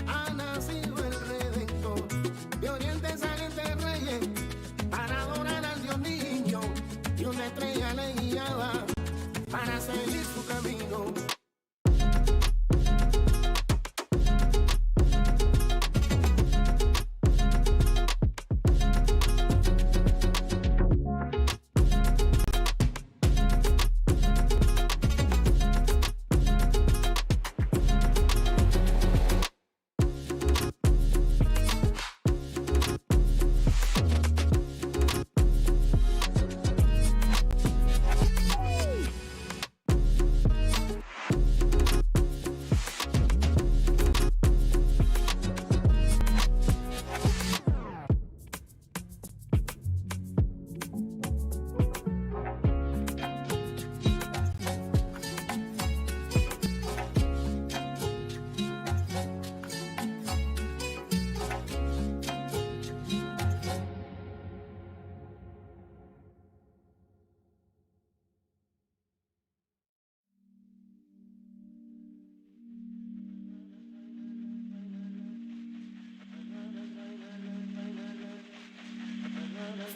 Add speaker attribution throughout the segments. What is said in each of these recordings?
Speaker 1: ha nacido el Redentor. De oriente salen de reyes para adorar al Dios niño, y una estrella le guiaba para seguir su camino.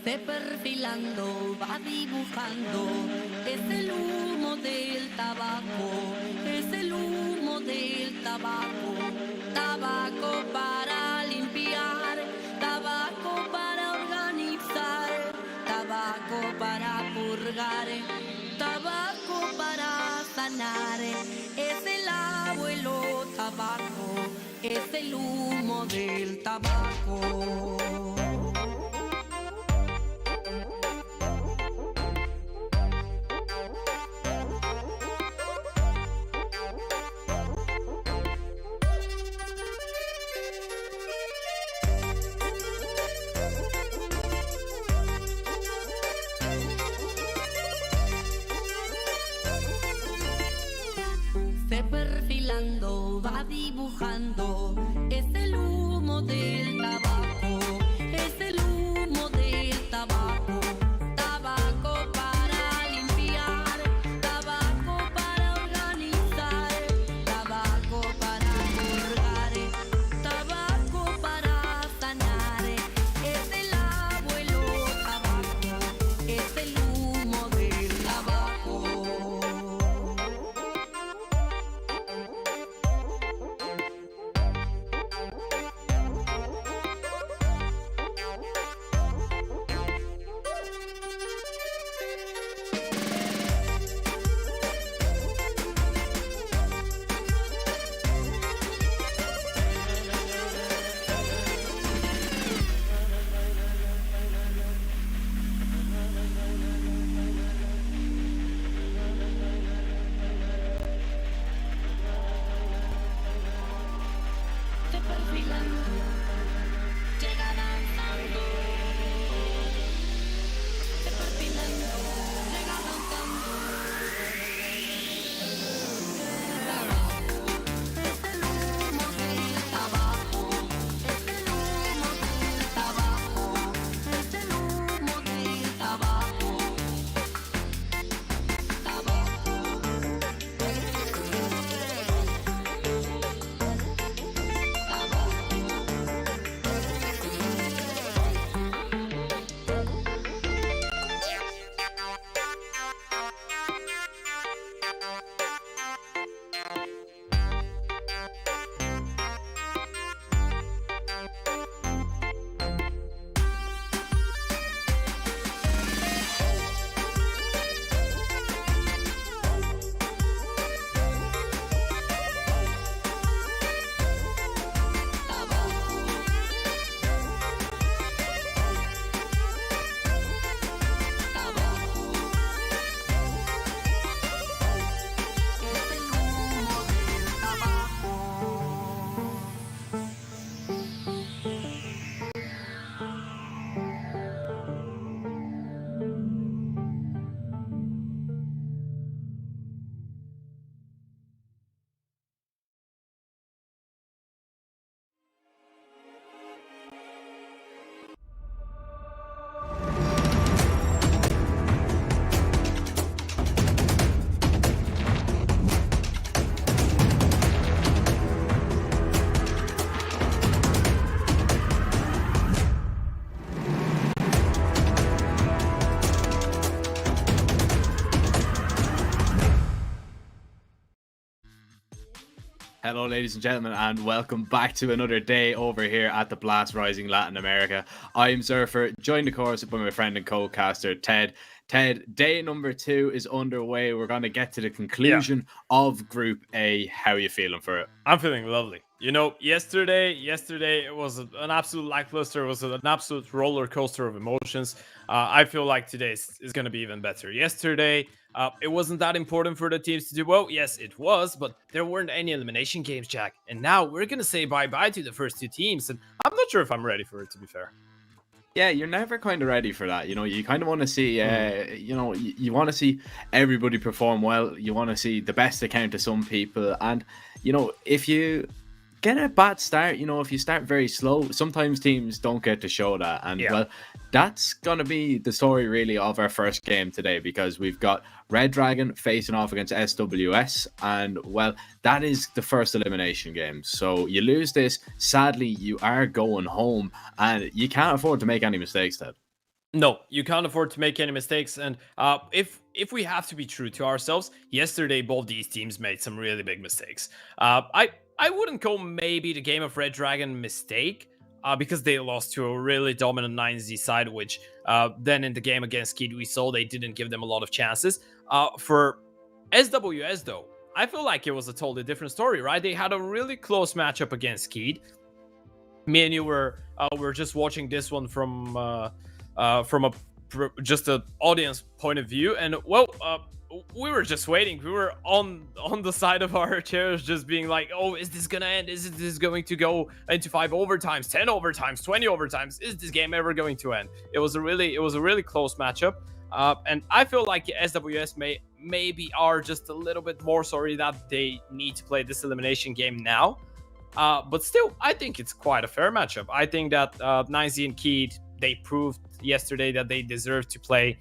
Speaker 2: Se perfilando, va dibujando, es el humo del tabaco, es el humo del tabaco. Tabaco para limpiar, tabaco para organizar, tabaco para purgar, tabaco para sanar. Es el abuelo tabaco, es el humo del tabaco. Se perfilando, va dibujando, es el humo del tabaco,
Speaker 3: Hello, ladies and gentlemen, and welcome back to another day over here at the Blast Rising Latin America. I'm Zurfer, joined of course by my friend and co-caster Ted. Ted, day number 2 is underway. We're going to get to the conclusion of Group A. How are you feeling for it?
Speaker 4: I'm feeling lovely. You know, yesterday it was an absolute lackluster. It was an absolute roller coaster of emotions. I feel like today is going to be even better. Yesterday, it wasn't that important for the teams to do well. Yes, it was, but there weren't any elimination games, Jack. And now we're going to say bye-bye to the first 2 teams. And I'm not sure if I'm ready for it, to be fair.
Speaker 3: Yeah, you're never kind of ready for that. You know, you kind of want to see, you want to see everybody perform well. You want to see the best they can to some people. And, if you get a bad start, if you start very slow, sometimes teams don't get to show that. And, well, that's going to be the story, really, of our first game today, because we've got Redragon facing off against SWS. And, well, that is the first elimination game. So you lose this. Sadly, you are going home, and you can't afford to make any mistakes, Ted.
Speaker 4: No, you can't afford to make any mistakes. And if we have to be true to ourselves, yesterday both these teams made some really big mistakes. I wouldn't call maybe the game of Redragon mistake, because they lost to a really dominant 9Z side, which then in the game against Keed we saw they didn't give them a lot of chances. For SWS though, I feel like it was a totally different story, right? They had a really close matchup against Keed. Me and you were just watching this one from just an audience point of view, and we were just waiting. We were on the side of our chairs just being like, oh, is this gonna end? Is this going to go into 5 overtimes, 10 overtimes, 20 overtimes? Is this game ever going to end? It was a really close matchup, and I feel like SWS maybe are just a little bit more sorry that they need to play this elimination game now, but still I think it's quite a fair matchup. I think that 9Z and Keed, they proved yesterday that they deserve to play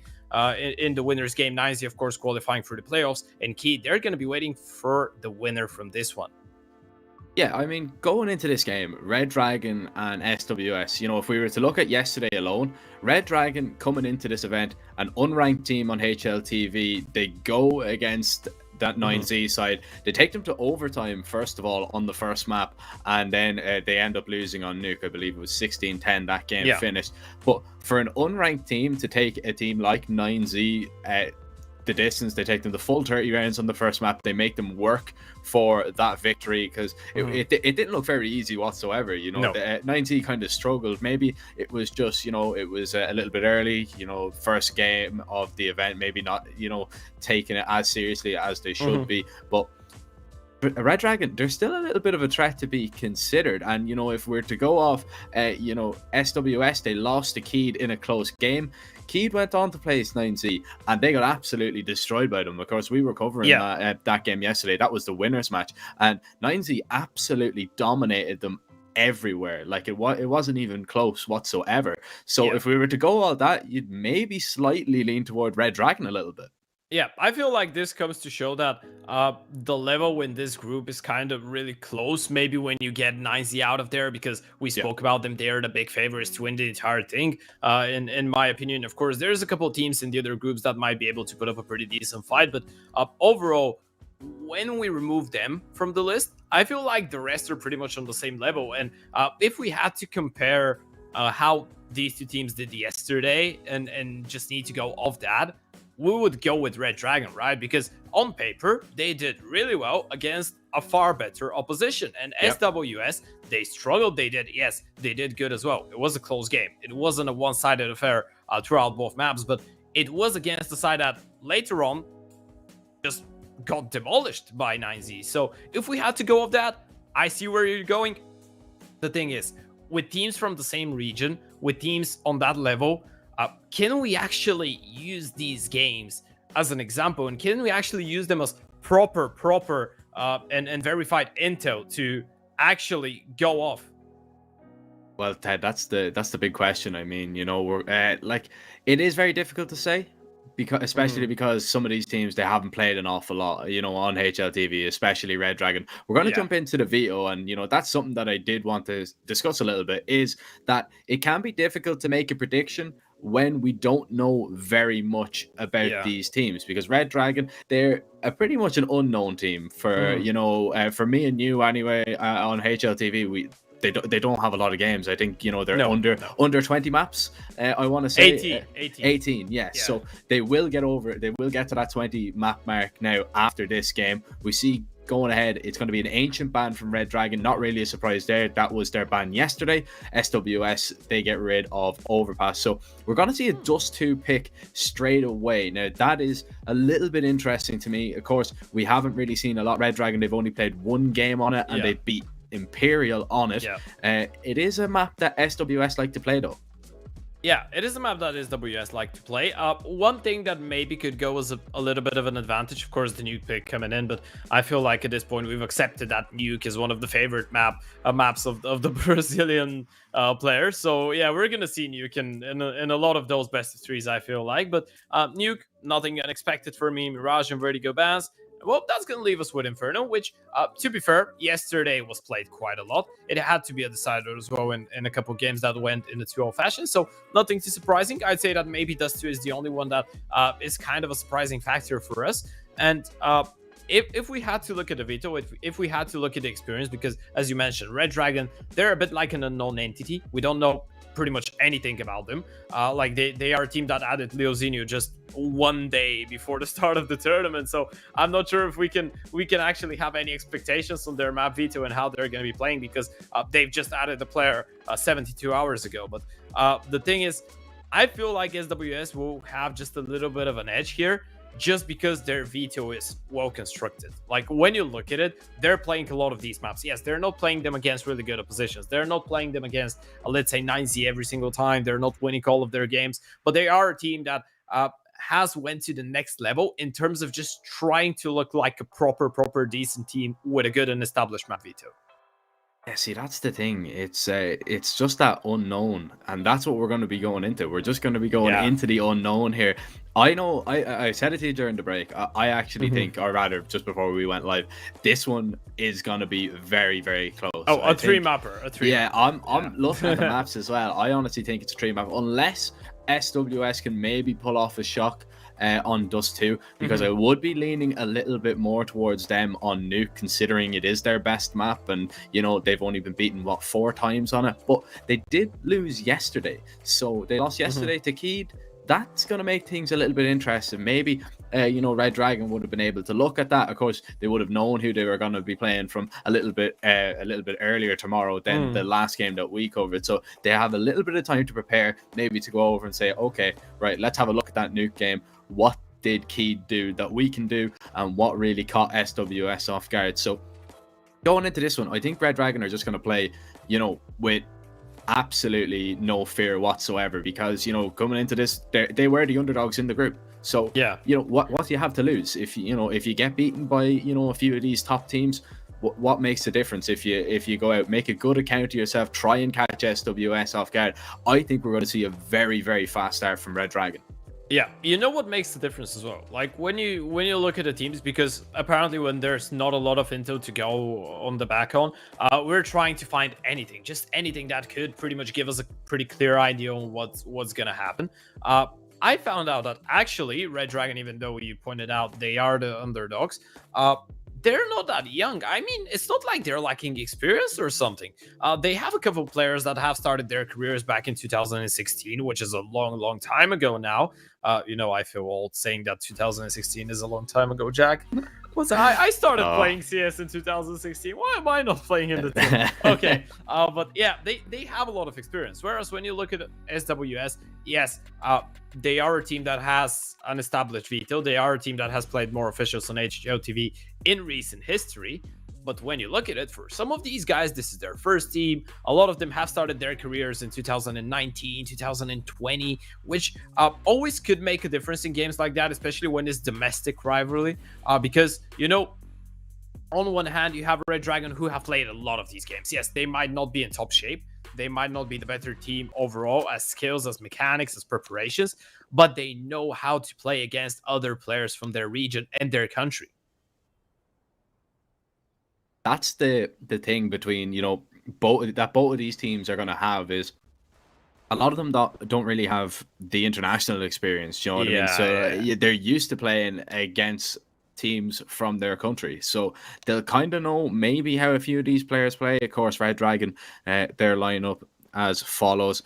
Speaker 4: in the winner's game. 9Z, of course, qualifying for the playoffs, and Keed, they're going to be waiting for the winner from this one.
Speaker 3: Yeah, I mean, going into this game, Redragon and SWS, if we were to look at yesterday alone, Redragon coming into this event, an unranked team on HLTV, they go against that 9Z side. They take them to overtime, first of all, on the first map, and then they end up losing on Nuke. I believe it was 16-10 that game finished. But for an unranked team to take a team like 9Z the distance, they take them the full 30 rounds on the first map, they make them work for that victory, because it didn't look very easy whatsoever. The 9Z kind of struggled. Maybe it was just, it was a little bit early, first game of the event, maybe not, taking it as seriously as they should be. But Redragon, there's still a little bit of a threat to be considered. And, if we're to go off, SWS, they lost to Keed in a close game. Keed went on to place 9Z, and they got absolutely destroyed by them. Of course, we were covering that game yesterday. That was the winner's match, and 9Z absolutely dominated them everywhere. Like, it wasn't even close whatsoever. So if we were to go all that, you'd maybe slightly lean toward Redragon a little bit.
Speaker 4: Yeah, I feel like this comes to show that the level in this group is kind of really close. Maybe when you get 9Z out of there, because we spoke about them, they're the big favorites to win the entire thing. In my opinion, of course, there's a couple of teams in the other groups that might be able to put up a pretty decent fight. But overall, when we remove them from the list, I feel like the rest are pretty much on the same level. And if we had to compare how these 2 teams did yesterday and just need to go off that, we would go with Redragon, right? Because on paper, they did really well against a far better opposition. And SWS, they struggled. They did good as well. It was a close game. It wasn't a one-sided affair throughout both maps, but it was against the side that later on just got demolished by 9Z. So if we had to go off that, I see where you're going. The thing is, with teams from the same region, with teams on that level, can we actually use these games as an example, and can we actually use them as proper and verified intel to actually go off?
Speaker 3: Well, Ted, that's the big question. I mean, we're it is very difficult to say, because especially because some of these teams, they haven't played an awful lot, on HLTV, especially Redragon. We're going to jump into the VIVO, and that's something that I did want to discuss a little bit, is that it can be difficult to make a prediction when we don't know very much about these teams, because Redragon, they're pretty much an unknown team for for me and you anyway. On HLTV, they don't have a lot of games. I think they're under 20 maps. I want to say 18. Yes. Yeah. So they will get to that 20 map mark now after this game. We see going ahead, it's going to be an ancient ban from Redragon. Not really a surprise there. That was their ban yesterday. SWS, they get rid of Overpass. So we're going to see a Dust 2 pick straight away. Now, that is a little bit interesting to me. Of course, we haven't really seen a lot. Redragon, they've only played one game on it, and they beat Imperial on it. It is a map that SWS like to play, though.
Speaker 4: Yeah, it is a map that SWS like to play. One thing that maybe could go as a little bit of an advantage, of course, the nuke pick coming in, but I feel like at this point we've accepted that nuke is one of the favorite maps of the Brazilian players. So yeah, we're gonna see nuke in a lot of those best of threes, I feel like. But nuke, nothing unexpected for me. Mirage and Vertigo bans. Well, that's going to leave us with Inferno, which, to be fair, yesterday was played quite a lot. It had to be a decider as well in a couple games that went in a 2-0 fashion, so nothing too surprising. I'd say that maybe Dust 2 is the only one that is kind of a surprising factor for us. And if we had to look at the veto, if we had to look at the experience, because as you mentioned, Redragon, they're a bit like an unknown entity. We don't know pretty much anything about them. Like they are a team that added Leozinho just one day before the start of the tournament, so I'm not sure if we can actually have any expectations on their map veto and how they're going to be playing, because they've just added the player 72 hours ago. But the thing is, I feel like SWS will have just a little bit of an edge here, just because their veto is well constructed. Like when you look at it, they're playing a lot of these maps. Yes, they're not playing them against really good oppositions. They're not playing them against, let's say, 9Z every single time. They're not winning all of their games, but they are a team that has went to the next level in terms of just trying to look like a proper decent team with a good and established map veto.
Speaker 3: Yeah, see, that's the thing. It's just that unknown, and that's what we're going to be going into. We're just going to be going into the unknown here. I know, I said it to you during the break. I actually think, or rather, just before we went live, this one is going to be very, very close.
Speaker 4: Oh, a three-mapper.
Speaker 3: Yeah, I'm looking at the maps as well. I honestly think it's a three-map, unless SWS can maybe pull off a shock on Dust 2, because I would be leaning a little bit more towards them on Nuke, considering it is their best map, and they've only been beaten 4 times on it, but they did lose yesterday. So they lost yesterday to Keed. That's going to make things a little bit interesting. Maybe Redragon would have been able to look at that. Of course, they would have known who they were going to be playing from a little bit earlier tomorrow than the last game that we covered. So they have a little bit of time to prepare, maybe to go over and say, okay, right, let's have a look at that Nuke game. What did Keed do that we can do, and what really caught SWS off guard? So going into this one, I think Redragon are just going to play, with absolutely no fear whatsoever, because coming into this, they were the underdogs in the group. So what do you have to lose if you get beaten by a few of these top teams? What makes the difference if you go out, make a good account of yourself, try and catch SWS off guard? I think we're going to see a very, very fast start from Redragon.
Speaker 4: Yeah, you know what makes the difference as well? Like when you look at the teams, because apparently when there's not a lot of intel to go on the back on, we're trying to find anything, just anything that could pretty much give us a pretty clear idea on what's gonna happen. I found out that actually Redragon, even though you pointed out they are the underdogs, they're not that young. I mean, it's not like they're lacking experience or something. They have a couple of players that have started their careers back in 2016, which is a long time ago now. I feel old saying that 2016 is a long time ago, Jack. I started playing CS in 2016. Why am I not playing in the team? Okay, but yeah, they have a lot of experience. Whereas when you look at SWS, yes, they are a team that has an established veto. They are a team that has played more officials on HLTV in recent history. But when you look at it, for some of these guys, this is their first team. A lot of them have started their careers in 2019, 2020, which always could make a difference in games like that, especially when it's domestic rivalry. Because, on one hand, you have Redragon who have played a lot of these games. Yes, they might not be in top shape. They might not be the better team overall as skills, as mechanics, as preparations, but they know how to play against other players from their region and their country.
Speaker 3: That's the thing between both of these teams are going to have is a lot of them don't really have the international experience. You know what I mean? So
Speaker 4: Yeah.
Speaker 3: they're used to playing against teams from their country, so they'll kind of know maybe how a few of these players play. Of course, Redragon, their lineup as follows.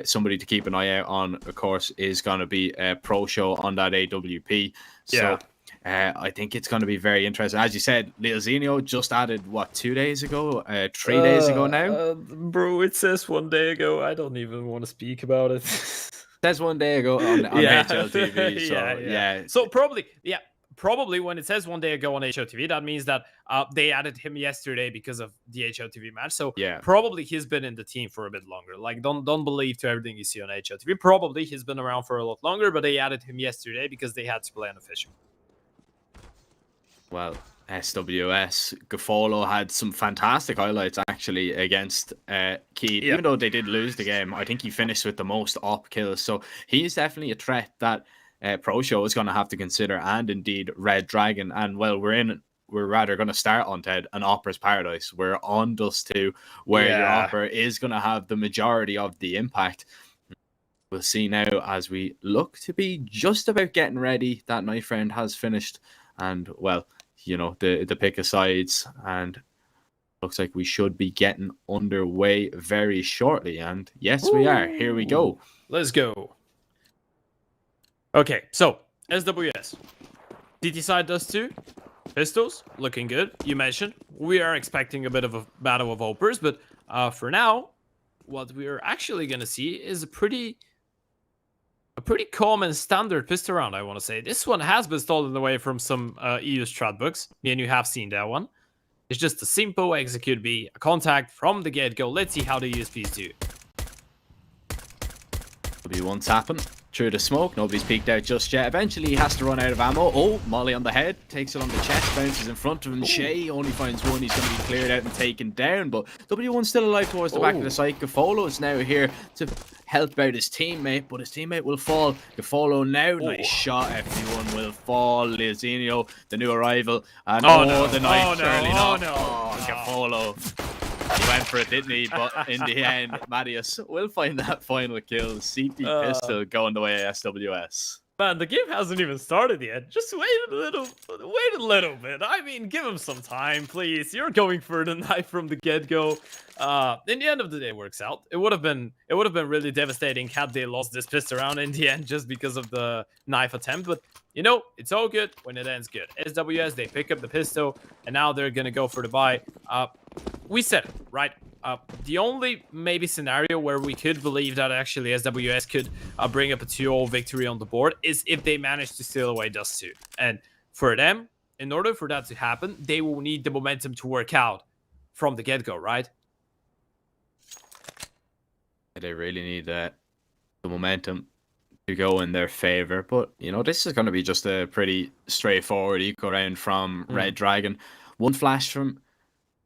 Speaker 3: Somebody to keep an eye out on, of course, is going to be Pro Show on that AWP. So I think it's going to be very interesting. As you said, Leozinho just added, what, 2 days ago? 3 days ago now?
Speaker 4: Bro, it says 1 day ago. I don't even want to speak about it.
Speaker 3: Says 1 day ago on HLTV. So, yeah.
Speaker 4: So probably when it says 1 day ago on HLTV, that means that they added him yesterday because of the HLTV match. So probably he's been in the team for a bit longer. Like, don't believe to everything you see on HLTV. Probably he's been around for a lot longer, but they added him yesterday because they had to play an official.
Speaker 3: Well, SWS, Gafolo had some fantastic highlights actually against Key. Even though they did lose the game, I think he finished with the most op kills. So he's definitely a threat that Pro Show is going to have to consider, and indeed Redragon. And well, we're rather going to start on Ted an Opera's Paradise. We're on Dust 2, where your Opera is going to have the majority of the impact. We'll see now as we look to be just about getting ready. That Knife Round has finished, and well, you know, the pick of sides, and looks like we should be getting underway very shortly. And yes, we are. Here we go.
Speaker 4: Let's go. Okay, so SWS. DT side does 2. Pistols, looking good. You mentioned we are expecting a bit of a battle of Opers, but for now, what we are actually going to see is a pretty common standard pistol round, I want to say. This one has been stolen away from some EU strat books. Me and you have seen that one. It's just a simple execute B, a contact from the get-go. Let's see how the USPs do.
Speaker 3: W1 tapping through the smoke. Nobody's peeked out just yet. Eventually he has to run out of ammo. Oh, Molly on the head. Takes it on the chest. Bounces in front of him. Shea only finds one. He's going to be cleared out and taken down. But W1's still alive towards the back of the site. Gafolo is now here to help out his teammate, but his teammate will fall. Gafolo now. Nice shot. FD1 will fall. Leozinho, the new arrival. And the knife. Surely not. Gafolo. He went for it, didn't he? But in the end, Marius will find that final kill. CT pistol going the way of SWS.
Speaker 4: Man, the game hasn't even started yet. Just wait a little bit. I mean, give him some time, please. You're going for the knife from the get-go. In the end of the day, it works out. It would have been really devastating had they lost this pistol round in the end just because of the knife attempt. But you know, it's all good when it ends good. SWS, they pick up the pistol, and now they're gonna go for the buy. We said it, right? The only maybe scenario where we could believe that actually SWS could bring up a 2-0 victory on the board is if they manage to steal away Dust 2. And for them, in order for that to happen, they will need the momentum to work out from the get-go, right?
Speaker 3: They really need the momentum to go in their favor. But, you know, this is going to be just a pretty straightforward eco round from Redragon. One flash from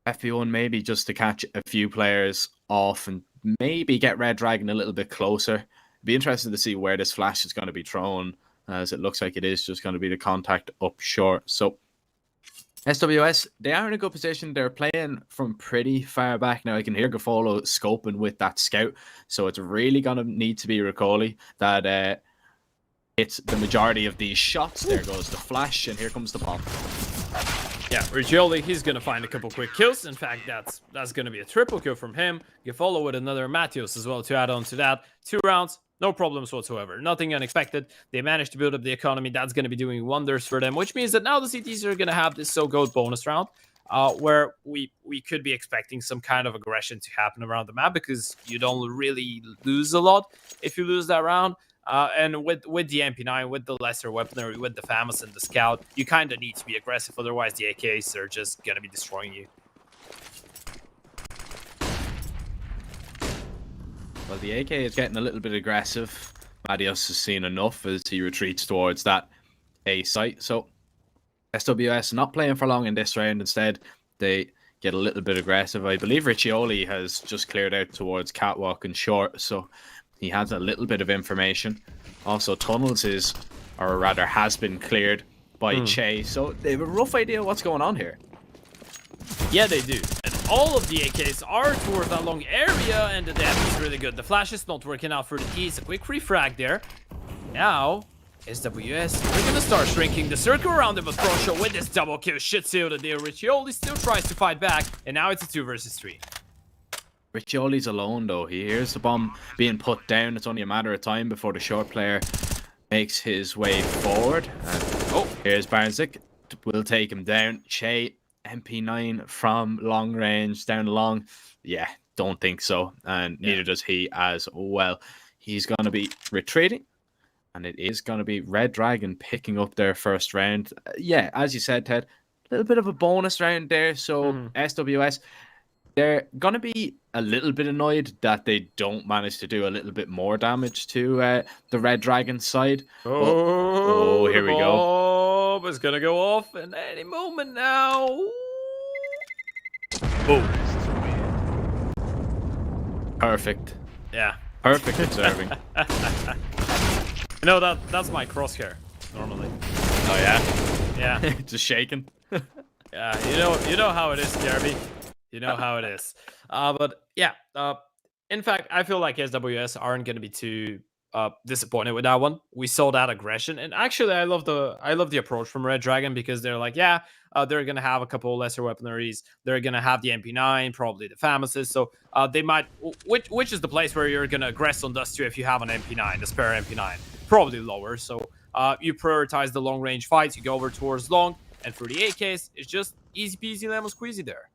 Speaker 3: FP1 maybe just to catch a few players off and maybe get Redragon a little bit closer. It'd be interesting to see where this flash is going to be thrown, as it looks like it is just going to be the contact up short. So SWS, they are in a good position. They're playing from pretty far back now. I can hear Gafolo scoping with that scout, so it's really going to need to be Ricoli that hits the majority of these shots. There goes the flash, and here comes the pop.
Speaker 4: Yeah, Riccioli, he's going to find a couple quick kills. In fact, that's going to be a triple kill from him. Gafolo with another Matthews as well to add on to that. 2 rounds, no problems whatsoever. Nothing unexpected. They managed to build up the economy. That's going to be doing wonders for them, which means that now the CTs are going to have this so-called bonus round where we could be expecting some kind of aggression to happen around the map because you don't really lose a lot if you lose that round. And with the MP9, with the lesser weaponry, with the FAMAS and the Scout, you kind of need to be aggressive. Otherwise, the AKs are just going to be destroying you.
Speaker 3: Well, the AK is getting a little bit aggressive. Marius has seen enough as he retreats towards that A site. So SWS not playing for long in this round. Instead, they get a little bit aggressive. I believe Riccioli has just cleared out towards Catwalk and Short. So he has a little bit of information. Also, Tunnels is, or rather has been cleared by Che. So they have a rough idea what's going on here.
Speaker 4: Yeah, they do. And all of the AKs are towards that long area, and the damage is really good. The flash is not working out for the keys. A quick free frag there. Now, SWS, they're gonna start shrinking the circle around them, but Prosho with this double kill should seal the deal. Riccioli still tries to fight back, and now it's a 2 versus 3.
Speaker 3: Riccioli's alone though. He hears the bomb being put down. It's only a matter of time before the short player makes his way forward. And here's Barnzik. Will take him down. Che, MP9 from long range down long. Yeah, don't think so. And neither does he as well. He's going to be retreating. And it is going to be Redragon picking up their first round. Yeah, as you said, Ted, a little bit of a bonus round there. So SWS, they're going to be a little bit annoyed that they don't manage to do a little bit more damage to the Redragon side. Oh, here we go.
Speaker 4: It's going to go off in any moment now. Boom.
Speaker 3: Perfect.
Speaker 4: Yeah.
Speaker 3: Perfect observing.
Speaker 4: You know, that's my crosshair, normally.
Speaker 3: Oh, yeah?
Speaker 4: Yeah.
Speaker 3: Just shaking.
Speaker 4: Yeah, you know how it is, Jeremy. You know how it is. But yeah, in fact, I feel like SWS aren't going to be too disappointed with that one. We saw that aggression, and actually, I love the approach from Redragon, because they're like, yeah, they're going to have a couple lesser weaponaries. They're going to have the MP9, probably the Famouses. So they might, which is the place where you're going to aggress on Dust 2 if you have an MP9, the spare MP9, probably lower. So you prioritize the long range fights. You go over towards long, and for the AKs, it's just easy peasy lemon squeezy there.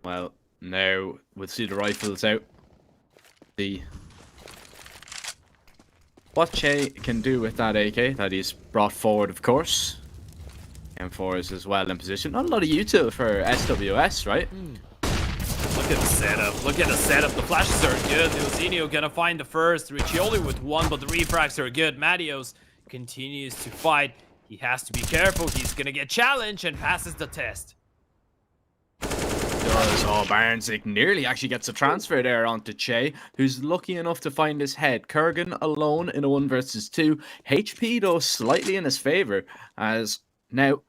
Speaker 3: Well, now we'll see the rifles out. What Che can do with that AK that he's brought forward, of course. M4 is as well in position. Not a lot of util for SWS, right?
Speaker 4: Look at the setup. Look at the setup. The flashes are good. Ilzinho gonna find the first. Riccioli with one, but the refrags are good. Matios continues to fight. He has to be careful. He's gonna get challenged and passes the test.
Speaker 3: Oh, Barnzik nearly actually gets a transfer there onto Che, who's lucky enough to find his head. Kurgan alone in a 1 versus 2. HP, though, slightly in his favor, as now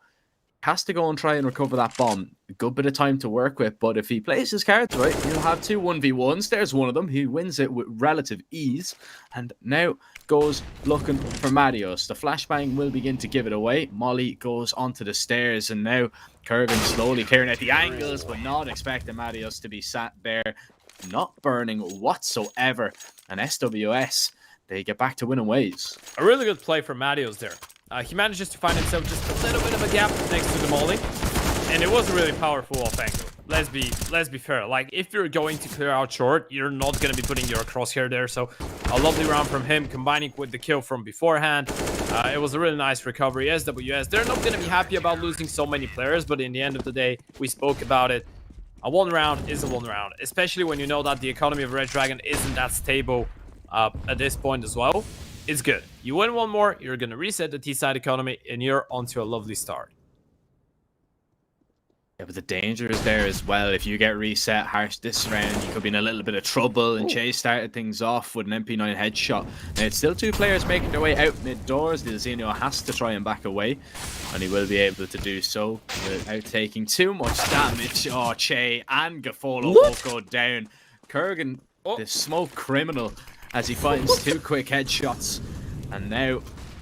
Speaker 3: has to go and try and recover that bomb. A good bit of time to work with, but if he plays his cards right, he'll have 2 1v1s. There's one of them. He wins it with relative ease, and now goes looking for Matios. The flashbang will begin to give it away. Molly goes onto the stairs, and now Kurgan slowly clearing out the angles, but not expecting Matios to be sat there, not burning whatsoever. And SWS, they get back to winning ways.
Speaker 4: A really good play from Matios there. He manages to find himself just a little bit of a gap next to the molly, and it was a really powerful off angle. Let's be fair. Like, if you're going to clear out short, you're not going to be putting your crosshair there. So a lovely round from him, combining with the kill from beforehand. It was a really nice recovery. SWS, they're not going to be happy about losing so many players, but in the end of the day, we spoke about it. A 1 round is a 1 round, especially when you know that the economy of Redragon isn't that stable at this point as well. It's good. You win 1 more, you're going to reset the T-side economy, and you're onto a lovely start.
Speaker 3: Yeah, but the danger is there as well. If you get reset harsh this round, you could be in a little bit of trouble. And Che started things off with an MP9 headshot. Now, it's still 2 players making their way out mid-doors. Ilzinho has to try and back away, and he will be able to do so without taking too much damage. Oh, Che and Gaffolo both go down. Kurgan, the smoke criminal, as he finds 2 quick headshots. And now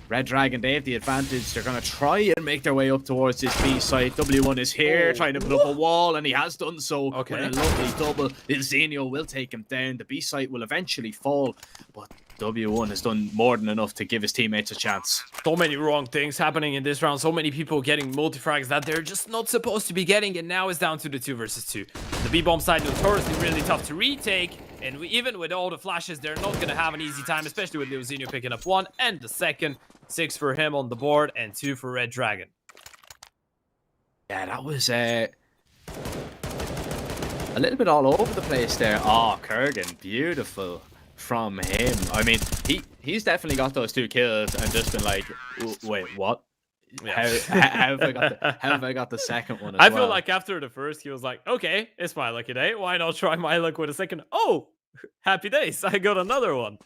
Speaker 3: Redragon, they have the advantage. They're going to try and make their way up towards this B site. W1 is here, trying to put up a wall, and he has done so with a lovely double. Ilzinho will take him down. The B site will eventually fall, but W1 has done more than enough to give his teammates a chance.
Speaker 4: So many wrong things happening in this round. So many people getting multi-frags that they're just not supposed to be getting, and now it's down to the 2 versus 2. The B-bomb side notoriously really tough to retake, and even with all the flashes, they're not going to have an easy time, especially with Ilzinho picking up 1 and the second. 6 for him on the board and 2 for Redragon.
Speaker 3: Yeah, that was a little bit all over the place there. Oh, Kurgan, beautiful from him. I mean, he's definitely got those 2 kills and just been like, wait, what? How have I got the second one as well?
Speaker 4: I feel like after the first, he was like, okay, it's my lucky day. Why not try my luck with a second? Oh, happy days. I got another one.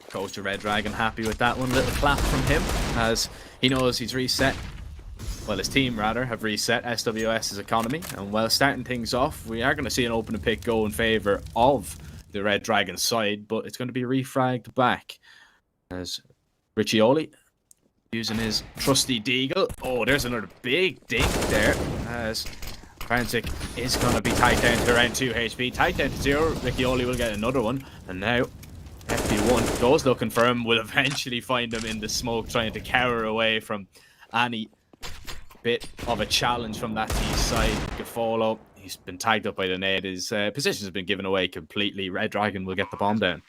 Speaker 3: Coach of Redragon happy with that one. Little clap from him. as he knows he's reset. Well, his team, rather, have reset SWS's economy. And while starting things off, we are going to see an open pick go in favour of the Red Dragon side, but it's going to be refragged back as Riccioli using his trusty deagle. Oh, there's another big dink there as Frantic is going to be tied down to around 2 HP. Tied down to 0. Riccioli will get another one. And now FP1 goes looking for him. Will eventually find him in the smoke, trying to cower away from any bit of a challenge from that T side. Gafolo, he's been tagged up by the nade. His position has been given away completely. Red Dragon will get the bomb down.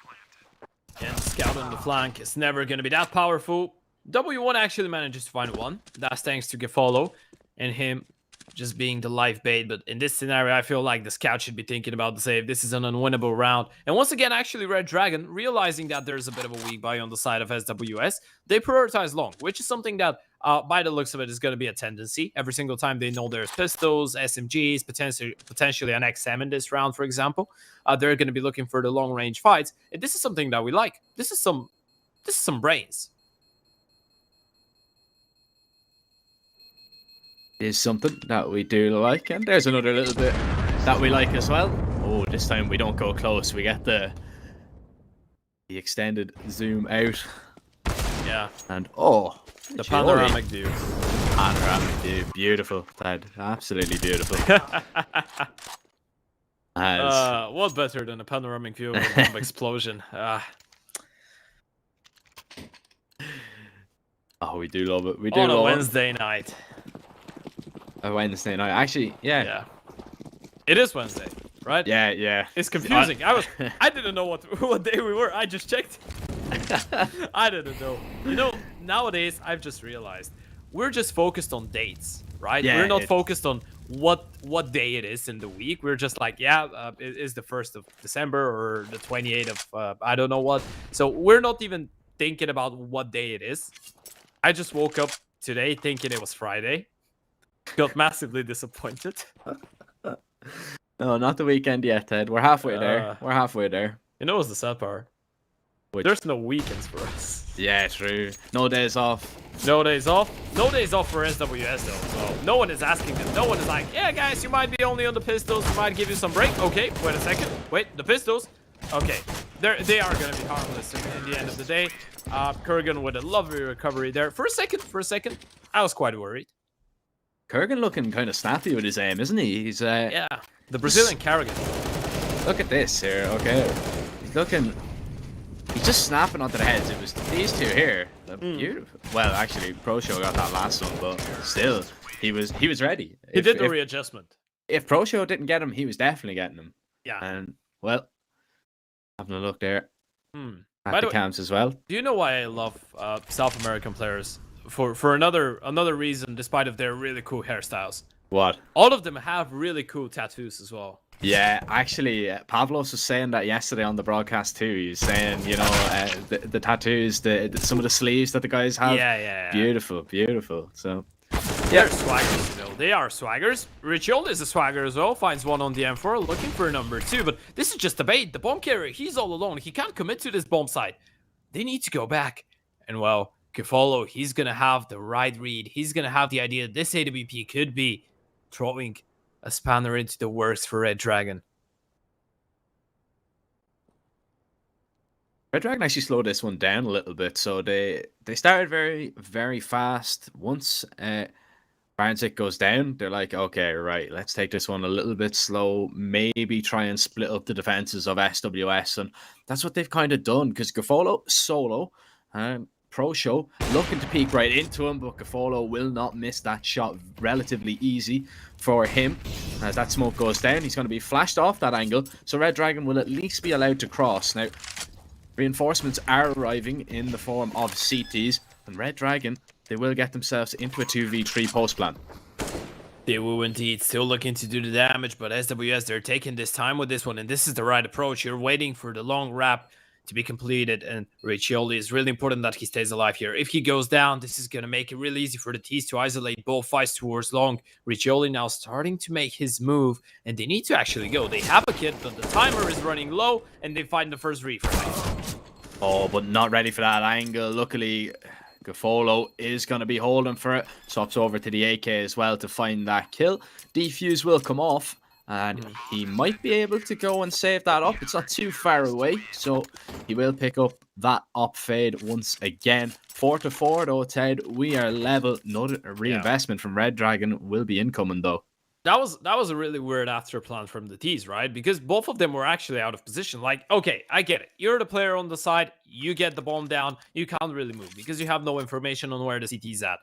Speaker 4: And scout on the flank is never going to be that powerful. W1 actually manages to find one. That's thanks to Gafolo and him just being the live bait. But in this scenario, I feel like the scout should be thinking about the save. This is an unwinnable round. And once again, actually, Red Dragon, realizing that there's a bit of a weak buy on the side of SWS, they prioritize long, which is something that, by the looks of it, is going to be a tendency. Every single time they know there's pistols, SMGs, potentially an XM in this round, for example, they're going to be looking for the long-range fights. And this is something that we like. This is some brains.
Speaker 3: Is something that we do like, and there's another little bit that we like as well. Oh, this time we don't go close. We get the extended zoom out.
Speaker 4: Yeah.
Speaker 3: And oh,
Speaker 4: the panoramic view.
Speaker 3: Panoramic view, beautiful, Ted. Absolutely beautiful.
Speaker 4: What better than a panoramic view of a bomb explosion?
Speaker 3: Oh, we do love it. We do
Speaker 4: on
Speaker 3: love
Speaker 4: a Wednesday night.
Speaker 3: A Wednesday night, actually, yeah.
Speaker 4: It is Wednesday, right?
Speaker 3: Yeah.
Speaker 4: It's confusing. I didn't know what day we were. I just checked. I didn't know. You know, nowadays I've just realized we're just focused on dates, right?
Speaker 3: Yeah,
Speaker 4: we're not focused on what day it is in the week. We're just like, it is the 1st of December or the 28th of I don't know what. So we're not even thinking about what day it is. I just woke up today thinking it was Friday. Got massively disappointed.
Speaker 3: No, not the weekend yet, Ted. We're halfway there. We're halfway there.
Speaker 4: You know what's the sad part? There's no weekends for us.
Speaker 3: Yeah, true. No days off.
Speaker 4: No days off. No days off for SWS though. So no one is asking them. No one is like, yeah, guys, you might be only on the pistols. We might give you some break. Okay, wait a second. Wait, the pistols. Okay, they are gonna be harmless in the end of the day. Kurgan with a lovely recovery there. For a second, I was quite worried.
Speaker 3: Kurgan looking kind of snappy with his aim, isn't he? He's
Speaker 4: yeah, the Brazilian Kerrigan.
Speaker 3: Look at this here. Okay, he's just snapping onto the heads. It was these two here. Beautiful. Well, actually, Pro Show got that last one, but still, he was ready.
Speaker 4: He did the readjustment.
Speaker 3: If Pro Show didn't get him, he was definitely getting him.
Speaker 4: Yeah.
Speaker 3: And well, having a look there at
Speaker 4: By
Speaker 3: the
Speaker 4: way,
Speaker 3: cams as well.
Speaker 4: Do you know why I love South American players? For another reason, despite of their really cool hairstyles.
Speaker 3: What?
Speaker 4: All of them have really cool tattoos as well.
Speaker 3: Yeah, actually, Pavlos was saying that yesterday on the broadcast too. He was saying, you know, the tattoos, some of the sleeves that the guys have.
Speaker 4: Yeah.
Speaker 3: Beautiful. So,
Speaker 4: they're swaggers, you know. They are swaggers. Riccioli is a swagger as well. Finds one on the M4, looking for number 2. But this is just a bait. The bomb carrier, he's all alone. He can't commit to this bomb site. They need to go back. And well, Kefalo, he's gonna have the right read. He's gonna have the idea that this AWP could be throwing a spanner into the works for Red Dragon.
Speaker 3: Red Dragon actually slowed this one down a little bit. So they started very, very fast. Once Barnsick goes down, they're like, okay, right, let's take this one a little bit slow. Maybe try and split up the defenses of SWS. And that's what they've kind of done, because Gafolo solo and Pro Show looking to peek right into him, but Gafolo will not miss that shot. Relatively easy for him. As that smoke goes down, he's going to be flashed off that angle, so Red Dragon will at least be allowed to cross. Now, reinforcements are arriving in the form of CTs, and Red Dragon, they will get themselves into a 2v3 post plan.
Speaker 4: They will indeed, still looking to do the damage, but SWS, they're taking this time with this one, and this is the right approach. You're waiting for the long wrap to be completed, and Riccioli is really important that he stays alive here. If he goes down, this is going to make it really easy for the T's to isolate both fights towards long. Riccioli now starting to make his move, and they need to actually go. They have a kit, but the timer is running low, and they find the first refrag.
Speaker 3: Oh, but not ready for that angle. Luckily, Gafolo is going to be holding for it. Swaps over to the AK as well to find that kill. Defuse will come off, and he might be able to go and save that up. It's not too far away, so he will pick up that op fade once again. 4-4 though, Ted. We are level. Another reinvestment from Redragon will be incoming though.
Speaker 4: That was a really weird after plan from the T's, right? Because both of them were actually out of position. Like, okay, I get it. You're the player on the side. You get the bomb down. You can't really move because you have no information on where the CT's at.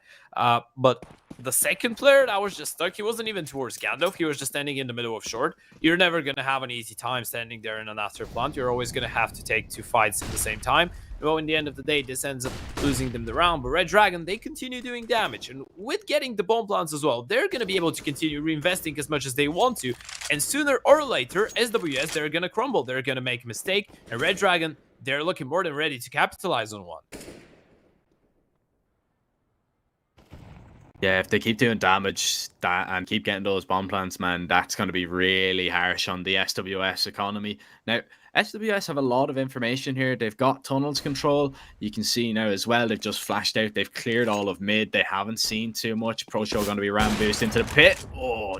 Speaker 4: But the second player that was just stuck, he wasn't even towards Gandalf. He was just standing in the middle of short. You're never going to have an easy time standing there in an after plant. You're always going to have to take 2 fights at the same time. Well, in the end of the day, this ends up losing them the round. But Redragon, they continue doing damage. And with getting the bomb plants as well, they're going to be able to continue reinvesting as much as they want to. And sooner or later, SWS, they're going to crumble. They're going to make a mistake. And Redragon, they're looking more than ready to capitalize on one.
Speaker 3: Yeah, if they keep doing damage and keep getting those bomb plants, man, that's going to be really harsh on the SWS economy. Now, SWS have a lot of information here. They've got tunnels control. You can see now as well, they've just flashed out. They've cleared all of mid. They haven't seen too much. Pro Show going to be ram boost into the pit. Oh,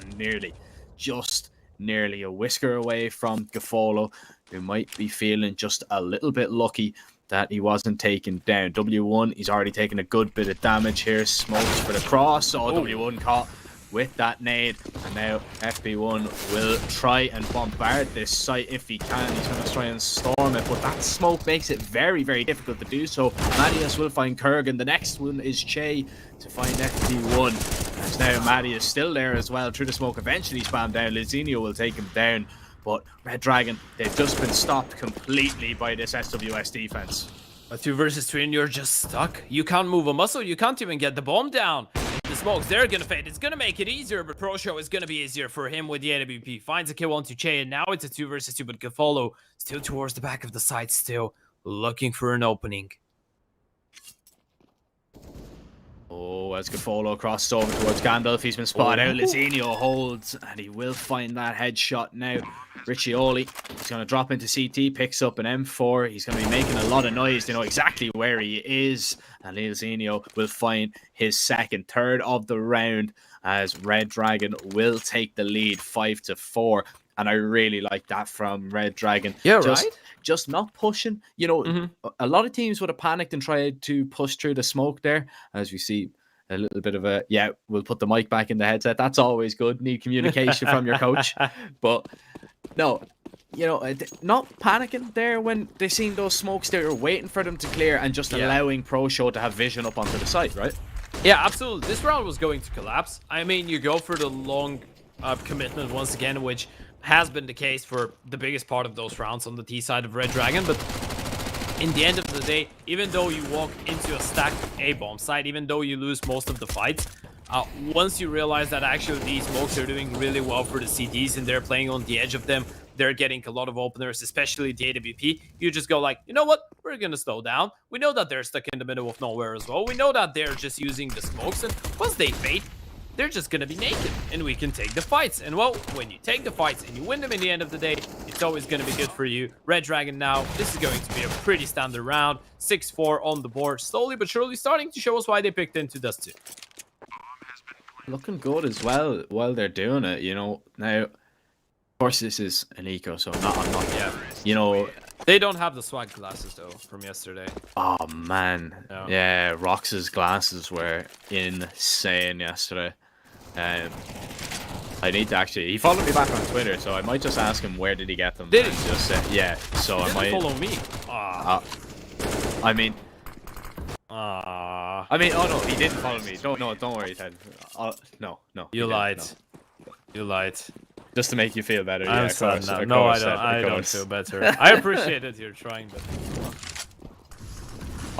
Speaker 3: just nearly a whisker away from Gafolo, who might be feeling just a little bit lucky that he wasn't taken down. W1, he's already taken a good bit of damage here. Smokes for the cross. Oh, W1 caught with that nade. And now FB1 will try and bombard this site if he can. He's going to try and storm it, but that smoke makes it very, very difficult to do so. Madius will find Kurgan. The next one is Che to find FB1. As now Madius still there as well. Through the smoke, eventually spam down. Lizinho will take him down. But Redragon, they've just been stopped completely by this SWS defense.
Speaker 4: A 2 versus 2 and you're just stuck. You can't move a muscle. You can't even get the bomb down. The smokes, they're going to fade. It's going to make it easier, but Pro Show is going to be easier for him with the AWP. Finds a kill onto Che, and now it's a 2 versus 2, but Gafolo still towards the back of the site, still looking for an opening.
Speaker 3: Oh, as Gafolo crosses over towards Gandalf, he's been spotted out. Lizinho holds, and he will find that headshot now. Riccioli, he's going to drop into CT, picks up an M4. He's going to be making a lot of noise. They know exactly where he is. And Lizinho will find his third of the round, as Redragon will take the lead 5-4. And I really like that from Redragon.
Speaker 4: Yeah, right?
Speaker 3: Just not pushing. You know, a lot of teams would have panicked and tried to push through the smoke there. As we see a little bit of a, we'll put the mic back in the headset. That's always good. Need communication from your coach. But no, you know, not panicking there when they seen those smokes. They were waiting for them to clear and just allowing Pro Show to have vision up onto the site, right?
Speaker 4: Yeah, absolutely. This round was going to collapse. I mean, you go for the long commitment once again, which has been the case for the biggest part of those rounds on the T side of Redragon, but in the end of the day, even though you walk into a stacked A-bomb site, even though you lose most of the fights, once you realize that actually these smokes are doing really well for the CTs and they're playing on the edge of them, they're getting a lot of openers, especially the AWP, you just go like, you know what, we're gonna slow down. We know that they're stuck in the middle of nowhere as well. We know that they're just using the smokes, and once they fade, they're just gonna be naked, and we can take the fights. And well, when you take the fights and you win them in the end of the day, it's always gonna be good for you. Redragon now, this is going to be a pretty standard round. 6-4 on the board, slowly but surely starting to show us why they picked into Dust 2.
Speaker 3: Looking good as well while they're doing it, you know. Now, of course, this is an eco, so I'm not, you know.
Speaker 4: They don't have the swag glasses though from yesterday.
Speaker 3: Oh man, yeah, Rox's glasses were insane yesterday. I need to actually. He followed me back on Twitter, so I might just ask him where did he get them.
Speaker 4: Did he?
Speaker 3: Just yeah. So I might
Speaker 4: follow me.
Speaker 3: I mean, oh no, he didn't follow me. Don't worry, Ted. No.
Speaker 4: You lied.
Speaker 3: No.
Speaker 4: You lied.
Speaker 3: Just to make you feel better.
Speaker 4: I'm sad now. No, I don't. I don't feel better. I appreciate that you're trying, but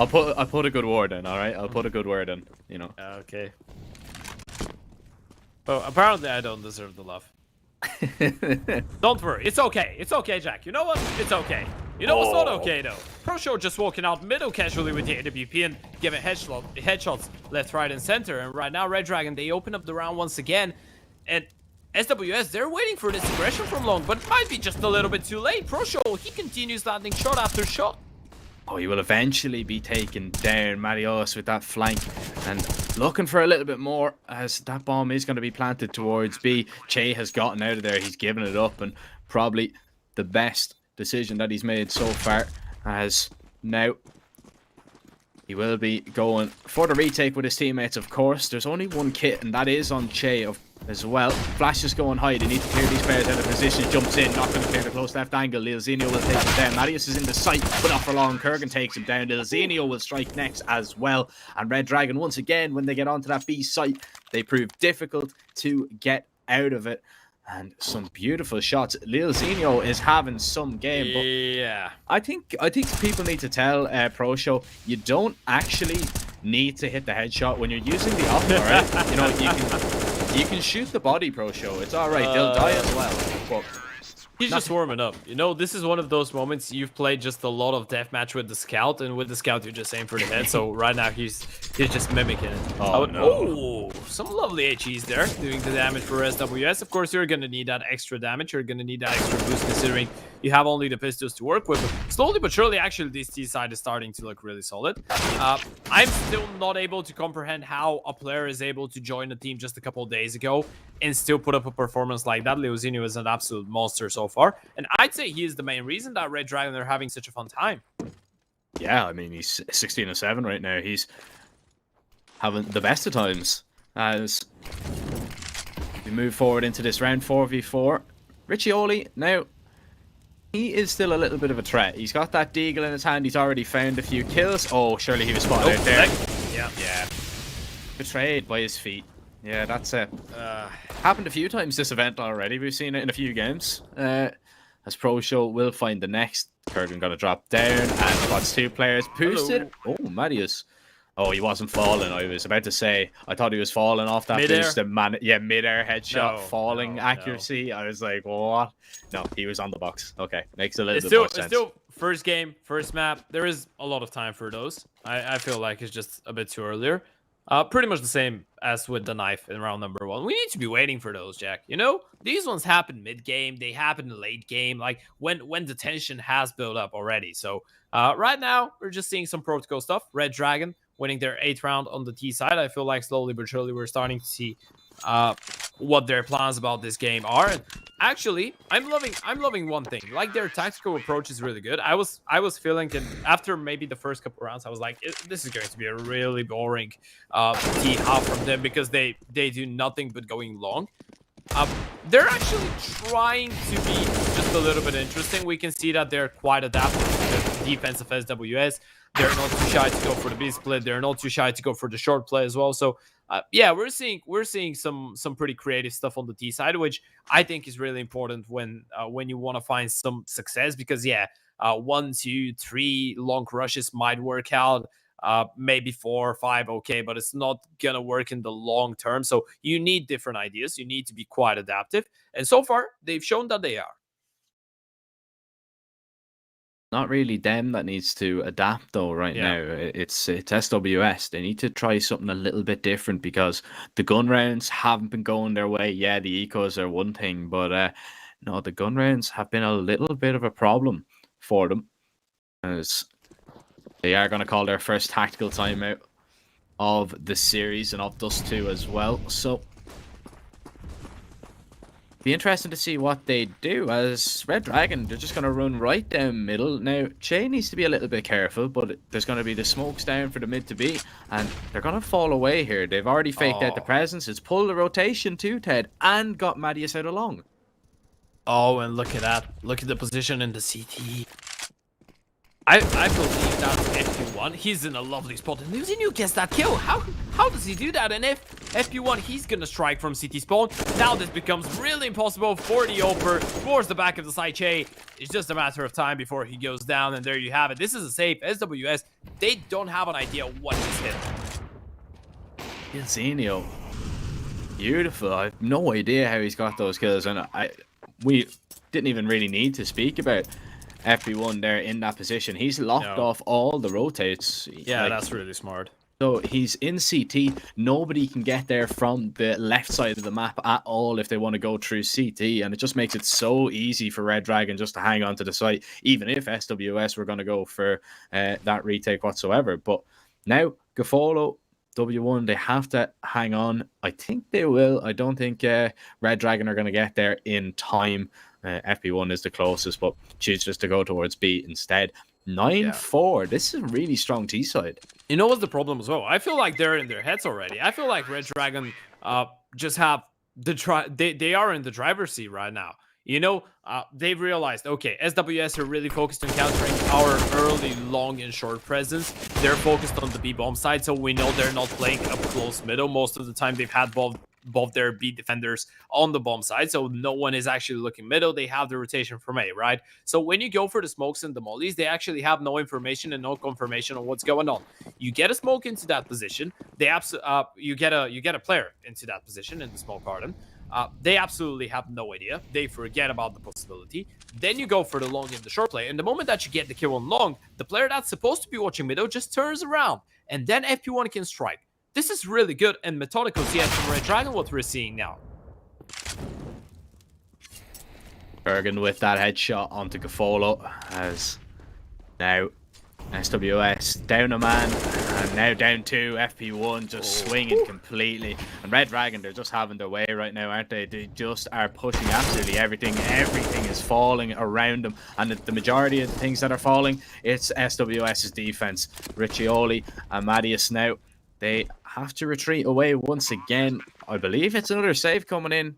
Speaker 3: I'll put a good word in. All right, I'll put a good word in. You know.
Speaker 4: Okay. Well, apparently I don't deserve the love. Don't worry. It's okay. It's okay, Jack. You know what? It's okay. You know what's not okay though? Pro Show just walking out middle casually with the AWP and giving headshots left, right, and center. And right now, Redragon, they open up the round once again, and SWS, they're waiting for this aggression from long, but it might be just a little bit too late. Pro Show, he continues landing shot after shot.
Speaker 3: Oh, he will eventually be taken down. Marios with that flank and looking for a little bit more as that bomb is going to be planted towards B. Che has gotten out of there. He's given it up, and probably the best decision that he's made so far, as now he will be going for the retake with his teammates, of course. There's only one kit, and that is on Che as well. Flash is going high. They need to clear these players out of position. Jumps in, not going to clear the close left angle. Lilzinho will take him down. Marius is in the sight, but not for long. Kurgan takes him down. Lilzinho will strike next as well. And Redragon, once again, when they get onto that B site, they prove difficult to get out of it. And some beautiful shots. Lilzinho is having some game. But
Speaker 4: yeah.
Speaker 3: I think people need to tell Pro Show, you don't actually need to hit the headshot when you're using the op, alright? You know, you can shoot the body, Pro Show. It's alright, they'll die as well. But
Speaker 4: he's just warming up. You know, this is one of those moments you've played just a lot of deathmatch with the scout, and with the scout you just aim for the head. So right now he's just mimicking it. Oh, some lovely HEs there, doing the damage for SWS. Of course, you're gonna need that extra damage. You're gonna need that extra boost, considering you have only the pistols to work with. But slowly but surely, actually, this T side is starting to look really solid. I'm still not able to comprehend how a player is able to join a team just a couple of days ago and still put up a performance like that. Lilzinho is an absolute monster so far, and I'd say he is the main reason that Redragon are having such a fun time.
Speaker 3: yeah, I mean, he's 16-7 right now. He's having the best of times as we move forward into this round 4v4. Riccioli, now, he is still a little bit of a threat. He's got that deagle in his hand. He's already found a few kills. Oh, surely he was spotted out there.
Speaker 4: Yeah.
Speaker 3: Betrayed by his feet. Yeah, that's it. Happened a few times this event already. We've seen it in a few games. As Pro Show will find the next. Kurgan gonna drop down and spots two players. Boosted. Oh, Marius. Oh, he wasn't falling. I was about to say, I thought he was falling off that boost. Yeah, mid-air headshot, falling accuracy. I was like, what? No, he was on the box. Okay, makes a little bit more sense.
Speaker 4: It's still first game, first map. There is a lot of time for those. I feel like it's just a bit too earlier. Pretty much the same as with the knife in round number 1. We need to be waiting for those, Jack. You know, these ones happen mid-game. They happen late game, like when the tension has built up already. So right now, we're just seeing some protocol stuff. Redragon winning their 8th round on the T side. I feel like slowly but surely we're starting to see what their plans about this game are. And actually, I'm loving one thing. Like, their tactical approach is really good. I was feeling that after maybe the first couple rounds, I was like, this is going to be a really boring T half from them, because they do nothing but going long. They're actually trying to be just a little bit interesting. We can see that they're quite adaptive to the defense of SWS. They're not too shy to go for the B split. They're not too shy to go for the short play as well. So yeah, we're seeing some pretty creative stuff on the T side, which I think is really important when you want to find some success. Because yeah, 1, 2, 3 long rushes might work out. Maybe 4 or 5, okay, but it's not gonna work in the long term. So you need different ideas. You need to be quite adaptive, and so far they've shown that they are.
Speaker 3: Not really them that needs to adapt though right now. It's SWS. They need to try something a little bit different, because the gun rounds haven't been going their way. Yeah, the ecos are one thing, but no, the gun rounds have been a little bit of a problem for them, as they are going to call their first tactical timeout of the series and of Dust 2 as well. So be interesting to see what they do, as Redragon, they're just going to run right down middle. Now, Che needs to be a little bit careful, but there's going to be the smokes down for the mid to B, and they're going to fall away here. They've already faked out the presence. It's pulled the rotation too, Ted, and got Marius out along.
Speaker 4: Oh, and look at that. Look at the position in the CT. I believe that's FP1. He's in a lovely spot, and Lilzinho gets that kill. How does he do that? And if FP1, he's gonna strike from CT spawn. Now this becomes really impossible for the Oper towards the back of the side. Che, it's just a matter of time before he goes down, and there you have it. This is a safe. SWS, they don't have an idea what just hit.
Speaker 3: Lilzinho, beautiful. I have no idea how he's got those kills, and we didn't even really need to speak about FP1 there in that position. He's locked off all the rotates.
Speaker 4: Yeah, like, that's really smart.
Speaker 3: So he's in CT. Nobody can get there from the left side of the map at all if they want to go through CT. And it just makes it so easy for Redragon just to hang on to the site, even if SWS were going to go for that retake whatsoever. But now, Gafolo, W1, they have to hang on. I think they will. I don't think Redragon are going to get there in time. FP1 is the closest, but choose just to go towards B instead. 9-4. This is a really strong T side.
Speaker 4: You know what's the problem as well? I feel like they're in their heads already. I feel like Redragon just have they are in the driver's seat right now. You know, they've realized, okay, SWS are really focused on countering our early, long, and short presence. They're focused on the B-bomb side, so we know they're not playing up close middle. Most of the time, they've had both their B defenders on the bomb side, so no one is actually looking middle. They have the rotation from A, right? So when you go for the smokes and the mollies, they actually have no information and no confirmation on what's going on. You get a smoke into that position, you get a player into that position in the smoke garden. They absolutely have no idea. They forget about the possibility. Then you go for the long and the short play. And the moment that you get the kill on long, the player that's supposed to be watching middle just turns around. And then FP1 can strike. This is really good and methodical CS from Redragon, what we're seeing now.
Speaker 3: Bergen with that headshot onto Gafolo as now SWS down a man and now down 2. FP1 just swinging completely, and Redragon, they're just having their way right now, aren't they? They just are pushing absolutely everything. Everything is falling around them, and the majority of the things that are falling, it's SWS's defense. Riccioli and Mattias now, they have to retreat away once again. I believe it's another save coming in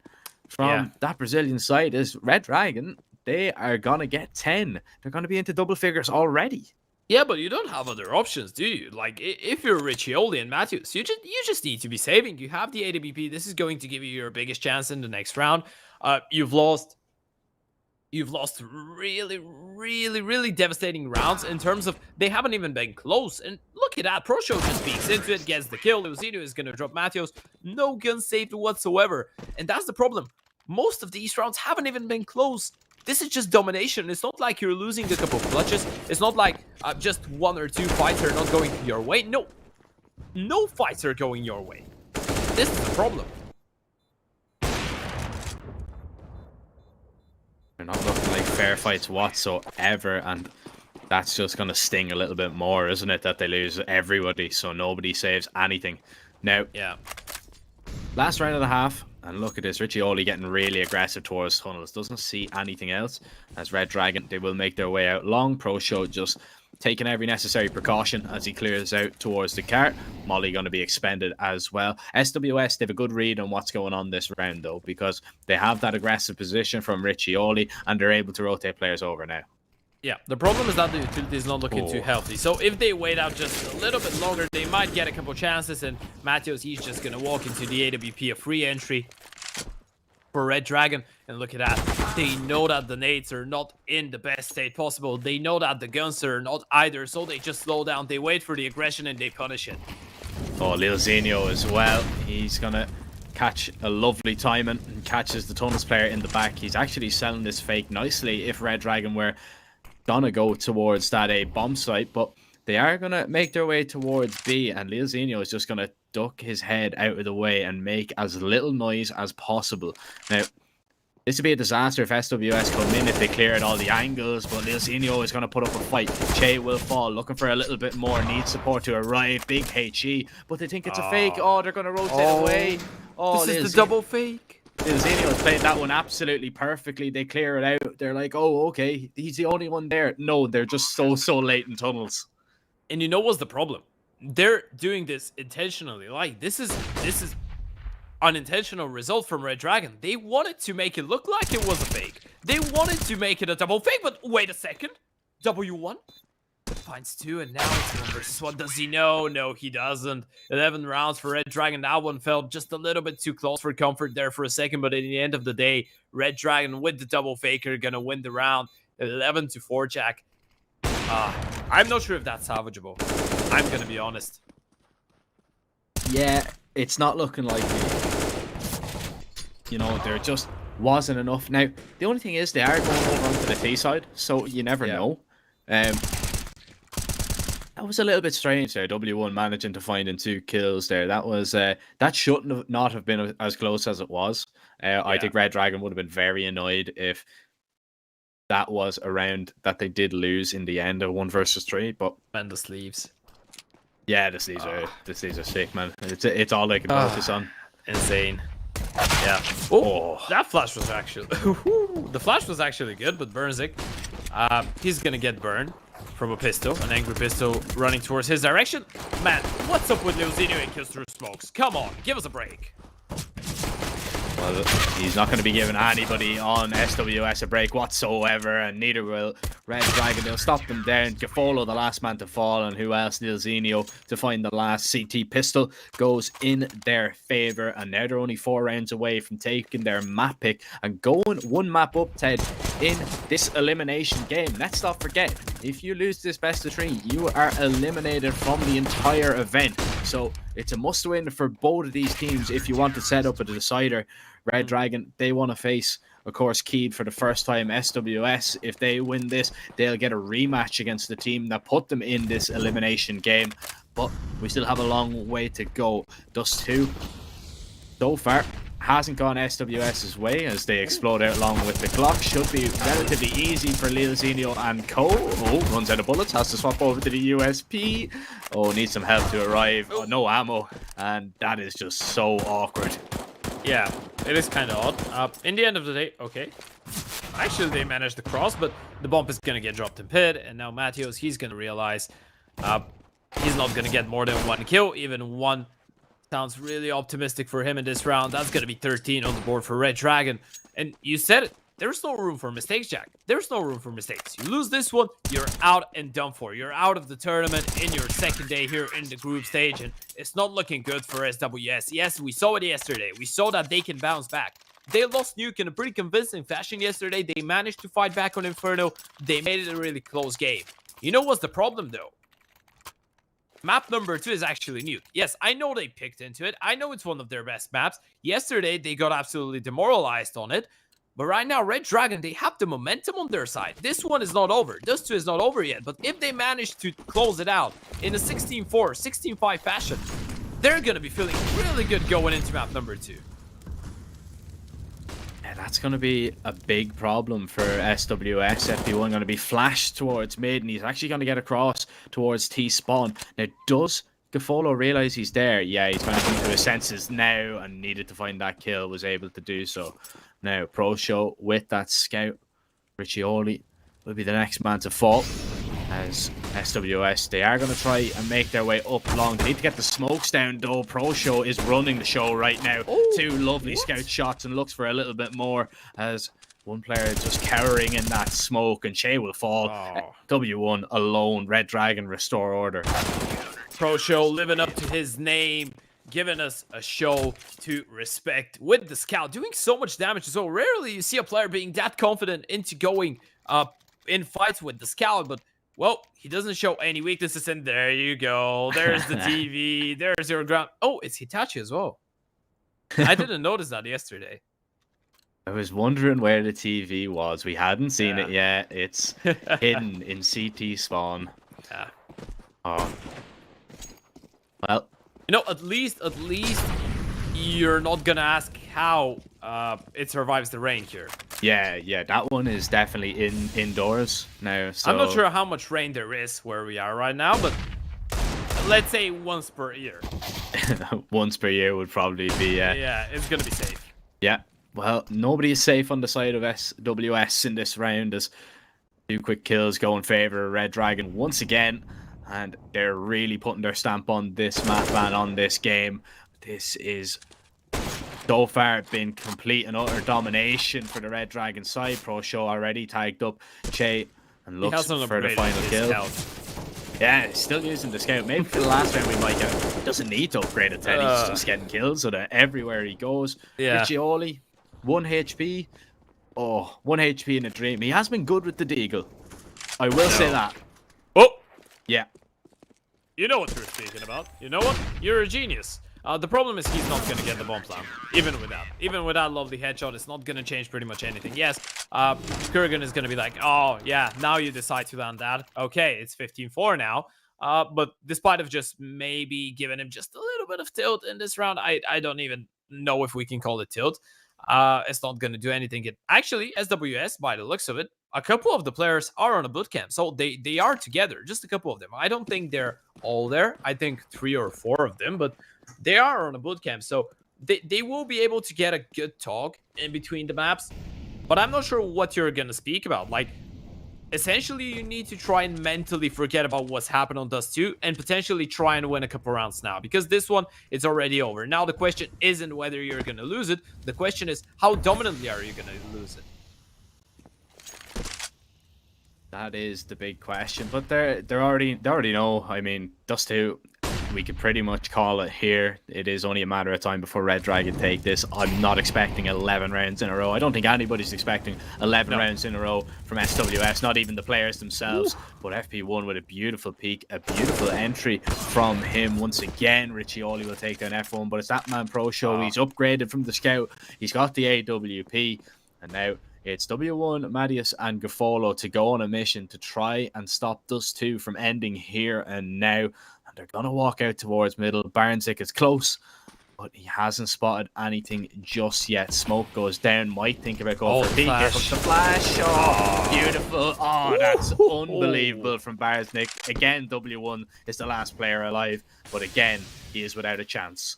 Speaker 3: from that Brazilian side. Is Redragon, they are gonna get 10. They're gonna be into double figures already.
Speaker 4: Yeah, but you don't have other options, do you? Like, if you're Riccioli and Matthews, you just need to be saving. You have the AWP. This is going to give you your biggest chance in the next round. You've lost really, really, really devastating rounds in terms of they haven't even been close. And look at that. ProShow just peeks into it, gets the kill. Luzinho is going to drop Matthews. No gun saved whatsoever. And that's the problem. Most of these rounds haven't even been close. This is just domination. It's not like you're losing a couple of clutches. It's not like just 1 or 2 fights are not going your way. No. No fights are going your way. This is the problem.
Speaker 3: They're not looking like fair fights whatsoever, and that's just going to sting a little bit more, isn't it? That they lose everybody, so nobody saves anything. Now, last round and a half. And look at this, Riccioli getting really aggressive towards tunnels. Doesn't see anything else. As Redragon, they will make their way out long. ProShow just taking every necessary precaution as he clears out towards the cart. Molly going to be expended as well. SWS, they have a good read on what's going on this round, though, because they have that aggressive position from Riccioli, and they're able to rotate players over now.
Speaker 4: Yeah, the problem is that the utility is not looking too healthy. So if they wait out just a little bit longer, they might get a couple chances. And Matthews, he's just going to walk into the AWP, a free entry for Redragon. And look at that. They know that the nades are not in the best state possible. They know that the guns are not either. So they just slow down. They wait for the aggression and they punish it.
Speaker 3: Oh, Luzinho as well. He's going to catch a lovely timing and catches the tunnels player in the back. He's actually selling this fake nicely if Redragon were gonna go towards that A bomb site, but they are gonna make their way towards B, and Leozinho is just gonna duck his head out of the way and make as little noise as possible. Now, this would be a disaster if SWS come in, if they clear out all the angles, but Leozinho is gonna put up a fight. Che will fall, looking for a little bit more, needs support to arrive. Big HE, but they think it's a fake. Oh, they're gonna rotate away. Oh,
Speaker 4: this is the double fake.
Speaker 3: Luzinho has played that one absolutely perfectly. They clear it out. They're like, oh, okay, he's the only one there. No, they're just so late in tunnels.
Speaker 4: And you know what's the problem? They're doing this intentionally. Like, this is unintentional result from Redragon. They wanted to make it look like it was a fake. They wanted to make it a double fake, but wait a second. W1 finds 2, and now it's 1 versus 1. Does he know? No, he doesn't. 11 rounds for Redragon. That one felt just a little bit too close for comfort there for a second, but at the end of the day, Redragon with the double faker gonna win the round. 11-4, Jack. I'm not sure if that's salvageable. I'm gonna be honest.
Speaker 3: Yeah, it's not looking like you know, there just wasn't enough. Now, the only thing is they are going over onto the T side, so you never know. That was a little bit strange there. W1 managing to find in 2 kills there. That was that shouldn't have not have been as close as it was. I think Redragon would have been very annoyed if that was a round that they did lose in the end of 1 versus 3. But
Speaker 4: And the sleeves.
Speaker 3: yeah, the sleeves are sick, man. It's all they can focus on.
Speaker 4: Insane. Yeah. Oh, that flash was actually the flash was actually good, but Burnzik, he's gonna get burned from a pistol, an angry pistol running towards his direction. Man, what's up with Leozinho and kills through smokes? Come on, give us a break.
Speaker 3: Well, he's not going to be giving anybody on SWS a break whatsoever, and neither will Redragon. They'll stop them down. Gafolo, the last man to fall, and who else? Leozinho to find the last CT pistol goes in their favor, and now they're only 4 rounds away from taking their map pick and going 1 map up, Ted, in this elimination game. Let's not forget, if you lose this best of 3, you are eliminated from the entire event. So it's a must-win for both of these teams if you want to set up a decider. Redragon, they want to face, of course, Keed for the first time. SWS, if they win this, they'll get a rematch against the team that put them in this elimination game. But we still have a long way to go. Dust 2, so far, hasn't gone SWS's way as they explode out along with the Glock. Should be relatively easy for Leozinho and Co. Oh, runs out of bullets, has to swap over to the USP. Oh, needs some help to arrive. Oh, no ammo, and that is just so awkward.
Speaker 4: Yeah, it is kind of odd. In the end of the day, okay. Actually, they managed to cross, but the bomb is going to get dropped in pit, and now Matthews, he's going to realize he's not going to get more than 1 kill. Even 1 sounds really optimistic for him in this round. That's going to be 13 on the board for Redragon. And you said it. There's no room for mistakes, Jack. There's no room for mistakes. You lose this one, you're out and done for. You're out of the tournament in your 2nd day here in the group stage, and it's not looking good for SWS. Yes, we saw it yesterday. We saw that they can bounce back. They lost Nuke in a pretty convincing fashion yesterday. They managed to fight back on Inferno. They made it a really close game. You know what's the problem, though? Map number 2 is actually Nuke. Yes, I know they picked into it. I know it's one of their best maps. Yesterday, they got absolutely demoralized on it. But right now, Redragon, they have the momentum on their side. This one is not over. This 2 is not over yet. But if they manage to close it out in a 16-4, 16-5 fashion, they're going to be feeling really good going into map number 2.
Speaker 3: Yeah, that's going to be a big problem for SWS. FP1 going to be flashed towards mid, and he's actually going to get across towards T-spawn. Now, does Gafolo realize he's there? Yeah, he's going to come to his senses now and needed to find that kill, was able to do so. Now, Pro Show with that scout. Riccioli will be the next man to fall. As SWS, they are going to try and make their way up long. They need to get the smokes down, though. Pro Show is running the show right now.
Speaker 4: Oh,
Speaker 3: 2 lovely scout shots and looks for a little bit more as one player just cowering in that smoke, and Shay will fall. W1 alone. Redragon restore order.
Speaker 4: Pro Show living up to his name, giving us a show to respect with the scout, doing so much damage. So rarely you see a player being that confident into going in fights with the scout, but well, he doesn't show any weaknesses, and there you go. There's the TV. There's your ground. Oh, it's Hitachi as well. I didn't notice that yesterday.
Speaker 3: I was wondering where the TV was. We hadn't seen it yet. It's hidden in CT spawn.
Speaker 4: Yeah.
Speaker 3: Oh. Well,
Speaker 4: you know, at least you're not gonna ask how it survives the rain here.
Speaker 3: Yeah, that one is definitely indoors now. So
Speaker 4: I'm not sure how much rain there is where we are right now, but let's say once per year.
Speaker 3: Once per year would probably be
Speaker 4: yeah, it's gonna be safe.
Speaker 3: Yeah, well, nobody is safe on the side of SWS in this round as 2 quick kills go in favor of Redragon once again, and they're really putting their stamp on this map and on this game. This is so far been complete and utter domination for the Redragon side. Pro Show already tagged up Che and looks for the final kill. Yeah, still using the scout. Maybe for the last round we might get. He doesn't need to upgrade it. He's just getting kills so that everywhere he goes.
Speaker 4: Yeah.
Speaker 3: Riccioli, 1 HP. Oh, 1 HP in a dream. He has been good with the Deagle. I will say that.
Speaker 4: Oh!
Speaker 3: Yeah.
Speaker 4: You know what you're speaking about. You know what? You're a genius. The problem is he's not going to get the bomb plant. Even with that lovely headshot, it's not going to change pretty much anything. Yes, Kurgan is going to be like, oh, yeah, now you decide to land that. Okay, it's 15-4 now. But despite of just maybe giving him just a little bit of tilt in this round, I don't even know if we can call it tilt. It's not going to do anything. Actually, SWS, by the looks of it, a couple of the players are on a bootcamp. So they are together, just a couple of them. I don't think they're all there. I think 3 or 4 of them, but they are on a bootcamp. So they will be able to get a good talk in between the maps. But I'm not sure what you're going to speak about. Like, essentially, you need to try and mentally forget about what's happened on Dust 2 and potentially try and win a couple rounds now, because this one is already over. Now, the question isn't whether you're going to lose it. The question is, how dominantly are you going to lose it?
Speaker 3: That is the big question, but they already know. I mean, Dust 2, we could pretty much call it here. It is only a matter of time before Redragon take this. I'm not expecting 11 rounds in a row. I don't think anybody's expecting 11 rounds in a row from SWS, not even the players themselves. But FP1 with a beautiful peak, a beautiful entry from him. Once again, Riccioli will take down F1, but it's that man pro show. He's upgraded from the scout. He's got the AWP, and now it's W1, Madius, and Gaffolo to go on a mission to try and stop Dust 2 from ending here and now. And they're going to walk out towards middle. Barnsick is close, but he hasn't spotted anything just yet. Smoke goes down. Might think about going for a peek. Here comes the flash. Oh, beautiful. Oh, that's unbelievable from Barnsick. Again, W1 is the last player alive, but again, he is without a chance.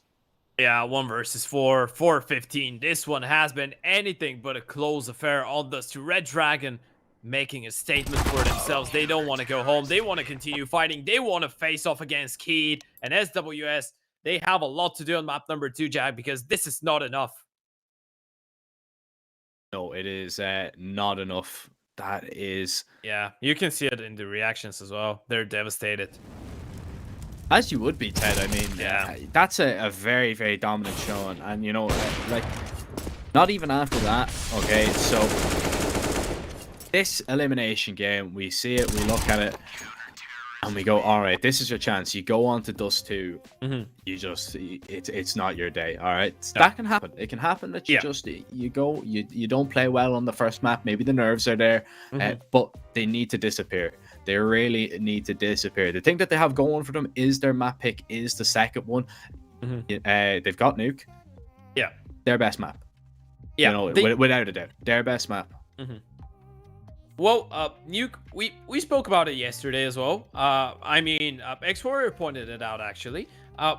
Speaker 4: Yeah, 1 versus 4, 4-15. This one has been anything but a close affair on Dust 2. Redragon making a statement for themselves. They don't want to go home. They want to continue fighting. They want to face off against Keed and SWS. They have a lot to do on map number 2, Jack, because this is not enough.
Speaker 3: No, it is not enough. That is...
Speaker 4: Yeah, you can see it in the reactions as well. They're devastated.
Speaker 3: As you would be, Ted. I mean, yeah, that's a very, very dominant showing. And, you know, like, not even after that, okay, so this elimination game, we see it, we look at it, and we go, all right, this is your chance. You go on to Dust 2, you just, it's not your day, all right? No. That can happen. It can happen that you just, you go, you don't play well on the first map. Maybe the nerves are there, but they need to disappear. They really need to disappear. The thing that they have going for them is their map pick is the second one. They've got Nuke.
Speaker 4: Yeah.
Speaker 3: Their best map. Yeah. You know, without a doubt. Their best map.
Speaker 4: Well, Nuke, we spoke about it yesterday as well. I mean, X-Warrior pointed it out, actually.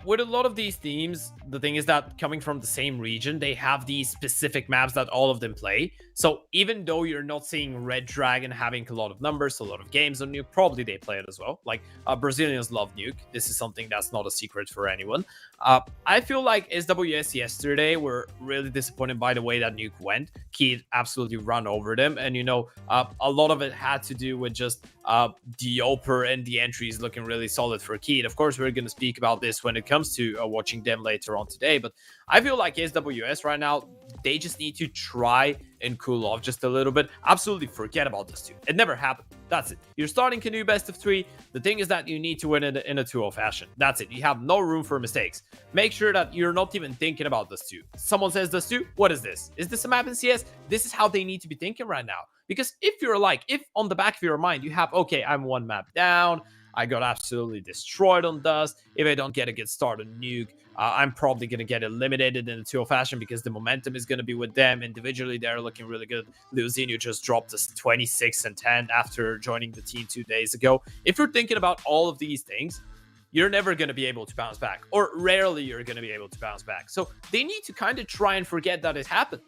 Speaker 4: With a lot of these teams, the thing is that coming from the same region, they have these specific maps that all of them play. So even though you're not seeing Redragon having a lot of numbers, a lot of games on Nuke, probably they play it as well. Like, Brazilians love Nuke. This is something that's not a secret for anyone. I feel like SWS yesterday were really disappointed by the way that Nuke went. Keed absolutely run over them. And, you know, a lot of it had to do with just the Oper and the entries looking really solid for Keed. Of course, we're going to speak about this when it comes to watching them later on today. But I feel like SWS right now, they just need to try and cool off just a little bit. Absolutely forget about this 2. It never happened. That's it. You're starting Canoe best of 3. The thing is that you need to win it in a 2-0 fashion. That's it. You have no room for mistakes. Make sure that you're not even thinking about this 2. Someone says this 2. What is this? Is this a map in CS? This is how they need to be thinking right now. Because if you're like, if on the back of your mind, you have, okay, I'm 1 map down. I got absolutely destroyed on Dust. If I don't get a good start on Nuke, I'm probably going to get eliminated in a 2-0 fashion because the momentum is going to be with them. Individually, they're looking really good. Luzinho just dropped us 26-10 after joining the team 2 days ago. If you're thinking about all of these things, you're never going to be able to bounce back. Or rarely you're going to be able to bounce back. So they need to kind of try and forget that it happened.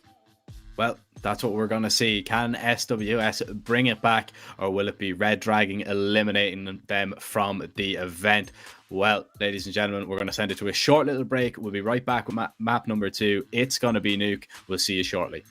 Speaker 3: Well, that's what we're going to see. Can SWS bring it back, or will it be Redragon eliminating them from the event? Well, ladies and gentlemen, we're going to send it to a short little break. We'll be right back with map number 2. It's going to be Nuke. We'll see you shortly.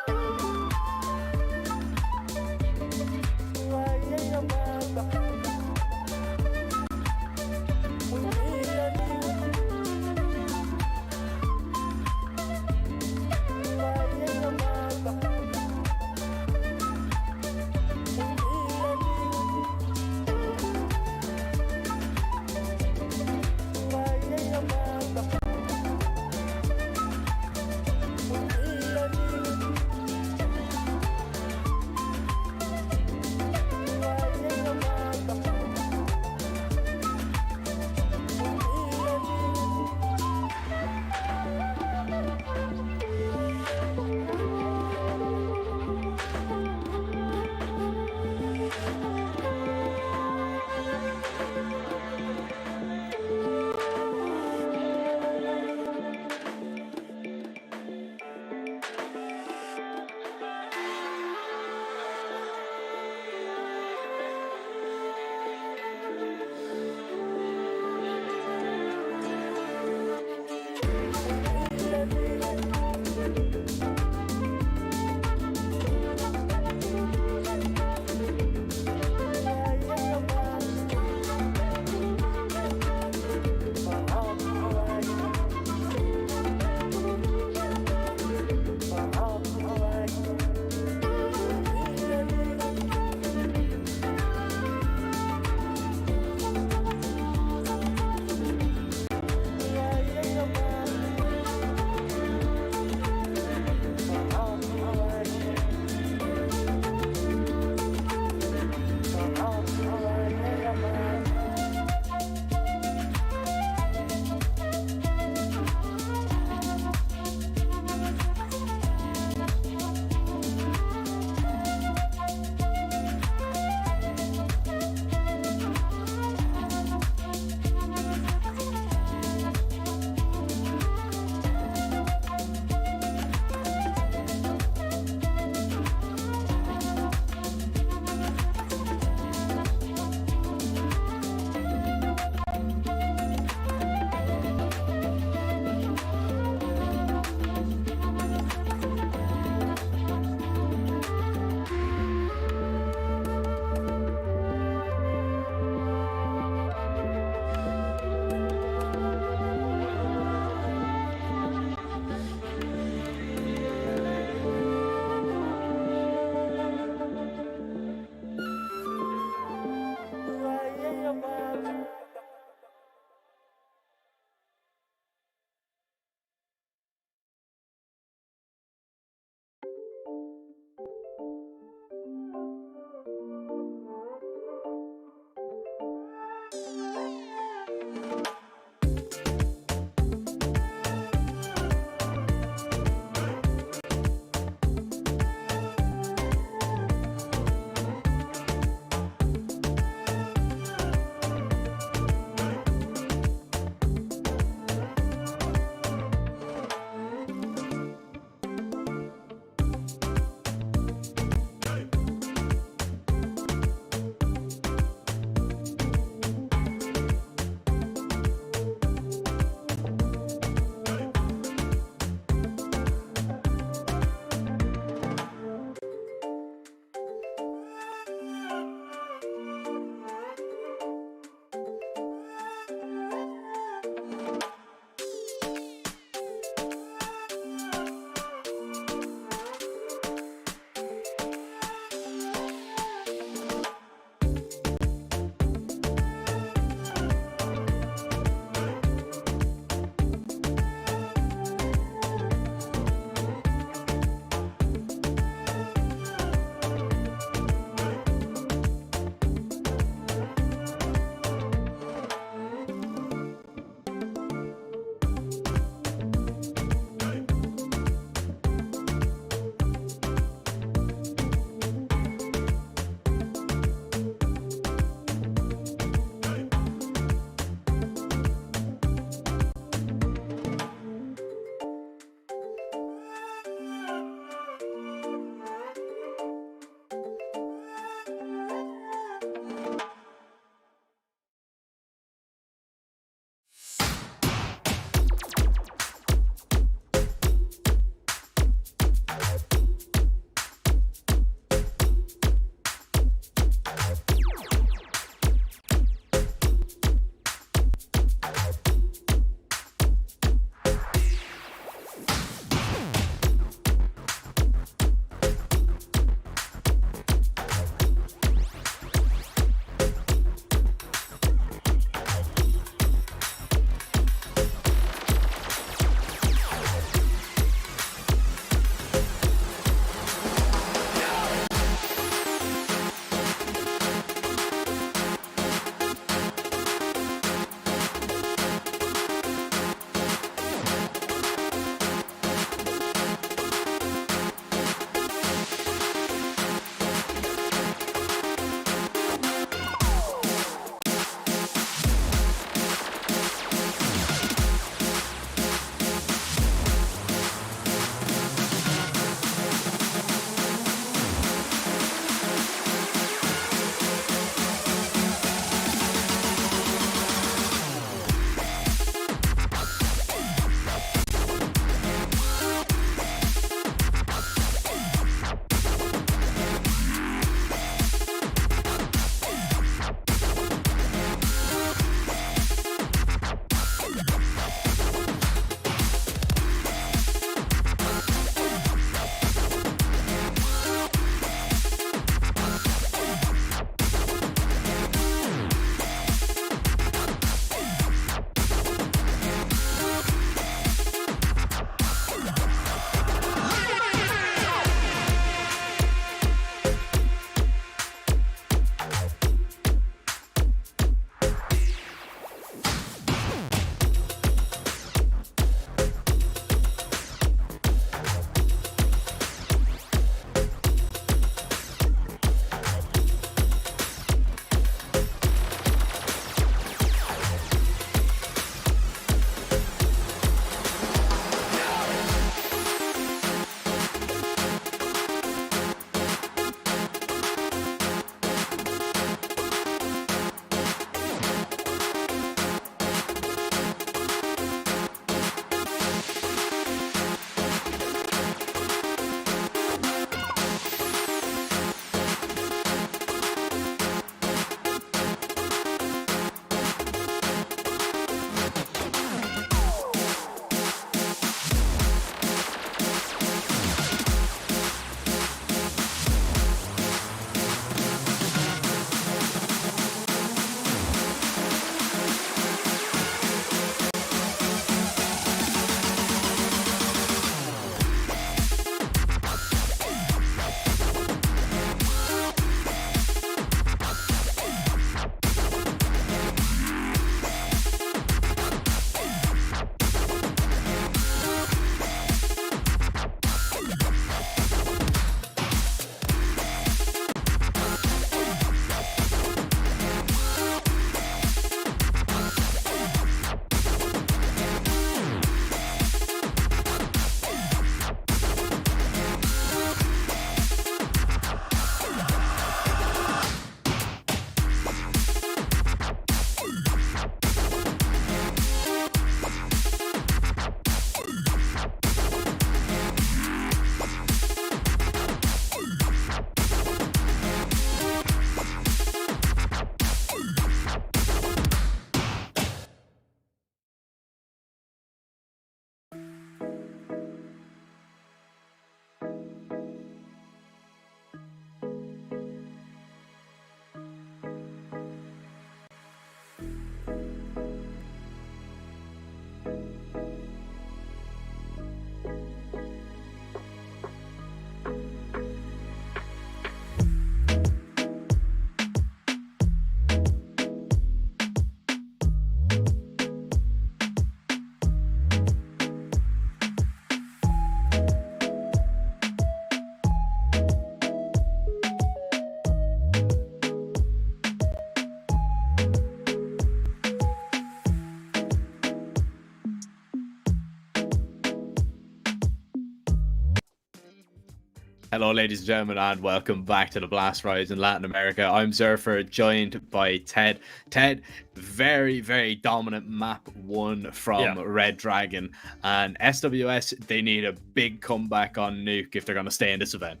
Speaker 3: Hello, ladies and gentlemen, and welcome back to the Blast Rise in Latin America. I'm Zerfer, joined by Ted. Ted, very, very dominant map one from Redragon, and SWS, they need a big comeback on Nuke if they're going to stay in this event.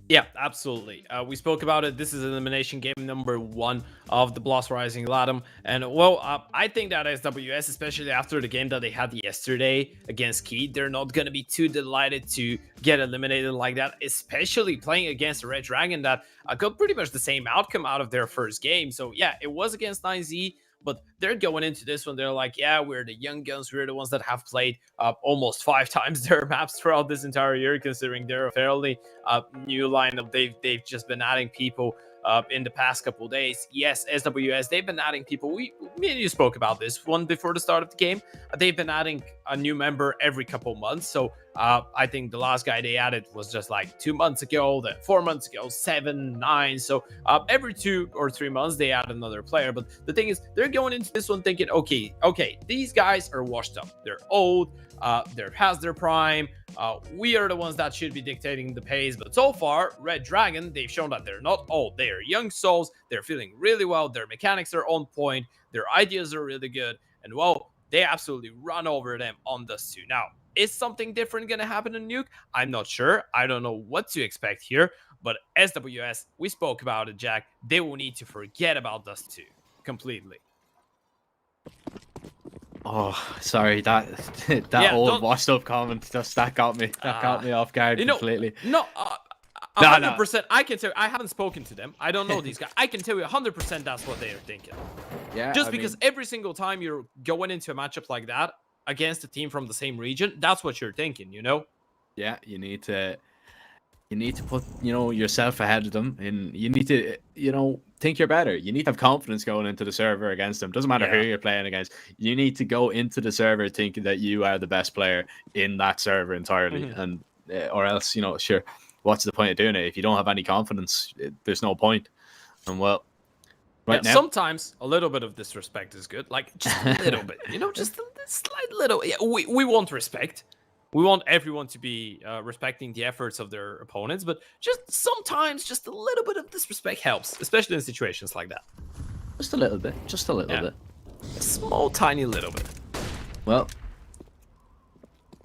Speaker 4: Yeah, absolutely. We spoke about it. This is elimination game number 1 of the Blast Rising LATAM. And, well, I think that SWS, especially after the game that they had yesterday against Key, they're not going to be too delighted to get eliminated like that, especially playing against a Redragon that got pretty much the same outcome out of their first game. So, yeah, it was against 9Z. But they're going into this one, they're like, yeah, we're the young guns. We're the ones that have played almost 5 times their maps throughout this entire year, considering they're a fairly new lineup. They've just been adding people in the past couple days. Yes, SWS, they've been adding people. Me and you spoke about this one before the start of the game. They've been adding a new member every couple months. So I think the last guy they added was just like 2 months ago, then 4 months ago, 7, 9. So every 2 or 3 months they add another player. But the thing is, they're going into this one thinking, okay, these guys are washed up. They're old. They're past their prime. We are the ones that should be dictating the pace. But so far, Redragon, they've shown that they're not old. They are young souls. They're feeling really well. Their mechanics are on point. Their ideas are really good. And, well, they absolutely run over them on Dust 2. Now, is something different going to happen in Nuke? I'm not sure. I don't know what to expect here. But SWS, we spoke about it, Jack. They will need to forget about Dust 2 completely.
Speaker 3: Oh, sorry, that old washed up comment that got me off guard completely.
Speaker 4: No, 100%. I can tell you, I haven't spoken to them. I don't know these guys. I can tell you 100% that's what they are thinking.
Speaker 3: Yeah,
Speaker 4: just because every single time you're going into a matchup like that against a team from the same region, that's what you're thinking, you know?
Speaker 3: Yeah, you need to put, yourself ahead of them, and you need to, think you're better. You need to have confidence going into the server against them. Doesn't matter who you're playing against. You need to go into the server thinking that you are the best player in that server entirely, and or else, sure, what's the point of doing it if you don't have any confidence? There's no point. And well, right now,
Speaker 4: sometimes a little bit of disrespect is good, like just a little bit, just a slight little. Yeah, we want respect. We want everyone to be respecting the efforts of their opponents, but just sometimes just a little bit of disrespect helps, especially in situations like that.
Speaker 3: Just a little bit. Just a little bit.
Speaker 4: A small, tiny little bit.
Speaker 3: Well,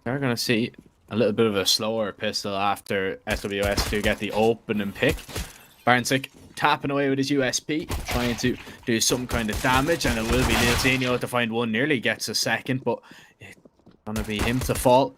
Speaker 3: they're going to see a little bit of a slower pistol after SWS to get the opening pick. Barnsick tapping away with his USP, trying to do some kind of damage, and it will be Lilzinho to find one. Nearly gets a second, but it's going to be him to fall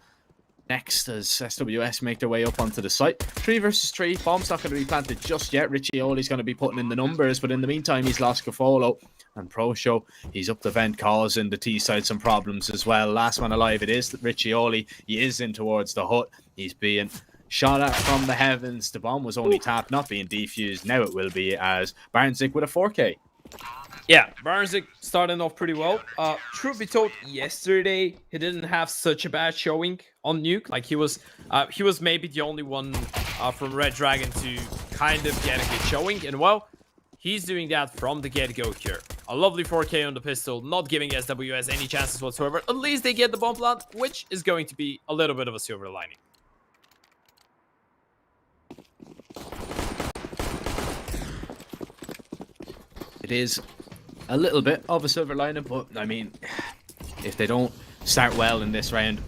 Speaker 3: next as SWS make their way up onto the site. 3 versus 3. Bomb's not going to be planted just yet. Riccioli's going to be putting in the numbers, but in the meantime, he's lost Gafolo. And Pro Show, he's up the vent, causing the T side some problems as well. Last man alive, it is Riccioli. He is in towards the hut. He's being shot at from the heavens. The bomb was only tapped, not being defused. Now it will be as Barnsick with a 4K.
Speaker 4: Yeah, Barnsick starting off pretty well. Truth be told, yesterday he didn't have such a bad showing on Nuke. Like he was maybe the only one from Redragon to kind of get a good showing, and well, he's doing that from the get-go here. A lovely 4K on the pistol, not giving SWS any chances whatsoever. At least they get the bomb plant, which is going to be a little bit of a silver lining.
Speaker 3: It is a little bit of a silver lining, but I mean, if they don't start well in this round,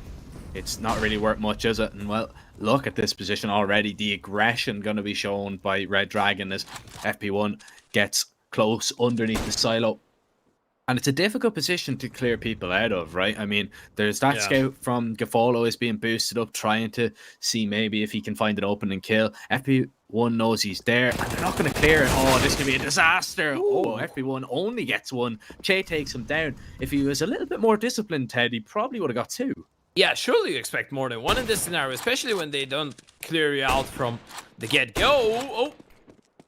Speaker 3: it's not really worth much, is it? And well, look at this position already. The aggression going to be shown by Redragon as FP1 gets close underneath the silo. And it's a difficult position to clear people out of, right? I mean, there's that scout from Gafolo is being boosted up, trying to see maybe if he can find an opening kill. FP1 knows he's there, and they're not going to clear it. Oh, this could be a disaster. Ooh. Oh, FP1 only gets 1. Che takes him down. If he was a little bit more disciplined, Ted, he probably would have got 2.
Speaker 4: Yeah, surely you expect more than 1 in this scenario, especially when they don't clear you out from the get-go.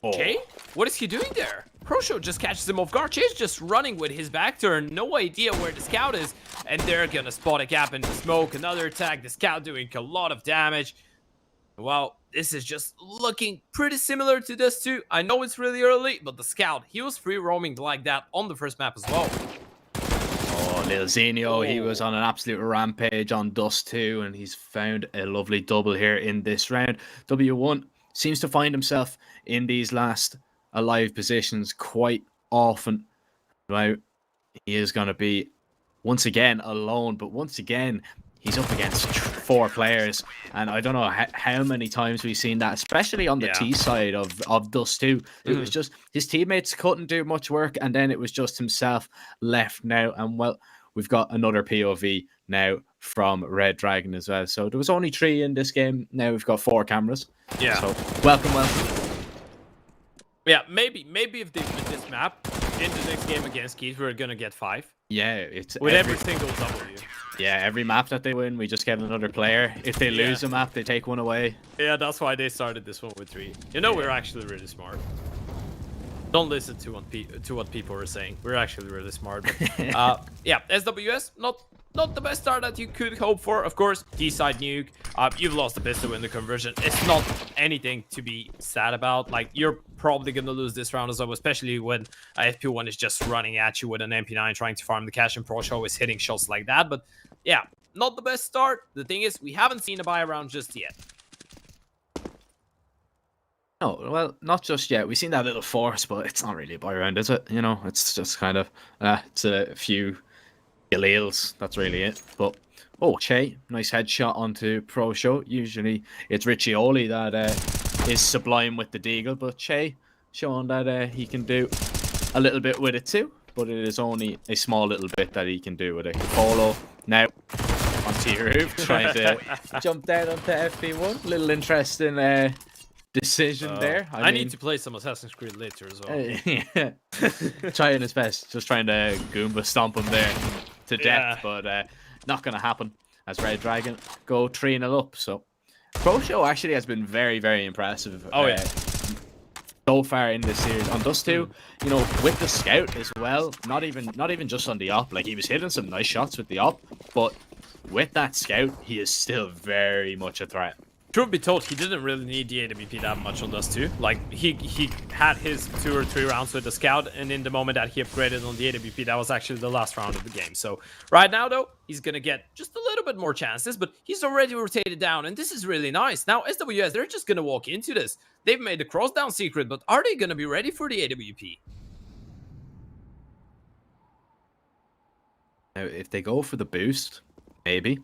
Speaker 4: Okay, what is he doing there? ProShow just catches him off guard. Che's just running with his back turn. No idea where the scout is. And they're gonna spot a gap in the smoke. Another attack. The scout doing a lot of damage. Well, this is just looking pretty similar to this too. I know it's really early, but the scout, he was free roaming like that on the first map as well.
Speaker 3: Oh, Lilzinho, he was on an absolute rampage on Dust 2, and he's found a lovely double here in this round. W1 seems to find himself in these last alive positions quite often. Now, he is going to be once again alone, but once again, he's up against 4 players, and I don't know how many times we've seen that, especially on the T side of Dust 2. It was just his teammates couldn't do much work, and then it was just himself left now. And well, we've got another POV now from Redragon as well. So there was only 3 in this game. Now we've got 4 cameras.
Speaker 4: Yeah.
Speaker 3: So welcome.
Speaker 4: Yeah, maybe if they win this map into the next game against Keith, we're gonna get 5.
Speaker 3: Yeah, it's
Speaker 4: with every single W.
Speaker 3: Yeah, every map that they win, we just get another player. If they lose a map, they take one away.
Speaker 4: Yeah, that's why they started this one with 3. You know, we're actually really smart. Don't listen to what people are saying. We're actually really smart. But, yeah, SWS, not the best start that you could hope for. Of course, D-side nuke. You've lost the pistol in the conversion. It's not anything to be sad about. Like, you're probably going to lose this round as well, especially when FP1 is just running at you with an MP9 trying to farm the cash, and ProShow is hitting shots like that. But yeah, not the best start. The thing is, we haven't seen a buy round just yet.
Speaker 3: No, well, not just yet. We've seen that little force, but it's not really a buy round, is it? You know, it's just kind of, it's a few Galeals. That's really it. But, oh, Che, nice headshot onto ProShow. Usually it's Riccioli that is sublime with the deagle, but Che showing that he can do a little bit with it too. But it is only a small little bit that he can do with it. Follow now on T-Roof, trying to jump down onto FP1. Little interesting decision there.
Speaker 4: I need to play some Assassin's Creed later as well.
Speaker 3: Yeah. Trying his best, just trying to Goomba stomp him there to death, but not going to happen as Redragon go 3-0 up. So ProShow actually has been very, very impressive. So far in this series on Dust 2, you know, with the scout as well. Not even just on the op. Like, he was hitting some nice shots with the op, but with that scout, he is still very much a threat.
Speaker 4: Truth be told, he didn't really need the AWP that much on Dust 2. Like, he had his 2 or 3 rounds with the scout, and in the moment that he upgraded on the AWP, that was actually the last round of the game. So right now, though, he's gonna get just a little bit more chances, but he's already rotated down, and this is really nice. Now, SWS, they're just gonna walk into this. They've made the cross down secret, but are they gonna be ready for the AWP?
Speaker 3: Now, if they go for the boost, maybe.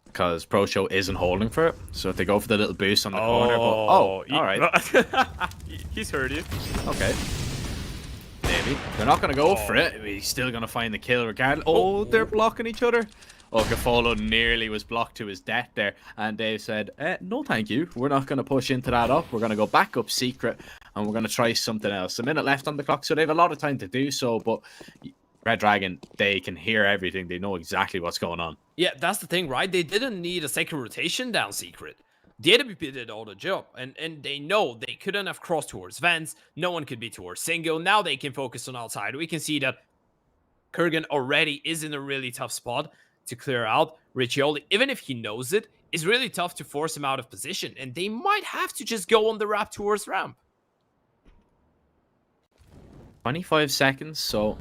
Speaker 3: Because ProShow isn't holding for it. So if they go for the little boost on the corner. But, all right.
Speaker 4: He's heard you.
Speaker 3: Okay. Maybe. They're not going to go for it. He's still going to find the kill regardless. Oh, they're blocking each other. Oh, Gafolo nearly was blocked to his death there. And Dave said, no thank you. We're not going to push into that up. We're going to go back up secret. And we're going to try something else. A minute left on the clock. So they have a lot of time to do so. But Redragon, they can hear everything. They know exactly what's going on.
Speaker 4: Yeah, that's the thing, right? They didn't need a second rotation down secret. The AWP did all the job, and they know they couldn't have crossed towards Vents. No one could be towards Single. Now they can focus on outside. We can see that Kurgan already is in a really tough spot to clear out. Riccioli, even if he knows it, is really tough to force him out of position, and they might have to just go on the wrap towards ramp.
Speaker 3: 25 seconds, so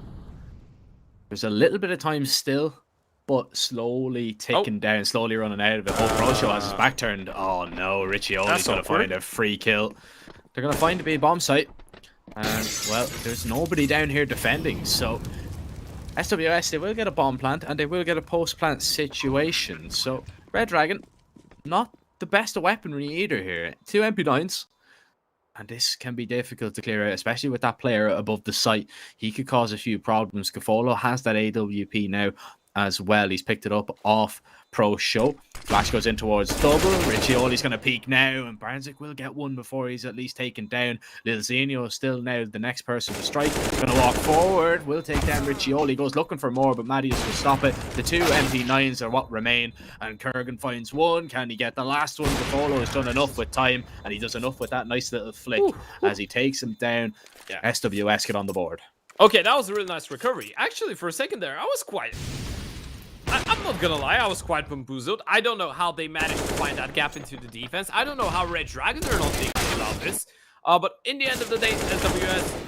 Speaker 3: there's a little bit of time still, but slowly ticking down, slowly running out of it. Oh, ProShow has his back turned. Oh no, Riccioli's going to find a free kill. They're going to find a B bomb site. And, well, there's nobody down here defending, so SWS, they will get a bomb plant, and they will get a post-plant situation. So, Redragon, not the best of weaponry either here. 2 MP9s. And this can be difficult to clear out, especially with that player above the site. He could cause a few problems. Gafolo has that AWP now as well. He's picked it up off ProShow. Flash goes in towards double. Riccioli's going to peek now, and Barnzik will get one before he's at least taken down. Lil Zenio is still now the next person to strike. Going to walk forward. Will take down Riccioli. Goes looking for more, but Mattias will stop it. The 2 MP9s are what remain, and Kurgan finds one. Can he get the last one? Gafolo has done enough with time, and he does enough with that nice little flick as he takes him down. Yeah. SWS get on the board.
Speaker 4: Okay, that was a really nice recovery. Actually, for a second there, I was quite... I'm not gonna lie, I was quite bamboozled. I don't know how they managed to find that gap into the defense. I don't know how Redragon are not thinking about this. But in the end of the day, SWS,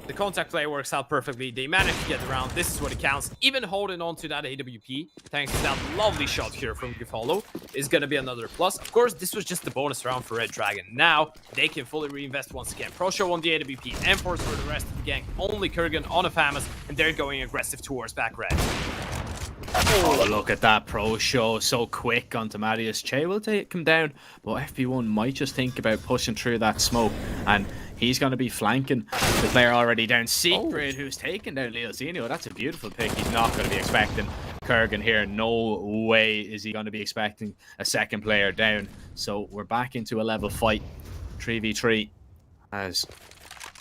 Speaker 4: The contact play works out perfectly. They managed to get around. This is what it counts. Even holding on to that AWP, thanks to that lovely shot here from Gifolo, is going to be another plus. Of course, this was just the bonus round for Redragon. Now, they can fully reinvest once again. ProShow on the AWP, Enforce for the rest of the gang. Only Kurgan on a FAMAS, and they're going aggressive towards back red.
Speaker 3: Oh, look at that Pro Show. So quick onto Marius. Che will take him down, but FP1 might just think about pushing through that smoke, and he's going to be flanking the player already down. Secret, who's taking down Leozinho. That's a beautiful pick. He's not going to be expecting Kurgan here. No way is he going to be expecting a second player down. So we're back into a level fight. 3v3 as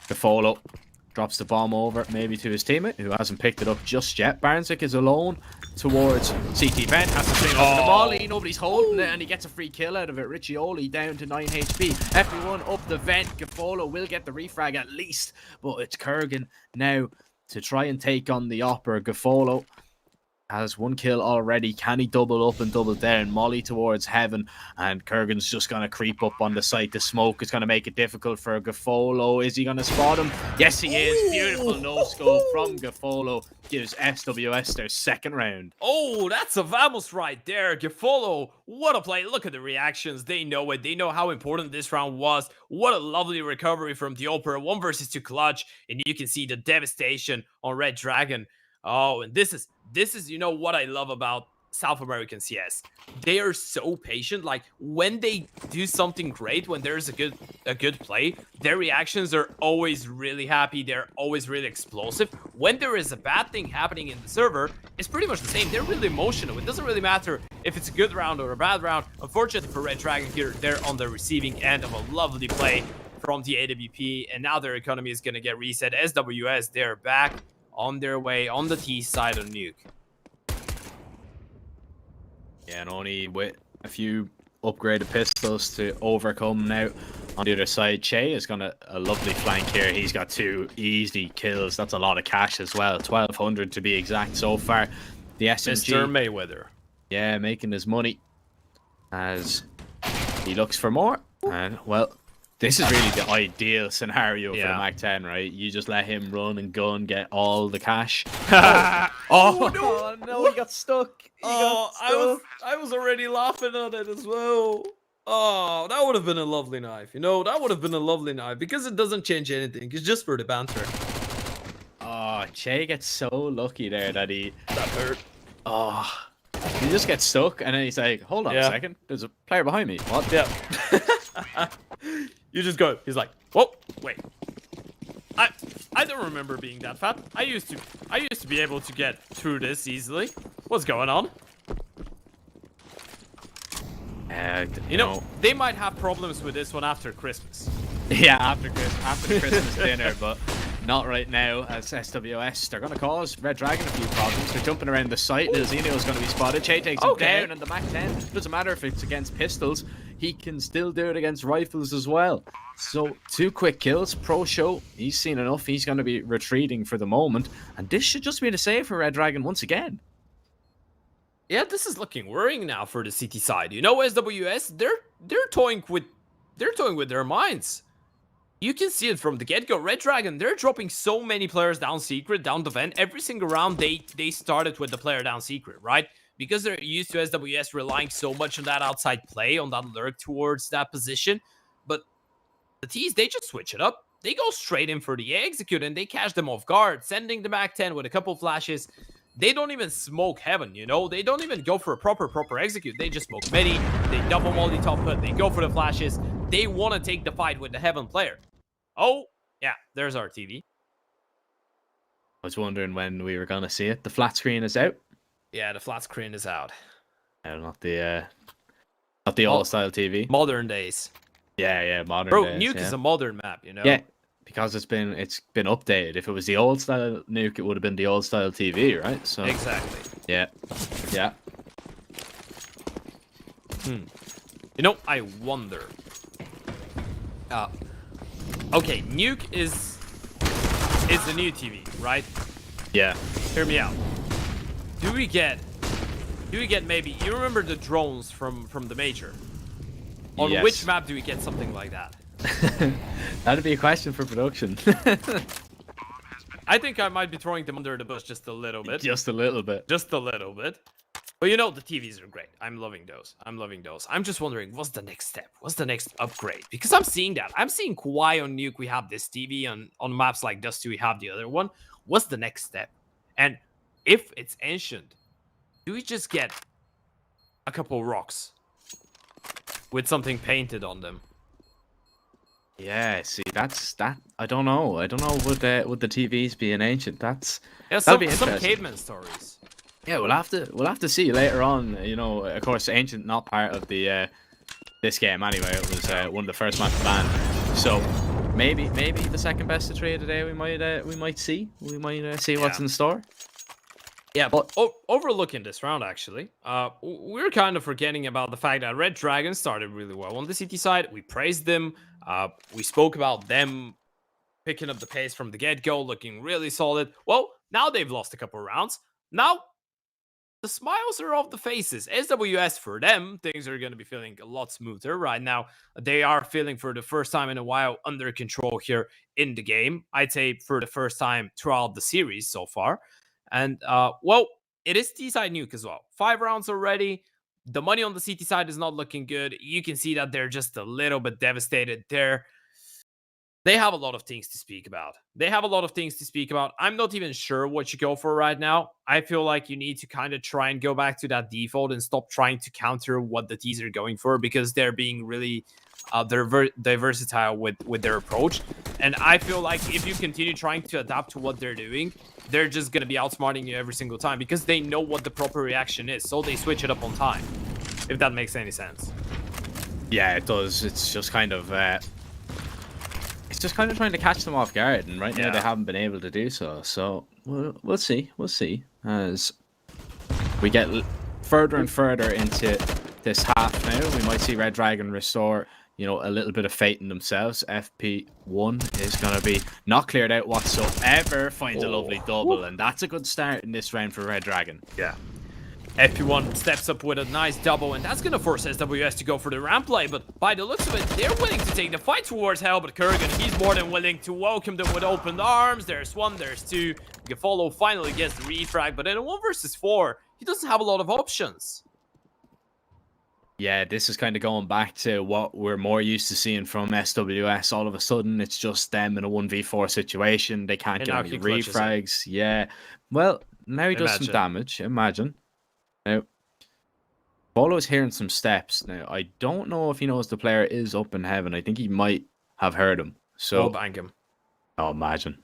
Speaker 3: Gifolo drops the bomb over maybe to his teammate who hasn't picked it up just yet. Barnsick is alone towards CT Vent, has to swing over the volley, nobody's holding it, and he gets a free kill out of it. Riccioli down to 9 HP. Everyone up the vent. Gifolo will get the refrag at least, but it's Kurgan now to try and take on the Opera. Gifolo has 1 kill already. Can he double up and double down? Molly towards heaven, and Kurgan's just going to creep up on the site. The smoke is going to make it difficult for Gifolo. Is he going to spot him? Yes, he is. Beautiful no-scope from Gifolo. Gives SWS their second round.
Speaker 4: Oh, that's a Vamos right there. Gifolo, what a play. Look at the reactions. They know it. They know how important this round was. What a lovely recovery from the Opera. 1 versus 2 clutch, and you can see the devastation on Redragon. Oh, and this is you know what I love about South American CS. They are so patient. Like when they do something great, when there's a good play, their reactions are always really happy. They're always really explosive. When there is a bad thing happening in the server, it's pretty much the same. They're really emotional. It doesn't really matter if it's a good round or a bad round. Unfortunately for Redragon here, they're on the receiving end of a lovely play from the AWP, and now their economy is going to get reset. SWS, they're back on their way on the T side of Nuke.
Speaker 3: Yeah, and only with a few upgraded pistols to overcome now. On the other side, Che is gonna a lovely flank here. He's got 2 easy kills. That's a lot of cash as well. 1,200 to be exact so far. The SMG,
Speaker 4: Mr. Mayweather.
Speaker 3: yeah, making his money as he looks for more. And well, this is really the ideal scenario for the MAC-10, right? You just let him run and gun, get all the cash. Oh no, he got stuck.
Speaker 4: I was already laughing at it as well. Oh, that would have been a lovely knife. You know, that would have been a lovely knife because it doesn't change anything. It's just for the banter.
Speaker 3: Oh, Che gets so lucky there that
Speaker 4: That hurt.
Speaker 3: Oh, he just gets stuck, and then he's like, hold on a second, there's a player behind me. What?
Speaker 4: Yeah. You just go. He's like, whoa, wait. I don't remember being that fat. I used to be able to get through this easily. What's going on? You know, they might have problems with this one after Christmas.
Speaker 3: Yeah, after Christmas dinner, but not right now as SWS. They're going to cause Redragon a few problems. They're jumping around the site. Leozinho is going to be spotted. Che takes him down, and the MAC-10, doesn't matter if it's against pistols, he can still do it against rifles as well. So 2 quick kills. Pro Show, he's seen enough. He's going to be retreating for the moment, and this should just be the save for Redragon once again.
Speaker 4: Yeah, this is looking worrying now for the CT side. You know, SWS, they're toying with their minds. You can see it from the get-go. Redragon, they're dropping so many players down secret, down the vent. Every single round, they started with the player down secret, right? Because they're used to SWS relying so much on that outside play, on that lurk towards that position. But the T's, they just switch it up. They go straight in for the execute, and they catch them off guard, sending the MAC-10 with a couple flashes. They don't even smoke heaven, you know? They don't even go for a proper execute. They just smoke midi, they double multi top put, they go for the flashes. They want to take the fight with the heaven player. Oh, yeah, there's our TV.
Speaker 3: I was wondering when we were going to see it. The flat screen is out.
Speaker 4: Yeah, the flat screen is out.
Speaker 3: No, not the old-style TV.
Speaker 4: Modern days.
Speaker 3: Yeah, modern
Speaker 4: Bro,
Speaker 3: days.
Speaker 4: Nuke is a modern map, you know?
Speaker 3: Yeah, because it's been updated. If it was the old-style Nuke, it would have been the old-style TV, right? So
Speaker 4: exactly.
Speaker 3: Yeah.
Speaker 4: You know, I wonder. Okay, Nuke is the new TV, right?
Speaker 3: Yeah.
Speaker 4: Hear me out. Do we get maybe, you remember the drones from the Major? On which map do we get something like that?
Speaker 3: That'd be a question for production.
Speaker 4: I think I might be throwing them under the bus just a little bit.
Speaker 3: Just a little bit.
Speaker 4: Just a little bit. But you know, the TVs are great. I'm loving those. I'm loving those. I'm just wondering, what's the next step? What's the next upgrade? Because I'm seeing that. I'm seeing Kauai on Nuke. We have this TV. On maps like Dusty, we have the other one. What's the next step? And if it's Ancient, do we just get a couple rocks with something painted on them?
Speaker 3: Yeah, see, that's that. I don't know. I don't know. Would the TVs be an Ancient? That's
Speaker 4: Yeah,
Speaker 3: that'd be
Speaker 4: some
Speaker 3: interesting.
Speaker 4: caveman stories.
Speaker 3: Yeah, we'll have to see later on. You know, of course, Ancient not part of the this game anyway. It was one of the first match banned. So maybe the second best of 3 of the day we might see what's in store.
Speaker 4: Yeah, but overlooking this round, actually, we're kind of forgetting about the fact that Redragon started really well on the CT side. We praised them. We spoke about them picking up the pace from the get-go, looking really solid. Well, now they've lost a couple of rounds. Now, the smiles are off the faces. SWS, for them, things are going to be feeling a lot smoother right now. They are feeling, for the first time in a while, under control here in the game. I'd say for the first time throughout the series so far. And, well, it is T-side nuke as well. 5 rounds already. The money on the CT side is not looking good. You can see that they're just a little bit devastated there. They have a lot of things to speak about. I'm not even sure what you go for right now. I feel like you need to kind of try and go back to that default and stop trying to counter what the T's are going for, because they're being really they're versatile with their approach. And I feel like if you continue trying to adapt to what they're doing, they're just going to be outsmarting you every single time, because they know what the proper reaction is. So they switch it up on time, if that makes any sense.
Speaker 3: Yeah, it does. It's just kind of trying to catch them off guard, and right now they haven't been able to do so. So we'll see as we get further and further into this half. Now we might see Redragon restore, you know, a little bit of faith in themselves. FP1 is going to be not cleared out whatsoever. Finds a lovely double, and that's a good start in this round for Redragon.
Speaker 4: Yeah. FP1 steps up with a nice double, and that's going to force SWS to go for the ramp play. But by the looks of it, they're willing to take the fight towards Hell. But Kurgan, he's more than willing to welcome them with open arms. There's 1, there's 2. Gafolo finally gets the refrag, but in a 1 versus 4, he doesn't have a lot of options.
Speaker 3: Yeah, this is kind of going back to what we're more used to seeing from SWS. All of a sudden, it's just them in a 1v4 situation. They can't get any refrags. Yeah. Well, now he does some damage. Imagine. Now, Polo's hearing some steps. Now, I don't know if he knows the player is up in heaven. I think he might have heard him. So,
Speaker 4: bang him.
Speaker 3: Oh, imagine.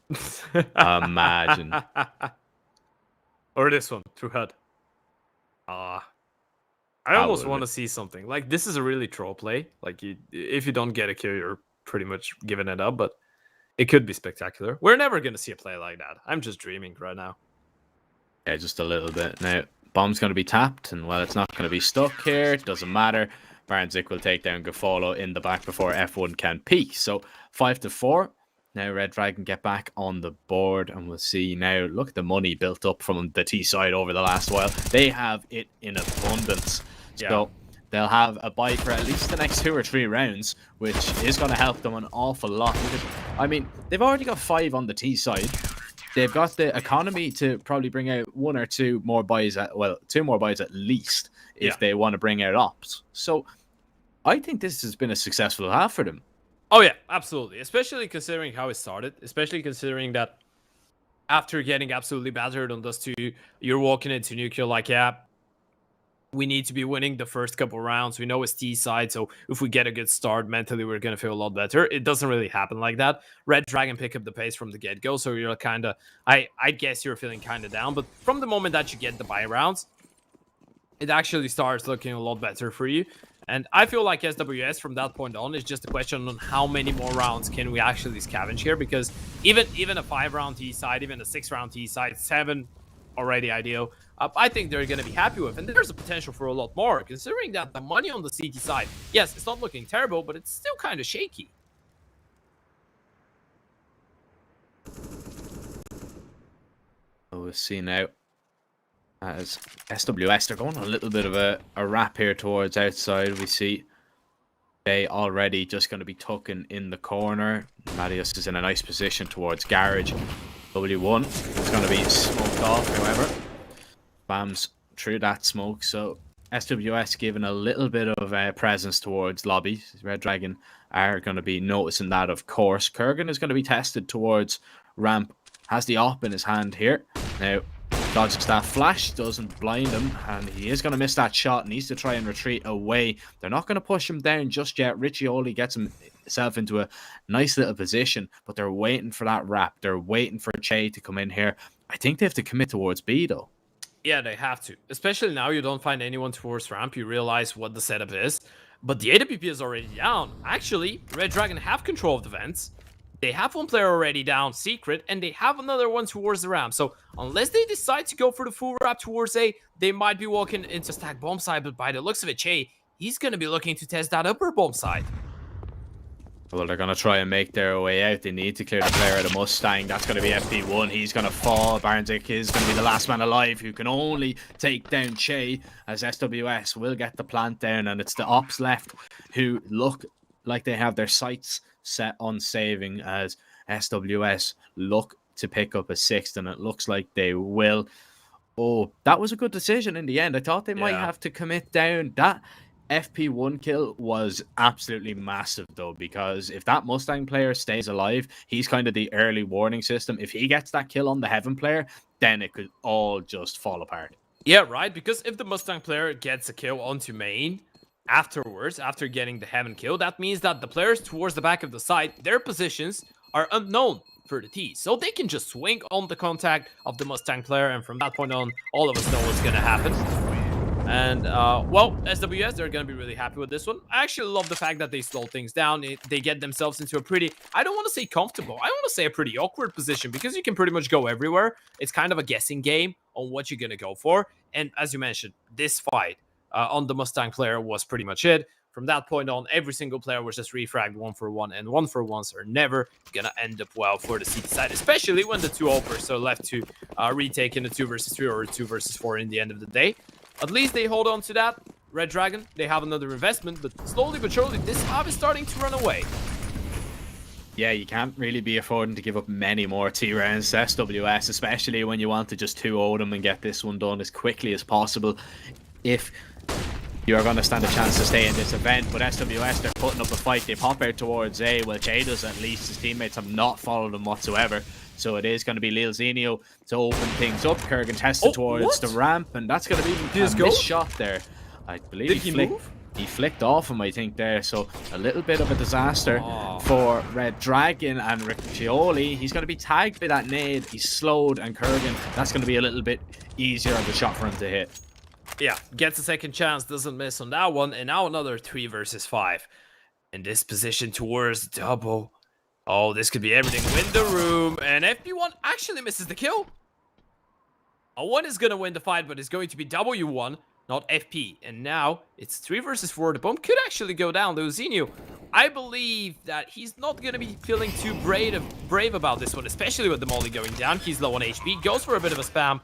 Speaker 3: Imagine.
Speaker 4: Or this one, through HUD. I almost want to see something. Like, this is a really troll play. Like, if you don't get a kill, you're pretty much giving it up. But it could be spectacular. We're never going to see a play like that. I'm just dreaming right now.
Speaker 3: Yeah, just a little bit. Now, bomb's going to be tapped, and well, it's not going to be stuck here. It doesn't matter. Barnzik will take down Gafolo in the back before F1 can peak. So 5-4. Now Redragon get back on the board, and we'll see now. Look at the money built up from the T side over the last while. They have it in abundance. Yeah. So they'll have a buy for at least the next 2 or 3 rounds, which is going to help them an awful lot. Because, I mean, they've already got 5 on the T side. They've got the economy to probably bring out 1 or 2 more buys, 2 more buys at least, if they want to bring out ops. So I think this has been a successful half for them.
Speaker 4: Oh yeah, absolutely. Especially considering how it started. Especially considering that after getting absolutely battered on those 2, you're walking into nuke, you're like, yeah, we need to be winning the first couple rounds. We know it's T side, so if we get a good start, mentally we're going to feel a lot better. It doesn't really happen like that. Redragon pick up the pace from the get-go, so you're kind of, I guess you're feeling kind of down. But from the moment that you get the buy rounds, it actually starts looking a lot better for you. And I feel like SWS from that point on is just a question on how many more rounds can we actually scavenge here. Because even a 5-round T side, even a 6-round T side, 7 already ideal. I think they're going to be happy with, and there's a potential for a lot more, considering that the money on the CT side, yes, it's not looking terrible, but it's still kind of shaky.
Speaker 3: We'll see now. As SWS, they're going on a little bit of a wrap here towards outside. We see they already just going to be tucking in the corner. Marius is in a nice position towards Garage. W1 is going to be smoked off, however. Bams through that smoke, so SWS giving a little bit of presence towards lobby. Redragon are going to be noticing that, of course. Kurgan is going to be tested towards ramp. Has the op in his hand here. Now, dodges that flash, doesn't blind him, and he is going to miss that shot. Needs to try and retreat away. They're not going to push him down just yet. Riccioli gets himself into a nice little position, but they're waiting for that wrap. They're waiting for Che to come in here. I think they have to commit towards B, though.
Speaker 4: Yeah, they have to. Especially now you don't find anyone towards ramp. You realize what the setup is. But the AWP is already down. Actually, Redragon have control of the vents. They have one player already down, Secret, and they have another one towards the ramp. So unless they decide to go for the full wrap towards A, they might be walking into stack bomb side. But by the looks of it, Che, he's going to be looking to test that upper bomb side.
Speaker 3: Well, they're going to try and make their way out. They need to clear the player of the Mustang. That's going to be FP1. He's going to fall. Barnzik is going to be the last man alive who can only take down Che, as SWS will get the plant down. And it's the ops left who look like they have their sights set on saving, as SWS look to pick up a sixth, and it looks like they will. Oh, that was a good decision in the end. I thought they might have to commit down. That FP1 kill was absolutely massive, though, because if that Mustang player stays alive, he's kind of the early warning system. If he gets that kill on the Heaven player, then it could all just fall apart.
Speaker 4: Yeah, right, because if the Mustang player gets a kill onto main afterwards, after getting the Heaven kill, that means that the players towards the back of the site, their positions are unknown for the T. So they can just swing on the contact of the Mustang player, and from that point on, all of us know what's going to happen. And, well, SWS, they're going to be really happy with this one. I actually love the fact that they slow things down. They get themselves into a pretty, I don't want to say comfortable, I want to say a pretty awkward position, because you can pretty much go everywhere. It's kind of a guessing game on what you're going to go for. And as you mentioned, this fight on the Mustang player was pretty much it. From that point on, every single player was just refragged 1-for-1, and 1-for-1s are never going to end up well for the CT side, especially when the two opers are left to retake in a 2-versus-3 or a 2-versus-4 in the end of the day. At least they hold on to that. Redragon, they have another investment, but slowly but surely, this mob is starting to run away.
Speaker 3: Yeah, you can't really be affording to give up many more T rounds to SWS, especially when you want to just 2-0 them and get this one done as quickly as possible. If you're going to stand a chance to stay in this event, but SWS, they're putting up a fight. They pop out towards A, well, Jay does at least. His teammates have not followed him whatsoever. So it is going to be Lil Zenio to open things up. Kurgan tested towards the ramp, and that's going to be a missed shot there. I believe he flicked off him, I think, there. So a little bit of a disaster for Redragon, and Riccioli. He's going to be tagged by that nade. He's slowed, and Kurgan, that's going to be a little bit easier of a shot for him to hit.
Speaker 4: Yeah, gets a second chance, doesn't miss on that one, and now another 3-versus-5. In this position towards double. Oh, this could be everything. Win the room, and FP1 actually misses the kill. A1 is going to win the fight, but it's going to be W1, not FP. And now it's 3-versus-4. The bomb could actually go down. Luzinho, I believe that he's not going to be feeling too brave about this one, especially with the molly going down. He's low on HP, goes for a bit of a spam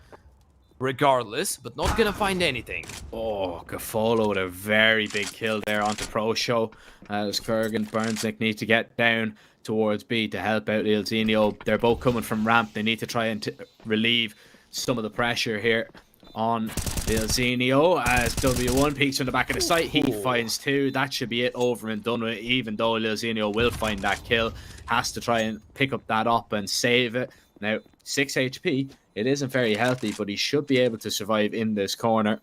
Speaker 4: regardless, but not going to find anything.
Speaker 3: Oh, Gafolo with a very big kill there onto Pro Show, as Kurgan, Burnsnick need to get down towards B to help out Lil Zenio. They're both coming from ramp. They need to try and relieve some of the pressure here on Lil Zenio, as W1 peeks from the back of the site. He finds 2. That should be it, over and done with, even though Lil Zenio will find that kill. Has to try and pick up that up and save it. Now, 6 HP. It isn't very healthy, but he should be able to survive in this corner.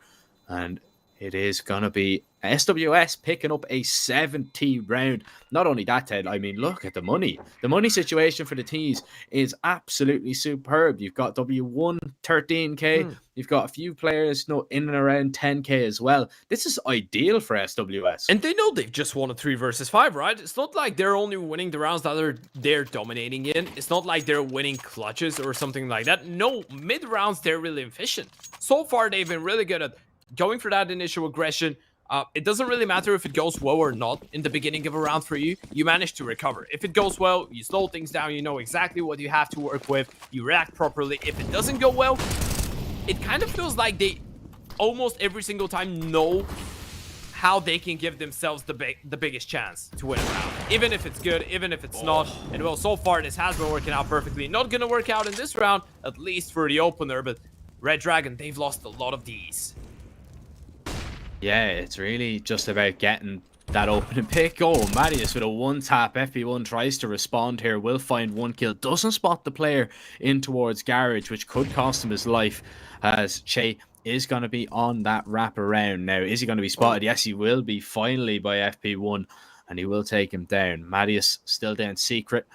Speaker 3: And it is going to be SWS picking up a 70 round. Not only that, Ted, I mean, look at the money. The money situation for the T's is absolutely superb. You've got W1, 13k. You've got a few players in and around 10k as well. This is ideal for SWS.
Speaker 4: And they know they've just won a 3-versus-5, right? It's not like they're only winning the rounds that they're dominating in. It's not like they're winning clutches or something like that. No, mid-rounds, they're really efficient. So far, they've been really good at going for that initial aggression. It doesn't really matter if it goes well or not in the beginning of a round for you. You manage to recover. If it goes well, you slow things down. You know exactly what you have to work with. You react properly. If it doesn't go well, it kind of feels like they almost every single time know how they can give themselves the biggest chance to win a round. Even if it's good, even if it's not. And well, so far this has been working out perfectly. Not gonna work out in this round, at least for the opener, but Redragon, they've lost a lot of these.
Speaker 3: Yeah, it's really just about getting that opening pick. Oh, Marius with a one-tap. FP1 tries to respond here, will find one kill, doesn't spot the player in towards Garage, which could cost him his life, as Che is going to be on that wrap around. Now, is he going to be spotted? Yes, he will be finally by FP1, and he will take him down. Marius still down secret.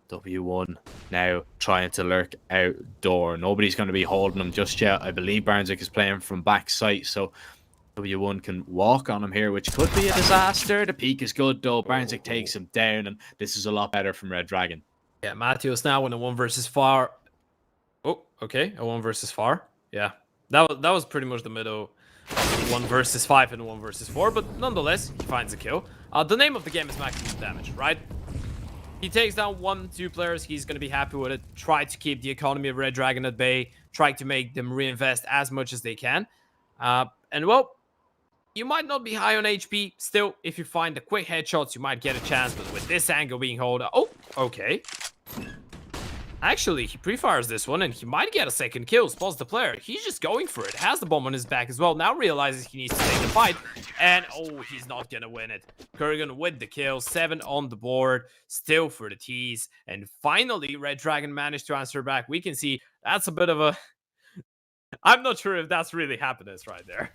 Speaker 3: W1 now trying to lurk outdoor. Nobody's going to be holding him just yet. I believe Barnzik is playing from back sight, so W1 can walk on him here, which could be a disaster. The peak is good though. Barnzik takes him down, and this is a lot better from Redragon.
Speaker 4: Yeah, Matthews now in a 1 versus 4. Oh, okay, a 1 versus 4. Yeah, that was pretty much the middle. 1 versus 5 and 1 versus 4, but nonetheless, he finds a kill. The name of the game is maximum damage, right? He takes down 1-2 players. He's going to be happy with it. Try to keep the economy of Redragon at bay. Try to make them reinvest as much as they can. And well, you might not be high on HP. Still, if you find the quick headshots, you might get a chance. But with this angle being held... Oh, okay. Actually, he pre-fires this one, and he might get a second kill. Spots the player. He's just going for it. Has the bomb on his back as well. Now realizes he needs to take the fight. And, oh, he's not going to win it. Kurgan with the kill. 7 on the board. Still for the tease. And finally, Redragon managed to answer back. We can see that's a bit of a... I'm not sure if that's really happiness right there.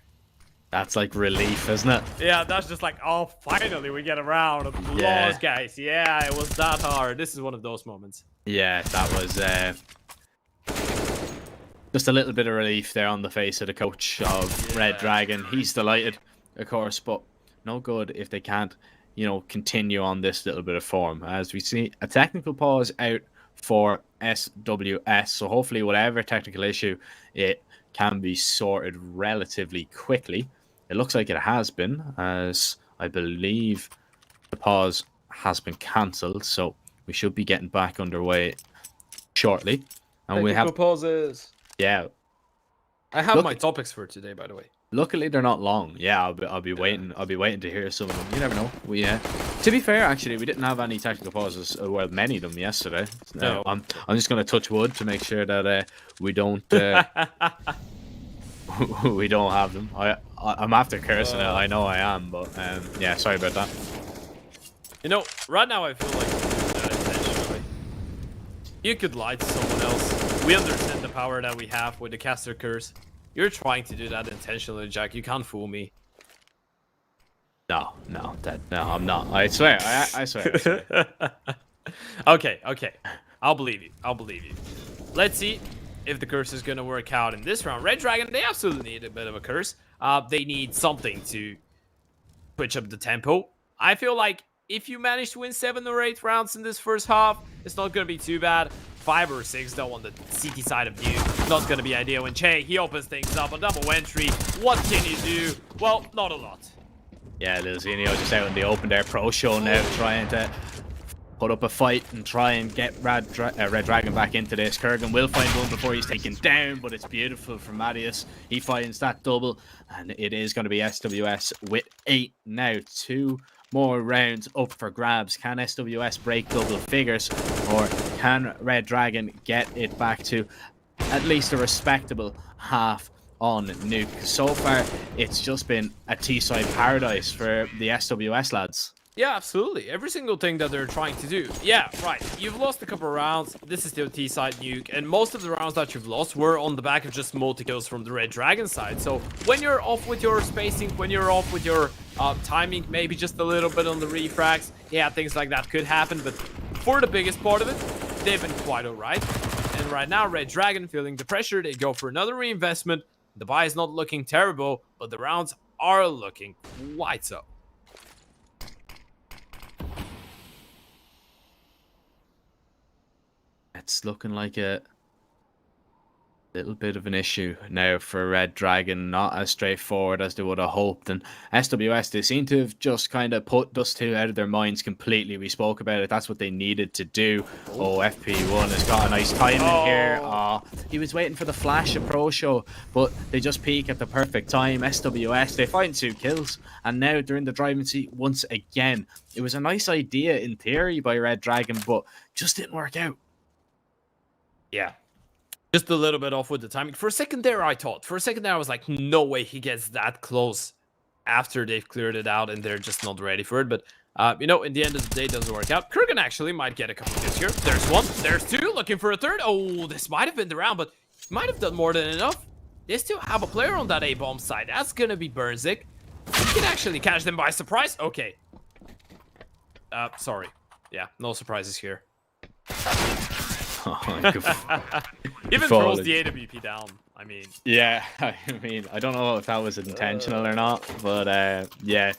Speaker 3: That's like relief, isn't it?
Speaker 4: Yeah, that's just like, oh, finally we get a round of applause, guys. Yeah, it was that hard. This is one of those moments.
Speaker 3: Yeah, that was just a little bit of relief there on the face of the coach of Redragon. He's delighted, of course, but no good if they can't, you know, continue on this little bit of form. As we see a technical pause out for SWS, so hopefully whatever technical issue, it can be sorted relatively quickly. It looks like it has been, as I believe the pause has been cancelled, so we should be getting back underway shortly. And we have
Speaker 4: pauses.
Speaker 3: Yeah,
Speaker 4: I have my topics for today, by the way.
Speaker 3: Luckily, they're not long. Yeah, I'll be waiting. I'll be waiting to hear some of them. You never know. To be fair, actually, we didn't have any technical pauses. Well, many of them yesterday.
Speaker 4: No.
Speaker 3: I'm just gonna touch wood to make sure that we don't we don't have them. I'm after cursing it. I know I am, but yeah, sorry about that.
Speaker 4: You know, right now I feel like you do that intentionally. You could lie to someone else. We understand the power that we have with the caster curse. You're trying to do that intentionally, Jack. You can't fool me.
Speaker 3: No, I'm not. I swear. I swear.
Speaker 4: Okay. I'll believe you. Let's see if the curse is going to work out in this round. Redragon, they absolutely need a bit of a curse. They need something to switch up the tempo. I feel like if you manage to win 7 or 8 rounds in this first half, it's not going to be too bad. 5 or 6 though on the CT side of Nuke. Not going to be ideal. When Che, he opens things up, a double entry. What can you do? Well, not a lot.
Speaker 3: Yeah, Lilzinho just out in the open there. Pro show now, trying to put up a fight and try and get Redragon back into this. Kurgan will find one before he's taken down, but it's beautiful from Marius. He finds that double, and it is going to be SWS with 8 now. 2 more rounds up for grabs. Can SWS break double figures, or can Redragon get it back to at least a respectable half on Nuke? So far, it's just been a T-side paradise for the SWS lads.
Speaker 4: Yeah, absolutely. Every single thing that they're trying to do. Yeah, right. You've lost a couple of rounds. This is still T-side Nuke, and most of the rounds that you've lost were on the back of just multi-kills from the Redragon side. So when you're off with your spacing, when you're off with your timing, maybe just a little bit on the refrags, yeah, things like that could happen. But for the biggest part of it, they've been quite alright. And right now, Redragon feeling the pressure. They go for another reinvestment. The buy is not looking terrible, but the rounds are looking quite so.
Speaker 3: It's looking like a little bit of an issue now for Redragon, not as straightforward as they would have hoped. And SWS, they seem to have just kind of put Dust 2 out of their minds completely. We spoke about it. That's what they needed to do. Oh, FP1 has got a nice timing here. He was waiting for the flash of Pro Show, but they just peak at the perfect time. SWS, they find 2 kills, and now they're in the driving seat once again. It was a nice idea in theory by Redragon, but just didn't work out.
Speaker 4: Yeah. Just a little bit off with the timing. For a second there, I was like, no way he gets that close after they've cleared it out and they're just not ready for it. But, you know, in the end of the day, it doesn't work out. Kurgan actually might get a couple kills here. There's 1, there's 2, looking for a 3rd. Oh, this might have been the round, but might have done more than enough. They still have a player on that A-bomb side. That's going to be Burnzik. He can actually catch them by surprise. Okay. Sorry. Yeah, no surprises here. Even throws the AWP down. I mean,
Speaker 3: yeah, I mean, I don't know if that was intentional or not, but yeah,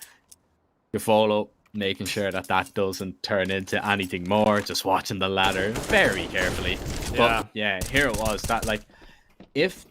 Speaker 3: you follow, making sure that that doesn't turn into anything more, just watching the ladder very carefully. But yeah, here it was that, like, if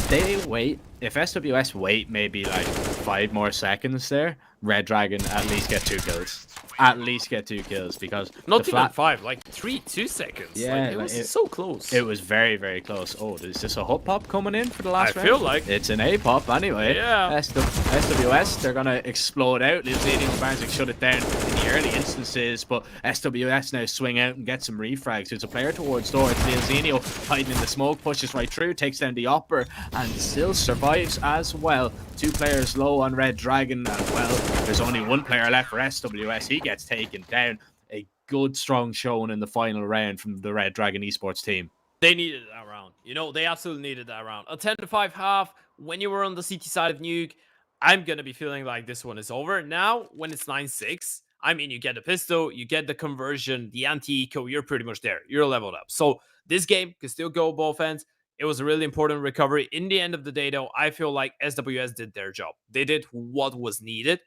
Speaker 3: they wait, if SWS wait maybe like 5 more seconds there, Redragon at least get 2 kills. At least get 2 kills, because
Speaker 4: not even 5, like 2 seconds.
Speaker 3: Yeah,
Speaker 4: like, it was so close.
Speaker 3: It was very, very close. Oh, is this a hut pop coming in for the last round?
Speaker 4: I feel like
Speaker 3: it's an A pop anyway.
Speaker 4: Yeah.
Speaker 3: SWS, they're gonna explode out. Lilzini and Barzik shut it down in the early instances, but SWS now swing out and get some refrags. There's a player towards door. It's Lilzini hiding in the smoke, pushes right through, takes down the upper, and still survives as well. 2 players low on Redragon as well. There's only 1 player left for SWS. He gets taken down. A good, strong showing in the final round from the Redragon Esports team.
Speaker 4: They needed that round. You know, they absolutely needed that round. A 10-5 half, when you were on the CT side of Nuke, I'm going to be feeling like this one is over. Now, when it's 9-6, I mean, you get the pistol, you get the conversion, the anti-eco, you're pretty much there. You're leveled up. So this game can still go both ends. It was a really important recovery. In the end of the day, though, I feel like SWS did their job. They did what was needed.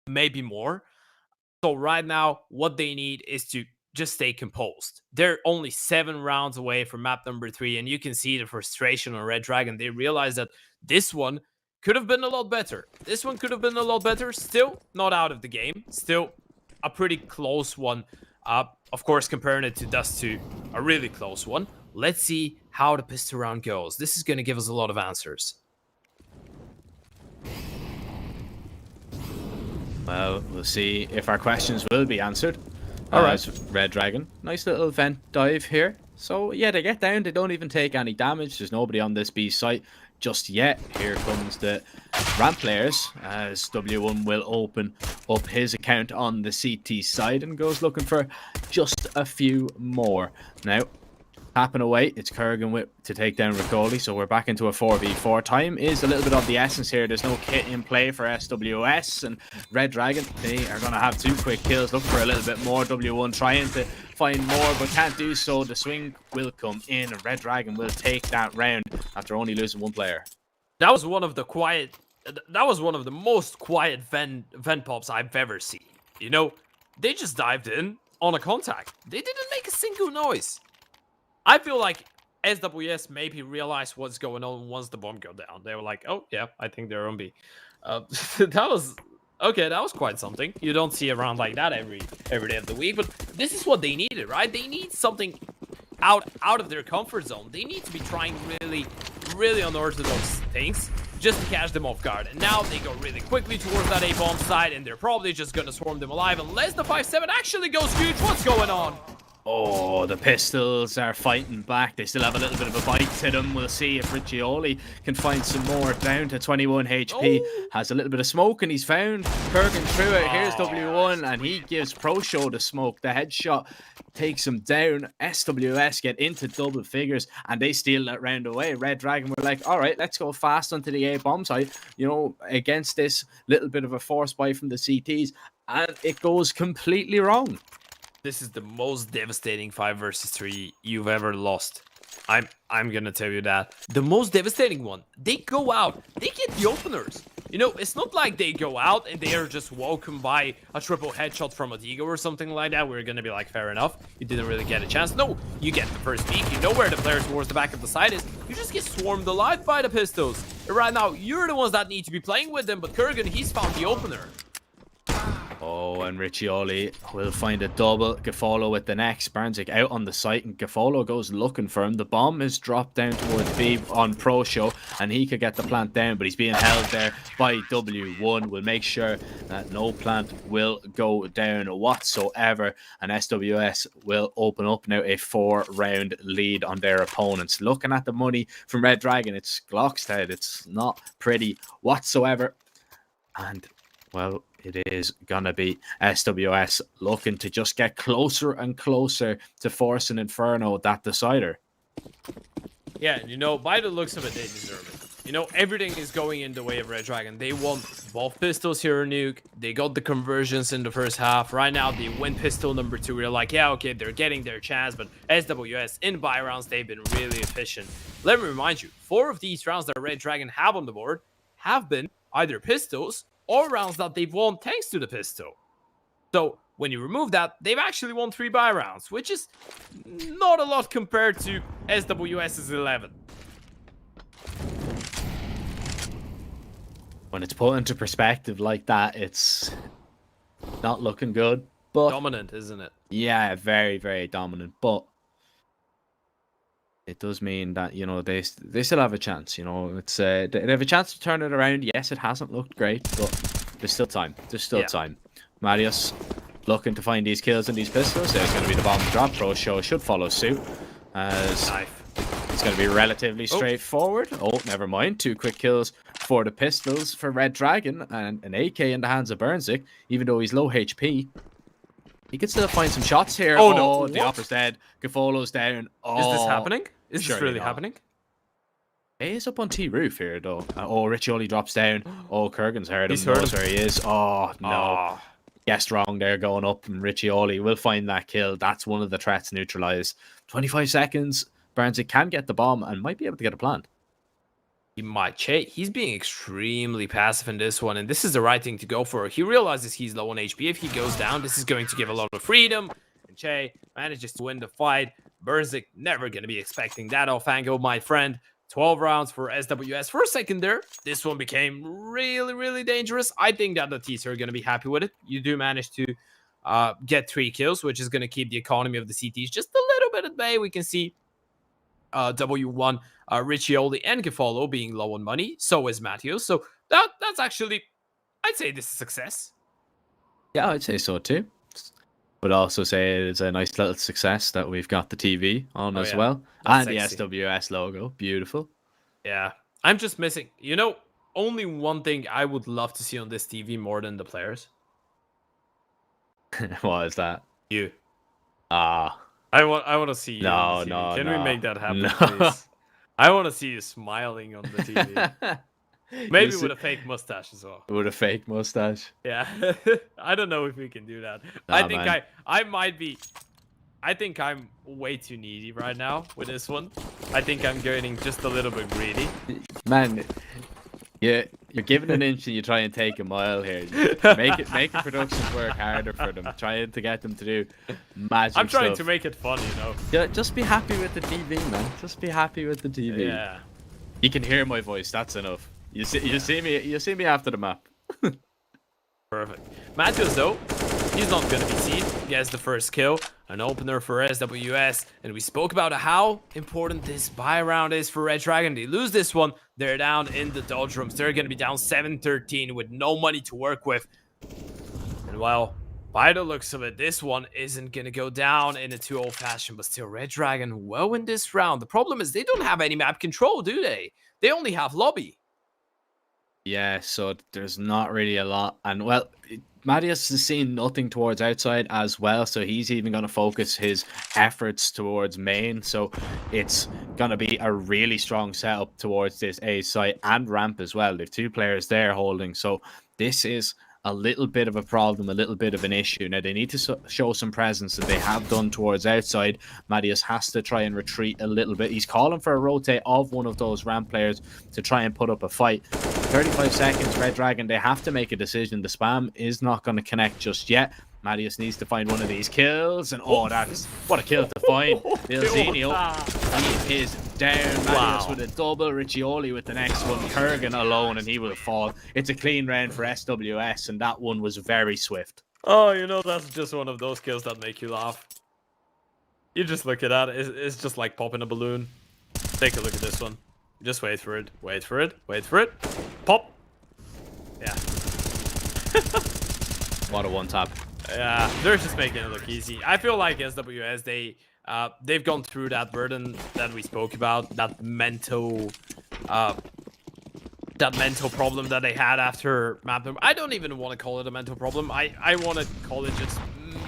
Speaker 4: Maybe more. So right now, what they need is to just stay composed. They're only 7 rounds away from map number 3, and you can see the frustration on Redragon. They realize that this one could have been a lot better. This one could have been a lot better. Still not out of the game. Still a pretty close one. Of course, comparing it to Dust 2, a really close one. Let's see how the pistol round goes. This is going to give us a lot of answers.
Speaker 3: Well, we'll see if our questions will be answered.
Speaker 4: All right.
Speaker 3: Redragon. Nice little vent dive here. So, yeah, they get down. They don't even take any damage. There's nobody on this B site just yet. Here comes the ramp players, as W1 will open up his account on the CT side and goes looking for just a few more. Now, tapping away, it's Kurgan to take down Ricoli, so we're back into a 4v4. Time is a little bit of the essence here. There's no kit in play for SWS, and Redragon, they are going to have 2 quick kills, looking for a little bit more. W1 trying to find more, but can't do so. The swing will come in, and Redragon will take that round after only losing 1 player.
Speaker 4: That was one of the most quiet vent pops I've ever seen. You know, they just dived in on a contact. They didn't make a single noise. I feel like SWS maybe realized what's going on once the bomb go down. They were like, oh, yeah, I think they're on B. That was quite something. You don't see a round like that every day of the week, but this is what they needed, right? They need something out of their comfort zone. They need to be trying really, really unorthodox things just to catch them off guard. And now they go really quickly towards that A-bomb side, and they're probably just going to swarm them alive unless the 5-7 actually goes huge. What's going on?
Speaker 3: Oh, the Pistols are fighting back. They still have a little bit of a bite to them. We'll see if Riccioli can find some more. Down to 21 HP. Oh. Has a little bit of smoke, and he's found Kurgan through it. Here's W1, and he gives Pro Show the smoke. The headshot takes him down. SWS get into double figures, and they steal that round away. Redragon were like, all right, let's go fast onto the A-bomb side, you know, against this little bit of a force buy from the CTs, and it goes completely wrong.
Speaker 4: This is the most devastating 5 versus 3 you've ever lost. I'm gonna tell you that. The most devastating one. They go out. They get the openers. you know, it's not like they go out and they are just welcomed by a triple headshot from a Digo or something like that. We're gonna be like, fair enough, you didn't really get a chance. No, you get the first peek, you know where the player towards the back of the side is. You just get swarmed alive by the pistols. And right now, you're the ones that need to be playing with them, but Kurgan, he's found the opener.
Speaker 3: Oh, and Riccioli will find a double. Gafolo with the next. Barnzik out on the site, and Gafolo goes looking for him. The bomb is dropped down towards B on Pro Show, and he could get the plant down, but he's being held there by W1. We'll make sure that no plant will go down whatsoever, and SWS will open up now a 4-round lead on their opponents. Looking at the money from Redragon, it's Glockstead. It's not pretty whatsoever, and well, it is gonna be SWS looking to just get closer and closer to forcing Inferno that decider.
Speaker 4: Yeah, you know, by the looks of it, they deserve it. You know, everything is going in the way of Redragon. They won both pistols here in Nuke. They got the conversions in the first half. Right now, they win pistol number 2. We're like, yeah, okay, they're getting their chance, but SWS in buy rounds, they've been really efficient. Let me remind you, 4 of these rounds that Redragon have on the board have been either pistols or rounds that they've won thanks to the pistol. So when you remove that, they've actually won 3 buy rounds, which is not a lot compared to SWS's 11.
Speaker 3: When it's put into perspective like that, it's not looking good. But
Speaker 4: Dominant, isn't it?
Speaker 3: yeah, very, very dominant. But it does mean that, you know, they still have a chance. You know, it's they have a chance to turn it around. Yes, it hasn't looked great, but there's still time. There's still time. Marius looking to find these kills and these pistols. There's going to be the bomb drop. Pro Show should follow suit, as it's going to be relatively straightforward. Oh, never mind. 2 quick kills for the pistols for Redragon, and an AK in the hands of Burnzik. Even though he's low HP, he could still find some shots here.
Speaker 4: Oh no,
Speaker 3: the opper's dead. Gafolo's down. Oh,
Speaker 4: is this happening? Is this really happening?
Speaker 3: He is up on T roof here though. Oh, Riccioli drops down. Oh, Kurgan's heard him.
Speaker 4: He's heard
Speaker 3: knows where he is. Oh no. Guessed wrong there going up, and Riccioli will find that kill. That's one of the threats neutralized. 25 seconds. Barnzik can get the bomb and might be able to get a plant.
Speaker 4: He might. Che, he's being extremely passive in this one, and this is the right thing to go for. He realizes he's low on HP. If he goes down, this is going to give a lot of freedom. And Che manages to win the fight. Burnzik never going to be expecting that off angle, my friend. 12 rounds for SWS. For a second there, this one became really, really dangerous. I think that the T's are going to be happy with it. You do manage to get 3 kills, which is going to keep the economy of the CTs just a little bit at bay. We can see W1, Riccioli, and Gafolo being low on money. So is Matteo. So that's actually, I'd say this is success.
Speaker 3: Yeah, I'd say so too. Would also say it's a nice little success that we've got the TV on as well.
Speaker 4: That's
Speaker 3: and
Speaker 4: sexy.
Speaker 3: the SWS logo. Beautiful.
Speaker 4: Yeah. I'm just missing, you know, only one thing I would love to see on this TV more than the players.
Speaker 3: What is that?
Speaker 4: You.
Speaker 3: Ah.
Speaker 4: I want to see you.
Speaker 3: No,
Speaker 4: on the TV.
Speaker 3: no,
Speaker 4: Can
Speaker 3: no.
Speaker 4: we make that happen,
Speaker 3: No.
Speaker 4: please? I want to see you smiling on the TV. Maybe with a fake mustache as well.
Speaker 3: With a fake mustache.
Speaker 4: Yeah. I don't know if we can do that.
Speaker 3: Nah,
Speaker 4: I think
Speaker 3: man.
Speaker 4: I might be. I think I'm way too needy right now with this one. I think I'm getting just a little bit greedy.
Speaker 3: Man, you're giving an inch and you try and take a mile here. Make the productions work harder for them. Trying to get them to do magic
Speaker 4: I'm trying
Speaker 3: stuff.
Speaker 4: to make it fun, you know.
Speaker 3: Yeah, just be happy with the TV, man. Just be happy with the TV.
Speaker 4: Yeah.
Speaker 3: You can hear my voice. That's enough. You see me after the map.
Speaker 4: Perfect. Matthews, though, he's not going to be seen. He gets the first kill. An opener for SWS. And we spoke about how important this buy round is for Redragon. They lose this one. They're down in the doldrums. They're going to be down 7-13 with no money to work with. And well, by the looks of it, this one isn't going to go down in a 2-0 fashion. But still, Redragon will win this round. The problem is they don't have any map control, do they? They only have lobby.
Speaker 3: Yeah, so there's not really a lot. And, well, Marius is seeing nothing towards outside as well, so he's even going to focus his efforts towards main. So it's going to be a really strong setup towards this A site and ramp as well. There are 2 players there holding. So this is a little bit of a problem, a little bit of an issue. Now, they need to show some presence that they have done towards outside. Marius has to try and retreat a little bit. He's calling for a rotate of one of those ramp players to try and put up a fight. 35 seconds, Redragon, they have to make a decision. The spam is not going to connect just yet. Marius needs to find one of these kills, and oh, that's what a kill to find. Bilzinho, he is down. Marius with a double, Riccioli with the next one, Kurgan alone, and he will fall. It's a clean round for SWS, and that one was very swift.
Speaker 4: Oh, you know, that's just one of those kills that make you laugh. You just look at that, it's just like popping a balloon. Take a look at this one. Just wait for it, wait for it, wait for it. Pop! Yeah.
Speaker 3: What a one tap.
Speaker 4: Yeah, they're just making it look easy. I feel like SWS, they've gone through that burden that we spoke about, that mental problem that they had after map number. I don't even want to call it a mental problem. I want to call it just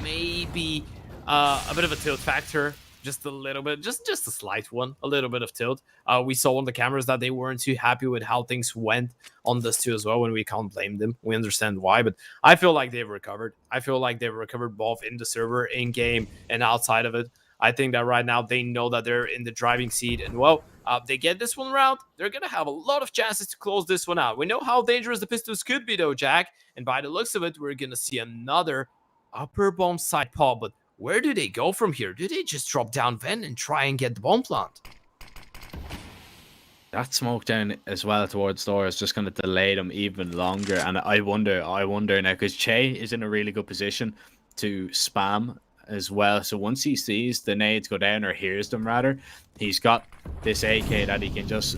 Speaker 4: maybe a bit of a tilt factor. Just a little bit, just a slight one, a little bit of tilt. We saw on the cameras that they weren't too happy with how things went on this too as well, and we can't blame them. We understand why, but I feel like they've recovered. I feel like they've recovered both in the server, in game, and outside of it. I think that right now they know that they're in the driving seat, and well, they get this one round, they're gonna have a lot of chances to close this one out. We know how dangerous the Pistols could be though, Jack, and by the looks of it, we're gonna see another upper bomb side pop, but where do they go from here? Do they just drop down vent and try and get the bomb plant?
Speaker 3: That smoke down as well towards door is just going to delay them even longer. And I wonder now, because Che is in a really good position to spam as well. So once he sees the nades go down, or hears them rather, he's got this AK that he can just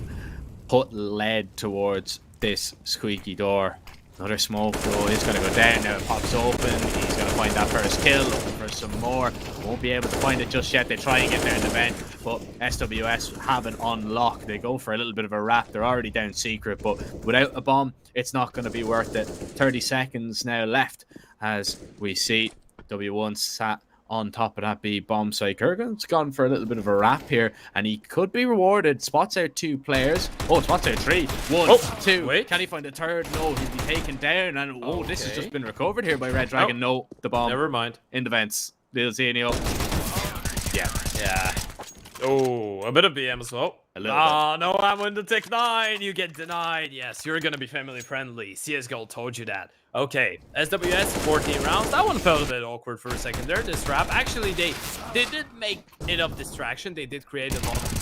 Speaker 3: put lead towards this squeaky door. Another smoke though, he's going to go down now, it pops open, he's going to find that first kill, looking for some more, won't be able to find it just yet. They try and get down the vent, but SWS have an unlock. They go for a little bit of a wrap, they're already down secret, but without a bomb, it's not going to be worth it. 30 seconds now left as we see W1 sat on top of that B bomb site. Kurgan's gone for a little bit of a wrap here, and he could be rewarded. Spots out 2 players. Oh, spots out 3. 1, 2.
Speaker 4: Wait.
Speaker 3: Can he find a third? No, he'll be taken down. And oh, this has just been recovered here by Redragon. No, the bomb.
Speaker 4: Never mind.
Speaker 3: In the vents. Bilzinho.
Speaker 4: Yeah. Oh, a bit of BM as well. Ah, no ammo in the Tech 9. You get denied. Yes, you're going to be family friendly. CSGO told you that. Okay, SWS, 14 rounds. That one felt a bit awkward for a second there, this trap. Actually, they did make enough distraction. They did create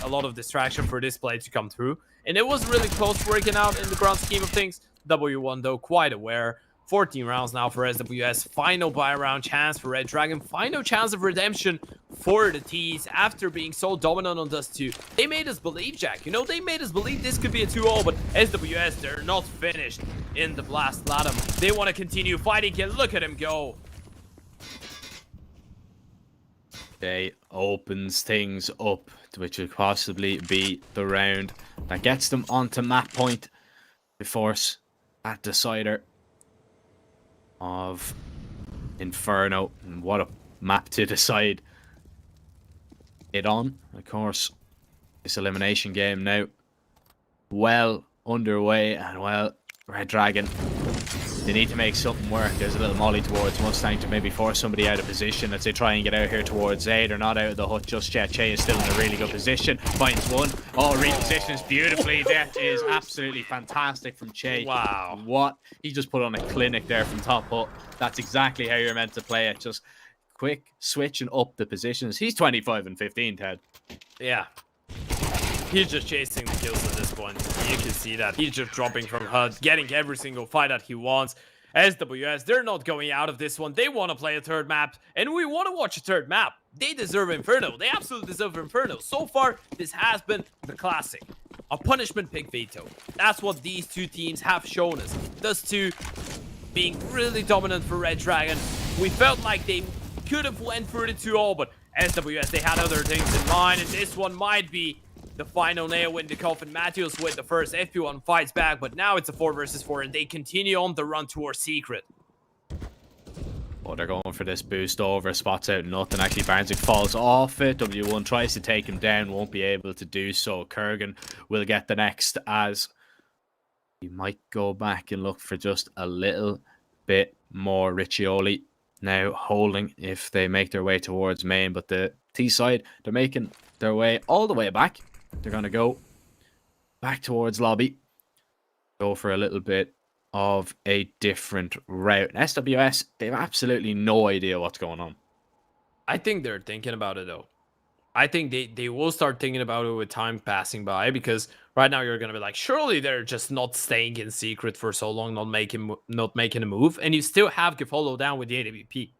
Speaker 4: a lot of distraction for this play to come through. And it was really close working out in the grand scheme of things. W1, though, quite aware. 14 rounds now for SWS. Final buy round chance for Redragon. Final chance of redemption for the T's after being so dominant on Dust 2. They made us believe, Jack. You know, they made us believe this could be a 2-0, but SWS, they're not finished in the Blast LATAM. They want to continue fighting, and look at him go.
Speaker 3: They opens things up, which would possibly be the round that gets them onto map point to force that decider of Inferno. And what a map to decide it on. Of course, this elimination game now well underway, and well, Redragon, they need to make something work. There's a little molly towards Mustang to maybe force somebody out of position as they try and get out here towards A. They're not out of the hut just yet. Che is still in a really good position. Finds one. Oh, repositions beautifully. That is absolutely fantastic from Che.
Speaker 4: Wow.
Speaker 3: What? He just put on a clinic there from top hut. That's exactly how you're meant to play it. Just quick switching up the positions. He's 25 and 15, Ted.
Speaker 4: Yeah. He's just chasing the kills at this point. You can see that. He's just dropping from HUD, getting every single fight that he wants. SWS, they're not going out of this one. They want to play a third map, and we want to watch a third map. They deserve Inferno. They absolutely deserve Inferno. So far, this has been the classic. A punishment pick veto. That's what these two teams have shown us. Those two being really dominant for Redragon. We felt like they could have went for the 2-0, but SWS, they had other things in mind, and this one might be the final nail in the coffin. Matthews with the first, FP1 fights back, but now it's a 4 versus 4, and they continue on the run towards Secret.
Speaker 3: Oh, they're going for this boost over, spots out nothing. Actually, Barnsick falls off it. W1 tries to take him down, won't be able to do so. Kurgan will get the next, as he might go back and look for just a little bit more. Riccioli now holding if they make their way towards main, but the T side, they're making their way all the way back. They're going to go back towards lobby. go for a little bit of a different route. SWS, they have absolutely no idea what's going on.
Speaker 4: I think they're thinking about it though. I think they will start thinking about it with time passing by, because right now you're gonna be like, surely they're just not staying in secret for so long, not making a move, and you still have Gefolo down with the AWP,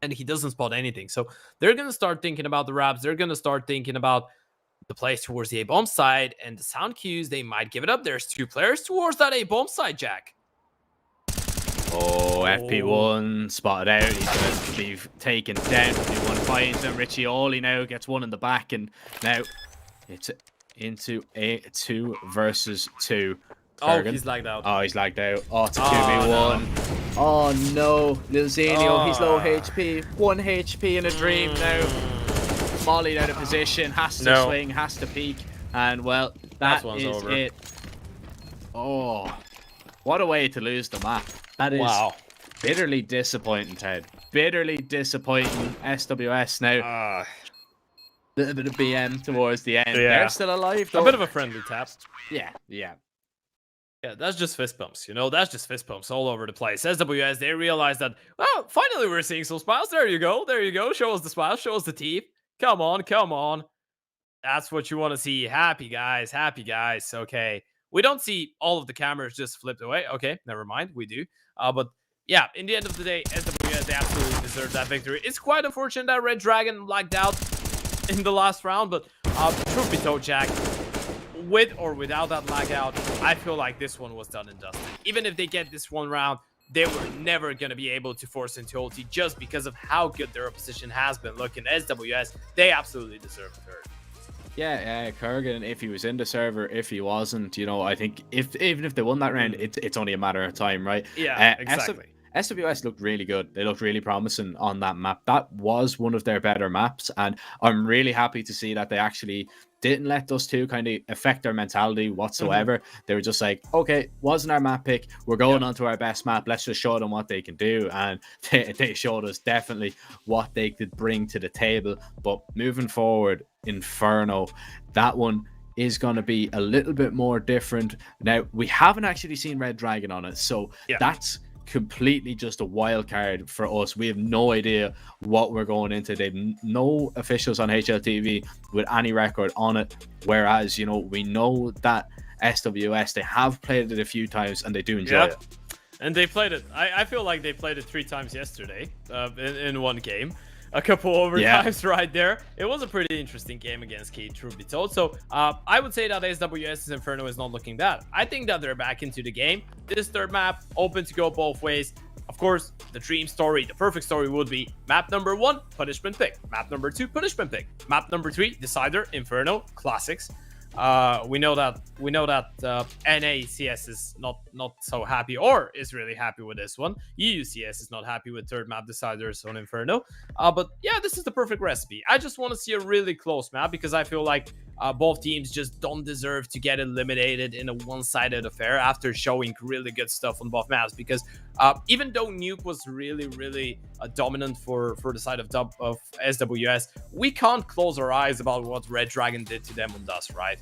Speaker 4: and he doesn't spot anything. So they're gonna start thinking about the wraps. They're gonna start thinking about the plays towards the A bomb side and the sound cues. They might give it up. There's 2 players towards that A bomb side, Jack.
Speaker 3: Oh, FP1 spotted out. He's going to be taken down. FP1 finds him. Riccioli now gets one in the back, and now it's into a 2 versus 2.
Speaker 4: Oh, he's lagged out.
Speaker 3: Oh, he's lagged out. Oh, it's a 2v1.
Speaker 4: No.
Speaker 3: Oh, no. Lil Zenio, he's low HP. 1 HP in a dream now. Mollied out of position. Has to swing, has to peek. And, well, that is
Speaker 4: over.
Speaker 3: it. Oh, what a way to lose the map. That is bitterly disappointing, Ted. Bitterly disappointing. SWS now. A little bit of BM towards the end.
Speaker 4: Yeah.
Speaker 3: They're still alive, though.
Speaker 4: A bit of a friendly tap.
Speaker 3: Yeah.
Speaker 4: Yeah, that's just fist bumps, you know? That's just fist bumps all over the place. SWS, they realize that, well, finally we're seeing some smiles. There you go. There you go. Show us the smiles. Show us the teeth. Come on. Come on. That's what you want to see. Happy guys. Happy guys. Okay. We don't see all of the cameras just flipped away. Okay. Never mind. We do. But yeah, in the end of the day, SWS, they absolutely deserve that victory. It's quite unfortunate that Redragon lagged out in the last round, but truth be told, Jack, with or without that lag out, I feel like this one was done and dusted. Even if they get this one round, they were never going to be able to force into ulti just because of how good their opposition has been looking. SWS, they absolutely deserve a third.
Speaker 3: Yeah, Kurgan, if he was in the server, if he wasn't, you know, I think even if they won that round, it's only a matter of time, right?
Speaker 4: Yeah, exactly.
Speaker 3: SWS looked really good. They looked really promising on that map. That was one of their better maps, and I'm really happy to see that they actually didn't let those two kind of affect their mentality whatsoever. They were just like, okay, wasn't our map pick. We're going on to our best map. Let's just show them what they can do. And they showed us definitely what they could bring to the table. But moving forward, Inferno, that one is going to be a little bit more different. Now, we haven't actually seen Redragon on it, so that's completely just a wild card for us. We have no idea what we're going into. They've no officials on HLTV with any record on it, whereas, you know, we know that SWS, they have played it a few times and they do enjoy it.
Speaker 4: And they played it, I feel like they played it 3 times yesterday in one game. A couple overtimes right there. It was a pretty interesting game against Kate, truth be told. So I would say that SWS's Inferno is not looking bad. I think that they're back into the game. This third map, open to go both ways. Of course, the dream story, the perfect story would be map number 1, punishment pick. Map number 2, punishment pick. Map number 3, decider, Inferno, classics. We know that NACS is not so happy, or is really happy with this one. EUCS is not happy with third map deciders on Inferno. But yeah, this is the perfect recipe. I just want to see a really close map, because I feel like both teams just don't deserve to get eliminated in a one-sided affair after showing really good stuff on both maps. Because even though Nuke was really dominant for the side of SWS, we can't close our eyes about what Redragon did to them on Dust, right?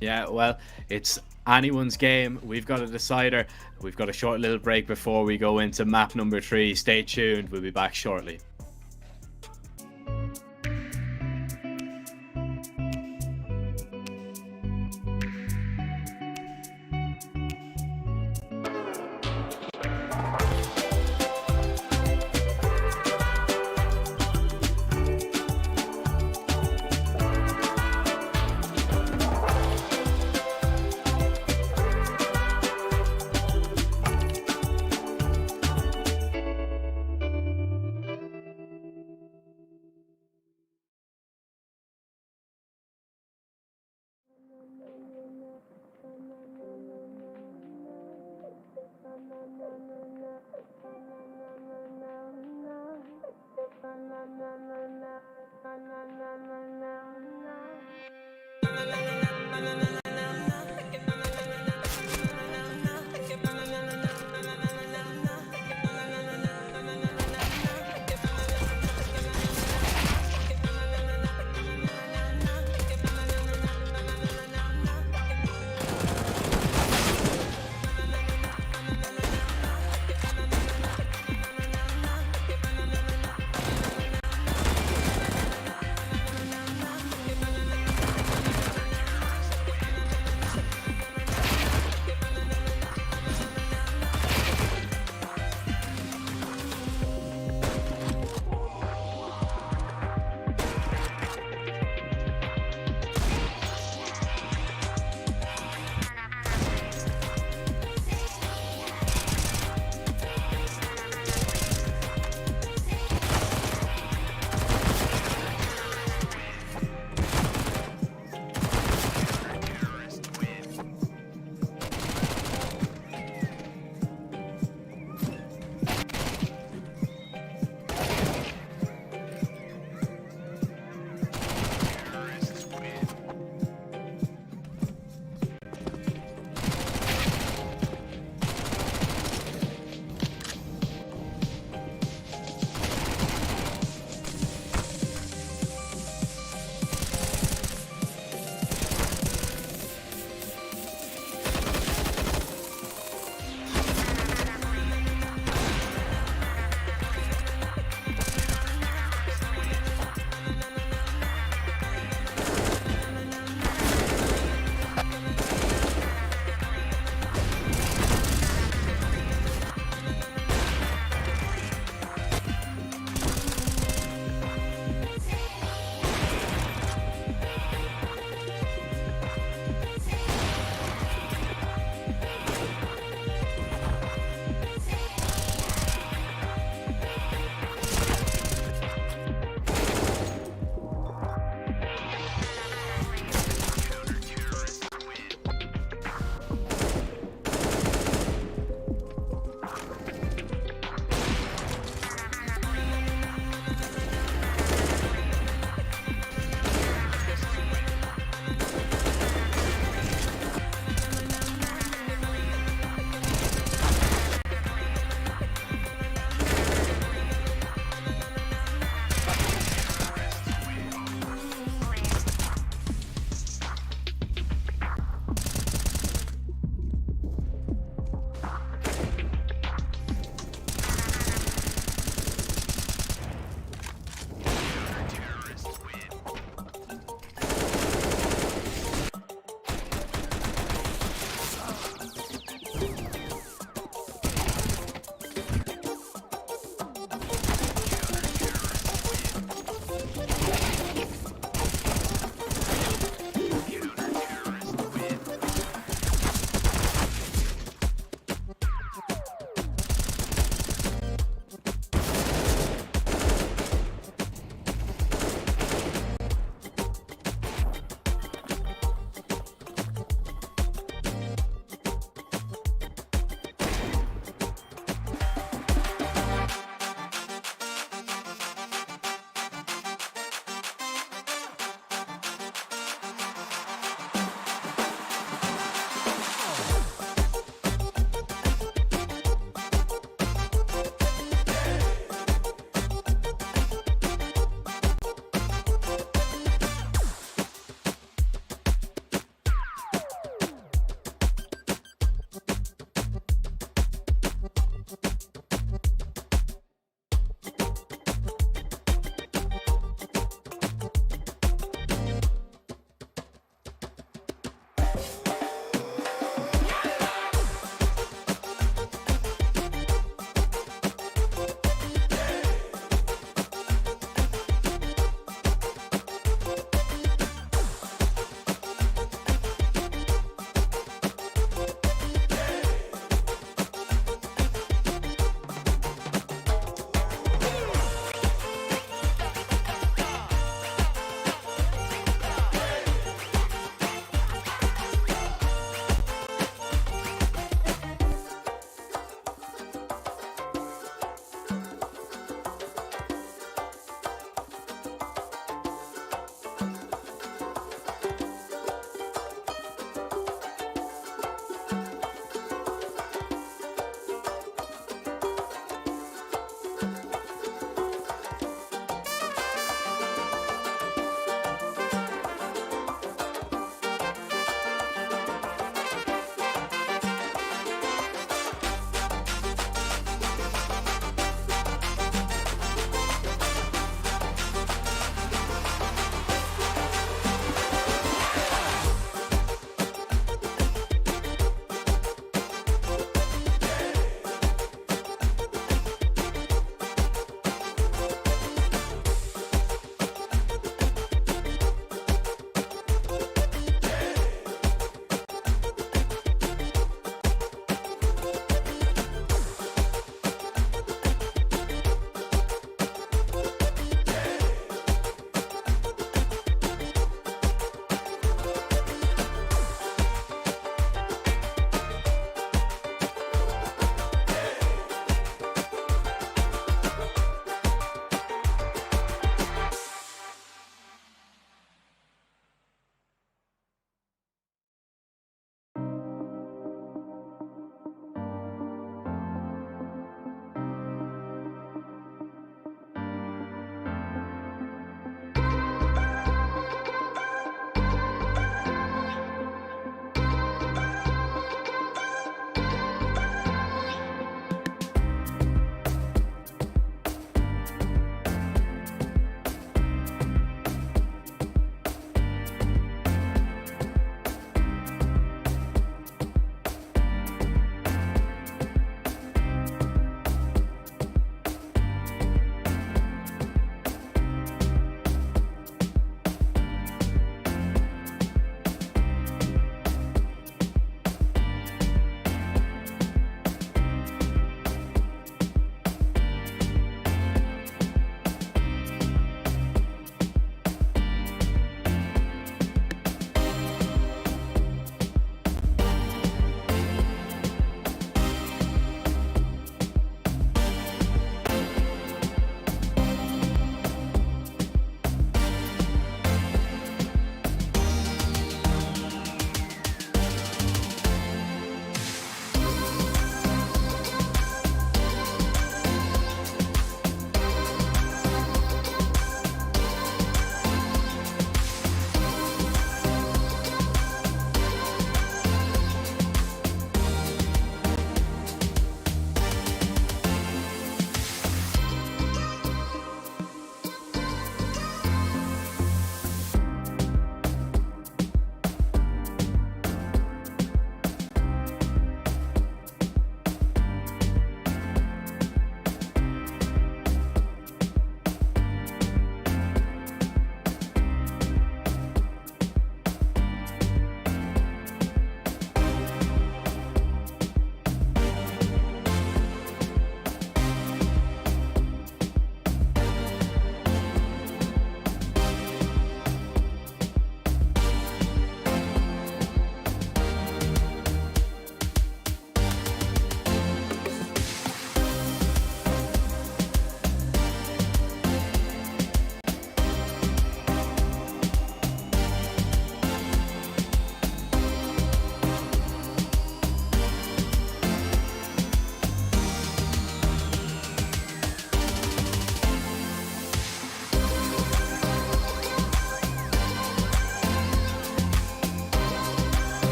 Speaker 3: Yeah, well, it's anyone's game. We've got a decider. We've got a short little break before we go into map number 3. Stay tuned. We'll be back shortly.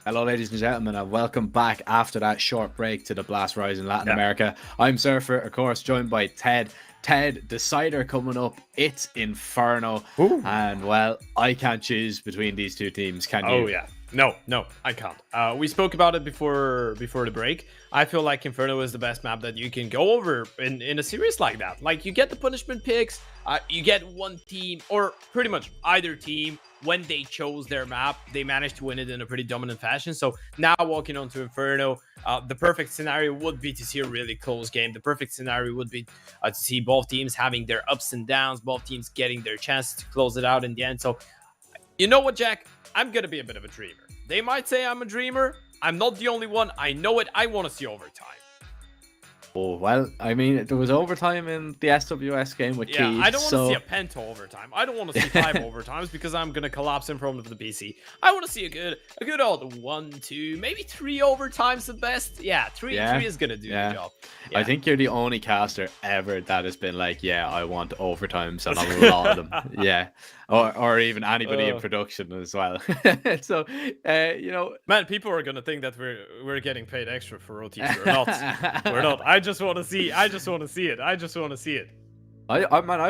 Speaker 3: Hello, ladies and gentlemen, and welcome back after that short break to the Blast Rise in Latin America. I'm Surfer, of course, joined by Ted. Ted, Decider coming up. It's Inferno.
Speaker 4: Ooh.
Speaker 3: And, well, I can't choose between these two teams, can you?
Speaker 4: Oh, yeah. No, I can't. We spoke about it before the break. I feel like Inferno is the best map that you can go over in a series like that. Like, you get the punishment picks, you get one team, or pretty much either team, when they chose their map, they managed to win it in a pretty dominant fashion. So now walking on to Inferno, the perfect scenario would be to see a really close game. The perfect scenario would be to see both teams having their ups and downs, both teams getting their chances to close it out in the end. So, you know what, Jack? I'm going to be a bit of a dreamer. They might say I'm a dreamer. I'm not the only one. I know it. I want to see overtime.
Speaker 3: Oh, well, I mean, there was overtime in the SWS game with Keys.
Speaker 4: I don't want to see a penta overtime. I don't want to see 5 overtimes because I'm going to collapse in front of the PC. I want to see a good old 1, 2, maybe 3 overtimes at best. Yeah, 3 is going to do the job. Yeah.
Speaker 3: I think you're the only caster ever that has been like, I want overtimes and a lot of them. Yeah. Or even anybody in production as well. So,
Speaker 4: man, people are gonna think that we're getting paid extra for OTs. We're not. We're not. I just want to see it. I want to see it.
Speaker 3: I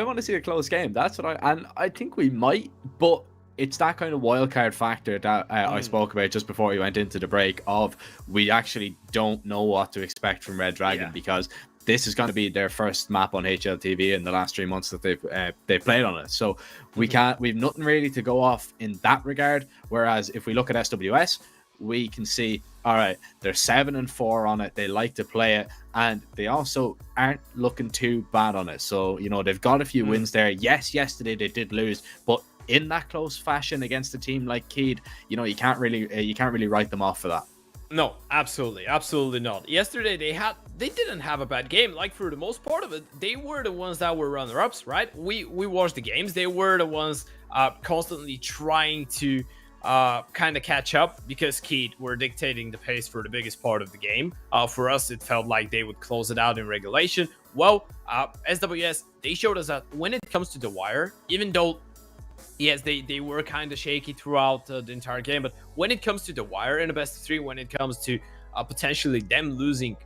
Speaker 3: want to see a close game. That's what I think we might, but it's that kind of wild card factor that I spoke about just before we went into the break. Of we actually don't know what to expect from Redragon because this is going to be their first map on HLTV in the last 3 months that they've played on it. So we've nothing really to go off in that regard. Whereas if we look at SWS, we can see, all right, they're 7-4 on it. They like to play it, and they also aren't looking too bad on it. So they've got a few wins there. Yes, yesterday they did lose, but in that close fashion against a team like Keed, you can't really write them off for that.
Speaker 4: No, absolutely not. Yesterday they didn't have a bad game. Like, for the most part of it, they were the ones that were runner-ups, right? We watched the games. They were the ones constantly trying to kind of catch up because Keed were dictating the pace for the biggest part of the game. For us, it felt like they would close it out in regulation. Well, SWS, they showed us that when it comes to the wire, even though yes, they were kind of shaky throughout the entire game, but when it comes to the wire in a best of 3, when it comes to potentially them losing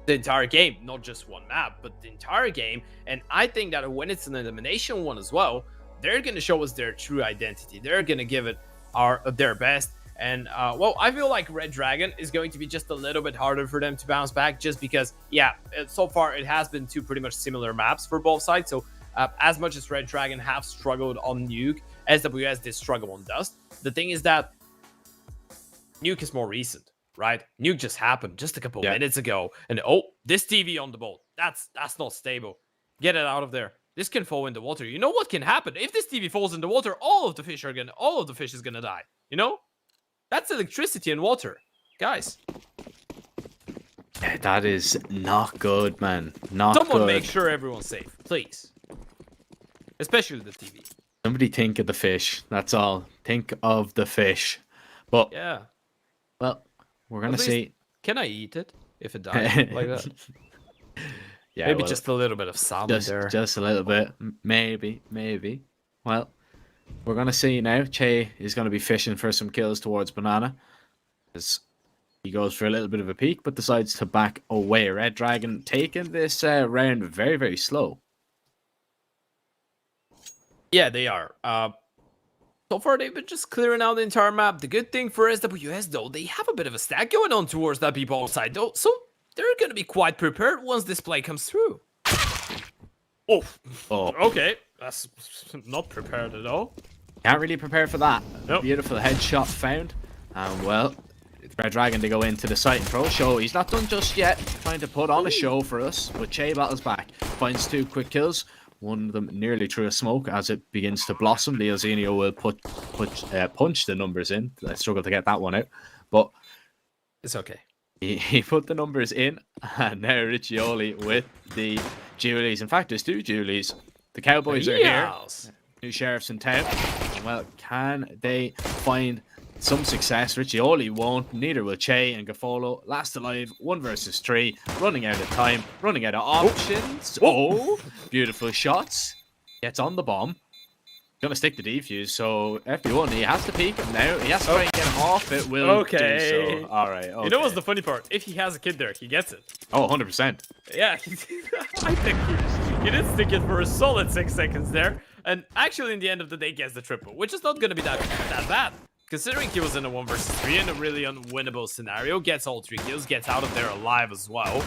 Speaker 4: the entire game, not just one map, but the entire game, and I think that when it's an elimination one as well, they're going to show us their true identity. They're going to give it their best, and I feel like Redragon is going to be just a little bit harder for them to bounce back, just because, so far it has been 2 pretty much similar maps for both sides. So as much as Redragon have struggled on Nuke, SWS did struggle on Dust. The thing is that Nuke is more recent, right? Nuke just happened just a couple minutes ago, and this TV on the boat, that's not stable. Get it out of there. This can fall in the water. You know what can happen if this TV falls in the water? All of the fish is gonna die. That's electricity and water, guys.
Speaker 3: That is not good, man. Not
Speaker 4: Someone
Speaker 3: good.
Speaker 4: make sure everyone's safe, please. Especially the TV.
Speaker 3: Somebody think of the fish. That's all. Think of the fish. But well, we're gonna see.
Speaker 4: Can I eat it if it dies like that?
Speaker 3: Yeah,
Speaker 4: maybe just a little bit of salmon there.
Speaker 3: Just a little bit, maybe. Well, we're gonna see now. Che is gonna be fishing for some kills towards Banana, as he goes for a little bit of a peek, but decides to back away. Redragon taking this round very, very slow.
Speaker 4: Yeah, they are. So far, they've been just clearing out the entire map. The good thing for SWS, though, they have a bit of a stack going on towards that B-ball side, though. So they're going to be quite prepared once this play comes through. Oh, okay. That's not prepared at all.
Speaker 3: Can't really prepare for that.
Speaker 4: Nope.
Speaker 3: Beautiful headshot found. And, well, it's Redragon to go into the site and pro show. He's not done just yet. Trying to put on a show for us. But Che battles back. Finds 2 quick kills. One of them nearly through a smoke as it begins to blossom. Leozinho will punch the numbers in. I struggled to get that one out. But
Speaker 4: it's okay.
Speaker 3: He put the numbers in. And now Riccioli with the Julies. In fact, there's 2 Julies. The Cowboys are here. New sheriffs in town. Well, can they find some success? Riccioli won't. Neither will Che and Gaffolo. Last alive, 1 versus 3. Running out of time. Running out of options. Beautiful shots. Gets on the bomb. Gonna stick the defuse, so FB1, he has to peek him now. He has to try and get him off. It will do so. All right. Okay.
Speaker 4: You know what's the funny part? If he has a kid there, he gets it.
Speaker 3: Oh, 100%.
Speaker 4: Yeah, I think he did stick it for a solid 6 seconds there. And actually, in the end of the day, gets the triple, which is not going to be that bad. Considering he was in a 1 versus 3 in a really unwinnable scenario, gets all 3 kills, gets out of there alive as well.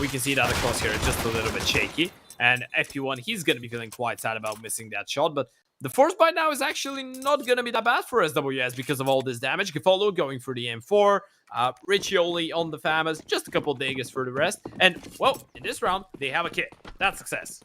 Speaker 4: We can see that the crosshair is just a little bit shaky. And FP1, he's going to be feeling quite sad about missing that shot, but the force bite now is actually not going to be that bad for SWS because of all this damage. Gefolo going for the M4, Riccioli on the FAMAS, just a couple of diggers for the rest. And, well, in this round, they have a kit. That's success.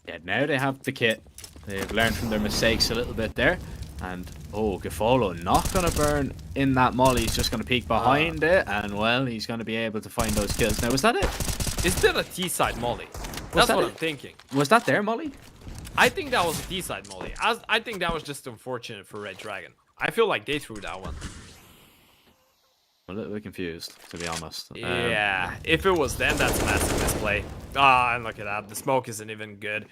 Speaker 3: Yeah, now they have the kit. They've learned from their mistakes a little bit there. And, oh, Gefolo not going to burn in that molly. He's just going to peek behind it. And, well, he's going to be able to find those kills. Now, was that it?
Speaker 4: Is that a T-side molly? That's what I'm thinking.
Speaker 3: Was that their molly?
Speaker 4: I think that was a T-side molly. I think that was just unfortunate for Redragon. I feel like they threw that one.
Speaker 3: I'm a little bit confused, to be honest.
Speaker 4: Yeah, if it was them, that's a massive misplay. Ah, and look at that. The smoke isn't even good.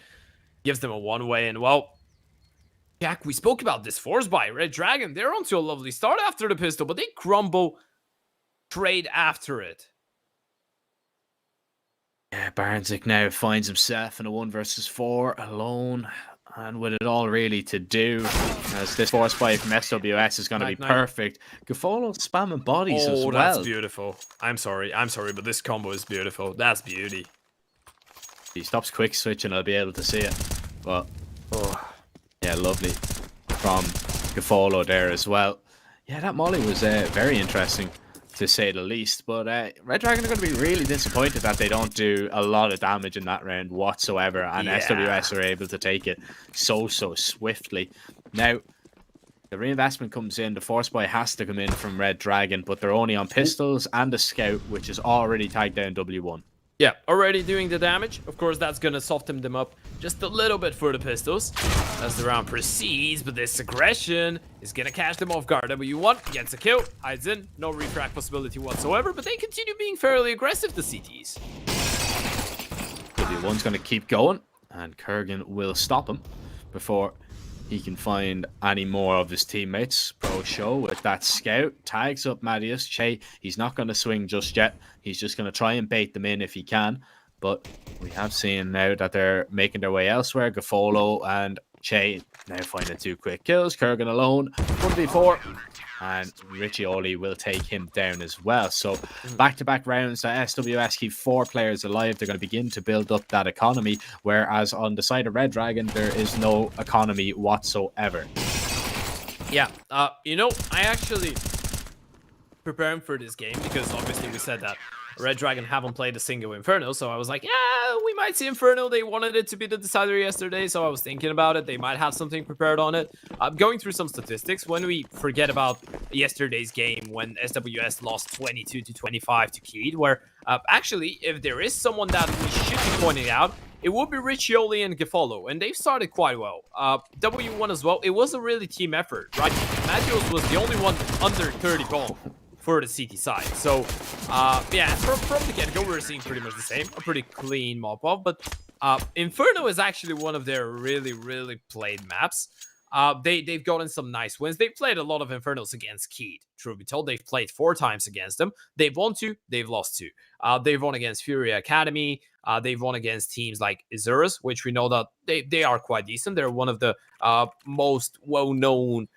Speaker 4: Gives them a one-way, and well, Jack, we spoke about this force by Redragon. They're onto a lovely start after the pistol, but they crumble trade after it.
Speaker 3: Yeah, Barnzik now finds himself in a 1 versus 4 alone, and with it all really to do, as this force bite from SWS is going to be perfect. Gefolo spamming bodies as well.
Speaker 4: Oh, that's beautiful. I'm sorry, but this combo is beautiful. That's beauty.
Speaker 3: He stops quick switching, I'll be able to see it. But, oh, yeah, lovely from Gefolo there as well. Yeah, that molly was very interesting, to say the least, but Redragon are going to be really disappointed that they don't do a lot of damage in that round whatsoever, and SWS are able to take it so swiftly. Now, the reinvestment comes in, the force buy has to come in from Redragon, but they're only on pistols and a scout, which is already tagged down W1.
Speaker 4: Yeah, already doing the damage. Of course, that's going to soften them up just a little bit for the pistols as the round proceeds, but this aggression is going to catch them off guard. W1 gets a kill, hides in, no refract possibility whatsoever, but they continue being fairly aggressive, the CTs.
Speaker 3: W1's going to keep going, and Kurgan will stop him before he can find any more of his teammates. Pro Show with that scout tags up Marius. Che, he's not going to swing just yet. He's just going to try and bait them in if he can. But we have seen now that they're making their way elsewhere. Gefolo and Che now finding 2 quick kills. Kurgan alone, 1v4. And Riccioli will take him down as well. So back-to-back rounds, SWS keep 4 players alive. They're going to begin to build up that economy, whereas on the side of Redragon, there is no economy whatsoever.
Speaker 4: Yeah, you know, I actually preparing for this game because obviously we said that Redragon haven't played a single Inferno, so I was like, yeah, we might see Inferno. They wanted it to be the decider yesterday, so I was thinking about it. They might have something prepared on it. Going through some statistics, when we forget about yesterday's game when SWS lost 22-25 to Keed, where actually, if there is someone that we should be pointing out, it would be Riccioli and Gefolo, and they've started quite well. W1 as well, it was a really team effort, right? Magios was the only one under 30 bomb for the CT side. So, yeah, from the get-go, we're seeing pretty much the same. A pretty clean mop-off, but Inferno is actually one of their really played maps. They've gotten some nice wins. They've played a lot of Infernos against Keed, truth be told. They've played 4 times against them. They've won 2, they've lost 2. They've won against Fury Academy. They've won against teams like Isurus, which we know that they are quite decent. They're one of the most well-known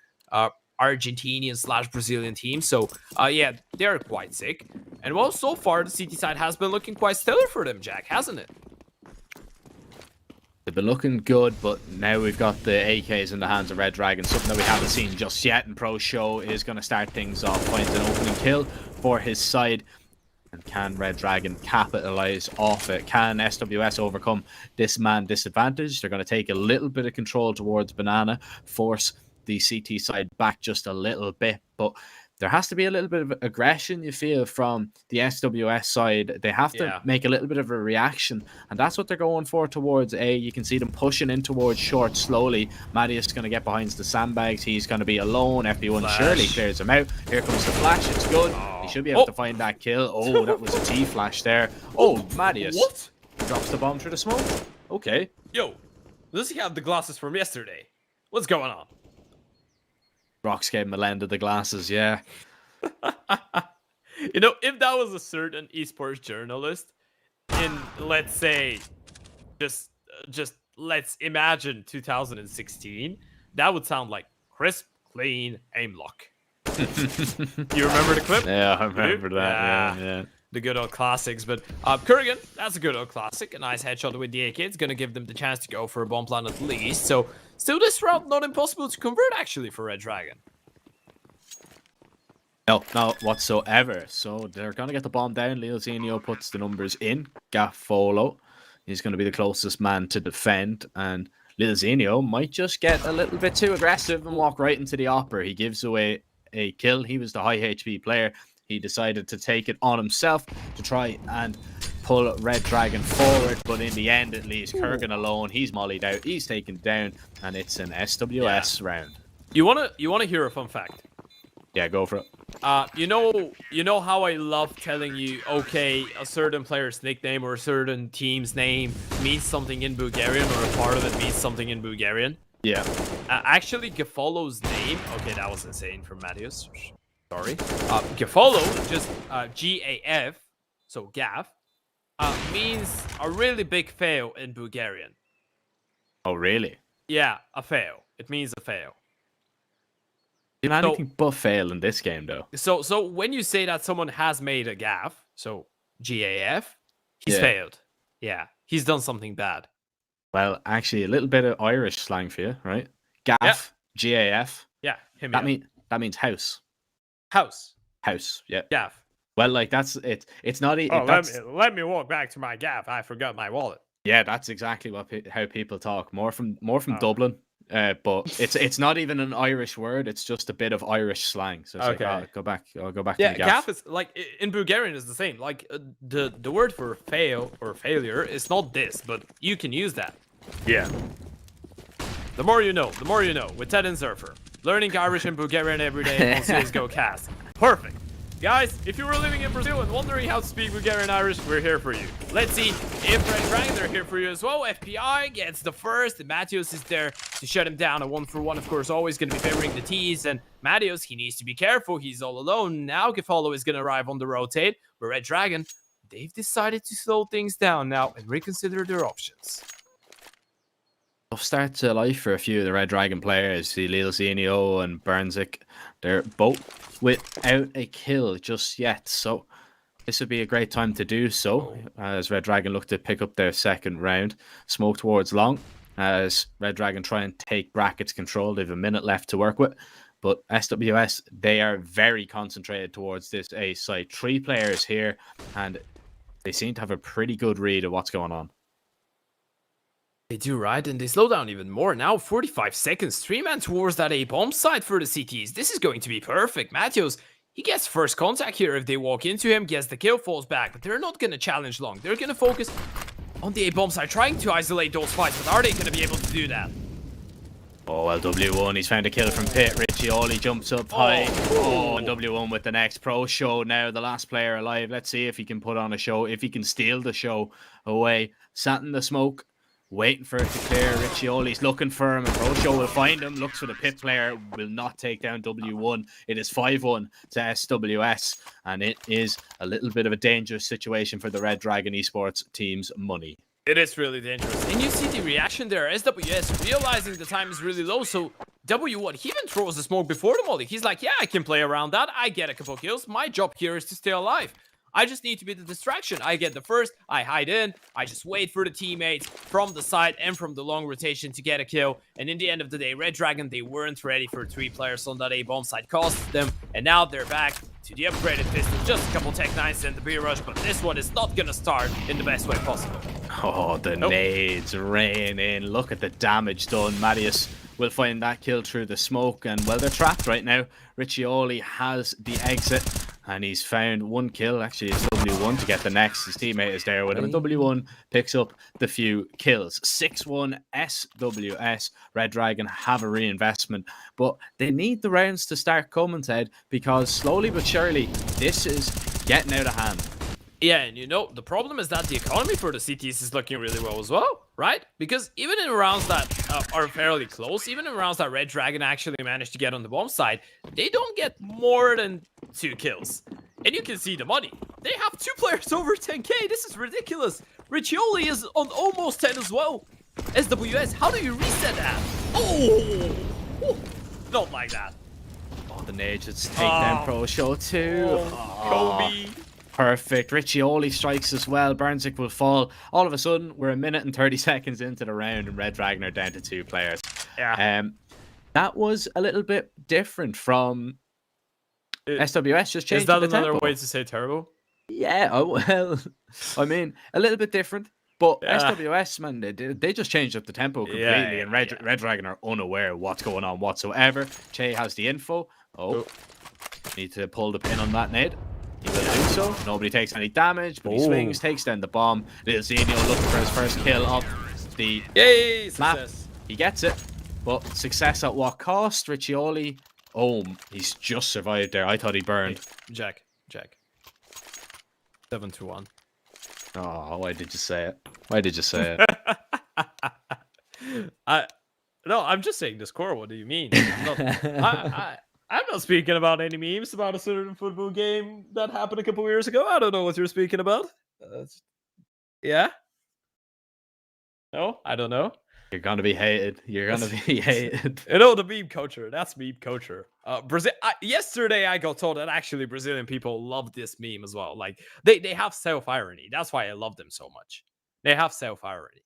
Speaker 4: Argentinian/Brazilian teams. So, yeah, they're quite sick. And well, so far, the CT side has been looking quite stellar for them, Jack, hasn't it?
Speaker 3: They've been looking good, but now we've got the AKs in the hands of Redragon, something that we haven't seen just yet, and Pro Show is going to start things off, finds an opening kill for his side. And can Redragon capitalize off it? Can SWS overcome this man disadvantage? They're going to take a little bit of control towards Banana, force the CT side back just a little bit, but there has to be a little bit of aggression, you feel, from the SWS side. They have to make a little bit of a reaction, and that's what they're going for towards A. You can see them pushing in towards short slowly. Marius is going to get behind the sandbags. He's going to be alone. FB1 surely clears him out. Here comes the flash. It's good. He should be able to find that kill. Oh, that was a T-flash there. Oh, Marius.
Speaker 4: What?
Speaker 3: Drops the bomb through the smoke. Okay.
Speaker 4: Yo. Does he have the glasses from yesterday? What's going on?
Speaker 3: Rox gave Melinda the glasses, yeah.
Speaker 4: You know, if that was a certain esports journalist in, let's say, just let's imagine 2016, that would sound like crisp, clean aim lock. You remember the clip?
Speaker 3: Yeah, I remember that. Yeah.
Speaker 4: The good old classics. But Kurgan, that's a good old classic. A nice headshot with the AK. It's going to give them the chance to go for a bomb plant at least. So still this round not impossible to convert actually for Redragon.
Speaker 3: No, not whatsoever. So they're going to get the bomb down. Leozinho puts the numbers in. Gaffolo is going to be the closest man to defend. And Leozinho might just get a little bit too aggressive and walk right into the opera. He gives away a kill. He was the high HP player. He decided to take it on himself to try and pull Redragon forward. But in the end, it leaves Kurgan alone. He's mollied out. He's taken down. And it's an SWS round.
Speaker 4: You wanna hear a fun fact?
Speaker 3: Yeah, go for it.
Speaker 4: You know how I love telling you, okay, a certain player's nickname or a certain team's name means something in Bulgarian, or a part of it means something in Bulgarian?
Speaker 3: Yeah.
Speaker 4: Actually, Gaffolo's name, okay, that was insane from Matthews. Sorry. Gaffolo, just G-A-F, so Gaff, means a really big fail in Bulgarian.
Speaker 3: Oh, really?
Speaker 4: Yeah, a fail. It means a fail.
Speaker 3: You know anything but fail in this game, though.
Speaker 4: So when you say that someone has made a gaff, so G-A-F, he's failed. Yeah, he's done something bad.
Speaker 3: Well, actually, a little bit of Irish slang for you, right? Gaff, G-A-F.
Speaker 4: Yeah,
Speaker 3: that means house. House, yeah.
Speaker 4: Gaff.
Speaker 3: Well, like that's it. It's not.
Speaker 4: Let me walk back to my gaff. I forgot my wallet.
Speaker 3: Yeah, that's exactly how people talk. More from Dublin. But it's not even an Irish word. It's just a bit of Irish slang. So it's like, oh, go back. I'll go back.
Speaker 4: Yeah,
Speaker 3: to the gaff.
Speaker 4: gaff is like in Bulgarian is the same. Like the word for fail or failure is not this, but you can use that. Yeah. The more you know. The more you know. With Ted and Surfer, learning Irish and Bulgarian every day on CSGO Cast. Perfect. Guys, if you were living in Brazil and wondering how to speak Bulgarian Irish, we're here for you. Let's see if Redragon, they're here for you as well. FPI gets the first, and Matthews is there to shut him down. A 1-for-1, of course, always going to be favoring the T's. And Matthews, he needs to be careful. He's all alone. Now Gaffolo is going to arrive on the rotate. But Redragon, they've decided to slow things down now and reconsider their options.
Speaker 3: Tough start to life for a few of the Redragon players. See Leozinho and Burnzik. They're both without a kill just yet. So this would be a great time to do so. As Redragon look to pick up their second round. Smoke towards long. As Redragon try and take brackets control. They have a minute left to work with. But SWS, they are very concentrated towards this A site. 3 players here. And they seem to have a pretty good read of what's going on.
Speaker 4: They do, right? And they slow down even more. Now 45 seconds. 3-man towards that A-bomb side for the CTs. This is going to be perfect. Matthews, he gets first contact here. If they walk into him, gets the kill, falls back. But they're not going to challenge long. They're going to focus on the A-bomb side, trying to isolate those fights. But are they going to be able to do that?
Speaker 3: Oh, well, W1, he's found a kill from Pit. Riccioli jumps up high. Oh, and W1 with the next pro show now. The last player alive. Let's see if he can put on a show, if he can steal the show away. Sat in the smoke. Waiting for it to clear. Riccioli's looking for him, and Rosho will find him. Looks for the pit player, will not take down W1. It is 5-1 to SWS, and it is a little bit of a dangerous situation for the Redragon Esports team's money.
Speaker 4: It is really dangerous. And you see the reaction there. SWS realizing the time is really low, so W1, he even throws the smoke before the molly. He's like, yeah, I can play around that. I get a couple kills. My job here is to stay alive. I just need to be the distraction. I get the first, I hide in, I just wait for the teammates from the side and from the long rotation to get a kill. And in the end of the day, Redragon, they weren't ready for 3 players on that A-bomb side, cost them. And now they're back to the upgraded pistol. Just a couple Tech 9s and the B-Rush, but this one is not going to start in the best way possible.
Speaker 3: Oh, the nades rain in. Look at the damage done. Mattias will find that kill through the smoke, and well, they're trapped right now. Riccioli has the exit, and he's found 1 kill. Actually, it's W1 to get the next. His teammate is there with him, and W1 picks up the few kills. 6-1 SWS. Redragon have a reinvestment, but they need the rounds to start coming, Ted, because slowly but surely, this is getting out of hand.
Speaker 4: Yeah, and you know, the problem is that the economy for the CTs is looking really well as well, right? Because even in rounds that are fairly close, even in rounds that Redragon actually managed to get on the bomb side, they don't get more than 2 kills. And you can see the money. They have 2 players over 10k. This is ridiculous. Riccioli is on almost 10 as well. SWS, how do you reset that? Oh! Don't like that.
Speaker 3: Oh, the nade just take down Pro Show too.
Speaker 4: Kobe.
Speaker 3: Perfect. Riccioli strikes as well. Burnsick will fall. All of a sudden, we're a minute and 30 seconds into the round, and Redragon are down to 2 players.
Speaker 4: Yeah.
Speaker 3: That was a little bit different from SWS. Just changed.
Speaker 4: Is that
Speaker 3: the
Speaker 4: another
Speaker 3: tempo.
Speaker 4: way to say terrible?
Speaker 3: Yeah. Oh, well, I mean, a little bit different. But SWS, man, they just changed up the tempo completely, and Redragon are unaware of what's going on whatsoever. Che has the info. Need to pull the pin on that nade. He will do so. Nobody takes any damage, but he swings, takes down the bomb. Little Zenio looking for his first kill of the map. He gets it, but success at what cost? Riccioli, he's just survived there. I thought he burned.
Speaker 4: Jack. 7-1.
Speaker 3: Oh, why did you say it? Why did you say it?
Speaker 4: No, I'm just saying the score. What do you mean? I'm not speaking about any memes about a certain football game that happened a couple years ago. I don't know what you're speaking about. Yeah? No, I don't know.
Speaker 3: You're gonna be hated. You're gonna be hated.
Speaker 4: You know, the meme culture. That's meme culture. Brazil. Yesterday, I got told that actually Brazilian people love this meme as well. Like they have self-irony. That's why I love them so much. They have self-irony.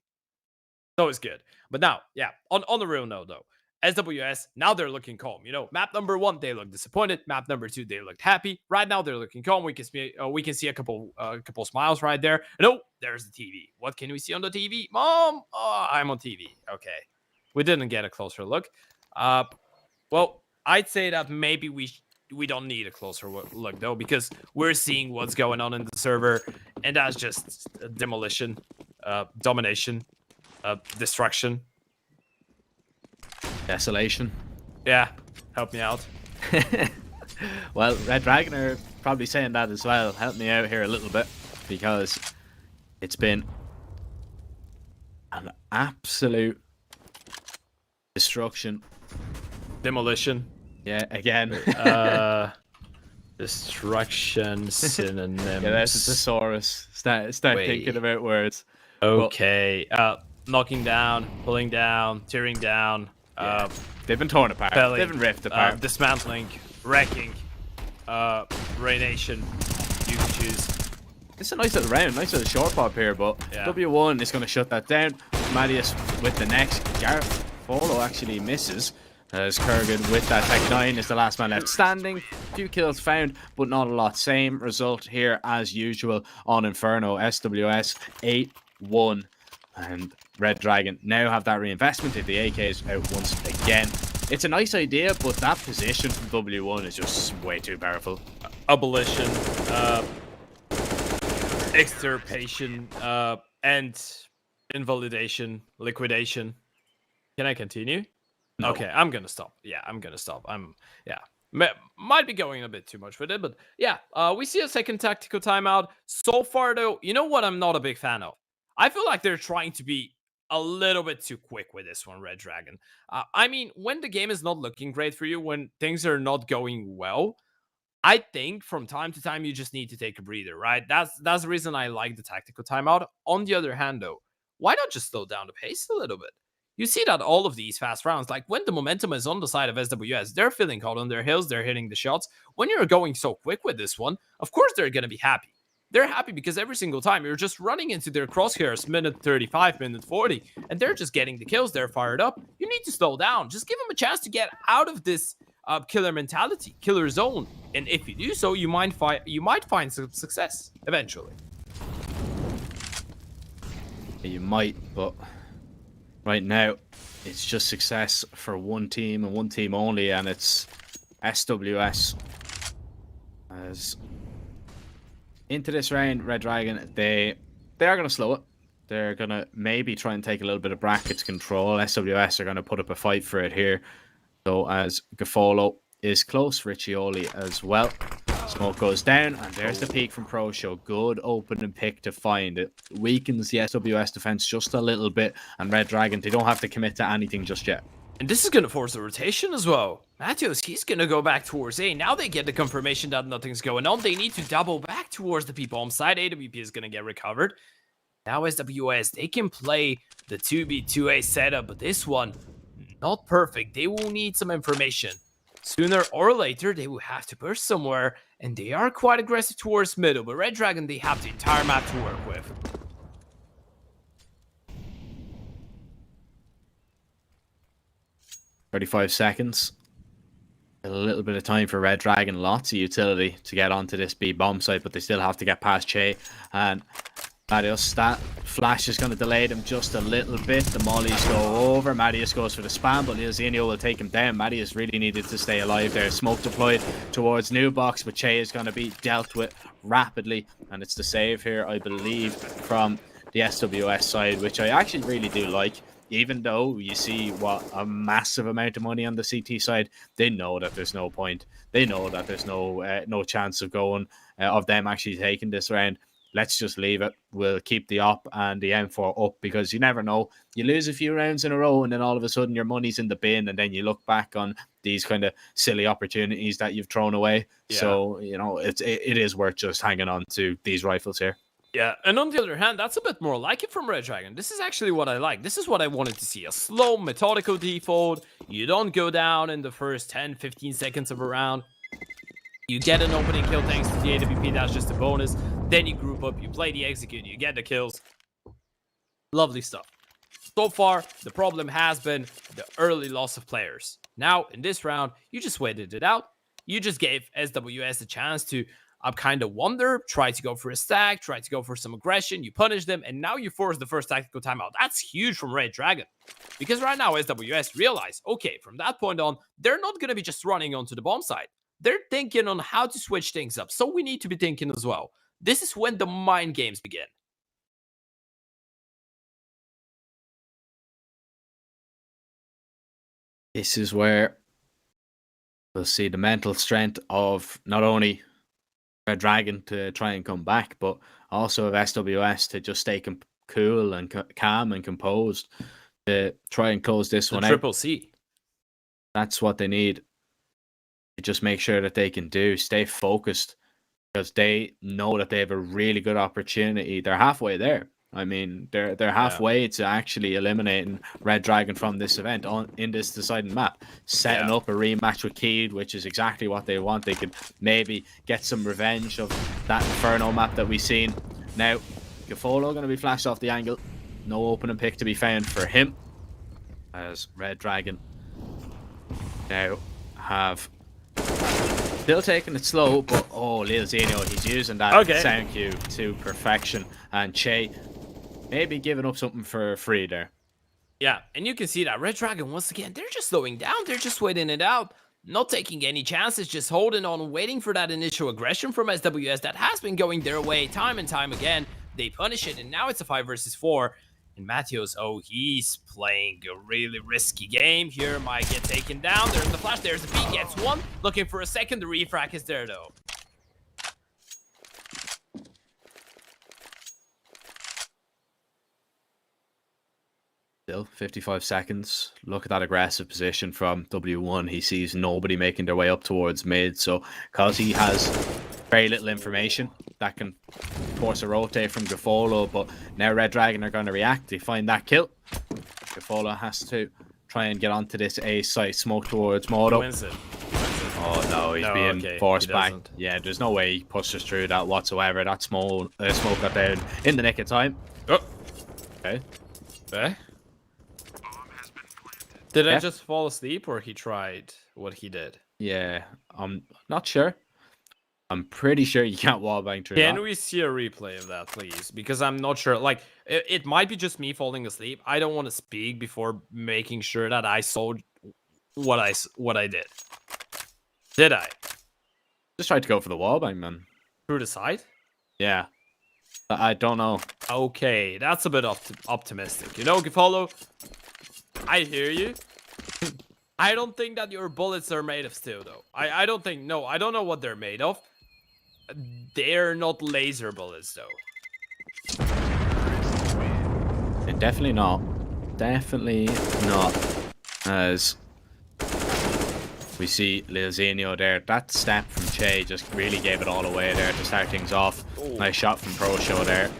Speaker 4: So it's good. But now, yeah, on the real note though, SWS, now they're looking calm. You know, map number 1, they look disappointed. Map number 2, they looked happy. Right now, they're looking calm. We can see a couple smiles right there. No, there's the TV. What can we see on the TV? Mom, I'm on TV. Okay, we didn't get a closer look. Well, I'd say that maybe we don't need a closer look though, because we're seeing what's going on in the server, and that's just demolition, domination, destruction.
Speaker 3: Desolation.
Speaker 4: Yeah, help me out.
Speaker 3: Well, Redragon are probably saying that as well. Help me out here a little bit, because it's been an absolute destruction.
Speaker 4: Demolition.
Speaker 3: Yeah, again.
Speaker 4: Destruction synonyms.
Speaker 3: Yeah, there's a thesaurus. Start thinking about words.
Speaker 4: Okay. Knocking down, pulling down, tearing down.
Speaker 3: They've been torn apart.
Speaker 4: Belly,
Speaker 3: They've been ripped apart.
Speaker 4: Dismantling, wrecking, raynation. You can choose.
Speaker 3: It's a nice little round, nice little short pop here, but W1 is going to shut that down. Marius with the next. Gareth Follow actually misses, as Kurgan with that Tech 9 is the last man left standing. Few kills found, but not a lot. Same result here as usual on Inferno. SWS 8-1. And Redragon now have that reinvestment if the AK is out once again. It's a nice idea, but that position from W1 is just way too powerful.
Speaker 4: Abolition, extirpation, and invalidation, liquidation. Can I continue?
Speaker 3: No.
Speaker 4: Okay, I'm gonna stop. Yeah, I'm gonna stop. Might be going a bit too much with it, but yeah, we see a second tactical timeout. So far, though, you know what I'm not a big fan of? I feel like they're trying to be a little bit too quick with this one, Redragon. I mean, when the game is not looking great for you, when things are not going well, I think from time to time you just need to take a breather, right? That's the reason I like the tactical timeout. On the other hand, though, why not just slow down the pace a little bit? You see that all of these fast rounds, like when the momentum is on the side of SWS, they're feeling hot on their heels, they're hitting the shots. When you're going so quick with this one, of course they're going to be happy. They're happy because every single time you're just running into their crosshairs, minute 35, minute 40, and they're just getting the kills. They're fired up. You need to slow down. Just give them a chance to get out of this killer mentality, killer zone. And if you do so, you might find some success eventually.
Speaker 3: You might, but right now it's just success for one team and one team only, and it's SWS. As into this round, Redragon, they are going to slow it. They're going to maybe try and take a little bit of brackets control. SWS are going to put up a fight for it here. So as Gaffolo is close, Riccioli as well. Smoke goes down, and there's the peek from Pro Show. Good opening pick to find. It weakens the SWS defense just a little bit, and Redragon, they don't have to commit to anything just yet.
Speaker 4: And this is going to force a rotation as well. Matthews, he's going to go back towards A. Now they get the confirmation that nothing's going on. They need to double back towards the P-bomb side. AWP is going to get recovered. Now SWS, they can play the 2B2A setup, but this one, not perfect. They will need some information. Sooner or later, they will have to push somewhere, and they are quite aggressive towards middle, but Redragon, they have the entire map to work with.
Speaker 3: "35 seconds. A little bit of time for Redragon. Lots of utility to get onto this B bomb site, but they still have to get past Che. And Marius, that flash is going to delay them just a little bit. The mollies go over. Marius goes for the spam, but Leozinho will take him down. Marius really needed to stay alive there. Smoke deployed towards New Box, but Che is going to be dealt with rapidly. And it's the save here, I believe, from the SWS side, which I actually really do like. Even though you see what a massive amount of money on the CT side, they know that there's no point. They know that there's no chance of of them actually taking this round. Let's just leave it. We'll keep the op and the M4 up, because you never know. You lose a few rounds in a row, and then all of a sudden your money's in the bin, and then you look back on these kind of silly opportunities that you've thrown away. Yeah. So, you know, it is worth just hanging on to these rifles here.
Speaker 4: Yeah, and on the other hand, that's a bit more like it from Redragon. This is actually what I like. This is what I wanted to see. A slow, methodical default. You don't go down in the first 10, 15 seconds of a round. You get an opening kill thanks to the AWP, that's just a bonus. Then you group up, you play the execute, you get the kills. Lovely stuff. So far, the problem has been the early loss of players. Now, in this round, you just waited it out. You just gave SWS a chance to kind of wonder, try to go for a stack, try to go for some aggression. You punish them, and now you force the first tactical timeout. That's huge from Redragon. Because right now, SWS realize, okay, from that point on, they're not going to be just running onto the bomb side. They're thinking on how to switch things up, so we need to be thinking as well. This is when the mind games begin.
Speaker 3: This is where we'll see the mental strength of not only Redragon to try and come back, but also of SWS to just stay cool and calm and composed to try and close this one out.
Speaker 4: Triple C.
Speaker 3: That's what they need. Just make sure that they can stay focused, because they know that they have a really good opportunity. They're halfway there. I mean, they're halfway to actually eliminating Redragon from this event in this deciding map, setting up a rematch with Keed, which is exactly what they want. They could maybe get some revenge of that Inferno map that we've seen. Now, Gafolo going to be flashed off the angle. No opening pick to be found for him, as Redragon now have still taking it slow, but Lil Zeno, he's using that sound cue to perfection, and Che maybe giving up something for free there.
Speaker 4: Yeah, and you can see that Redragon, once again, they're just slowing down. They're just waiting it out, not taking any chances, just holding on, waiting for that initial aggression from SWS that has been going their way time and time again. They punish it, and now it's a 5 versus 4. And Matthews, he's playing a really risky game here. Might get taken down. There's the flash. There's the B. Gets one. Looking for a second. The refrac is there, though.
Speaker 3: Still 55 seconds. Look at that aggressive position from W1. He sees nobody making their way up towards mid. So, because he has very little information, that can force a rotate from Gafolo, but now Redragon are going to react. They find that kill. Gafolo has to try and get onto this A site. Smoke towards Moto. Oh no, he's being forced back. Yeah, there's no way he pushes through that whatsoever. That smoke got down in the nick of time.
Speaker 4: Oh.
Speaker 3: Okay.
Speaker 4: Did I just fall asleep, or he tried what he did?
Speaker 3: Yeah, I'm not sure. I'm pretty sure you can't wallbang through that.
Speaker 4: Can we see a replay of that, please? Because I'm not sure. Like, it might be just me falling asleep. I don't want to speak before making sure that I saw what I did. Did I?
Speaker 3: Just tried to go for the wallbang, man.
Speaker 4: Through the side?
Speaker 3: Yeah. I don't know.
Speaker 4: Okay, that's a bit optimistic. You know, Gafolo, I hear you. I don't think that your bullets are made of steel, though. I don't think... No, I don't know what they're made of. they're not laser bullets though.
Speaker 3: And definitely not. Definitely not. As we see Lil Zenio there. That step from Che just really gave it all away there to start things off.
Speaker 4: Ooh.
Speaker 3: Nice shot from Pro Show there.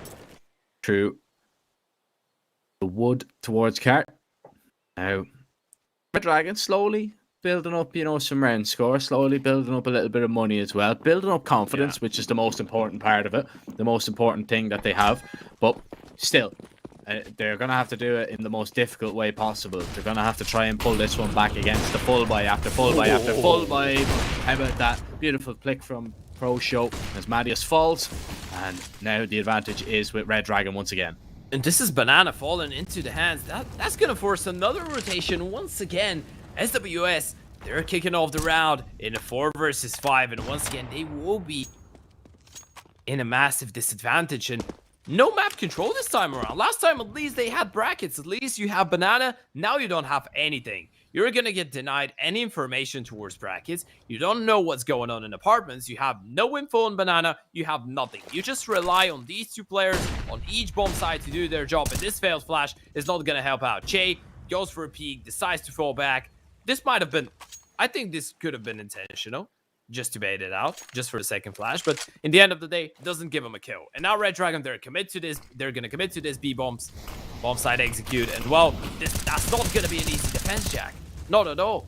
Speaker 3: Through the wood towards Cart. Now, Redragon slowly building up, you know, some round score, slowly building up a little bit of money as well, building up confidence, which is the most important part of it, the most important thing that they have. But still, they're going to have to do it in the most difficult way possible. They're going to have to try and pull this one back against the full buy after full buy after full buy. How about that beautiful flick from Pro Show as Marius falls, and now the advantage is with Redragon once again.
Speaker 4: And this is Banana falling into the hands. That's going to force another rotation once again. SWS, they're kicking off the round in a 4 versus 5. And once again, they will be in a massive disadvantage. And no map control this time around. Last time, at least, they had brackets. At least you have Banana. Now you don't have anything. You're going to get denied any information towards brackets. You don't know what's going on in apartments. You have no info on Banana. You have nothing. You just rely on these two players on each bomb side to do their job. And this failed flash is not going to help out. Che goes for a peek, decides to fall back. This might have been, I think this could have been intentional, just to bait it out, just for the second flash. But in the end of the day, it doesn't give him a kill. And now Redragon, they're going to commit to this B bombs. Bomb side execute. And well, that's not going to be an easy defense, Jack. Not at all.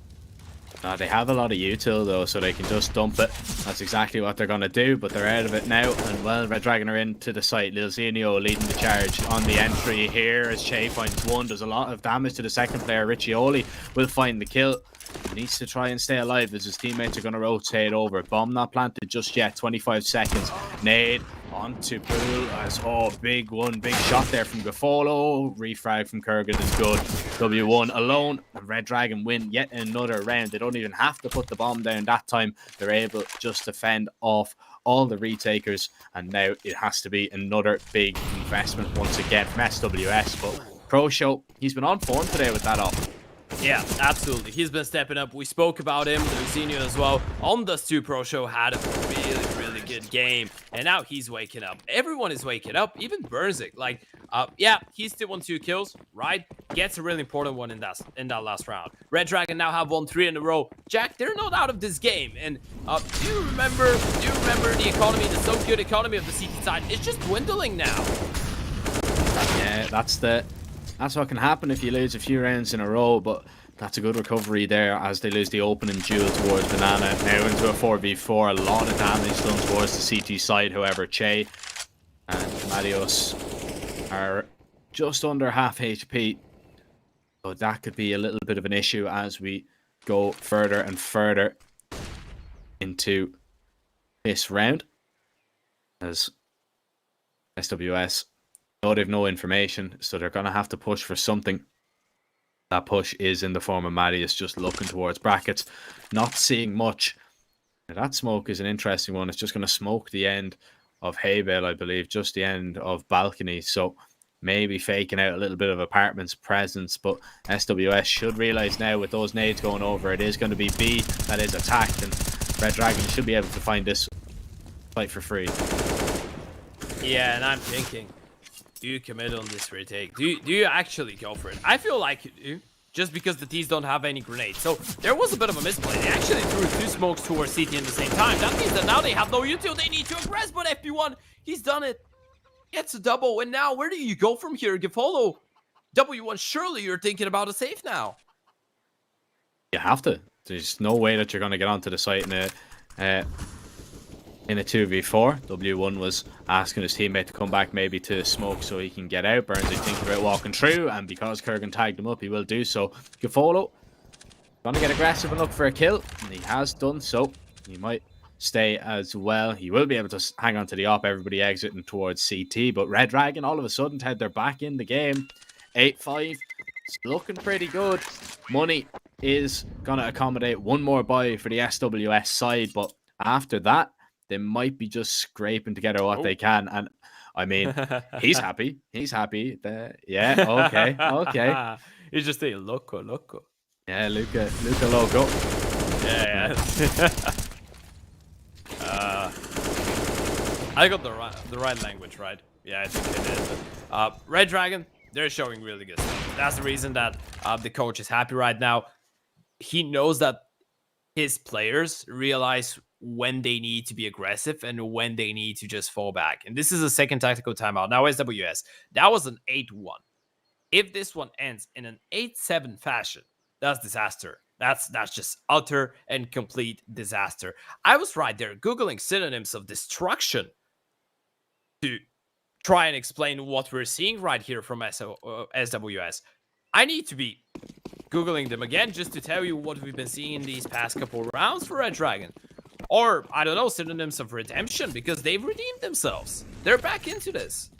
Speaker 3: They have a lot of util though, so they can just dump it. That's exactly what they're going to do, but they're out of it now. And well, Redragon are into the site. Lil Zenio leading the charge on the entry here as Che finds one. Does a lot of damage to the second player. Riccioli will find the kill. He needs to try and stay alive as his teammates are going to rotate over. Bomb not planted just yet. 25 seconds. Nade onto Pool as, oh, big one. Big shot there from Gafolo. Refrag from Kurgan is good. W1 alone. And Redragon win yet another round. They don't even have to put the bomb down that time. They're able just to fend off all the retakers. And now it has to be another big investment once again from SWS. But Pro Show, he's been on form today with that off.
Speaker 4: Yeah, absolutely. He's been stepping up. We spoke about him, Lucinio as well. On the 2 Pro Show had a really good game. And now he's waking up. Everyone is waking up. Even Burnzik. Like, yeah, he still won 2 kills, right? Gets a really important one in that last round. Redragon now have won 3 in a row. Jack, they're not out of this game. And do you remember the economy, the so good economy of the CT side? It's just dwindling now.
Speaker 3: Yeah, that's what can happen if you lose a few rounds in a row, but that's a good recovery there as they lose the opening duel towards Banana. Now into a 4v4, a lot of damage done towards the CT side. However, Che and Marius are just under half HP. So that could be a little bit of an issue as we go further and further into this round. As SWS, no, they've no information, so they're going to have to push for something. That push is in the form of Marius just looking towards brackets, not seeing much. Now, that smoke is an interesting one. It's just going to smoke the end of Haybale, I believe, just the end of balcony. So maybe faking out a little bit of apartment's presence, but SWS should realize now with those nades going over, it is going to be B that is attacked, and Redragon should be able to find this fight for free.
Speaker 4: Yeah, and I'm thinking, do you commit on this retake? Do you actually go for it? I feel like you do, just because the T's don't have any grenades. So there was a bit of a misplay. They actually threw 2 smokes towards CT at the same time. That means that now they have no util. They need to aggress, but FP1, he's done it. Gets a double, and now where do you go from here? Gafolo, W1, surely you're thinking about a safe now.
Speaker 3: You have to. There's no way that you're going to get onto the site in a 2v4. W1 was asking his teammate to come back maybe to smoke so he can get out. Burns is thinking about walking through, and because Kurgan tagged him up, he will do so. Gafolo going to get aggressive and look for a kill, and he has done so. He might stay as well. He will be able to hang on to the op. Everybody exiting towards CT, but Redragon all of a sudden they're back in the game. 8-5. It's looking pretty good. Money is going to accommodate one more buy for the SWS side, but after that, they might be just scraping together what they can. And I mean, he's happy. He's happy. Yeah, okay.
Speaker 4: He's just a loco.
Speaker 3: Yeah, Luca loco.
Speaker 4: Yeah. I got the right language, right? Yeah, I think it is. Redragon, they're showing really good stuff. That's the reason that the coach is happy right now. He knows that his players realize when they need to be aggressive and when they need to just fall back. And this is a second tactical timeout. Now, SWS, that was an 8-1. If this one ends in an 8-7 fashion, that's disaster. That's just utter and complete disaster. I was right there Googling synonyms of destruction to try and explain what we're seeing right here from SWS. I need to be Googling them again just to tell you what we've been seeing in these past couple rounds for Redragon. Or, I don't know, synonyms of redemption, because they've redeemed themselves. They're back into this.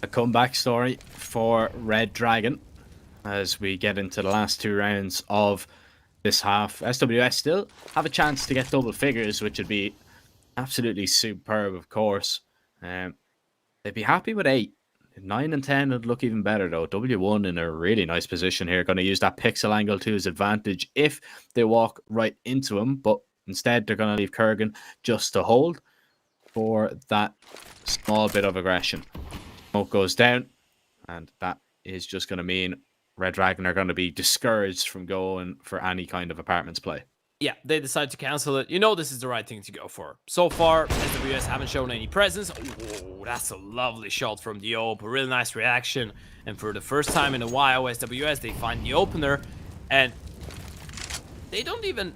Speaker 3: A comeback story for Redragon as we get into the last 2 rounds of this half. SWS still have a chance to get double figures, which would be absolutely superb, of course. They'd be happy with 8. 9 and 10 would look even better, though. W1 in a really nice position here. Going to use that pixel angle to his advantage if they walk right into him. But instead, they're going to leave Kurgan just to hold for that small bit of aggression. Smoke goes down, and that is just going to mean Redragon are going to be discouraged from going for any kind of apartments play.
Speaker 4: Yeah, they decide to cancel it. You know this is the right thing to go for. So far, SWS haven't shown any presence. Oh, that's a lovely shot from the Ope. A really nice reaction. And for the first time in a while, SWS, they find the opener. And they don't even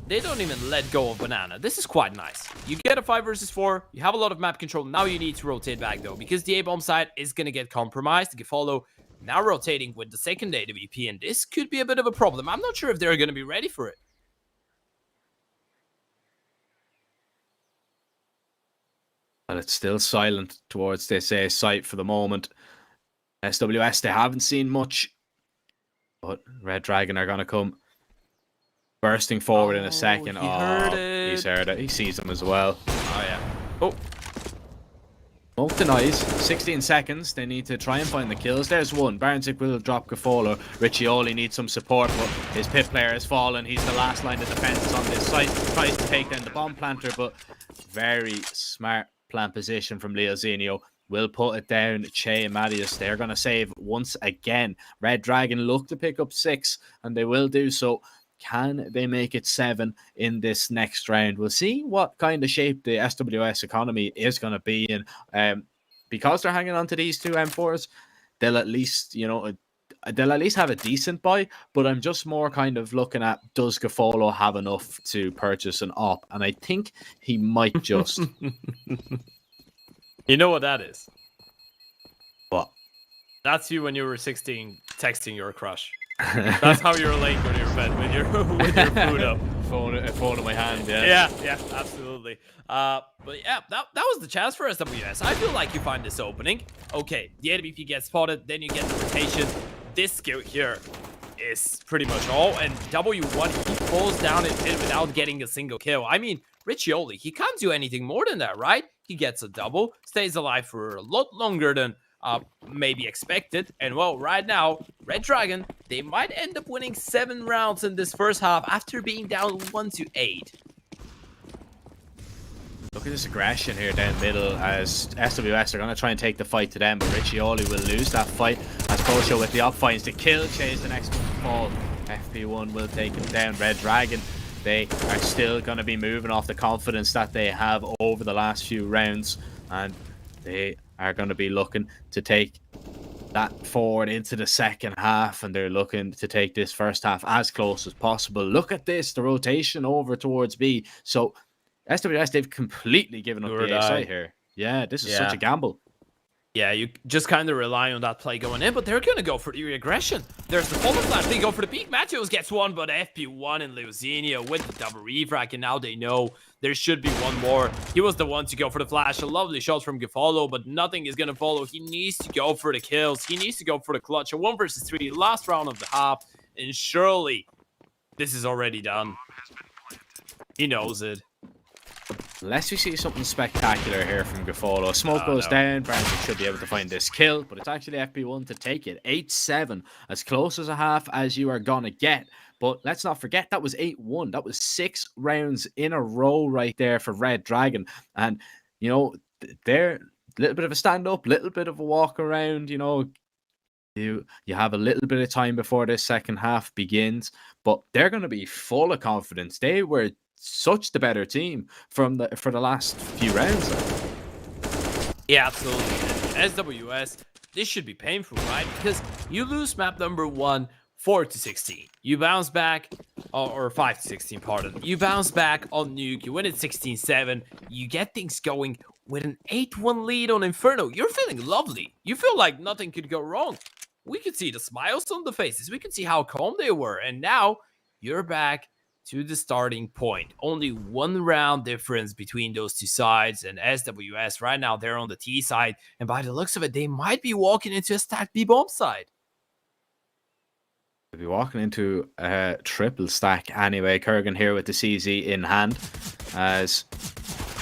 Speaker 4: let go of Banana. This is quite nice. You get a 5 versus 4. You have a lot of map control. Now you need to rotate back, though, because the A-bomb side is going to get compromised. Gefolo now rotating with the second AWP, and this could be a bit of a problem. I'm not sure if they're going to be ready for it.
Speaker 3: But it's still silent towards this A site for the moment. SWS, they haven't seen much. But Redragon are going to come bursting forward in a second. He's heard it. He sees them as well.
Speaker 4: Oh, yeah. Oh.
Speaker 3: Smoke denies. 16 seconds. They need to try and find the kills. There's one. Barnsick will drop Gefolo. Riccioli needs some support, but his pit player has fallen. He's the last line of defense on this site. Tries to take down the bomb planter, but very smart plant position from Leozinho. Will put it down. Che and Marius, they're going to save once again. Redragon look to pick up 6, and they will do so. Can they make it 7 in this next round? We'll see what kind of shape the SWS economy is going to be in. Because they're hanging on to these 2 M4s, they'll at least, they'll at least have a decent buy. But I'm just more kind of looking at, does Gefolo have enough to purchase an op? And I think he might just.
Speaker 4: You know what that is?
Speaker 3: What?
Speaker 4: That's you when you were 16 texting your crush. That's how you're late when you're fed, when you're with your food up.
Speaker 3: Phone in my hand, yeah.
Speaker 4: Yeah, absolutely. But yeah, that was the chance for SWS. I feel like you find this opening. Okay, the AWP gets spotted, then you get the rotation. This skill here is pretty much all, and W1, he falls down in pit without getting a single kill. I mean, Riccioli, he can't do anything more than that, right? He gets a double, stays alive for a lot longer than maybe expected. And well, right now, Redragon, they might end up winning 7 rounds in this first half after being down 1-8.
Speaker 3: Look at this aggression here down middle as SWS are going to try and take the fight to them, but Riccioli will lose that fight as Kosho with the up finds the kill, chase the next one to fall. FP1 will take him down. Redragon, they are still going to be moving off the confidence that they have over the last few rounds, and they are going to be looking to take that forward into the second half, and they're looking to take this first half as close as possible. Look at this, the rotation over towards B. So SWS, they've completely given up the A side here. Yeah, this is such a gamble.
Speaker 4: Yeah, you just kind of rely on that play going in, but they're going to go for the aggression. There's the follow flash. They go for the peak. Matthews gets one, but FP1 and Leozinho with the double refract, and now they know there should be one more. He was the one to go for the flash. A lovely shot from Gefolo, but nothing is going to follow. He needs to go for the kills. He needs to go for the clutch. A 1 versus 3, last round of the half, and surely this is already done. He knows it.
Speaker 3: Unless we see something spectacular here from Gefolo. Smoke goes down. Barnsick should be able to find this kill, but it's actually FP1 to take it. 8-7, as close as a half as you are going to get. But let's not forget, that was 8-1. That was 6 rounds in a row right there for Redragon. And you know, they're a little bit of a stand up, little bit of a walk around, you know. You have a little bit of time before this second half begins, but they're going to be full of confidence. They were such the better team for the last few rounds.
Speaker 4: Yeah, absolutely. SWS, this should be painful, right? Because you lose map number 1, 4-16. You bounce back, or 5-16, pardon. You bounce back on Nuke, you win it 16-7. You get things going with an 8-1 lead on Inferno. You're feeling lovely. You feel like nothing could go wrong. We could see the smiles on the faces. We could see how calm they were. And now you're back to the starting point. Only 1 round difference between those two sides. And SWS, right now, they're on the T side. And by the looks of it, they might be walking into a stacked B bomb side.
Speaker 3: They'll be walking into a triple stack anyway. Kurgan here with the CZ in hand. As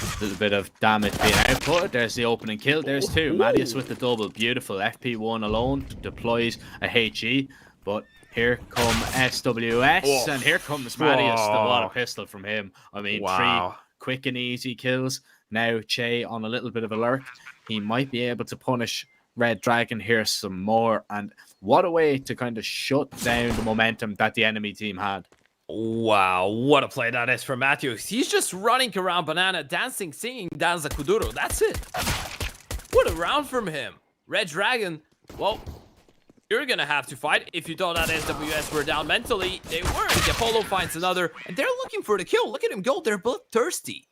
Speaker 3: a little bit of damage being output. There's the opening kill. There's 2. Marius with the double. Beautiful. FP1 alone deploys a HE. But here come SWS. And here comes Marius. What a pistol from him. I mean, 3 quick and easy kills. Now Che on a little bit of a lurk. He might be able to punish Redragon here some more. And what a way to kind of shut down the momentum that the enemy team had.
Speaker 4: Wow, what a play that is for Matthews. He's just running around banana, dancing, singing Danza Kuduro. That's it. What a round from him. Redragon, well, you're gonna have to fight. If you thought that SWS were down mentally, they weren't. Apollo finds another, and they're looking for the kill. Look at him go. They're both thirsty.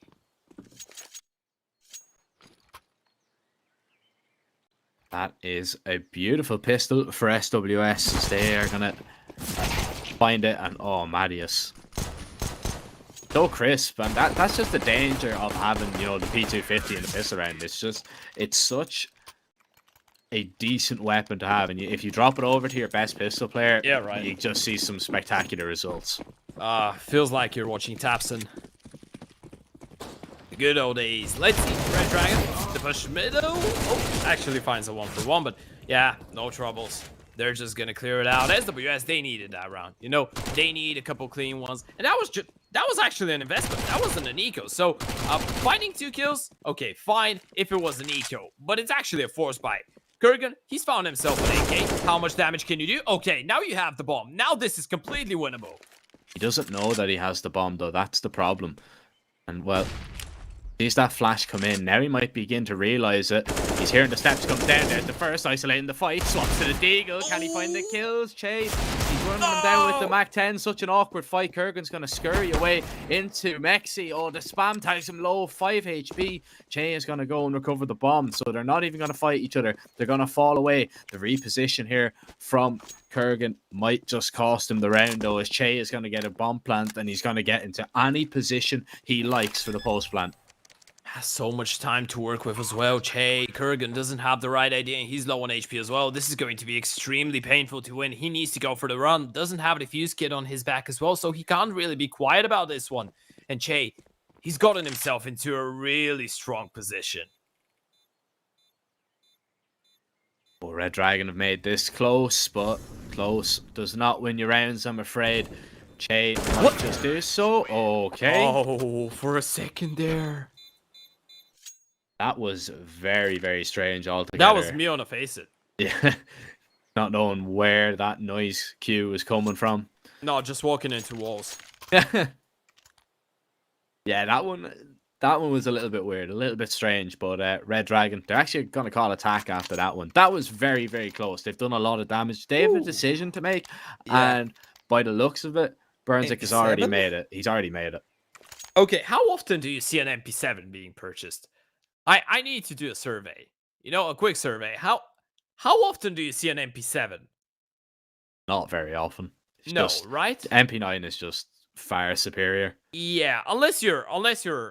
Speaker 3: That is a beautiful pistol for SWS. They are gonna find it, and oh, Marius, so crisp. And that's just the danger of having, you know, the P250 in the pistol round. It's such a decent weapon to have, and if you drop it over to your best pistol player,
Speaker 4: yeah, right,
Speaker 3: you just see some spectacular results.
Speaker 4: Feels like you're watching Tapson. The good old days. Let's see Redragon, the push middle. Oh, actually finds a 1-for-1, but yeah, no troubles. They're just gonna clear it out. SWS, they needed that round. You know, they need a couple clean ones. And that was actually an investment. That wasn't an eco. So, finding 2 kills, okay, fine if it was an eco. But it's actually a force buy. Kurgan, he's found himself an AK. How much damage can you do? Okay, now you have the bomb. Now this is completely winnable.
Speaker 3: He doesn't know that he has the bomb, though. That's the problem. And, well, sees that flash come in. Now he might begin to realize it. He's hearing the steps come down there. The first isolating the fight. Swaps to the Deagle. Can he find the kills? Chase. He's running him down with the Mac 10. Such an awkward fight. Kurgan's going to scurry away into Mexi. Oh, the spam tags him low. 5 HP. Che is going to go and recover the bomb. So they're not even going to fight each other. They're going to fall away. The reposition here from Kurgan might just cost him the round, though, as Che is going to get a bomb plant, and he's going to get into any position he likes for the post plant.
Speaker 4: Has so much time to work with as well. Che, Kurgan doesn't have the right idea, and he's low on HP as well. This is going to be extremely painful to win. He needs to go for the run. Doesn't have the fuse kit on his back as well, so he can't really be quiet about this one. And Che, he's gotten himself into a really strong position.
Speaker 3: Well, Redragon have made this close, but close does not win you rounds, I'm afraid. Che might just do so. Okay.
Speaker 4: Oh, for a second there.
Speaker 3: That was very, very strange altogether.
Speaker 4: That was me on a face it.
Speaker 3: Yeah. Not knowing where that noise cue was coming from.
Speaker 4: No, just walking into walls.
Speaker 3: Yeah, that one was a little bit weird, a little bit strange, but Redragon, they're actually going to call attack after that one. That was very, very close. They've done a lot of damage. They have a decision to make, and by the looks of it, Burnzik has already made it. He's already made it.
Speaker 4: Okay, how often do you see an MP7 being purchased? I need to do a survey. You know, a quick survey. How often do you see an MP7?
Speaker 3: Not very often.
Speaker 4: No, right?
Speaker 3: MP9 is just far superior.
Speaker 4: Yeah, unless you're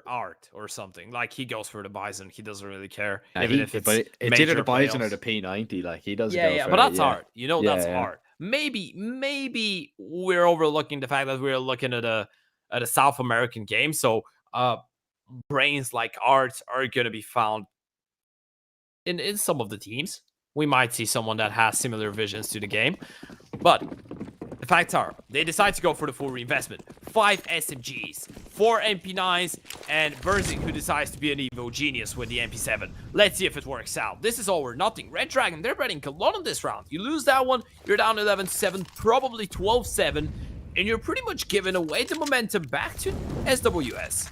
Speaker 4: Art or something. Like, he goes for the Bison. He doesn't really care. Even if it's
Speaker 3: either the Bison or the P90. Like, he doesn't go for
Speaker 4: but that's
Speaker 3: it,
Speaker 4: Art. You know, that's Art. Maybe we're overlooking the fact that we're looking at a South American game. So, brains like Art are going to be found in some of the teams. We might see someone that has similar visions to the game. But the facts are, they decide to go for the full reinvestment. 5 SMGs, 4 MP9s, and Berzik, who decides to be an Evo genius with the MP7. Let's see if it works out. This is all or nothing. Redragon, they're betting a lot on this round. You lose that one, you're down 11-7, probably 12-7, and you're pretty much giving away the momentum back to SWS.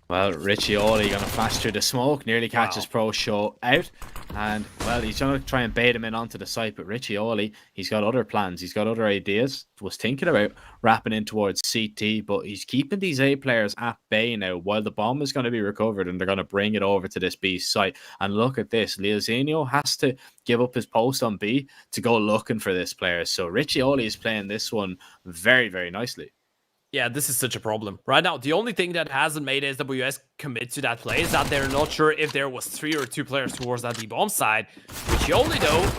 Speaker 3: Well, Richie Ollie gonna flash through the smoke, nearly catches Pro Show out. And, well, he's gonna try and bait him in onto the site, but Richie Ollie, he's got other plans, he's got other ideas. Was thinking about wrapping in towards CT, but he's keeping these A players at bay now while the bomb is going to be recovered and they're going to bring it over to this B site. And look at this, Leozinho has to give up his post on B to go looking for this player. So Richie Ollie is playing this one very, very nicely.
Speaker 4: Yeah, this is such a problem. Right now, the only thing that hasn't made SWS commit to that play is that they're not sure if there was 3 or 2 players towards that B-bomb side. Which you only know,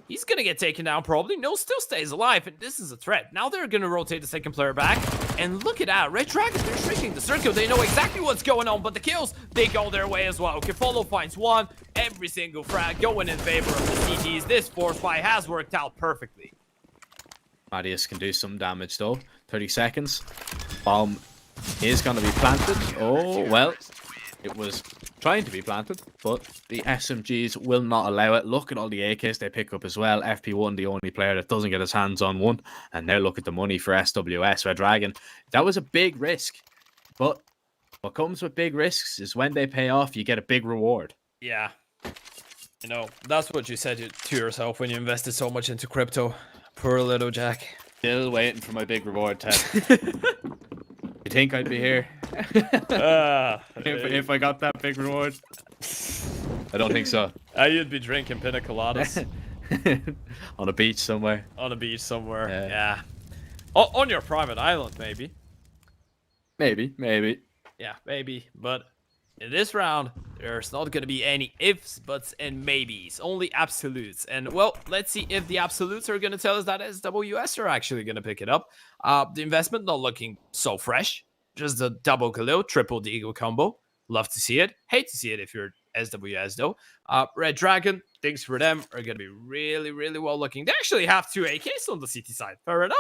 Speaker 4: he's going to get taken down probably. No, still stays alive, and this is a threat. Now they're going to rotate the second player back. And look at that, Redragon, they're shrinking the circle. They know exactly what's going on, but the kills, they go their way as well. Kefolo finds one. Every single frag going in favor of the CTs. This force fight has worked out perfectly.
Speaker 3: Marius can do some damage though. 30 seconds. Bomb is going to be planted. Oh, well, it was trying to be planted, but the SMGs will not allow it. Look at all the AKs they pick up as well. FP1, the only player that doesn't get his hands on one. And now look at the money for SWS, Redragon. That was a big risk, but what comes with big risks is when they pay off, you get a big reward.
Speaker 4: Yeah. You know, that's what you said to yourself when you invested so much into crypto. Poor little Jack.
Speaker 3: Still waiting for my big reward, Ted. You think I'd be here? If I got that big reward? I don't think so.
Speaker 4: You'd be drinking pina coladas.
Speaker 3: On a beach somewhere.
Speaker 4: On a beach somewhere, yeah. On your private island, maybe.
Speaker 3: Maybe.
Speaker 4: Yeah, maybe. But in this round, there's not going to be any ifs, buts, and maybes. Only absolutes. And, well, let's see if the absolutes are going to tell us that SWS are actually going to pick it up. The investment not looking so fresh. Just a double Khalil, triple Deagle combo. Love to see it. Hate to see it if you're SWS, though. Redragon, things for them are going to be really, really well looking. They actually have 2 AKs on the CT side. Fair enough.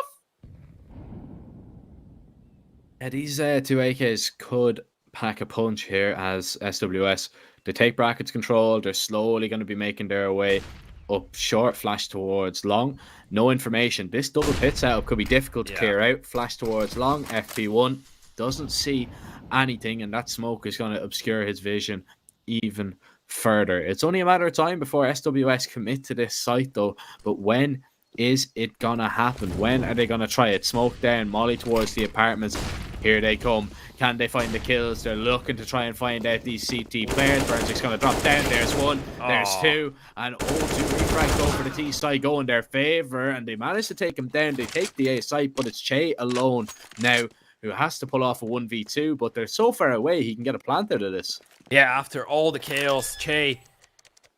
Speaker 3: Yeah, these 2 AKs could pack a punch here as SWS. They take brackets control. They're slowly going to be making their way up short, flash towards long. No information. This double pit setup could be difficult to clear out. Flash towards long. FP1 doesn't see anything, and that smoke is going to obscure his vision even further. It's only a matter of time before SWS commit to this site, though. But when is it going to happen? When are they going to try it? Smoke down, molly towards the apartments. Here they come. Can they find the kills? They're looking to try and find out these CT players. Burnsick's going to drop down. There's one. There's two. And two refrags over the T side go in their favor. And they manage to take him down. They take the A site, but it's Che alone now who has to pull off a 1v2. But they're so far away, he can get a plant out of this.
Speaker 4: Yeah, after all the chaos, Che,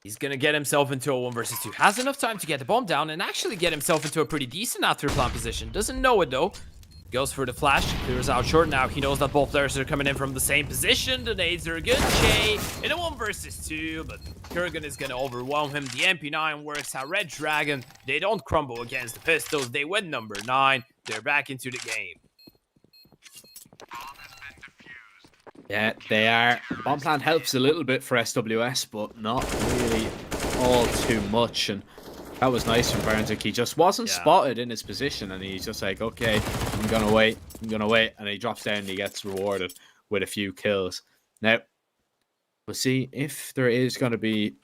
Speaker 4: he's going to get himself into a 1 versus 2. Has enough time to get the bomb down and actually get himself into a pretty decent after plant position. Doesn't know it, though. Goes for the flash, clears out short. Now he knows that both players are coming in from the same position. The nades are good. Che in a 1 versus 2, but Kurgan is going to overwhelm him. The MP9 works out. Redragon, they don't crumble against the pistols. They win number 9. They're back into the game.
Speaker 3: Yeah, they are. Bomb plant helps a little bit for SWS, but not really all too much. And that was nice from Burnsick. He just wasn't spotted in his position, and he's just like, okay, I'm gonna wait, and he drops down and he gets rewarded with a few kills. Now, we'll see if there is going to be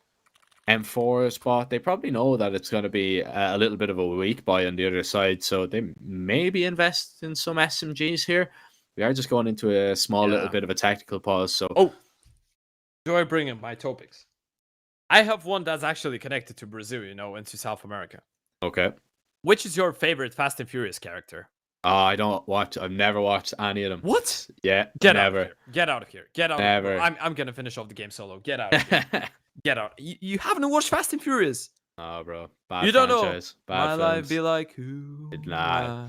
Speaker 3: M4 spot. They probably know that it's going to be a little bit of a weak buy on the other side, so they maybe invest in some SMGs here. We are just going into a small little bit of a tactical pause. So,
Speaker 4: do I bring in my topics? I have one that's actually connected to Brazil, you know, and to South America.
Speaker 3: Okay.
Speaker 4: Which is your favorite Fast and Furious character?
Speaker 3: I don't watch. I've never watched any of them.
Speaker 4: What?
Speaker 3: Yeah,
Speaker 4: Get
Speaker 3: never.
Speaker 4: out of here. Get out of here. Get out.
Speaker 3: Never.
Speaker 4: I'm gonna finish off the game solo. Get out. Of here. Get out. You haven't watched Fast and Furious?
Speaker 3: Oh, bro. Bad
Speaker 4: you don't
Speaker 3: franchise.
Speaker 4: know.
Speaker 3: Bad
Speaker 4: My
Speaker 3: films.
Speaker 4: life be like who?
Speaker 3: Nah.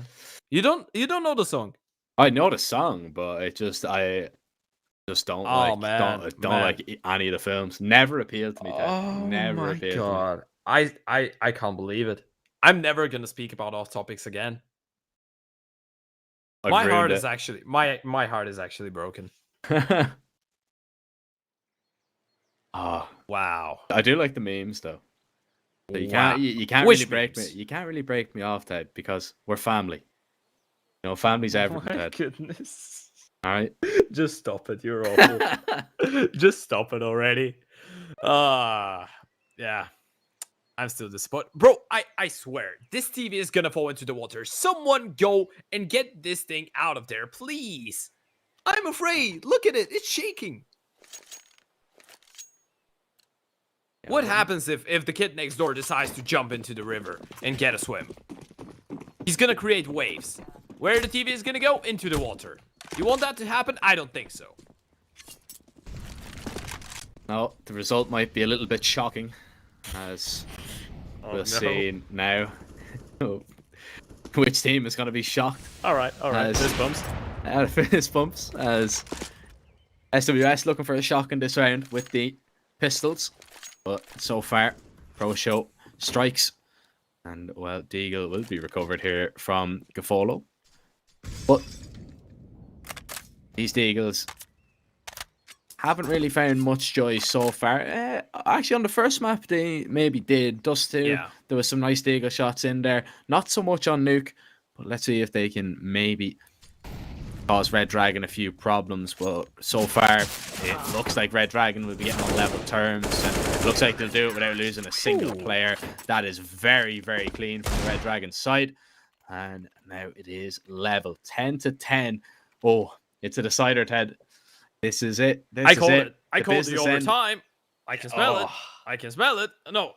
Speaker 4: You don't know the song?
Speaker 3: I know the song, but I just don't like.
Speaker 4: Man,
Speaker 3: don't like any of the films. Never appealed to me. Ted. Never appealed to me.
Speaker 4: I can't believe it. I'm never gonna speak about off topics again. My heart is actually my heart is actually broken.
Speaker 3: Oh,
Speaker 4: Wow.
Speaker 3: I do like the memes though. So
Speaker 4: Wow.
Speaker 3: you can't
Speaker 4: Which
Speaker 3: really break me.
Speaker 4: memes?
Speaker 3: You can't really break me off, Ted, because we're family. You know, family's everything,
Speaker 4: My
Speaker 3: Ted.
Speaker 4: goodness.
Speaker 3: All right.
Speaker 4: Just stop it. You're awful. Just stop it already. Yeah. I'm still disappointed. Bro, I swear, this TV is gonna fall into the water. Someone go and get this thing out of there, please. I'm afraid. Look at it. It's shaking.
Speaker 3: Yeah,
Speaker 4: What
Speaker 3: well,
Speaker 4: happens if the kid next door decides to jump into the river and get a swim? He's gonna create waves. Where the TV is gonna go? Into the water. You want that to happen? I don't think so.
Speaker 3: No, the result might be a little bit shocking, as we'll see now. Which team is going to be shocked?
Speaker 4: All right. Fist bumps.
Speaker 3: Fist bumps, as SWS looking for a shock in this round with the pistols. But so far, Pro Show strikes. And, well, Deagle will be recovered here from Gafolo. But these Deagles haven't really found much joy so far. Actually, on the first map, they maybe did. Dust 2,
Speaker 4: Yeah.
Speaker 3: there was some nice Deagle shots in there. Not so much on Nuke, but let's see if they can maybe cause Redragon a few problems. But so far, it looks like Redragon will be getting on level terms, and it looks like they'll do it without losing a single player. That is very, very clean from the Redragon side. And now it is level 10-10. Oh, it's a decider, Ted. This is it.
Speaker 4: I called it. I called the overtime. I can smell it. I can smell it. No,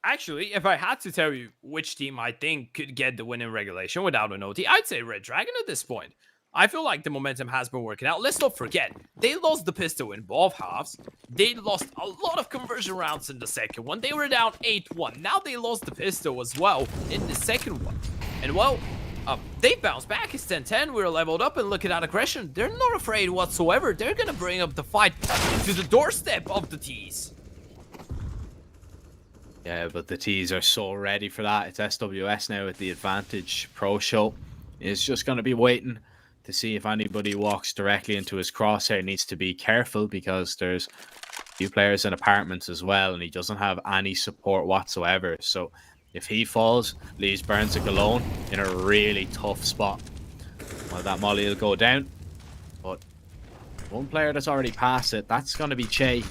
Speaker 4: actually, if I had to tell you which team I think could get the win in regulation without an OT, I'd say Redragon at this point. I feel like the momentum has been working out. Let's not forget, they lost the pistol in both halves. They lost a lot of conversion rounds in the second one. They were down 8-1. Now they lost the pistol as well in the second one. And well, they bounced back. It's 10-10. We're leveled up, and look at that aggression. They're not afraid whatsoever. They're gonna bring up the fight to the doorstep of the T's.
Speaker 3: Yeah, but the T's are so ready for that. It's SWS now with the advantage. Pro Show is just going to be waiting to see if anybody walks directly into his crosshair. Needs to be careful because there's a few players in apartments as well, and he doesn't have any support whatsoever. So if he falls, leaves Burnsick alone in a really tough spot. Well, that molly will go down, but one player that's already passed it, that's going to be Che.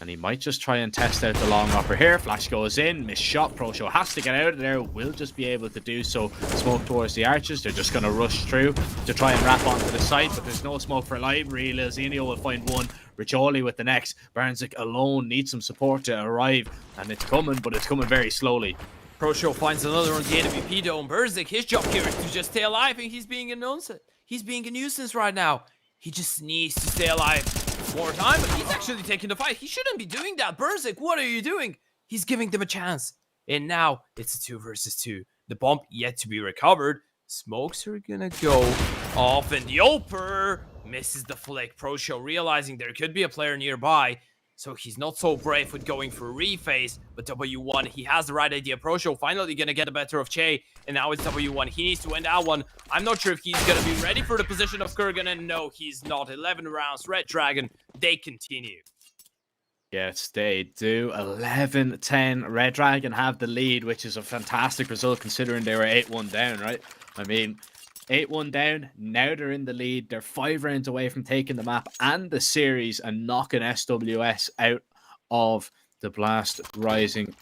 Speaker 3: And he might just try and test out the long upper here. Flash goes in, missed shot. Pro Show has to get out of there. Will just be able to do so. Smoke towards the archers. They're just going to rush through to try and wrap onto the site, but there's no smoke for live. Real Zinio will find one. Richoli with the next. Burnsick alone needs some support to arrive, and it's coming, but it's coming very slowly.
Speaker 4: Pro Show finds another on the AWP dome. Burnsick, his job here is to just stay alive, and he's being a nuisance. He's being a nuisance right now. He just needs to stay alive more time, but he's actually taking the fight. He shouldn't be doing that. Burnsick, what are you doing? He's giving them a chance. And now it's a 2 versus 2. The bomb yet to be recovered. Smokes are gonna go off, and the Yoper misses the flick. Pro Show realizing there could be a player nearby, so he's not so brave with going for reface, but W1, he has the right idea. Pro Show finally gonna get the better of Che, and now it's W1. He needs to win that one. I'm not sure if he's gonna be ready for the position of Kurgan, and no, he's not. 11 rounds, Redragon, they continue.
Speaker 3: Yes, they do. 11-10. Redragon have the lead, which is a fantastic result considering they were 8-1 down, right? I mean, 8-1 down, now they're in the lead. They're 5 rounds away from taking the map and the series and knocking SWS out of the Blast Rising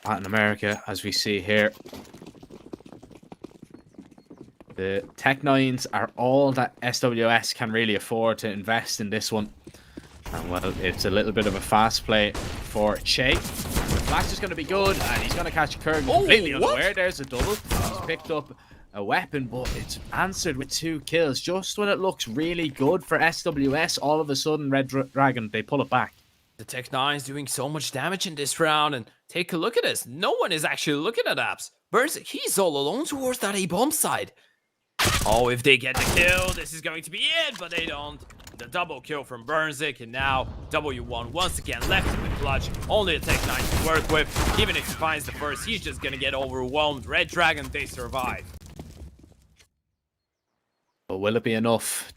Speaker 3: Latin America, as we see here. The Tech-9s are all that SWS can really afford to invest in this one. And, well, it's a little bit of a fast play for Che. The flash is going to be good, and he's going to catch Kurgan completely unaware. There's a double. He's picked up a weapon, but it's answered with 2 kills. Just when it looks really good for SWS, all of a sudden, Redragon, they pull it back.
Speaker 4: The Tech-9 is doing so much damage in this round, and take a look at this. No one is actually looking at Apps. Burnsick, he's all alone towards that A-bomb side. Oh, if they get the kill, this is going to be it, but they don't. The double kill from Burnzik, and now W1 once again left in the clutch. Only a Tech 9 to work with. Even if he finds the first, he's just gonna get overwhelmed. Redragon, they survive.
Speaker 3: But will it be enough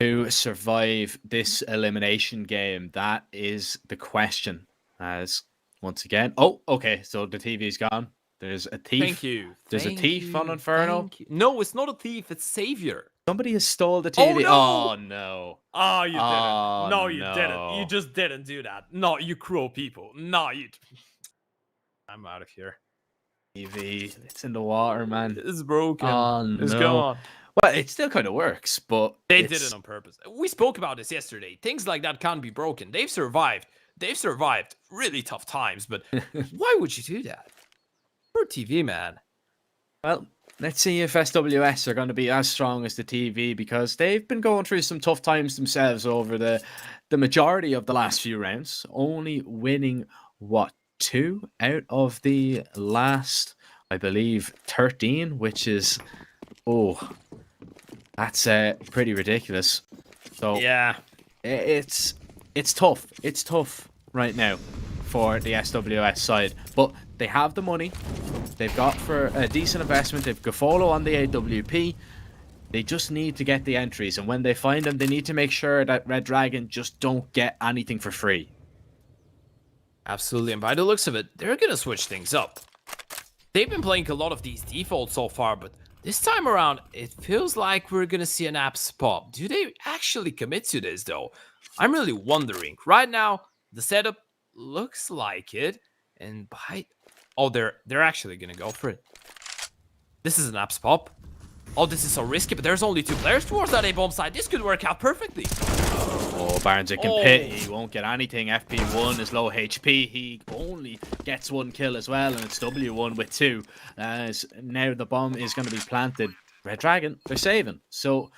Speaker 3: to survive this elimination game? That is the question. As once again, oh, okay, so the TV's gone. There's a thief.
Speaker 4: Thank you.
Speaker 3: There's a thief on Inferno.
Speaker 4: No, it's not a thief. It's Savior.
Speaker 3: Somebody has stole the TV.
Speaker 4: Oh,
Speaker 3: Oh no.
Speaker 4: Oh, you
Speaker 3: Oh,
Speaker 4: didn't. No, you
Speaker 3: no.
Speaker 4: didn't. You just didn't do that. No, you cruel people. No, you. I'm out of here.
Speaker 3: TV, it's in the water, man.
Speaker 4: It's broken.
Speaker 3: Oh,
Speaker 4: It's
Speaker 3: no.
Speaker 4: gone.
Speaker 3: Well, it still kind of works, but
Speaker 4: They did it on purpose. We spoke about this yesterday. Things like that can't be broken. They've survived. They've survived really tough times, but why would you do that? Poor TV, man.
Speaker 3: Well, let's see if SWS are going to be as strong as the TV, because they've been going through some tough times themselves over the majority of the last few rounds, only winning, what, 2 out of the last, I believe, 13, which is, oh, that's pretty ridiculous. So
Speaker 4: Yeah.
Speaker 3: it's tough. It's tough right now for the SWS side, but they have the money. They've got for a decent investment. They've Gafolo on the AWP. They just need to get the entries, and when they find them, they need to make sure that Redragon just don't get anything for free.
Speaker 4: Absolutely, and by the looks of it, they're gonna switch things up. They've been playing a lot of these defaults so far, but this time around, it feels like we're gonna see an apps pop. Do they actually commit to this, though? I'm really wondering. Right now, the setup looks like it, and oh, they're actually gonna go for it. This is an apps pop. Oh, this is so risky, but there's only 2 players towards that A-bomb side. This could work out perfectly.
Speaker 3: Oh, Barnzik can pit. He won't get anything. FP1 is low HP. He only gets 1 kill as well, and it's W1 with 2. As now the bomb is going to be planted. Redragon, they're saving. So,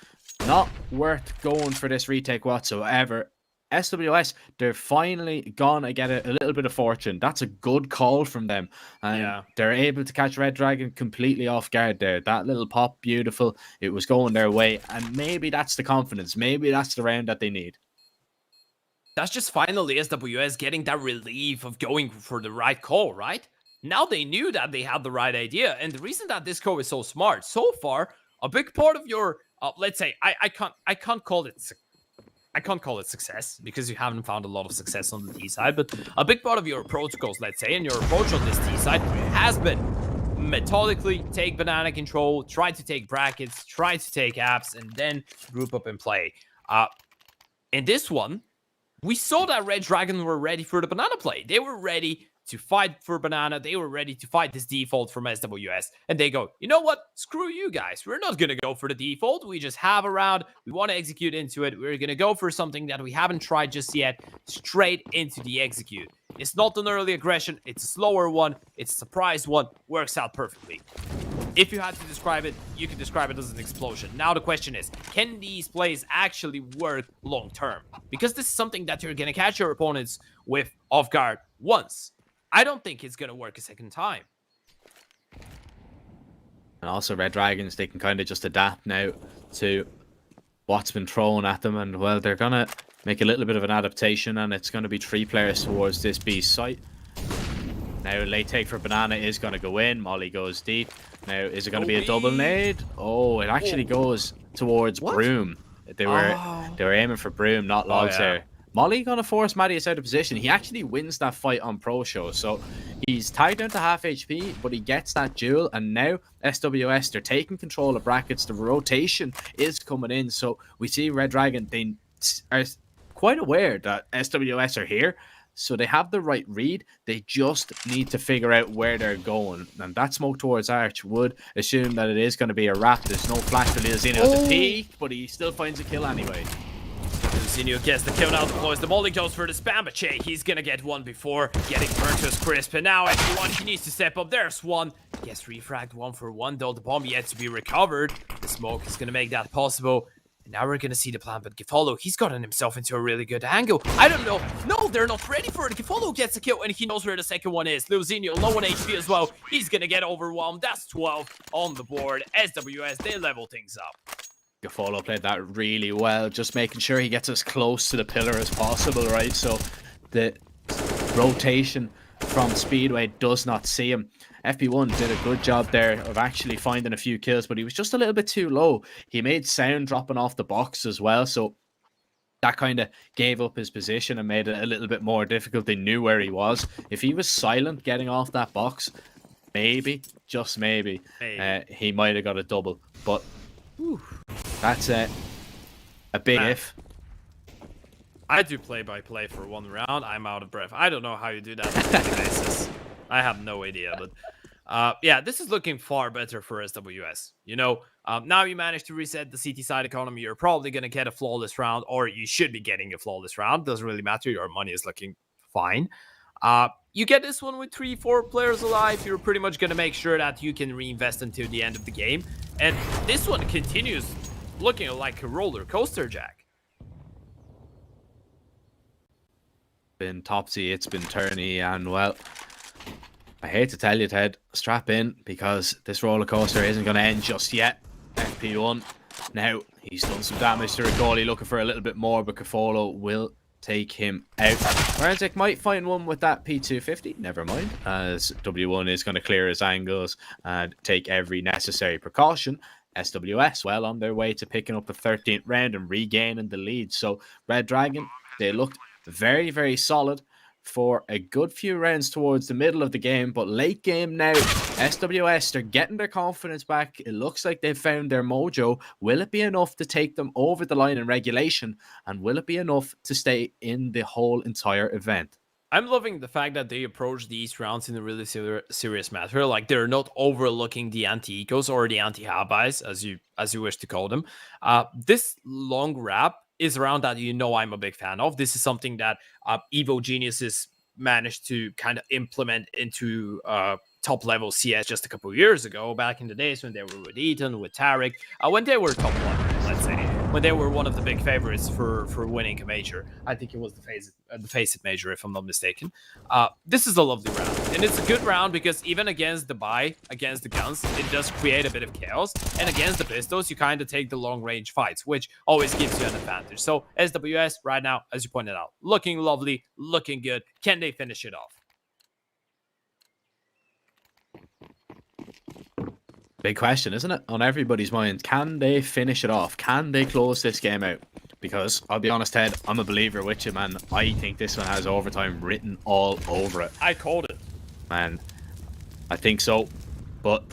Speaker 3: not worth going for this retake whatsoever. SWS, they're finally gonna get a little bit of fortune. That's a good call from them. And they're able to catch Redragon completely off guard there. That little pop, beautiful. It was going their way. And maybe that's the confidence. Maybe that's the round that they need.
Speaker 4: That's just finally SWS getting that relief of going for the right call, right? Now they knew that they had the right idea. And the reason that this call is so smart, so far, a big part of your, let's say, I can't call it success, because you haven't found a lot of success on the T side, but a big part of your protocols, let's say, and your approach on this T side has been methodically take banana control, try to take brackets, try to take apps, and then group up and play. In this one, we saw that Redragon were ready for the banana play. They were ready to fight for banana. They were ready to fight this default from SWS. And they go, you know what? Screw you guys. We're not going to go for the default. We just have a round. We want to execute into it. We're going to go for something that we haven't tried just yet. Straight into the execute. It's not an early aggression. It's a slower one. It's a surprise one. Works out perfectly. If you had to describe it, you could describe it as an explosion. Now the question is, can these plays actually work long term? Because this is something that you're going to catch your opponents with off guard once. I don't think it's going to work a second time.
Speaker 3: And also Redragons, they can kind of just adapt now to what's been thrown at them. And, well, they're going to make a little bit of an adaptation, and it's going to be 3 players towards this B site. Now, late take for banana is going to go in. Molly goes deep. Now, is it going to be a double nade? Oh, it actually goes towards Broom. They were aiming for Broom, not Logs there. Molly going to force Marius out of position. He actually wins that fight on Pro Show. So he's tied down to half HP, but he gets that duel. And now SWS, they're taking control of brackets. The rotation is coming in. So we see Redragon, they are quite aware that SWS are here. So they have the right read. They just need to figure out where they're going. And that smoke towards Arch would assume that it is going to be a wrap. There's no flash for Lilzino at the peak, but he still finds a kill anyway.
Speaker 4: Lilzino gets the kill now, deploys the Molly, goes for the spam, but Che, he's gonna get one before getting burnt to his crisp. And now everyone, he needs to step up. There's one. Gets refragged 1 for 1, though. The bomb yet to be recovered. The smoke is gonna make that possible. And now we're gonna see the plan, but Gifolo, he's gotten himself into a really good angle. I don't know. No, they're not ready for it. Gifolo gets a kill, and he knows where the second one is. Lilzino, low on HP as well. He's gonna get overwhelmed. That's 12 on the board. SWS, they level things up.
Speaker 3: Gafolo played that really well, just making sure he gets as close to the pillar as possible, right? So the rotation from Speedway does not see him. FP1 did a good job there of actually finding a few kills, but he was just a little bit too low. He made sound dropping off the box as well, so that kind of gave up his position and made it a little bit more difficult. They knew where he was. If he was silent getting off that box, maybe, just maybe, he might have got a double. But that's a big if.
Speaker 4: I do play-by-play for one round. I'm out of breath. I don't know how you do that on a daily basis. I have no idea, but yeah, this is looking far better for SWS. You know, now you managed to reset the CT side economy. You're probably going to get a flawless round, or you should be getting a flawless round. Doesn't really matter. Your money is looking fine. You get this one with 3-4 players alive. You're pretty much going to make sure that you can reinvest until the end of the game. And this one continues looking like a roller coaster, Jack.
Speaker 3: Been topsy, it's been turny, and well, I hate to tell you, Ted, strap in, because this roller coaster isn't going to end just yet. FP1, now he's done some damage to Rigoli, looking for a little bit more, but Cafolo will take him out. Forensic might find one with that P250, never mind, as W1 is going to clear his angles and take every necessary precaution. SWS, well, on their way to picking up the 13th round and regaining the lead. So Redragon, they looked very, very solid for a good few rounds towards the middle of the game, but late game now, SWS, they're getting their confidence back. It looks like they've found their mojo. Will it be enough to take them over the line in regulation, and will it be enough to stay in the whole entire event?
Speaker 4: I'm loving the fact that they approach these rounds in a really serious matter. Like, they're not overlooking the anti-ecos or the anti-habis, as you wish to call them. This long wrap is a round that I'm a big fan of. This is something that Evo Geniuses managed to kind of implement into top level CS just a couple of years ago, back in the days when they were with Ethan, with Tarek, when they were top 1, let's say, when they were one of the big favorites for winning a major. I think it was the Faceit major, if I'm not mistaken. This is a lovely round, and it's a good round because even against the against the guns, it does create a bit of chaos, and against the pistols, you kind of take the long range fights, which always gives you an advantage. So SWS right now, as you pointed out, looking lovely, looking good. Can they finish it off?
Speaker 3: Big question, isn't it? On everybody's mind. Can they finish it off? Can they close this game out? Because, I'll be honest, Ted, I'm a believer with you, man. I think this one has overtime written all over it.
Speaker 4: I called it.
Speaker 3: Man, I think so. But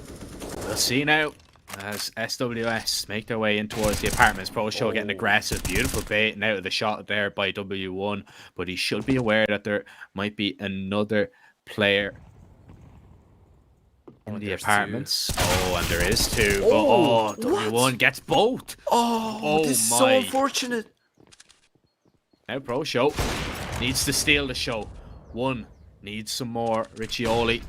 Speaker 3: we'll see now as SWS make their way in towards the apartments. Pro Show getting aggressive. Beautiful bait and out of the shot there by W1. But he should be aware that there might be another player in the apartments. Oh, and there is two. Oh, W1 gets both.
Speaker 4: Oh, this is so unfortunate.
Speaker 3: Now Pro Show needs to steal the show. One needs some more. Riccioli,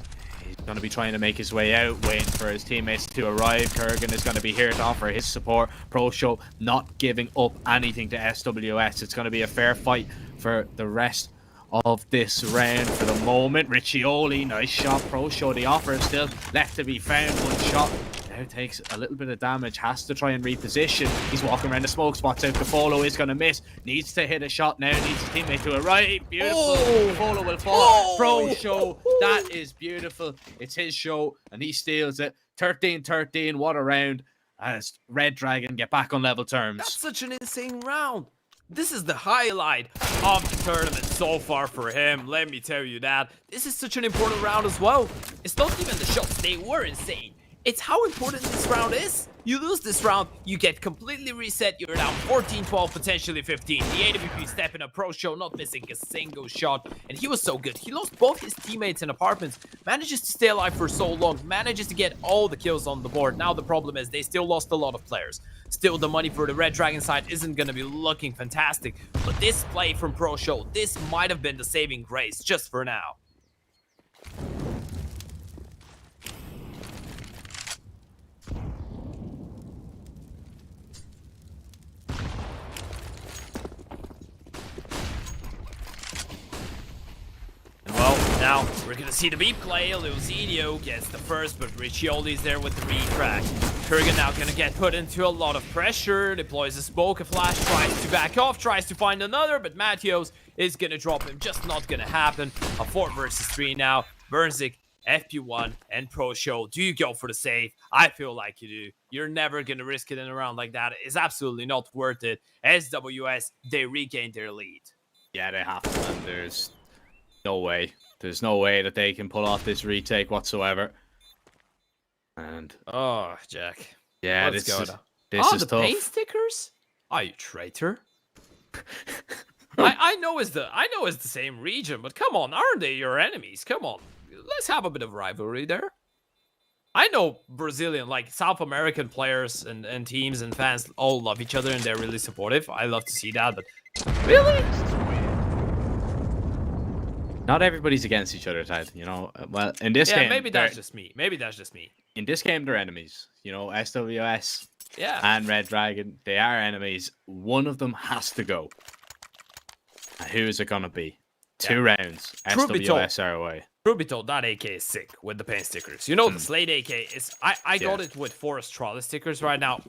Speaker 3: he's going to be trying to make his way out, waiting for his teammates to arrive. Kurgan is going to be here to offer his support. Pro Show not giving up anything to SWS. It's going to be a fair fight for the rest of this round for the moment. Riccioli, nice shot. Pro Show, the offer is still left to be found. One shot now takes a little bit of damage, has to try and reposition. He's walking around the smoke spots out. Cafolo is going to miss, needs to hit a shot now, needs his teammate to arrive. Beautiful. Cafolo will fall. Pro Show, that is beautiful. It's his show and he steals it. 13-13, what a round, as Redragon get back on level terms.
Speaker 4: That's such an insane round. This is the highlight of the tournament so far for him, let me tell you that. This is such an important round as well. It's not even the shots, they were insane. It's how important this round is. You lose this round, you get completely reset, you're down 14-12, potentially 15. The AWP stepping up, Pro Show not missing a single shot, and he was so good. He lost both his teammates in apartments, manages to stay alive for so long, manages to get all the kills on the board. Now the problem is they still lost a lot of players. Still, the money for the Redragon side isn't going to be looking fantastic, but this play from Pro Show, this might have been the saving grace just for now. Well, Now, we're gonna see the beep play. Luzinho gets the first, but Riccioli's there with the retrack. Kurgan now gonna get put into a lot of pressure. Deploys a smoke, a flash, tries to back off, tries to find another, but Matthews is gonna drop him. Just not gonna happen. A 4 versus 3 now. Burnzik, FP1, and Pro Show. Do you go for the save? I feel like you do. You're never gonna risk it in a round like that. It's absolutely not worth it. SWS, they regain their lead.
Speaker 3: Yeah, they have to, and there's no way. There's no way that they can pull off this retake whatsoever. And
Speaker 4: oh, Jack.
Speaker 3: Yeah,
Speaker 4: this
Speaker 3: is
Speaker 4: the
Speaker 3: tough.
Speaker 4: paint stickers? Are you traitor? I know it's the same region, but come on, aren't they your enemies? Come on, let's have a bit of rivalry there. I know Brazilian, like South American players and teams and fans all love each other and they're really supportive. I love to see that, but really?
Speaker 3: Not everybody's against each other, Ted. You know, well, in this game,
Speaker 4: maybe that's just me. Maybe that's just me.
Speaker 3: In this game, they're enemies. You know, SWS
Speaker 4: and
Speaker 3: Redragon, they are enemies. One of them has to go. And who is it gonna be? 2 rounds. SWS are away.
Speaker 4: Truth be told, that AK is sick with the paint stickers. You know, the Slate AK is... I got it with Forest Trolley stickers right now.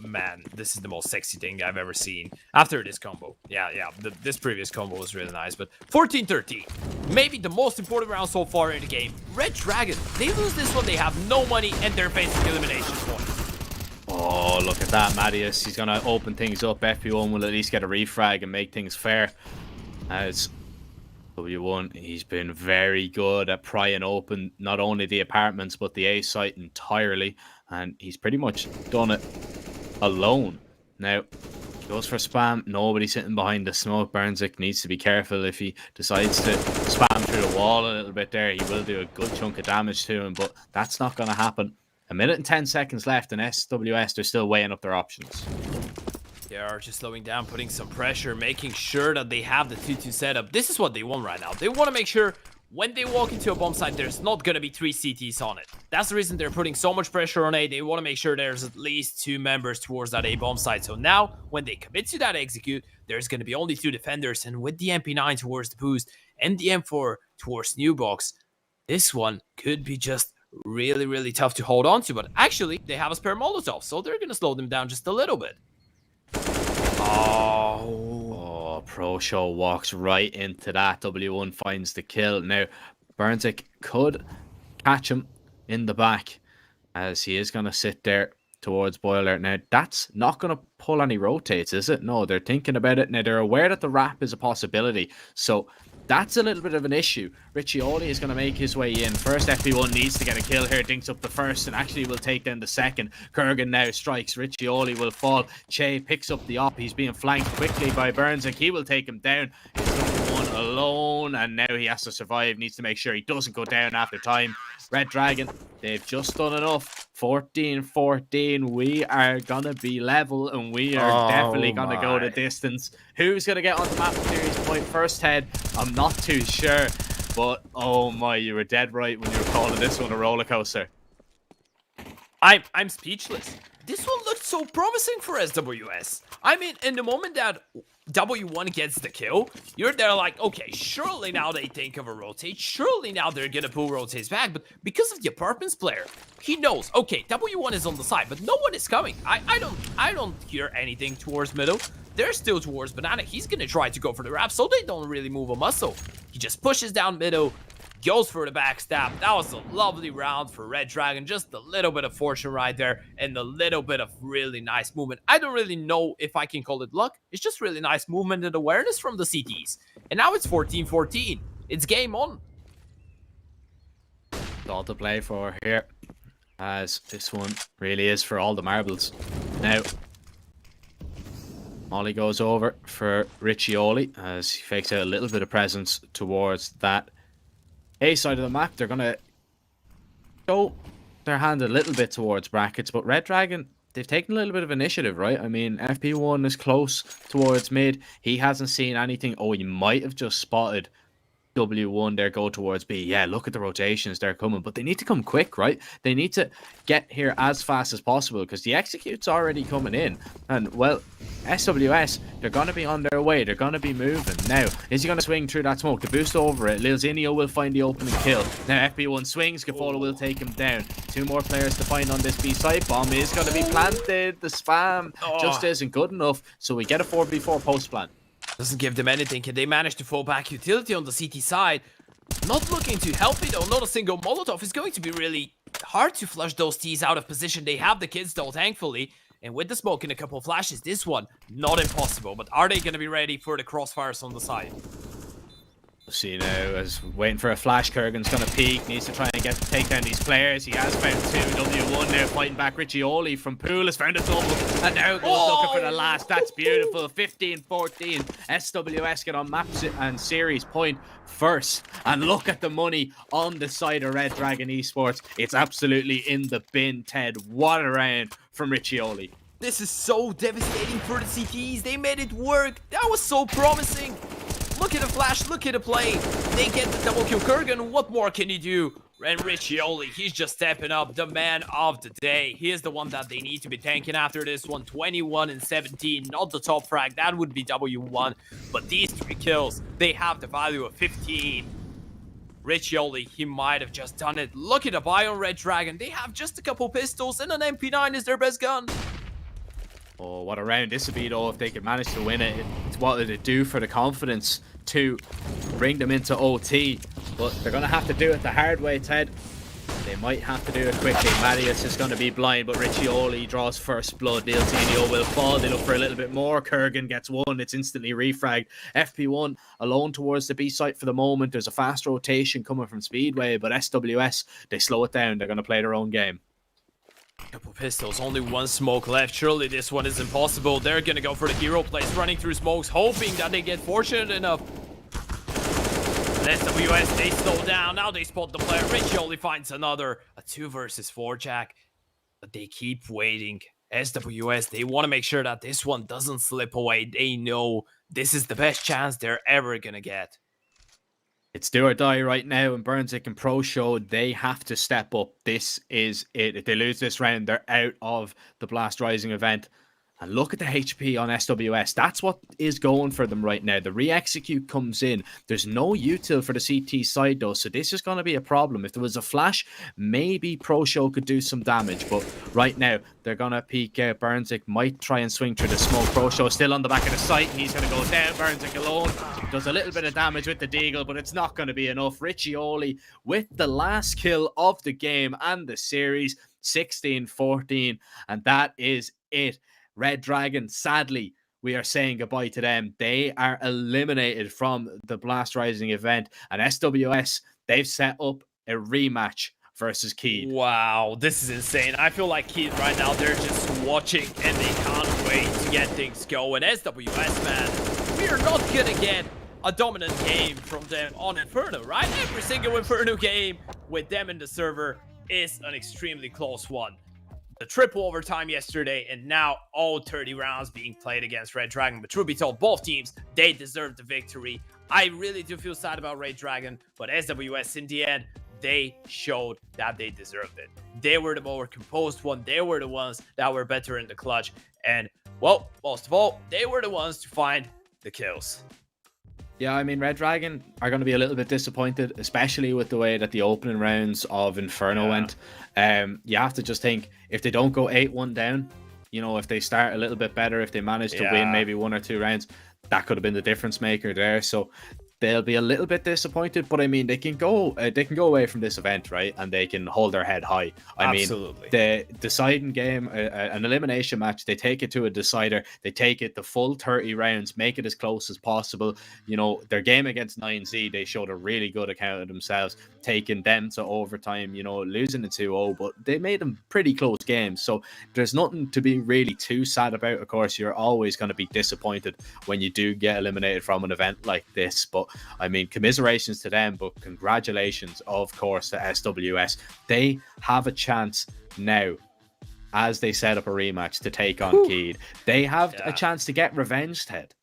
Speaker 4: Man, this is the most sexy thing I've ever seen. After this combo. Yeah. This previous combo was really nice. But 14-13. Maybe the most important round so far in the game. Redragon, they lose this one. They have no money and they're facing elimination points.
Speaker 3: Oh, look at that, Mattias. He's going to open things up. FP1 will at least get a refrag and make things fair. As W1, he's been very good at prying open not only the apartments but the A site entirely, and he's pretty much done it alone. Now, goes for spam. Nobody sitting behind the smoke. Burnzik needs to be careful if he decides to spam through the wall a little bit there. He will do a good chunk of damage to him, but that's not going to happen. 1 minute and 10 seconds left, and SWS, they're still weighing up their options.
Speaker 4: They are just slowing down, putting some pressure, making sure that they have the 2-2 setup. This is what they want right now. They want to make sure when they walk into a bomb site, there's not going to be 3 CTs on it. That's the reason they're putting so much pressure on A. They want to make sure there's at least 2 members towards that A bomb site. So now, when they commit to that execute, there's going to be only 2 defenders. And with the MP9 towards the boost and the M4 towards new box, this one could be just really, really tough to hold on to. But actually, they have a spare Molotov, so they're going to slow them down just a little bit. Oh,
Speaker 3: Pro Show walks right into that. W1 finds the kill. Now, Burnzik could catch him in the back as he is going to sit there towards Boiler. Now, that's not going to pull any rotates, is it? No, they're thinking about it. Now, they're aware that the wrap is a possibility. So, that's a little bit of an issue. Riccioli is going to make his way in. First, FP1 needs to get a kill here. Dinks up the first and actually will take down the second. Kurgan now strikes. Riccioli will fall. Che picks up the op. He's being flanked quickly by Burnzik. He will take him down. He's one alone, and now he has to survive. Needs to make sure he doesn't go down after time. Redragon, they've just done enough. 14-14. We are going to be level, and we are definitely going to go the distance. Who's going to get on the map series point first, Ted? I'm not too sure. But, oh my, you were dead right when you were calling this one a roller coaster.
Speaker 4: I'm speechless. This one looked so promising for SWS. I mean, in the moment that W1 gets the kill, you're there like, okay, surely now they think of a rotate. Surely now they're gonna pull rotates back. But because of the apartments player, he knows, okay, W1 is on the side, but no one is coming. I don't hear anything towards middle. They're still towards banana. He's gonna try to go for the wrap, so they don't really move a muscle. He just pushes down middle, goes for the backstab. That was a lovely round for Redragon. Just a little bit of fortune right there and a little bit of really nice movement. I don't really know if I can call it luck. It's just really nice movement and awareness from the CTs. And now it's 14-14. It's game on.
Speaker 3: All to play for here, as this one really is for all the marbles. Now, Molly goes over for Riccioli as he fakes out a little bit of presence towards that A side of the map. They're going to show their hand a little bit towards brackets, but Redragon, they've taken a little bit of initiative, right? I mean, FP1 is close towards mid. He hasn't seen anything. Oh, he might have just spotted W1 there go towards B. Yeah, look at the rotations, they're coming, but they need to come quick, right? They need to get here as fast as possible because the execute's already coming in. And, well, SWS, they're going to be on their way. They're going to be moving. Now, is he going to swing through that smoke? The boost over it. Lilzinho will find the opening kill. Now, FB1 swings. Gafola will take him down. 2 more players to find on this B site. Bomb is going to be planted. The spam just isn't good enough. So we get a 4v4 post plant.
Speaker 4: Doesn't give them anything. Can they manage to fall back utility on the CT side? Not looking to help it, though. Not a single Molotov. Is going to be really hard to flush those T's out of position. They have the kids, though, thankfully. And with the smoke and a couple of flashes, this one, not impossible. But are they going to be ready for the crossfires on the side?
Speaker 3: See now, as waiting for a flash. Kurgan's going to peek, needs to try and take down these players. He has found 2. W1 now fighting back. Riccioli from Pool has found a double, and now goes looking for the last. That's beautiful. 15-14. SWS get on maps and series point first, and look at the money on the side of Redragon Esports. It's absolutely in the bin, Ted. What a round from Riccioli.
Speaker 4: This is so devastating for the CTs. They made it work. That was so promising. Look at the flash, look at the play. They get the double kill. Kurgan, what more can he do? And Riccioli, he's just stepping up, the man of the day. He is the one that they need to be tanking after this one. 21-17, not the top frag. That would be W1. But these 3 kills, they have the value of 15. Riccioli, he might have just done it. Look at the buy on Redragon. They have just a couple pistols and an MP9 is their best gun.
Speaker 3: Oh, what a round this would be, though, if they could manage to win it. What would it do for the confidence to bring them into OT? But they're going to have to do it the hard way, Ted. They might have to do it quickly. Marius is going to be blind, but Riccioli draws first blood. Lilzinho will fall. They look for a little bit more. Kurgan gets 1. It's instantly refragged. FP1 alone towards the B site for the moment. There's a fast rotation coming from Speedway, but SWS, they slow it down. They're going to play their own game.
Speaker 4: Couple pistols, only 1 smoke left. Surely this one is impossible. They're gonna go for the hero plays, running through smokes, hoping that they get fortunate enough. And SWS, they slow down. Now they spot the player. Riccioli finds another. A 2 versus 4, Jack. But they keep waiting. SWS, they want to make sure that this one doesn't slip away. They know this is the best chance they're ever gonna get.
Speaker 3: It's do or die right now, and Burnsick and Pro Show, they have to step up. This is it. If they lose this round, they're out of the Blast Rising event. And look at the HP on SWS. That's what is going for them right now. The re-execute comes in. There's no util for the CT side, though, so this is going to be a problem. If there was a flash, maybe Pro Show could do some damage. But right now, they're going to peek out. Burnsick might try and swing through the smoke. Pro Show still on the back of the site, and he's going to go down. Burnsick alone does a little bit of damage with the deagle, but it's not going to be enough. Riccioli with the last kill of the game and the series, 16-14, and that is it. Redragon, sadly, we are saying goodbye to them. They are eliminated from the Blast Rising event. And SWS, they've set up a rematch versus Keed.
Speaker 4: Wow, this is insane. I feel like Keed right now, they're just watching and they can't wait to get things going. SWS, man, we are not going to get a dominant game from them on Inferno, right? Every single Inferno game with them in the server is an extremely close one. The triple overtime yesterday, and now all 30 rounds being played against Redragon. But truth be told, both teams, they deserve the victory. I really do feel sad about Redragon, but SWS in the end, they showed that they deserved it. They were the more composed one. They were the ones that were better in the clutch. And, well, most of all, they were the ones to find the kills.
Speaker 3: Yeah, I mean, Redragon are going to be a little bit disappointed, especially with the way that the opening rounds of Inferno went. You have to just think, if they don't go 8-1 down, you know, if they start a little bit better, if they manage to win maybe 1 or 2 rounds, that could have been the difference maker there. So they'll be a little bit disappointed, but I mean, they can go away from this event, right? And they can hold their head high. I mean, the deciding game, an elimination match, they take it to a decider. They take it the full 30 rounds, make it as close as possible. You know, their game against 9Z, they showed a really good account of themselves, taking them to overtime, you know, losing the 2-0, but they made them pretty close games. So there's nothing to be really too sad about. Of course, you're always going to be disappointed when you do get eliminated from an event like this, but I mean, commiserations to them, but congratulations, of course, to SWS. They have a chance now, as they set up a rematch to take on Keed. They have a chance to get revenge, Ted.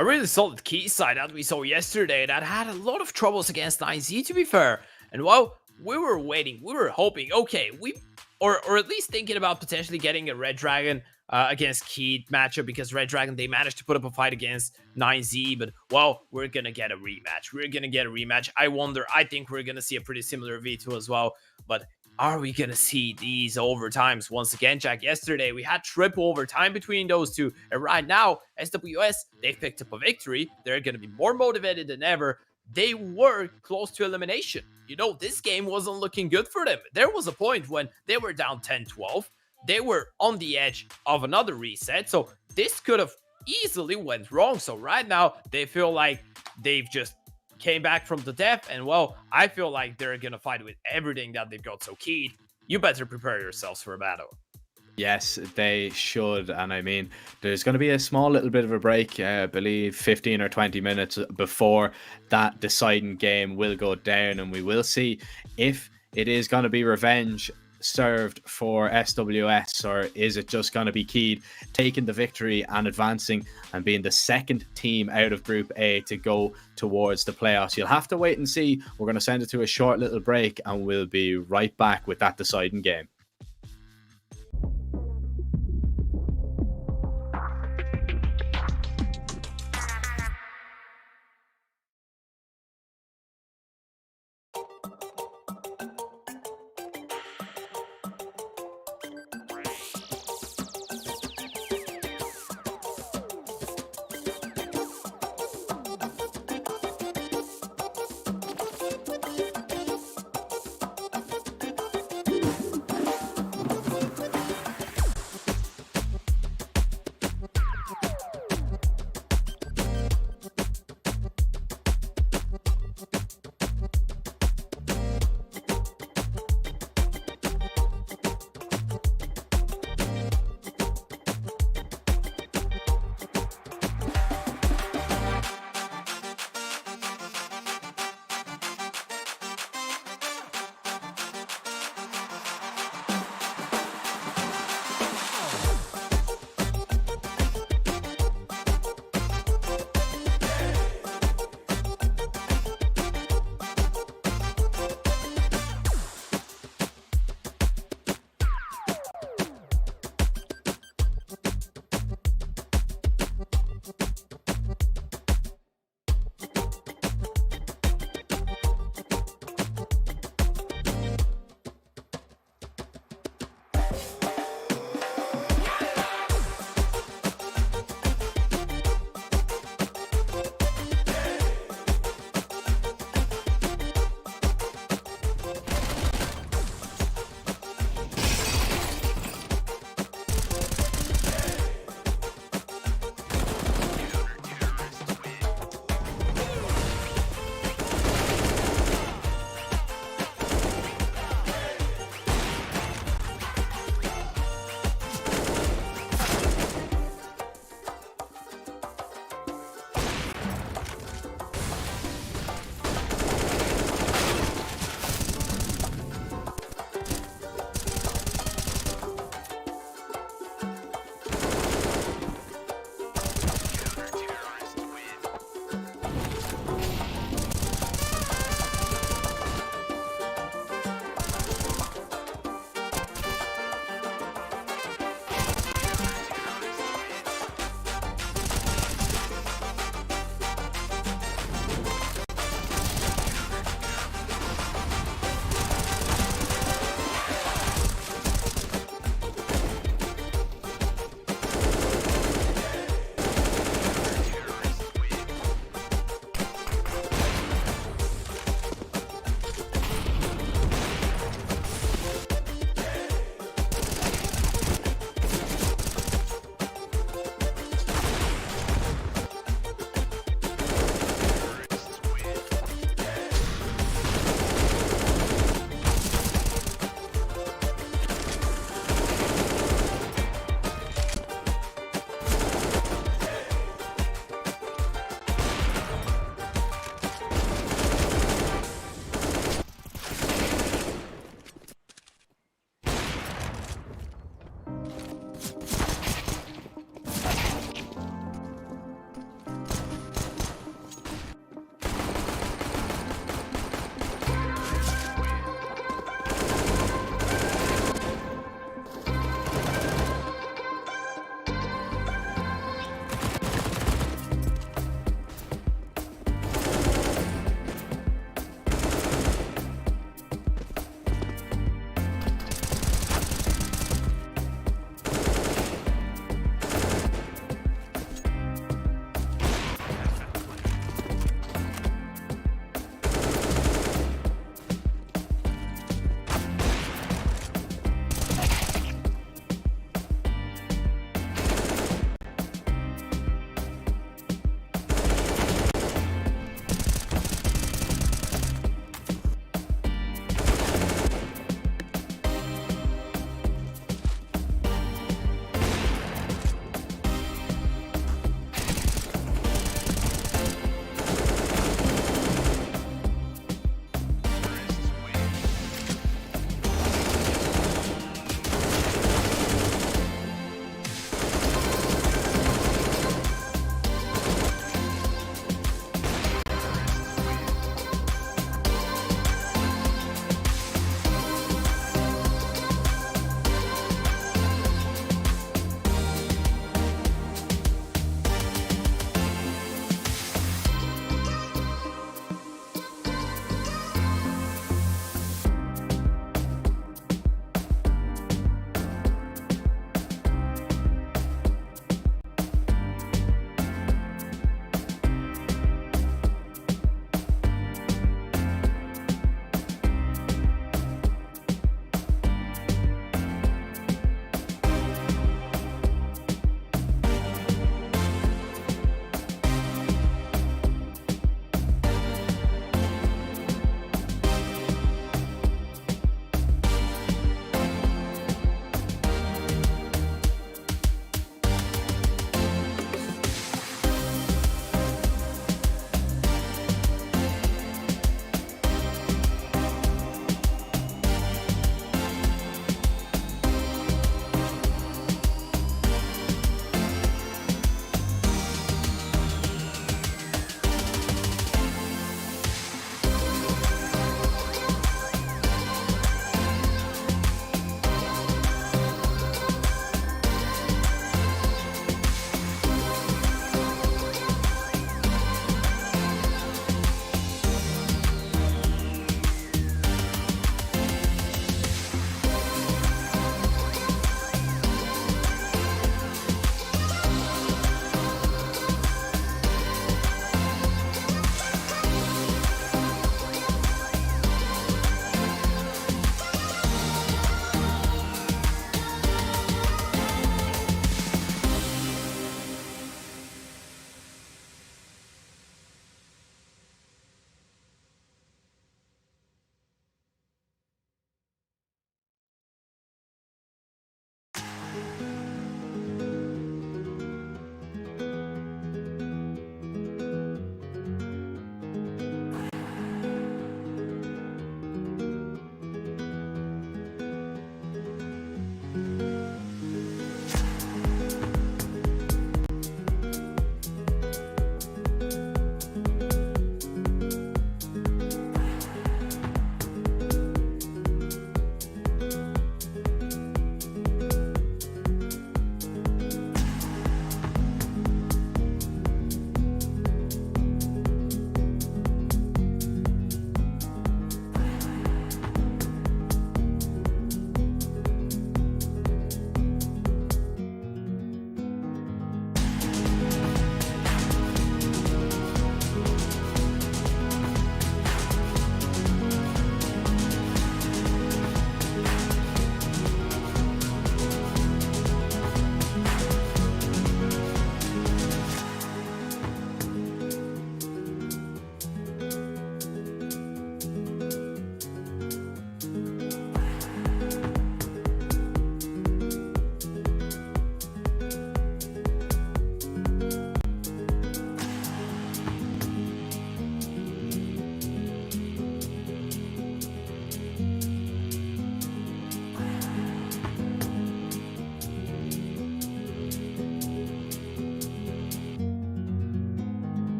Speaker 4: a really solid key side that we saw yesterday that had a lot of troubles against 9Z, to be fair. And while we were waiting, we were hoping, okay, or at least thinking about potentially getting a Redragon against Key matchup, because Redragon, they managed to put up a fight against 9Z, but well, we're gonna get a rematch. I think we're gonna see a pretty similar V2 as well, but are we gonna see these overtimes once again, Jack? Yesterday we had triple overtime between those two, and right now SWS, they've picked up a victory. They're gonna be more motivated than ever. They were close to elimination. You know, this game wasn't looking good for them. There was a point when they were down 10-12. They were on the edge of another reset, so this could have easily went wrong. So right now they feel like they've just came back from the death, and well, I feel like they're gonna fight with everything that they've got. So Keith, you better prepare yourselves for a battle.
Speaker 3: Yes, they should. And I mean, there's going to be a small little bit of a break, I believe 15 or 20 minutes before that deciding game will go down, and we will see if it is going to be revenge served for SWS, or is it just going to be Keed taking the victory and advancing and being the second team out of Group A to go towards the playoffs. You'll have to wait and see. We're going to send it to a short little break, and we'll be right back with that deciding game.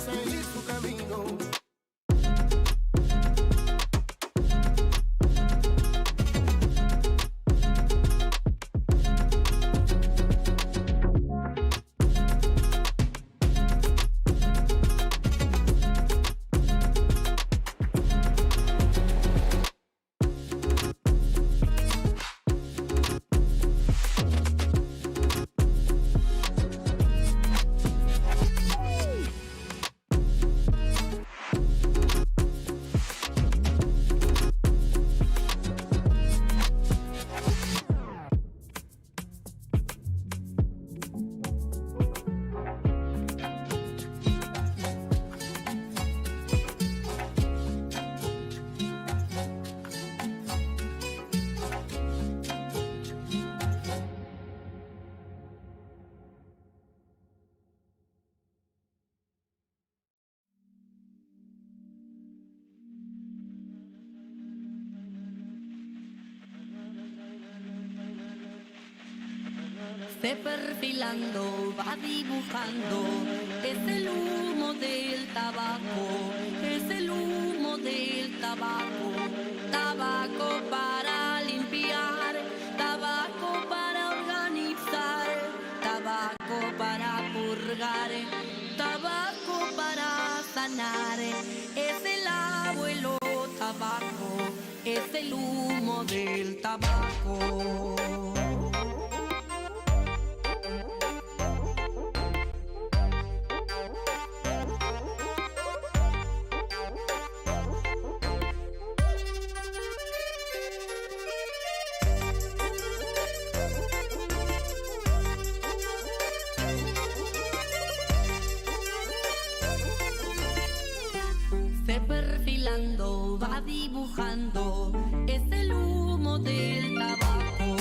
Speaker 1: seguir su camino.
Speaker 2: Se perfilando, va dibujando, es el humo del tabaco, es el humo del tabaco. Tabaco para limpiar, tabaco para organizar, tabaco para purgar, tabaco para sanar. Es el abuelo tabaco, es el humo del tabaco. Se perfilando, va dibujando, es el humo del tabaco,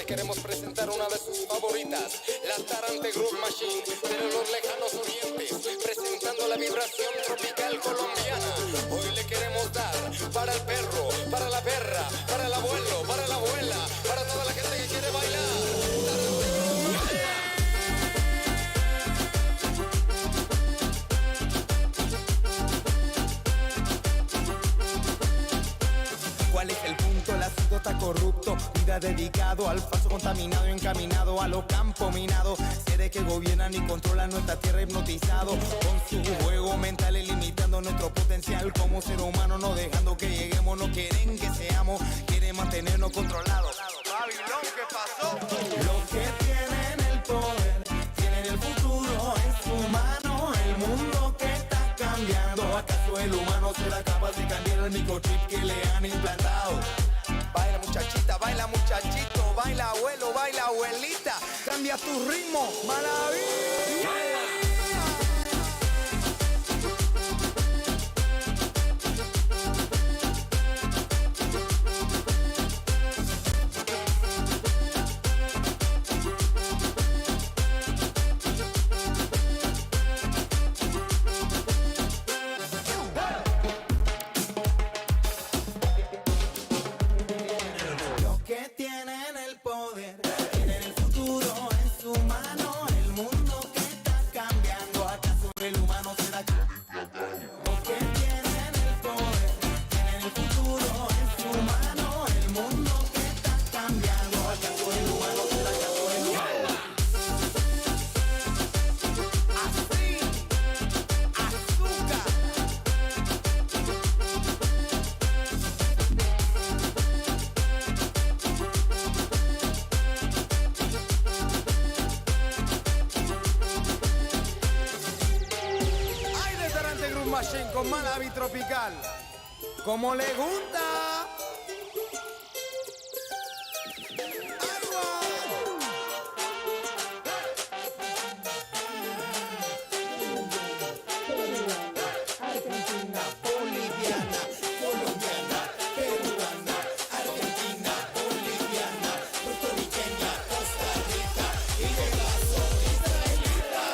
Speaker 5: queremos presentar una de sus favoritas, LATAM Groove Machine, de los lejanos orientes, presentando la vibración tropical colombiana. Hoy le queremos dar para el perro, para la perra, para el abuelo, para la abuela, para toda la gente que quiere bailar.
Speaker 6: ¿Cuál es el punto? El asunto está corrupto. Vida dedicado al falso contaminado, encaminado a los campos minados. Seres que gobiernan y controlan nuestra tierra hipnotizado con su juego mental, limitando nuestro potencial como ser humano, no dejando que lleguemos. No quieren que seamos, quieren mantenernos controlados. Babilón, ¿qué pasó? Los que tienen el poder tienen el futuro en su mano. El mundo que está cambiando, ¿acaso el humano será capaz de cambiar el microchip que le han implantado? Baila muchachita, baila muchachito, baila abuelo, baila abuelita, cambia tu ritmo, maravilla. Con Malavi tropical, como le gusta. Argentina, boliviana, colombiana, peruana, Argentina, boliviana, puertorriqueña, Costa Rica y de paso israelita.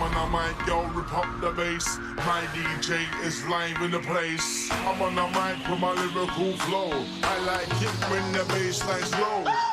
Speaker 7: I'm on a mic, yo, rip up the bass. My DJ is live in the place. I'm on a mic with my lyrical flow. I like it when the bass line's low.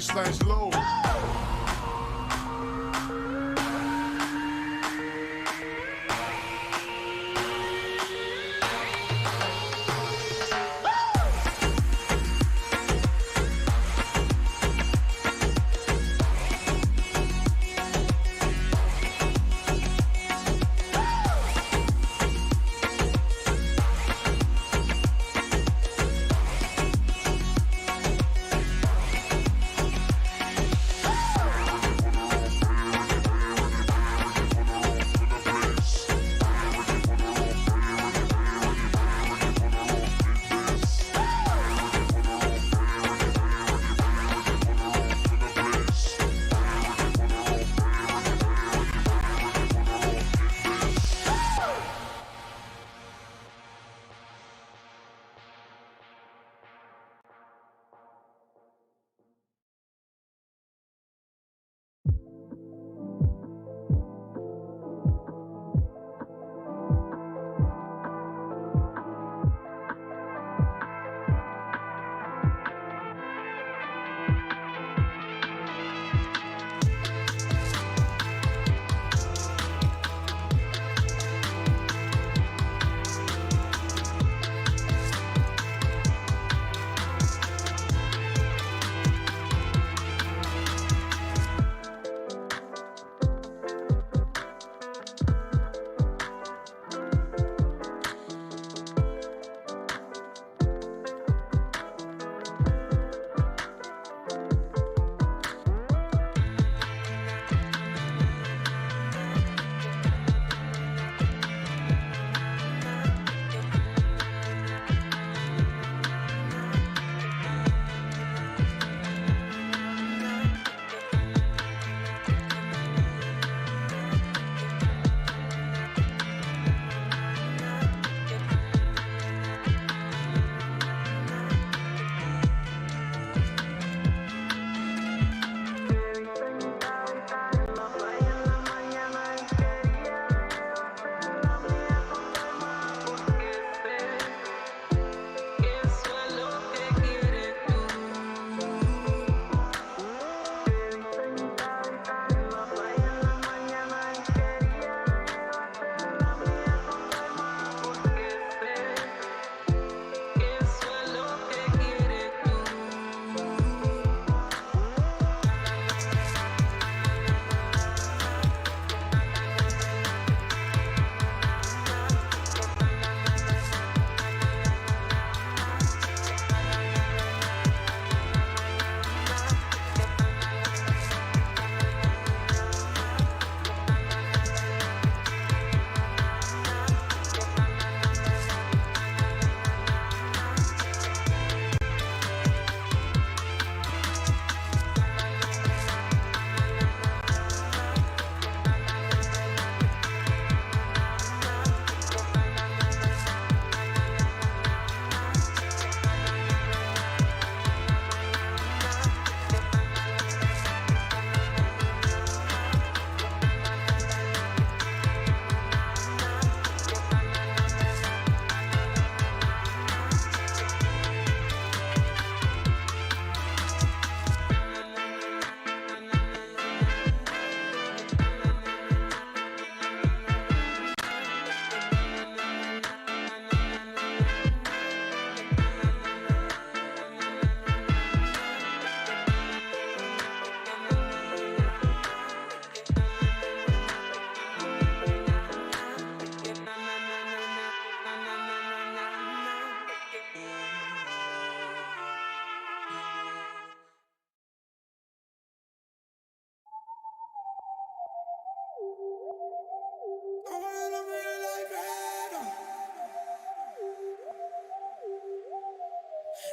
Speaker 7: Bassline's low.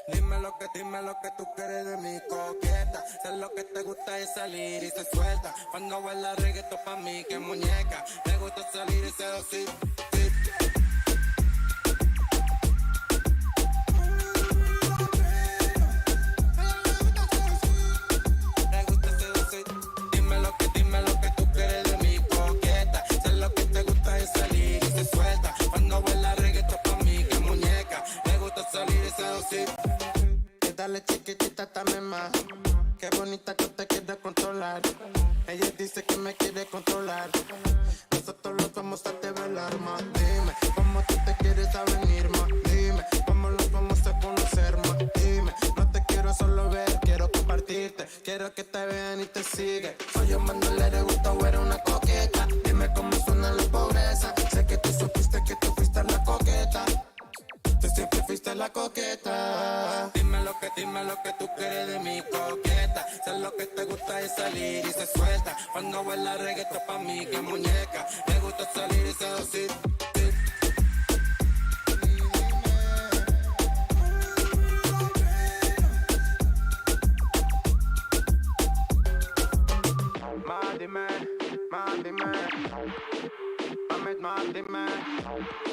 Speaker 6: Dime lo que tú quieres de mi coqueta. Sé lo que te gusta es salir y se suelta. Cuando baila reggaetón pa' mí que muñeca. Me gusta salir y seducir. Dime lo que tú quieres de mi coqueta. Sé lo que te gusta es salir y se suelta. Cuando baila reggaetón pa' mí que muñeca. Me gusta salir y seducir. Dale chiquitita, dame más. Qué bonita que te quiere controlar. Ella dice que me quiere controlar. Nosotros los vamos a develar más. Dime, ¿cómo tú te quieres a venir más? Dime, ¿cómo los vamos a conocer más? Dime, no te quiero solo ver, quiero compartirte. Quiero que te vean y te siguen. Soy un Manuel, le gusta o eres una coqueta. Dime cómo suena la pobreza. Sé que tú supiste que tú fuiste la coqueta. Tú siempre fuiste la coqueta. Dime lo que tú quieres de mi coqueta. Sé lo que te gusta es salir y se suelta. Cuando baila reggaetón pa' mí que muñeca. Me gusta salir y seducir.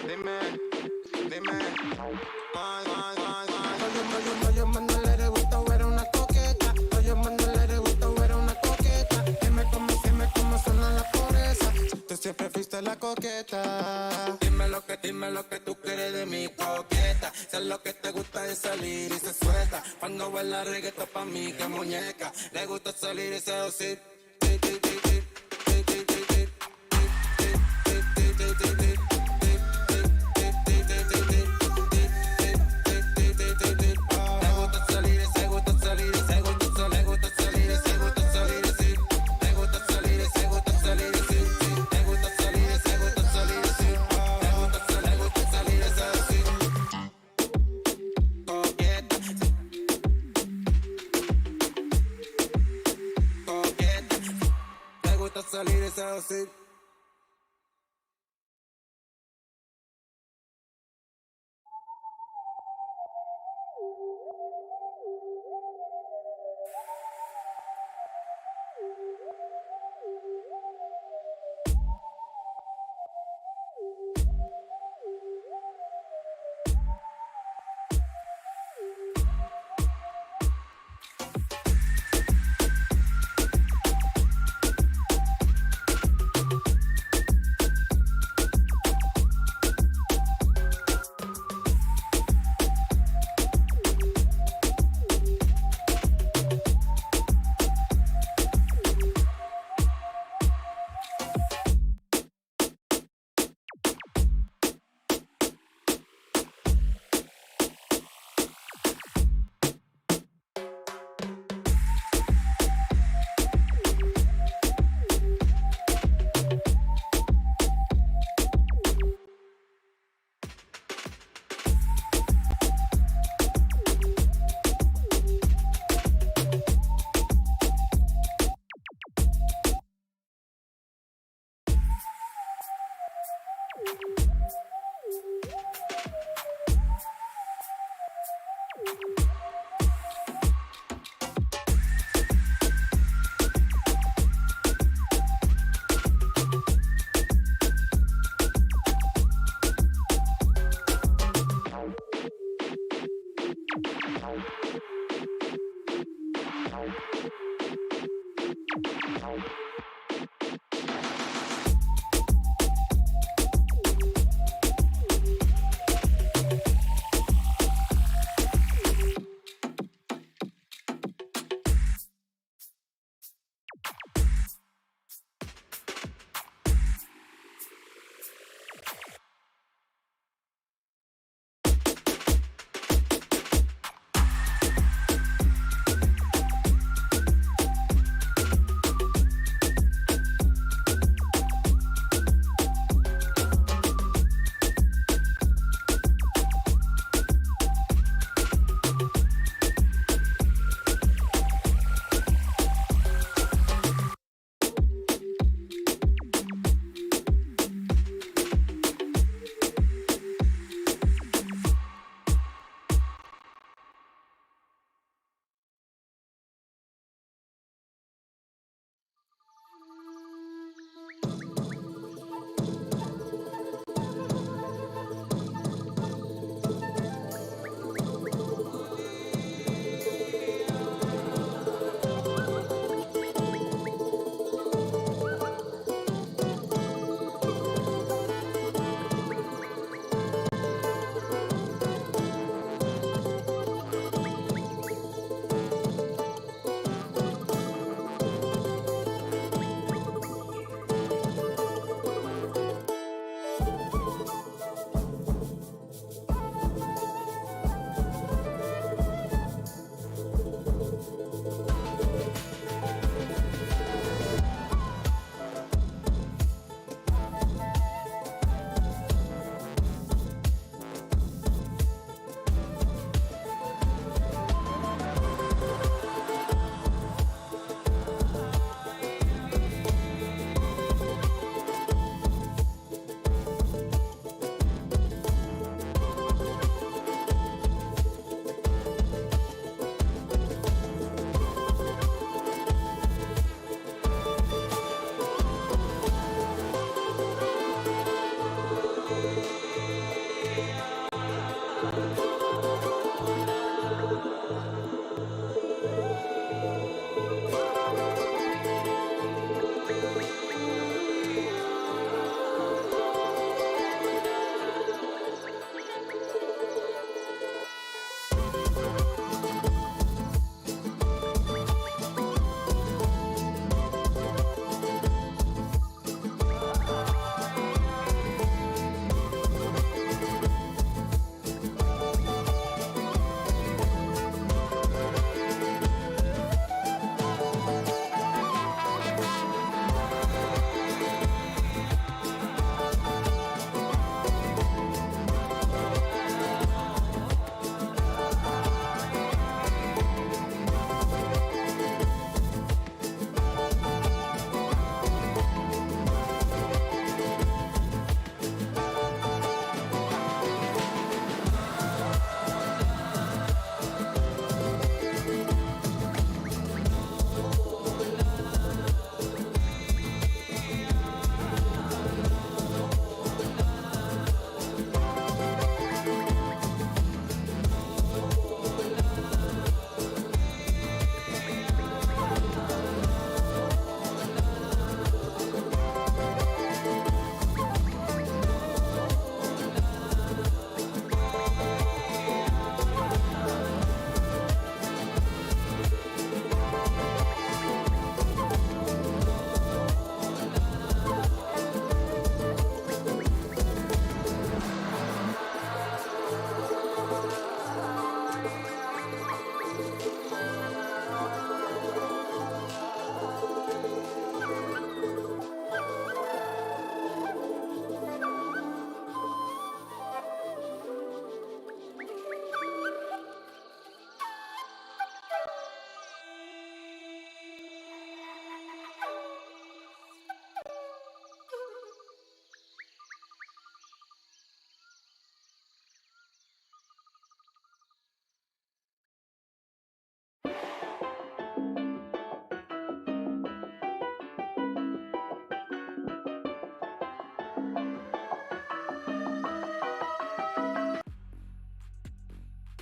Speaker 6: Dime, Oye, Manuel, le gusta o era una coqueta. Oye, Manuel, le gusta o era una coqueta. Dime cómo suena la pobreza. Tú siempre fuiste la coqueta. Dime lo que tú quieres de mi coqueta. Sé lo que te gusta es salir y se suelta. Cuando baila reggaetón pa' mí que muñeca. Le gusta salir y seducir. Salir y seducir.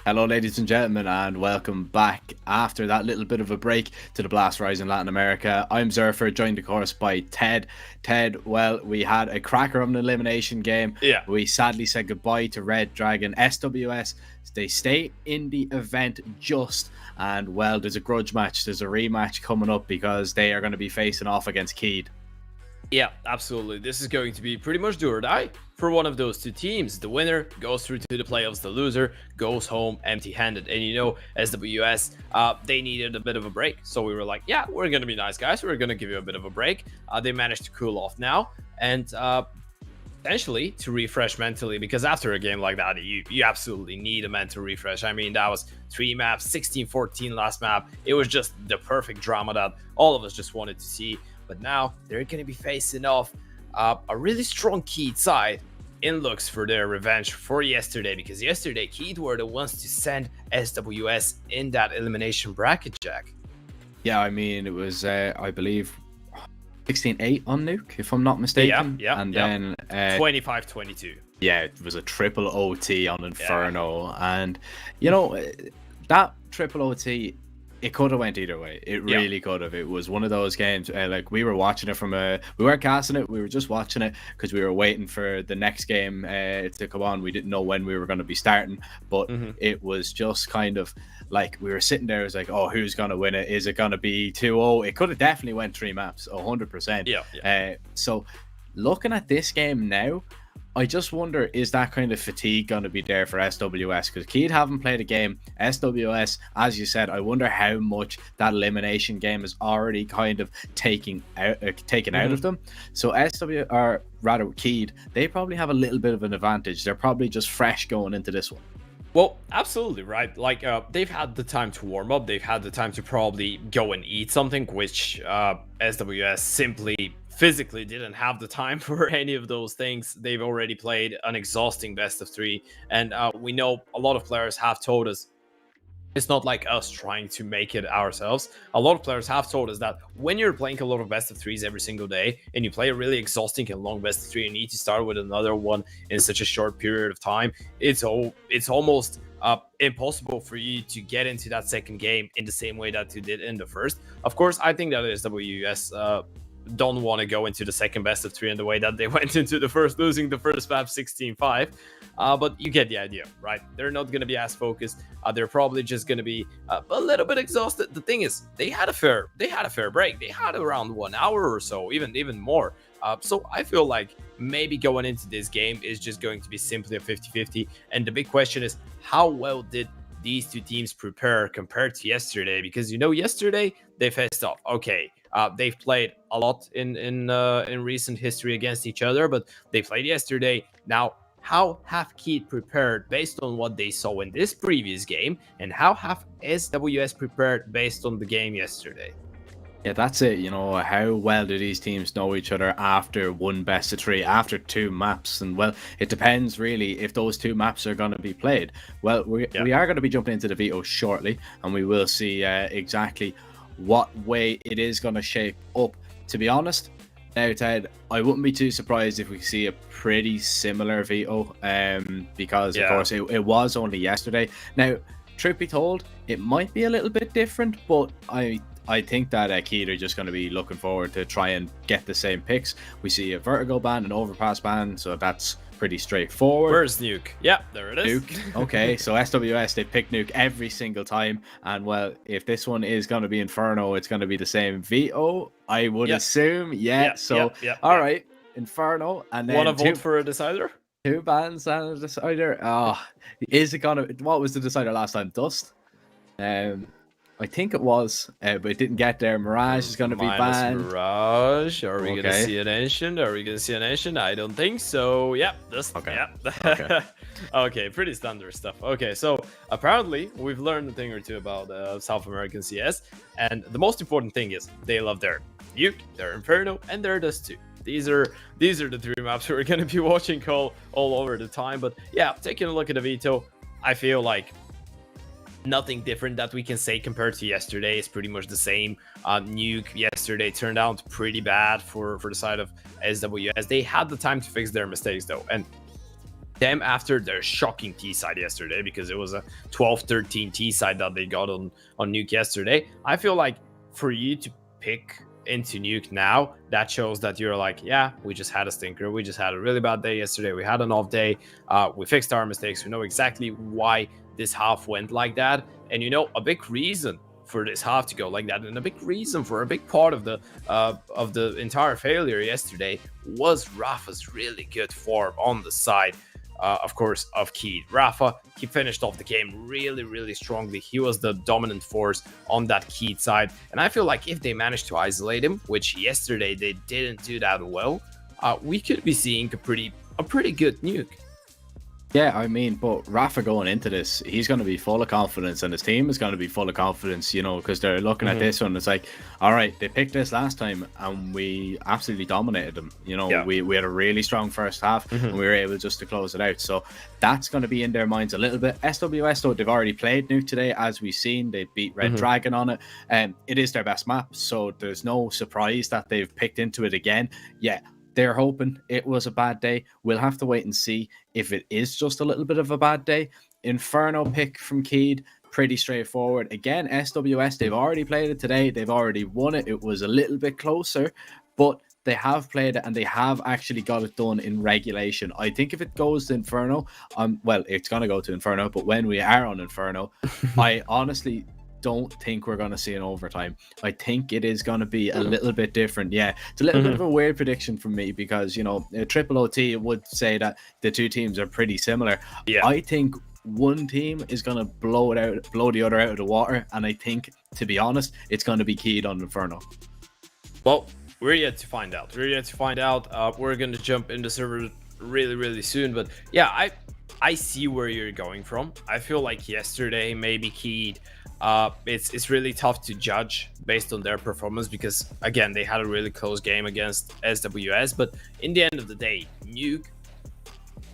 Speaker 3: Hello, ladies and gentlemen, and welcome back after that little bit of a break to the Blast Rise in Latin America. I'm Zerfer, joined of course by Ted. Ted, well, we had a cracker of an elimination game.
Speaker 4: Yeah.
Speaker 3: We sadly said goodbye to Redragon. SWS, they stay in the event and well, there's a grudge match, there's a rematch coming up because they are going to be facing off against Keed.
Speaker 4: Yeah, absolutely. This is going to be pretty much do or die for one of those two teams. The winner goes through to the playoffs, the loser goes home empty-handed. And you know, SWS, they needed a bit of a break. So we were like, yeah, we're going to be nice guys. We're going to give you a bit of a break. They managed to cool off now and potentially to refresh mentally, because after a game like that, you absolutely need a mental refresh. I mean, that was 3 maps, 16-14 last map. It was just the perfect drama that all of us just wanted to see. But now they're going to be facing off a really strong Keed side in looks for their revenge for yesterday, because yesterday Keed were the ones to send SWS in that elimination bracket, Jack.
Speaker 3: Yeah, I mean, it was, I believe, 16-8 on Nuke, if I'm not mistaken.
Speaker 4: Yeah.
Speaker 3: And then
Speaker 4: 25-22.
Speaker 3: Yeah, it was a triple OT on Inferno. Yeah. And, you know, that triple OT, it could have went either way. It really could have. It was one of those games, like we were watching it we weren't casting it, we were just watching it because we were waiting for the next game to come on. We didn't know when we were going to be starting, but it was just kind of like we were sitting there, it was like, oh, who's going to win it? Is it going to be 2-0? It could have definitely went 3 maps, 100%.
Speaker 4: Yeah.
Speaker 3: So looking at this game now, I just wonder, is that kind of fatigue going to be there for SWS? Because Keed haven't played a game. SWS, as you said, I wonder how much that elimination game is already kind of taken out of them. So Keed, they probably have a little bit of an advantage. They're probably just fresh going into this one.
Speaker 4: Well, absolutely, right? Like, they've had the time to warm up. They've had the time to probably go and eat something, which SWS simply physically didn't have the time for any of those things. They've already played an exhausting best of 3. And we know a lot of players have told us, it's not like us trying to make it ourselves. A lot of players have told us that when you're playing a lot of best of 3s every single day and you play a really exhausting and long best of 3 and you need to start with another one in such a short period of time, it's almost impossible for you to get into that second game in the same way that you did in the first. Of course, I think that SWS don't want to go into the second best of 3 in the way that they went into the first, losing the first map 16-5. But you get the idea, right? They're not going to be as focused. They're probably just going to be a little bit exhausted. The thing is, they had a fair break. They had around 1 hour or so, even more. So I feel like maybe going into this game is just going to be simply a 50-50. And the big question is, how well did these two teams prepare compared to yesterday? Because, you know, yesterday they faced off. Okay, they've played a lot in recent history against each other, but they played yesterday. Now, how have Keed prepared based on what they saw in this previous game, and how have SWS prepared based on the game yesterday?
Speaker 3: Yeah, that's it. You know, how well do these teams know each other after one best of 3, after 2 maps? And well, it depends really if those 2 maps are going to be played. Well, we are going to be jumping into the VIVO shortly, and we will see exactly what way it is going to shape up. To be honest, now, Ted, I wouldn't be too surprised if we see a pretty similar VIVO, because of course it was only yesterday. Now, truth be told, it might be a little bit different, but I think that Keed are just going to be looking forward to try and get the same picks. We see a vertical ban, an overpass ban, so that's pretty straightforward.
Speaker 4: Where's Nuke? Yeah, there it is.
Speaker 3: Nuke. Okay, so SWS, they pick Nuke every single time. And well, if this one is going to be Inferno, it's going to be the same VO, I would assume. All right, Inferno. And then
Speaker 4: want to vote for a decider?
Speaker 3: 2 bans and a decider. Oh, is it going to... What was the decider last time? Dust? I think it was, but it didn't get there. Mirage is going to be banned.
Speaker 4: Mirage. Are we going to see an Ancient? I don't think so. Yeah. Okay, pretty standard stuff. Okay, so apparently we've learned a thing or two about South American CS, and the most important thing is they love their Nuke, their Inferno, and their Dust 2. These are the 3 maps we're going to be watching all over the time. But yeah, taking a look at the Veto, I feel like nothing different that we can say compared to yesterday. Is pretty much the same. Nuke yesterday turned out pretty bad for the side of SWS. They had the time to fix their mistakes though, and them after their shocking T side yesterday, because it was a 12-13 T side that they got on Nuke yesterday. I feel like for you to pick into Nuke now, that shows that you're like, yeah, we just had a stinker. We just had a really bad day yesterday. We had an off day. We fixed our mistakes. We know exactly why this half went like that. And you know, a big reason for this half to go like that, and a big reason for a big part of the entire failure yesterday was Rafa's really good form on the side, of course, of Keed. Rafa, he finished off the game really, really strongly. He was the dominant force on that Keed side, and I feel like if they managed to isolate him, which yesterday they didn't do that well, we could be seeing a pretty good Nuke.
Speaker 3: Yeah, I mean, but Rafa going into this, he's going to be full of confidence, and his team is going to be full of confidence, you know, because they're looking at this one. It's like, all right, they picked this last time, and we absolutely dominated them. You know, we had a really strong first half, and we were able just to close it out. So that's going to be in their minds a little bit. SWS, though, they've already played Nuke today, as we've seen. They beat Redragon on it, and it is their best map, so there's no surprise that they've picked into it again. Yeah. They're hoping it was a bad day. We'll have to wait and see if it is just a little bit of a bad day. Inferno pick from Keed, pretty straightforward. Again, SWS, they've already played it today. They've already won it. It was a little bit closer, but they have played it and they have actually got it done in regulation. I think if it goes to Inferno, well, it's going to go to Inferno, but when we are on Inferno, I honestly don't think we're going to see an overtime. I think it is going to be a little bit different. Yeah, it's a little bit of a weird prediction from me because, you know, Triple OT would say that the two teams are pretty similar. Yeah, I think one team is going to blow the other out of the water, and I think, to be honest, it's going to be Keed on Inferno.
Speaker 4: Well, we're yet to find out. We're going to jump into server really, really soon, but yeah, I see where you're going from. I feel like yesterday maybe Keed, it's really tough to judge based on their performance because, again, they had a really close game against SWS, but in the end of the day, Nuke,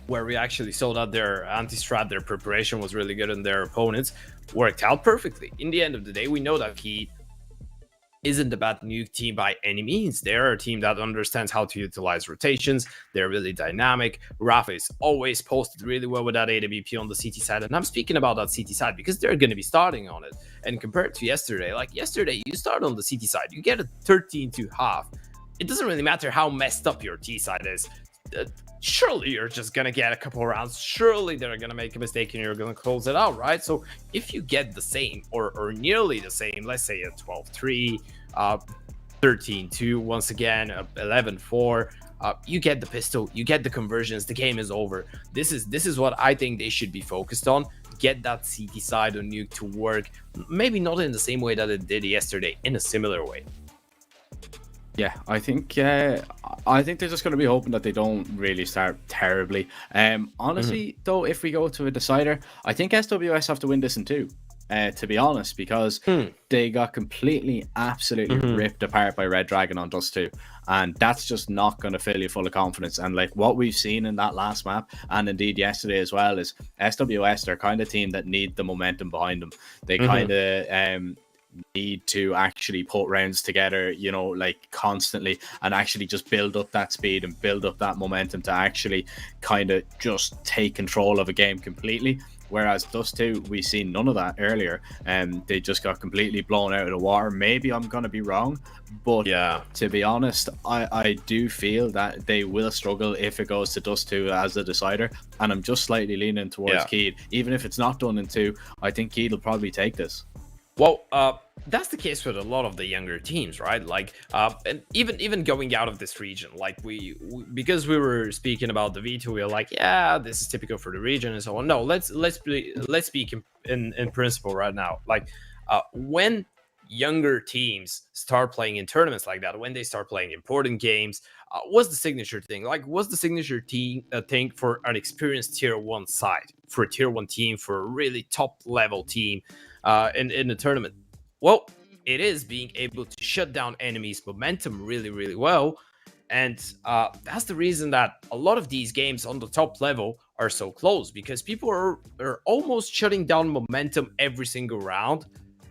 Speaker 4: where we actually saw that their anti-strat, their preparation was really good and their opponents worked out perfectly. In the end of the day, we know that Keed isn't a bad Nuke team by any means. They're a team that understands how to utilize rotations. They're really dynamic. Rafa is always posted really well with that AWP on the CT side. And I'm speaking about that CT side because they're going to be starting on it. And compared to yesterday, like yesterday, you start on the CT side, you get a 13-2 half. It doesn't really matter how messed up your T side is. Surely you're just going to get a couple rounds. Surely they're going to make a mistake and you're going to close it out, right? So if you get the same or nearly the same, let's say a 12-3, 13-2, once again, 11-4, you get the pistol, you get the conversions, the game is over. This is what I think they should be focused on. Get that CT side on Nuke to work, maybe not in the same way that it did yesterday, in a similar way.
Speaker 3: Yeah, I think they're just going to be hoping that they don't really start terribly. Honestly, though, if we go to a decider, I think SWS have to win this in two, to be honest, because they got completely, absolutely ripped apart by Redragon on Dust 2. And that's just not going to fill you full of confidence. And like what we've seen in that last map, and indeed yesterday as well, is SWS, they're kind of team that need the momentum behind them. They kind of need to actually put rounds together, you know, like constantly, and actually just build up that speed and build up that momentum to actually kind of just take control of a game completely. Whereas Dust 2, we seen none of that earlier, and they just got completely blown out of the water. Maybe I'm gonna be wrong, but yeah, to be honest, I do feel that they will struggle if it goes to Dust 2 as the decider, and I'm just slightly leaning towards Keed. Even if it's not done in 2, I think Keed will probably take this.
Speaker 4: Well, that's the case with a lot of the younger teams, right? Like, and even going out of this region, like we because we were speaking about the V2, we were like, yeah, this is typical for the region and so on. No, let's speak in principle right now. Like, when younger teams start playing in tournaments like that, when they start playing important games, what's the signature thing? Like, what's the signature thing for an experienced tier 1 side, for a tier 1 team, for a really top level team in the tournament? Well, it is being able to shut down enemies' momentum really, really well. And that's the reason that a lot of these games on the top level are so close, because people are almost shutting down momentum every single round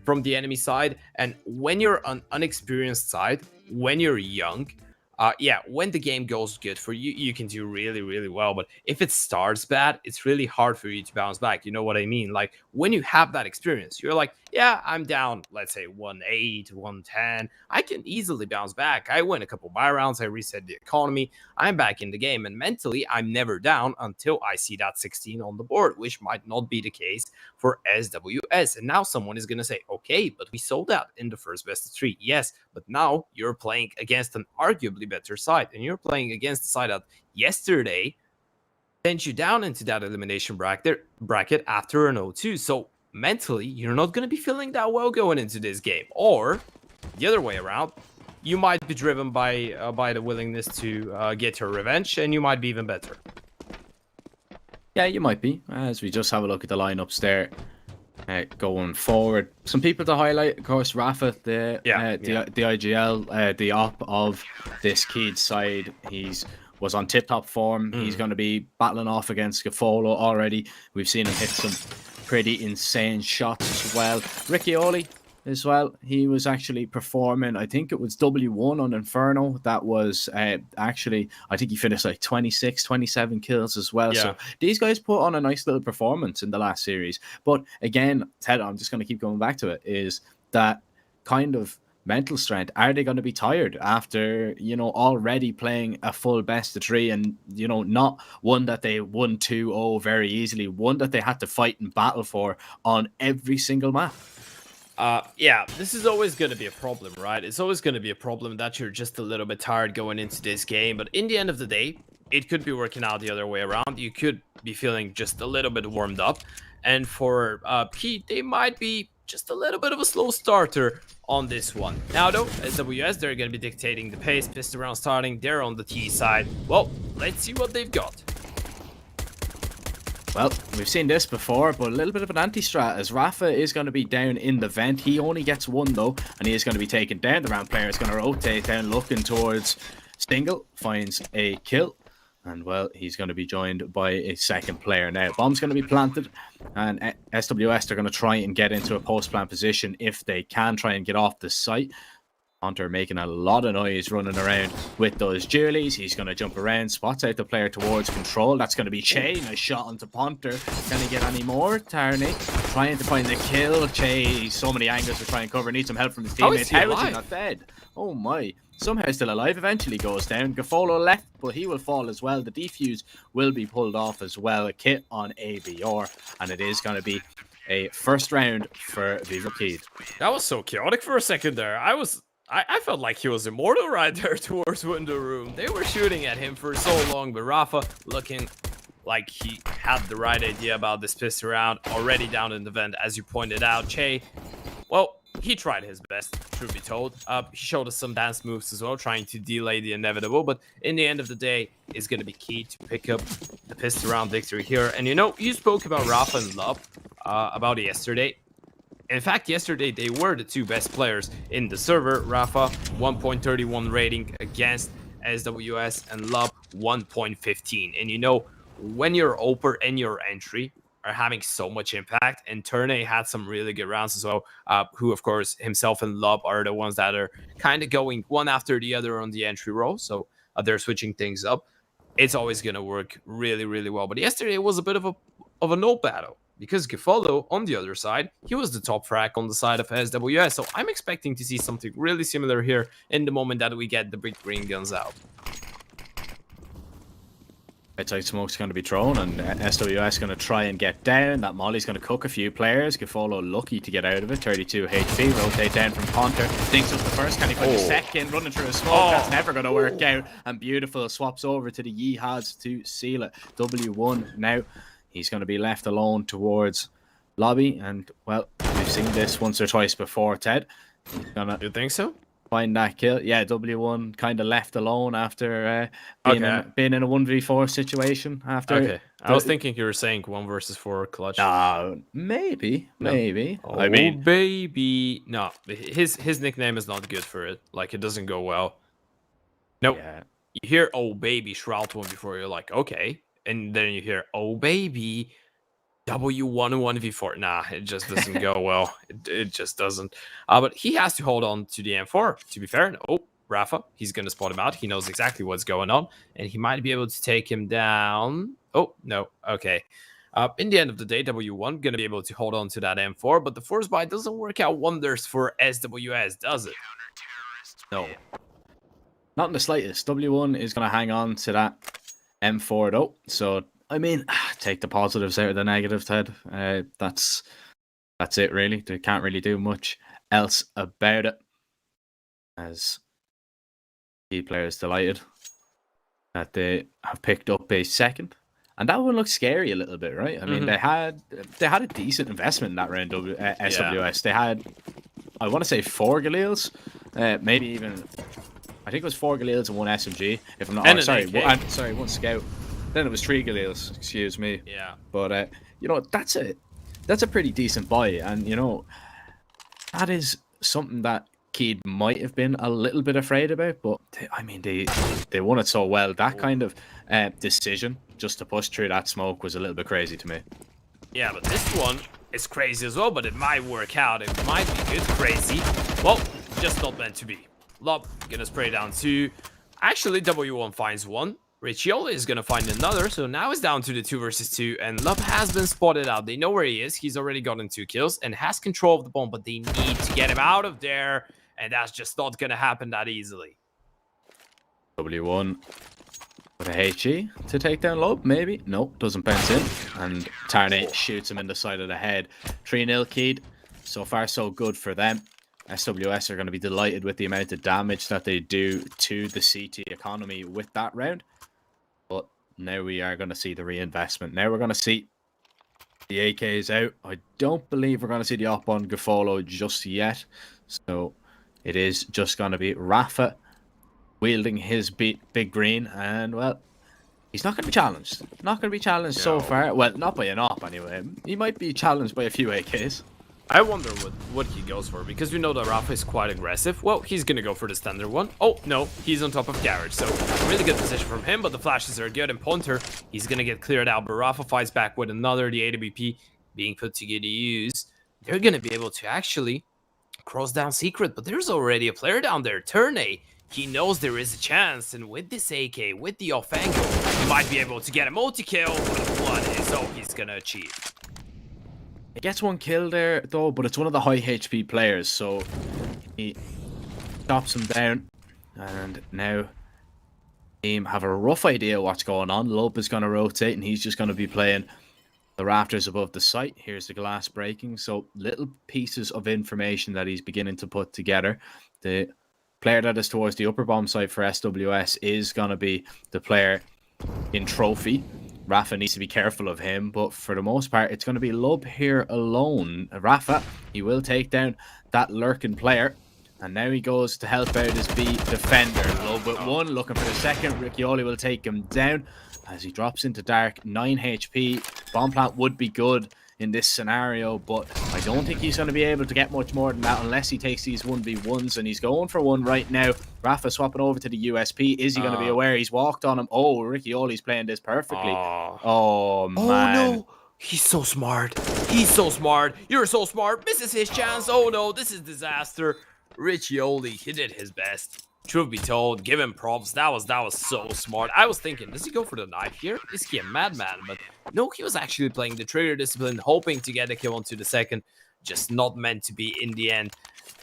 Speaker 4: from the enemy side. And when you're an unexperienced side, when you're young, Yeah, when the game goes good for you, you can do really, really well. But if it starts bad, it's really hard for you to bounce back. You know what I mean? Like when you have that experience, you're like, yeah, I'm down, let's say 1-8, 1-10. I can easily bounce back. I win a couple buy rounds, I reset the economy, I'm back in the game. And mentally, I'm never down until I see that 16 on the board, which might not be the case for SWS. And now someone is going to say, okay, but we sold out in the first best of 3. Yes, but now you're playing against an arguably better side, and you're playing against the side that yesterday sent you down into that elimination bracket after an 0-2. So mentally, you're not going to be feeling that well going into this game. Or the other way around, you might be driven by the willingness to get your revenge, and you might be even better.
Speaker 3: Yeah, you might be. As we just have a look at the lineups there. Going forward, some people to highlight, of course, Rafa, the IGL, the op of this Keed side. Was on tip-top form. He's going to be battling off against Gafolo already. We've seen him hit some pretty insane shots as well. Ricky Oli as well. He was actually performing, I think it was W1 on Inferno. That was actually, I think he finished like 26, 27 kills as well. Yeah. So these guys put on a nice little performance in the last series. But again, Ted, I'm just going to keep going back to it, is that kind of mental strength. Are they going to be tired after, already playing a full best of 3 and, not one that they won 2-0 very easily, one that they had to fight and battle for on every single map?
Speaker 4: Yeah, this is always going to be a problem, right? It's always going to be a problem that you're just a little bit tired going into this game. But in the end of the day, it could be working out the other way around. You could be feeling just a little bit warmed up. And for Pete, they might be just a little bit of a slow starter on this one. Now though, SWS, they're going to be dictating the pace. Pistol round starting, they're on the T side. Well, let's see what they've got.
Speaker 3: Well, we've seen this before, but a little bit of an anti-strat as Rafa is going to be down in the vent. He only gets 1 though, and he is going to be taken down. The round player is going to rotate down, looking towards Stingle, finds a kill. And, well, he's going to be joined by a second player now. Bomb's going to be planted, and SWS are going to try and get into a post-plant position if they can try and get off the site. Hunter making a lot of noise running around with those Julies. He's going to jump around, spots out the player towards control. That's going to be Che. Nice shot onto Ponter. Can he get any more? Tarney trying to find the kill. Che, so many angles to try and cover. Needs some help from his teammates. How is he not dead? Oh my. Somehow still alive, eventually goes down. Gafolo left, but he will fall as well. The defuse will be pulled off as well. A kit on ABR, and it is going to be a first round for Vivo Keed.
Speaker 4: That was so chaotic for a second there. I felt like he was immortal right there towards window room. They were shooting at him for so long, but Rafa looking like he had the right idea about this pistol round. Already down in the vent, as you pointed out. Che, well, he tried his best, truth be told. He showed us some dance moves as well, trying to delay the inevitable. But in the end of the day, it's going to be key to pick up the pistol round victory here. And you spoke about Rafa and Lub about yesterday. In fact, yesterday, they were the 2 best players in the server. Rafa, 1.31 rating against SWS, and Lub, 1.15. And when your Oper and your entry are having so much impact, and Turney had some really good rounds as well, who, of course, himself and Lub are the ones that are kind of going one after the other on the entry row. So they're switching things up. It's always going to work really, really well. But yesterday, it was a bit of a no battle. Because Gafolo, on the other side, he was the top frag on the side of SWS. So I'm expecting to see something really similar here in the moment that we get the big green guns out.
Speaker 3: Outside smoke's going to be thrown, and SWS going to try and get down. That Molly's going to cook a few players. Gafolo lucky to get out of it. 32 HP. Rotate down from Ponter. Thinks up the first. Can he find the second? Running through a smoke. That's never going to work out. And Beautiful swaps over to the Yeehads to seal it. W1 now. He's going to be left alone towards lobby. And, well, we've seen this once or twice before, Ted.
Speaker 4: You think so?
Speaker 3: Find that kill. Yeah, W1 kind of left alone after being in a 1v4 situation. I
Speaker 4: was thinking you were saying 1 versus 4 clutch.
Speaker 3: Maybe.
Speaker 4: Oh, I mean, baby. No, his nickname is not good for it. Like, it doesn't go well. Nope. Yeah. You hear, oh, baby, Shroud 1 before, you're like, okay. And then you hear, oh, baby, W1 1v4. Nah, it just doesn't go well. It just doesn't. But he has to hold on to the M4, to be fair. Oh, Rafa. He's going to spot him out. He knows exactly what's going on, and he might be able to take him down. Oh, no. Okay. In the end of the day, W1 going to be able to hold on to that M4, but the force buy doesn't work out wonders for SWS, does it?
Speaker 3: No. Not in the slightest. W1 is going to hang on to that M4 though. So, I mean, take the positives out of the negatives, Ted. That's it, really. They can't really do much else about it. As key players delighted that they have picked up a second. And that one looks scary a little bit, right? I mean, they had a decent investment in that round, SWS. Yeah. They had, I want to say 4 Galils, maybe even, I think it was 4 Galils and 1 SMG. If I'm not,
Speaker 4: and
Speaker 3: sorry, 1 Scout. Then it was 3 Galils, excuse me.
Speaker 4: Yeah.
Speaker 3: But, you know, that's a pretty decent buy. And, you know, that is something that Keed might have been a little bit afraid about, but they won it so well. That kind of decision just to push through that smoke was a little bit crazy to me.
Speaker 4: Yeah, but this one is crazy as well, but it might work out. It might be good crazy. Well, just not meant to be. Lob gonna spray down 2. Actually, W1 finds 1. Riccioli is gonna find another, so now it's down to the 2 versus 2, and Love has been spotted out. They know where he is. He's already gotten 2 kills and has control of the bomb, but they need to get him out of there. And that's just not going to happen that easily.
Speaker 3: W1 with a HE to take down Lob, maybe? No, doesn't bounce in. And Tarnate shoots him in the side of the head. 3-0 Keed. So far, so good for them. SWS are going to be delighted with the amount of damage that they do to the CT economy with that round. But now we are going to see the reinvestment. Now we're going to see the AKs out. I don't believe we're going to see the op on Gafolo just yet. So it is just going to be Rafa wielding his big green, and, well, he's not going to be challenged. Not going to be challenged so far. Well, not by an op, anyway. He might be challenged by a few AKs.
Speaker 4: I wonder what he goes for, because we know that Rafa is quite aggressive. Well, he's going to go for the standard one. Oh, no, he's on top of Garage, so really good position from him, but the flashes are good, and Punter, he's going to get cleared out, but Rafa fights back with another, the AWP being put to good use. They're going to be able to actually cross down Secret, but there's already a player down there. Turnay, he knows there is a chance, and with this AK, with the off angle, he might be able to get a multi-kill, but what is all he's gonna achieve?
Speaker 3: He gets 1 kill there, though, but it's one of the high HP players, so he stops him down, and now team have a rough idea what's going on. Lope is going to rotate, and he's just going to be playing the rafters above the site. Here's the glass breaking. So little pieces of information that he's beginning to put together. The player that is towards the upper bomb site for SWS is going to be the player in trophy. Rafa needs to be careful of him, but for the most part, it's going to be Lub here alone. Rafa, he will take down that lurking player. And now he goes to help out his B defender. Lub with 1, looking for the second. Riccioli will take him down as he drops into dark. 9 HP. Bomb plant would be good in this scenario, but I don't think he's going to be able to get much more than that unless he takes these 1v1s, and he's going for 1 right now. Rafa swapping over to the USP. Is he going to be aware? He's walked on him. Oh, Riccioli's playing this perfectly. Oh, man.
Speaker 4: Oh, no. He's so smart. He's so smart. You're so smart. Misses his chance. Oh, no. This is disaster. Riccioli, he did his best. Truth be told, give him props. That was so smart. I was thinking, does he go for the knife here? Is he a madman? But no, he was actually playing the trigger discipline, hoping to get a kill onto the second. Just not meant to be in the end.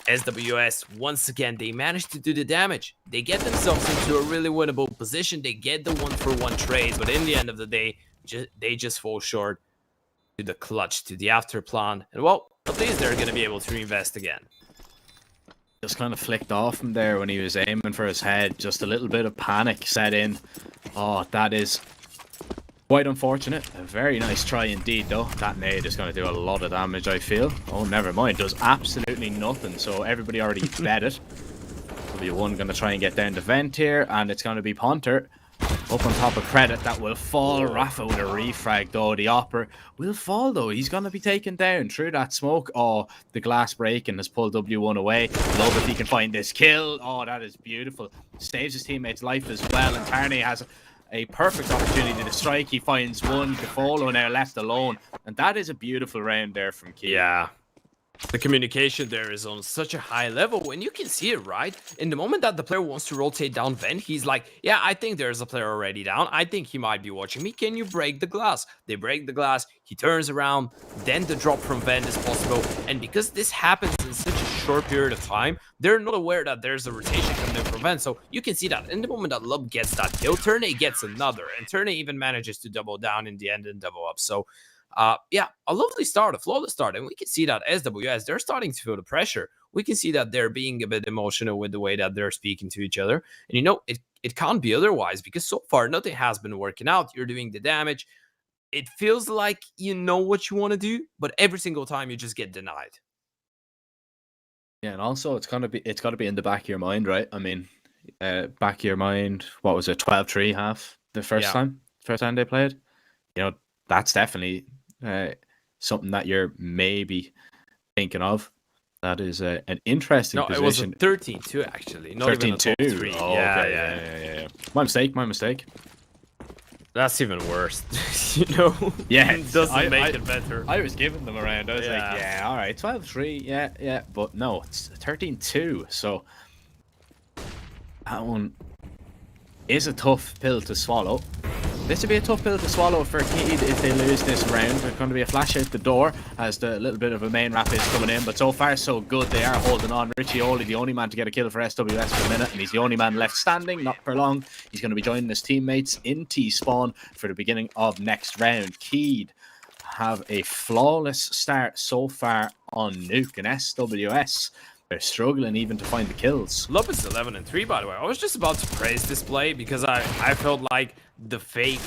Speaker 4: SWS, once again, they managed to do the damage. They get themselves into a really winnable position. They get the 1-for-1 trades, but in the end of the day, they just fall short to the clutch, to the after plan. And well, at least they're going to be able to reinvest again.
Speaker 3: Just kind of flicked off him there when he was aiming for his head. Just a little bit of panic set in. Oh, that is quite unfortunate. A very nice try indeed, though. That nade is going to do a lot of damage, I feel. Oh, never mind. Does absolutely nothing. So everybody already bet it. W1 going to try and get down the vent here. And it's going to be Punter up on top of Credit. That will fall. Rafa with a refrag, though. The Opper will fall, though. He's going to be taken down through that smoke. Oh, the glass breaking has pulled W1 away. Love if he can find this kill. Oh, that is beautiful. Saves his teammate's life as well. And Tarnay has a perfect opportunity to strike. He finds 1. Gafolo now left alone. And that is a beautiful round there from Keith.
Speaker 4: Yeah. The communication there is on such a high level, and you can see it, right? In the moment that the player wants to rotate down vent, he's like, yeah, I think there's a player already down. I think he might be watching me. Can you break the glass? They break the glass. He turns around. Then the drop from vent is possible. And because this happens in such a short period of time, they're not aware that there's a rotation coming in from vent. So you can see that in the moment that Lub gets that kill, Turney gets another. And Turney even manages to double down in the end and double up. So yeah, a lovely start, a flawless start, and we can see that SWS, they're starting to feel the pressure. We can see that they're being a bit emotional with the way that they're speaking to each other, and you know, it can't be otherwise, because so far nothing has been working out. You're doing the damage. It feels like you know what you want to do, but every single time you just get denied.
Speaker 3: Yeah, and also it's got to be in the back of your mind, right? I mean, back of your mind, what was it, 12-3 half the first time they played? You know, that's definitely something that you're maybe thinking of. That is an interesting position.
Speaker 4: No, it was a 13-2 actually, not
Speaker 3: 13-2.
Speaker 4: even a top 3.
Speaker 3: Oh, yeah. My mistake.
Speaker 4: That's even worse. You know?
Speaker 3: Yeah.
Speaker 4: It doesn't make it better.
Speaker 3: I was giving them around. I was like, yeah, all right, 12-3, yeah. But no, it's 13-2. So that one is a tough pill to swallow. This would be a tough pill to swallow for Keed if they lose this round. There's going to be a flash out the door as the little bit of a main wrap is coming in. But so far, so good. They are holding on. Richie Oli, the only man to get a kill for SWS for a minute. And he's the only man left standing, not for long. He's going to be joining his teammates in T-spawn for the beginning of next round. Keed have a flawless start so far on Nuke and SWS. They're struggling even to find the kills.
Speaker 4: Lub is 11-3, by the way. I was just about to praise this play because I felt like the fake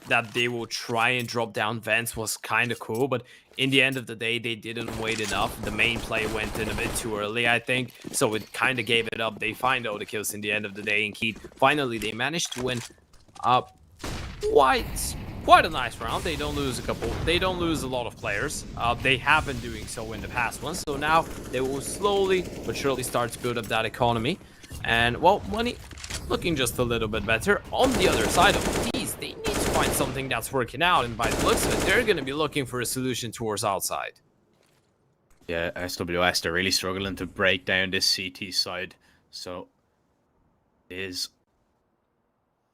Speaker 4: that they will try and drop down vents was kind of cool, but in the end of the day, they didn't wait enough. The main play went in a bit too early, I think, so it kind of gave it up. They find all the kills in the end of the day, and Keith, finally, they managed to win quite a nice round. They don't lose a lot of players. They have been doing so in the past ones, so now they will slowly but surely start to build up that economy. And well, money looking just a little bit better. On the other side of these, they need to find something that's working out, and by the looks of it, they're going to be looking for a solution towards outside.
Speaker 3: Yeah, SWS, they're really struggling to break down this CT side, so it is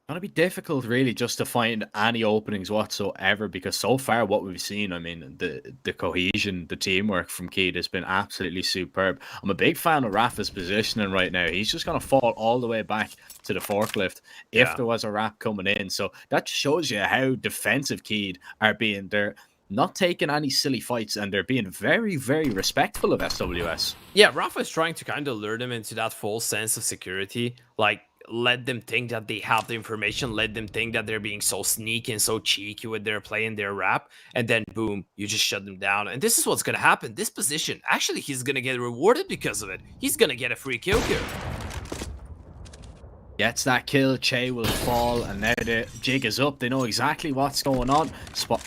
Speaker 3: going to be difficult really just to find any openings whatsoever, because so far what we've seen, I mean, the cohesion, the teamwork from Keed has been absolutely superb. I'm a big fan of Rafa's positioning right now. He's just going to fall all the way back to the forklift if there was a wrap coming in. So that shows you how defensive Keed are being. They're not taking any silly fights, and they're being very, very respectful of SWS.
Speaker 4: Yeah, Rafa is trying to kind of lure them into that false sense of security, like let them think that they have the information, let them think that they're being so sneaky and so cheeky with their play and their rap, and then boom, you just shut them down. And this is what's going to happen. This position, actually, he's going to get rewarded because of it. He's going to get a free kill here.
Speaker 3: Gets that kill, Che will fall, and now the jig is up. They know exactly what's going on.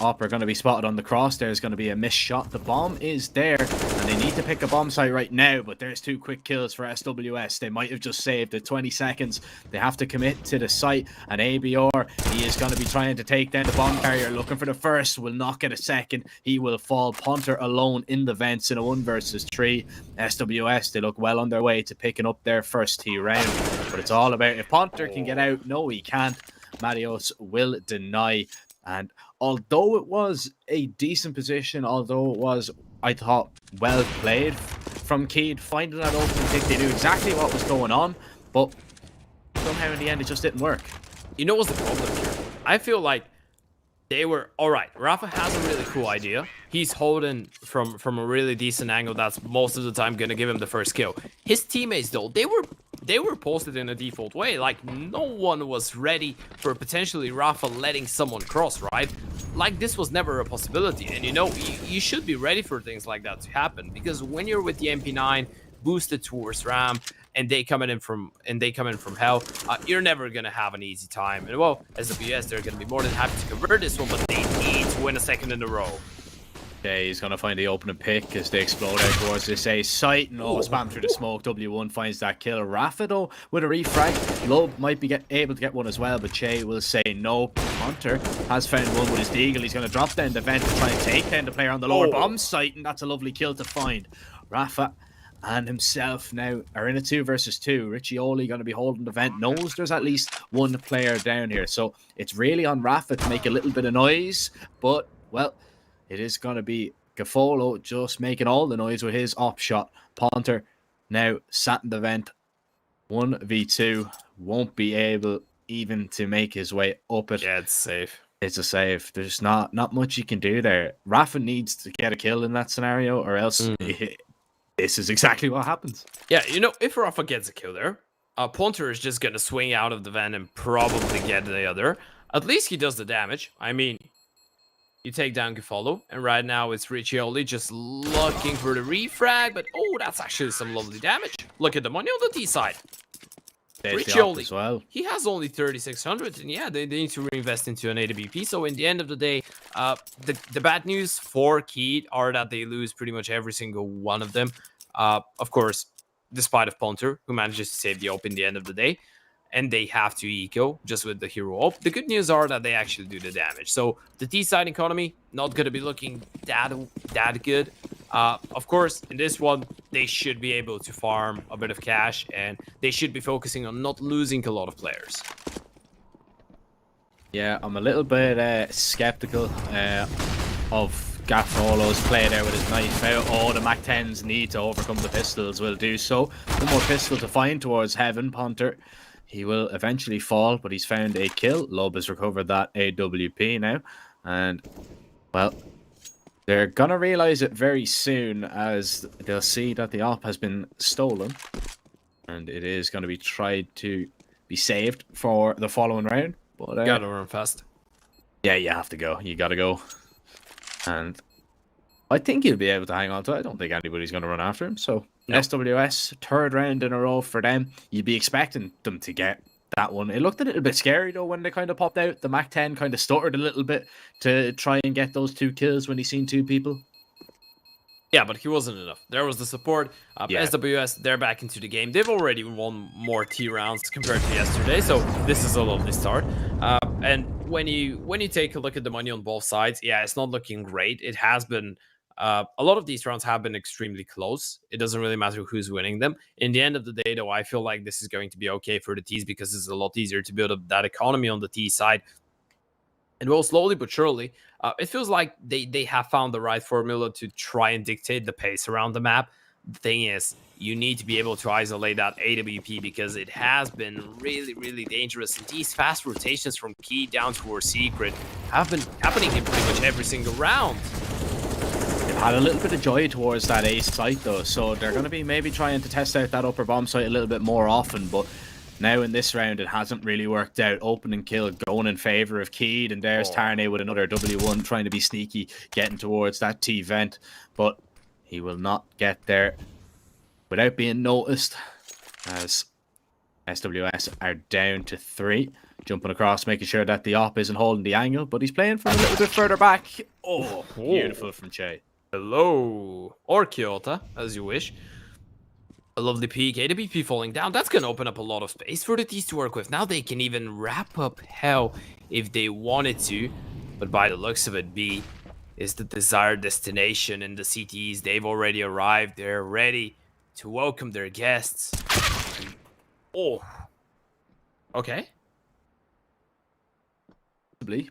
Speaker 3: Opera going to be spotted on the cross. There's going to be a missed shot. The bomb is there, and they need to pick a bomb site right now, but there's 2 quick kills for SWS. They might have just saved it. 20 seconds. They have to commit to the site, and ABR, he is going to be trying to take down the bomb carrier, looking for the first, will not get a second. He will fall. Punter alone in the vents in a 1 versus 3. SWS, they look well on their way to picking up their first T round, but it's all about if Punter can get out. No, he can't. Marios will deny. And although it was a decent position, although it was, I thought, well played from Keed, finding that open pick, they knew exactly what was going on, but somehow in the end it just didn't work.
Speaker 4: You know what's the problem here? I feel like they were all right. Rafa has a really cool idea. He's holding from a really decent angle that's most of the time gonna give him the first kill. His teammates though, they were posted in a default way. Like no one was ready for potentially Rafa letting someone cross, right? Like this was never a possibility. And you know, you should be ready for things like that to happen, because when you're with the MP9 boosted towards Ram, and they coming in from hell, you're never gonna have an easy time. And well, as a BS, they're gonna be more than happy to convert this one, but they need to win a second in a row.
Speaker 3: Okay, he's going to find the opening pick as they explode out towards this A site. And spam through the smoke. W1 finds that kill. Rafa, though, with a refrag. Loeb might be able to get one as well, but Che will say no. Hunter has found one with his deagle. He's going to drop down the vent to try and take down the player on the lower bomb site, and that's a lovely kill to find. Rafa and himself now are in a 2 versus 2. Riccioli going to be holding the vent. Knows there's at least one player down here. So it's really on Rafa to make a little bit of noise. But, well, it is going to be Gafolo just making all the noise with his op shot. Ponter now sat in the vent. 1v2. Won't be able even to make his way up it.
Speaker 4: Yeah, it's safe.
Speaker 3: It's a save. There's not much you can do there. Rafa needs to get a kill in that scenario, or else this is exactly what happens.
Speaker 4: Yeah, you know, if Rafa gets a kill there, Ponter is just going to swing out of the van and probably get the other. At least he does the damage. I mean, you take down Gafolo, and right now it's Riccioli just looking for the refrag, but that's actually some lovely damage. Look at the money on the T side.
Speaker 3: There's the op as well.
Speaker 4: He has only 3,600, and yeah, they need to reinvest into an AWP. So in the end of the day, the bad news for Keed are that they lose pretty much every single one of them. Of course, despite of Ponter, who manages to save the op in the end of the day, and they have to eco just with the hero op. The good news are that they actually do the damage. So the T side economy not going to be looking that good. Of course, in this one, they should be able to farm a bit of cash, and they should be focusing on not losing a lot of players.
Speaker 3: Yeah, I'm a little bit skeptical of Gaffolo's play there with his knife out. The MAC-10s need to overcome the pistols, will do so. One more pistol to find towards Heaven. Ponter, he will eventually fall, but he's found a kill. Loeb has recovered that AWP now, and, well, they're going to realize it very soon as they'll see that the op has been stolen, and it is going to be tried to be saved for the following round. But
Speaker 4: gotta run fast.
Speaker 3: Yeah, you have to go. You got to go. And I think he'll be able to hang on to it. I don't think anybody's going to run after him. So no. SWS, third round in a row for them. You'd be expecting them to get that one. It looked a little bit scary, though, when they kind of popped out. The MAC-10 kind of stuttered a little bit to try and get those 2 kills when he seen 2 people.
Speaker 4: Yeah, but he wasn't enough. There was the support. SWS, they're back into the game. They've already won more T rounds compared to yesterday, so this is a lovely start. And when you take a look at the money on both sides, yeah, it's not looking great. It has been a lot of these rounds have been extremely close. It doesn't really matter who's winning them. In the end of the day, though, I feel like this is going to be okay for the Ts because it's a lot easier to build up that economy on the T side. And well, slowly but surely, it feels like they have found the right formula to try and dictate the pace around the map. The thing is, you need to be able to isolate that AWP because it has been really, really dangerous. And these fast rotations from Key down towards Secret have been happening in pretty much every single round.
Speaker 3: They've had a little bit of joy towards that A site, though, so they're going to be maybe trying to test out that upper bomb site a little bit more often, but now in this round, it hasn't really worked out. Opening kill going in favor of Keed, and there's Tarnay with another W1 trying to be sneaky, getting towards that T vent, but he will not get there without being noticed as SWS are down to 3. Jumping across, making sure that the op isn't holding the angle, but he's playing from a little bit further back. Oh, beautiful from Che.
Speaker 4: Hello. Or Kyoto, as you wish. A lovely peek. AWP falling down. That's going to open up a lot of space for the T's to work with. Now they can even wrap up hell if they wanted to. But by the looks of it, B is the desired destination. And the CTs, they've already arrived. They're ready to welcome their guests. Oh. Okay.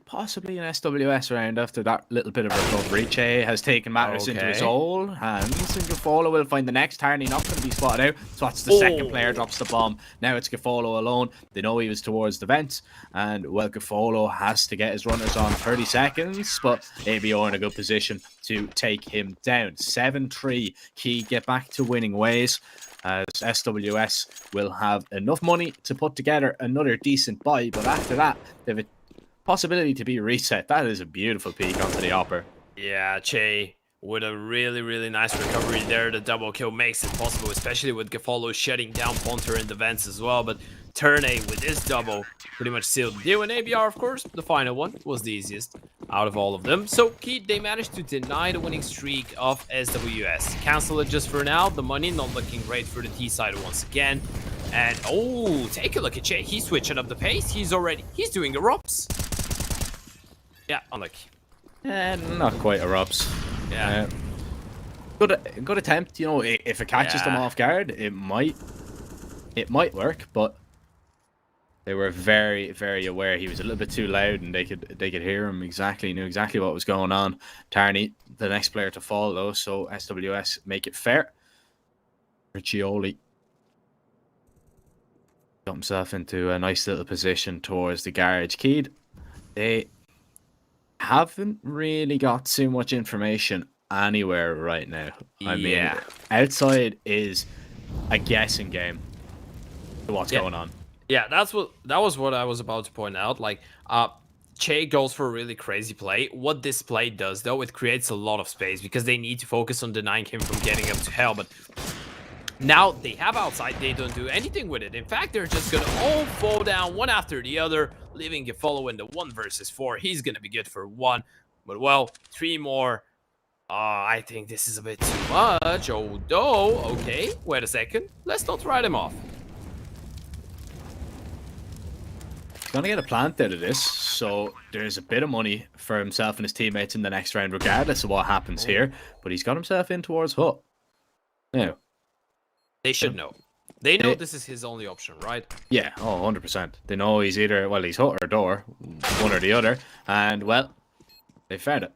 Speaker 3: Possibly an SWS round after that little bit of recovery. Che has taken matters into his own hands, and Gafolo will find the next. Harney not going to be spotted out, so that's the second player drops the bomb. Now it's Gafolo alone. They know he was towards the vents, and well, Gafolo has to get his runners on 30 seconds, but ABO in a good position to take him down. 7-3, Key get back to winning ways, as SWS will have enough money to put together another decent buy, but after that, they've a possibility to be reset. That is a beautiful peek onto the upper.
Speaker 4: Yeah, Che with a really nice recovery there. The double kill makes it possible, especially with Gafolo shutting down Ponter in the vents as well. But turn A with this double pretty much sealed the deal. And ABR, of course, the final one was the easiest out of all of them. So Keith, they managed to deny the winning streak of SWS. Cancel it just for now. The money not looking great for the T side once again. And oh, take a look at Jay. He's switching up the pace. He's doing erupts. Yeah, unlucky.
Speaker 3: Not quite erupts.
Speaker 4: Yeah.
Speaker 3: Good attempt. You know, if it catches them off guard, it might work. But they were very aware. He was a little bit too loud, and they could hear him knew exactly what was going on. Tarney, the next player to fall though, so SWS make it fair. Riccioli got himself into a nice little position towards the garage. Keed, they haven't really got too much information anywhere right now. I mean, outside is a guessing game to what's going on.
Speaker 4: Yeah, that was what I was about to point out. Like, Che goes for a really crazy play. What this play does, though, it creates a lot of space because they need to focus on denying him from getting up to hell. But now they have outside, they don't do anything with it. In fact, they're just gonna all fall down one after the other, leaving Gafolo in the 1 versus 4. He's gonna be good for 1, but well, 3 more. I think this is a bit too much. Although, okay, wait a second. Let's not write him off.
Speaker 3: Gonna get a plant out of this, so there's a bit of money for himself and his teammates in the next round, regardless of what happens here. But he's got himself in towards Hut. Now,
Speaker 4: they should know. They know this is his only option, right?
Speaker 3: Yeah, 100%. They know he's either, well, he's Hut or Door, one or the other. And, well, they found it.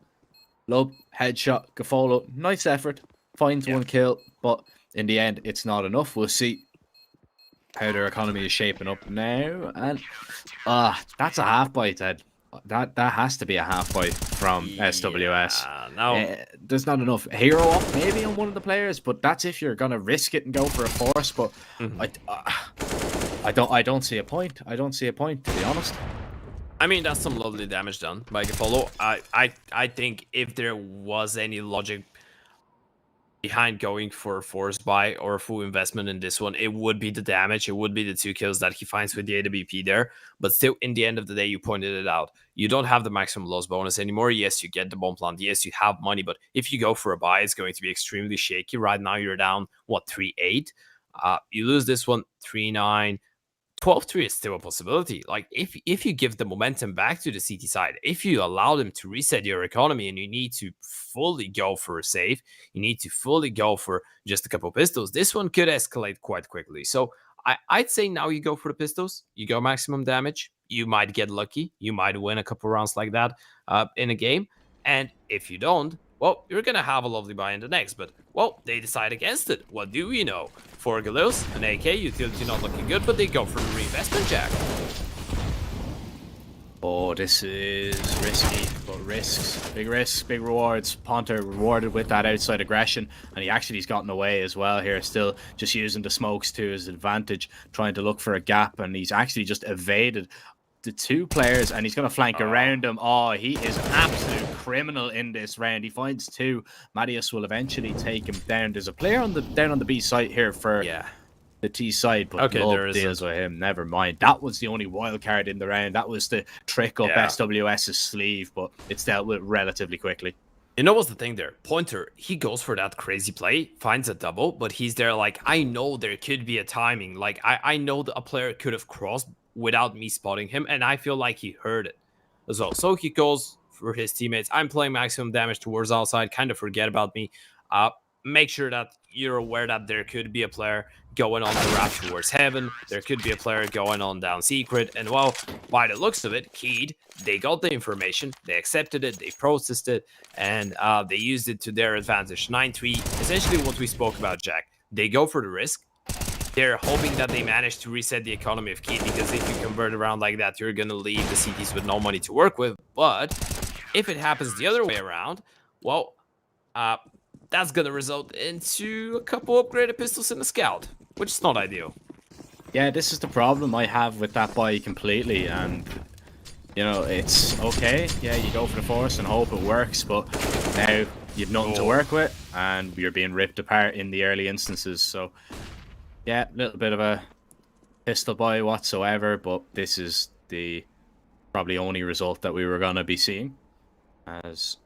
Speaker 3: Lob, headshot, Gafolo, nice effort, finds 1 kill, but in the end, it's not enough. We'll see how their economy is shaping up now. And, that's a half bite, Ed. That has to be a half bite from SWS.
Speaker 4: No.
Speaker 3: There's not enough hero up maybe on one of the players, but that's if you're gonna risk it and go for a force. But I don't see a point. I don't see a point, to be honest.
Speaker 4: I mean, that's some lovely damage done by Gafolo. I think if there was any logic behind going for a force buy or a full investment in this one, it would be the damage. It would be the 2 kills that he finds with the AWP there. But still, in the end of the day, you pointed it out. You don't have the maximum loss bonus anymore. Yes, you get the bomb plant. Yes, you have money. But if you go for a buy, it's going to be extremely shaky. Right now, you're down, what, 3-8? You lose this one, 3-9. 12-3 is still a possibility. Like, if you give the momentum back to the CT side, if you allow them to reset your economy and you need to fully go for a save, you need to fully go for just a couple pistols, this one could escalate quite quickly. So I'd say now you go for the pistols, you go maximum damage, you might get lucky, you might win a couple rounds like that in a game. And if you don't, well, you're going to have a lovely buy in the next. But, well, they decide against it. What do we know? 4 Galils, an AK, utility not looking good, but they go for the reinvestment jack.
Speaker 3: Oh, this is risky, but risks, big rewards. Ponter rewarded with that outside aggression, and he's gotten away as well here, still just using the smokes to his advantage, trying to look for a gap, and he's actually just evaded the 2 players, and he's going to flank around him. Oh, he is an absolute criminal in this round. He finds 2. Marius will eventually take him down. There's a player down on the B site here for the T side, but Love deals with him. Never mind. That was the only wild card in the round. That was the trick up SWS's sleeve, but it's dealt with relatively quickly.
Speaker 4: You know what's the thing there? Pointer, he goes for that crazy play, finds a double, but he's there like, I know there could be a timing. Like, I know that a player could have crossed without me spotting him, and I feel like he heard it as well. So he goes for his teammates. I'm playing maximum damage towards outside, kind of forget about me. Make sure that you're aware that there could be a player going on the wrap towards heaven. There could be a player going on down secret. And well, by the looks of it, Keed, they got the information, they accepted it, they processed it, and they used it to their advantage. 9-3, essentially what we spoke about, Jack. They go for the risk. They're hoping that they manage to reset the economy of Keed, because if you convert around like that, you're going to leave the CTs with no money to work with. But if it happens the other way around, well, that's going to result into a couple upgraded pistols in the scout, which is not ideal.
Speaker 3: Yeah, this is the problem I have with that buy completely, and you know, it's okay. Yeah, you go for the force and hope it works, but now you've nothing to work with, and you're being ripped apart in the early instances. So, yeah, a little bit of a pistol boy whatsoever, but this is the probably only result that we were going to be seeing, as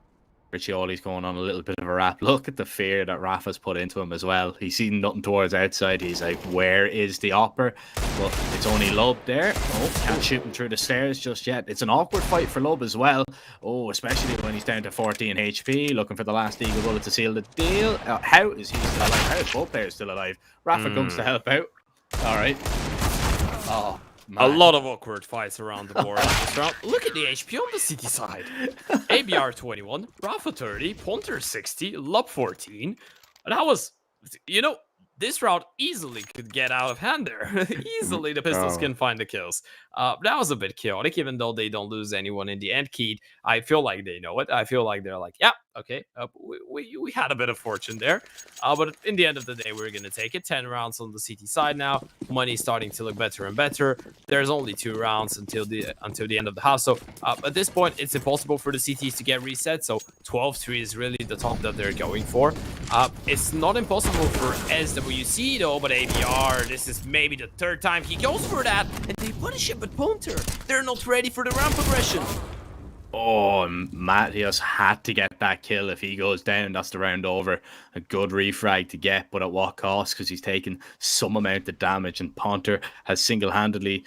Speaker 3: Riccioli's going on a little bit of a rap. Look at the fear that Rafa's put into him as well. He's seen nothing towards outside. He's like, where is the Opper? Well, it's only Lub there. Oh, can't shoot him through the stairs just yet. It's an awkward fight for Lub as well. Oh, especially when he's down to 14 HP, looking for the last Eagle bullet to seal the deal. How is he still alive? How is both players still alive? Rafa comes to help out. All right. Oh, man.
Speaker 4: A lot of awkward fights around the board this round. Look at the HP on the city side. ABR 21, Rafa 30, Ponter 60, Lub 14. That was, you know, this round easily could get out of hand there. Easily the pistols can find the kills. That was a bit chaotic, even though they don't lose anyone in the end. Keed, I feel like they know it. I feel like they're like, yeah, okay, we had a bit of fortune there. But in the end of the day, we're going to take it. 10 rounds on the CT side now. Money's starting to look better and better. There's only 2 rounds until the end of the half. So at this point, it's impossible for the CTs to get reset. So 12-3 is really the top that they're going for. It's not impossible for SWC though, but ABR, this is maybe the 3rd time he goes for that. And they punish him, but Ponter, they're not ready for the round progression.
Speaker 3: Oh, Matthias had to get that kill. If he goes down, that's the round over. A good refrag to get, but at what cost? Because he's taken some amount of damage, and Ponter has single-handedly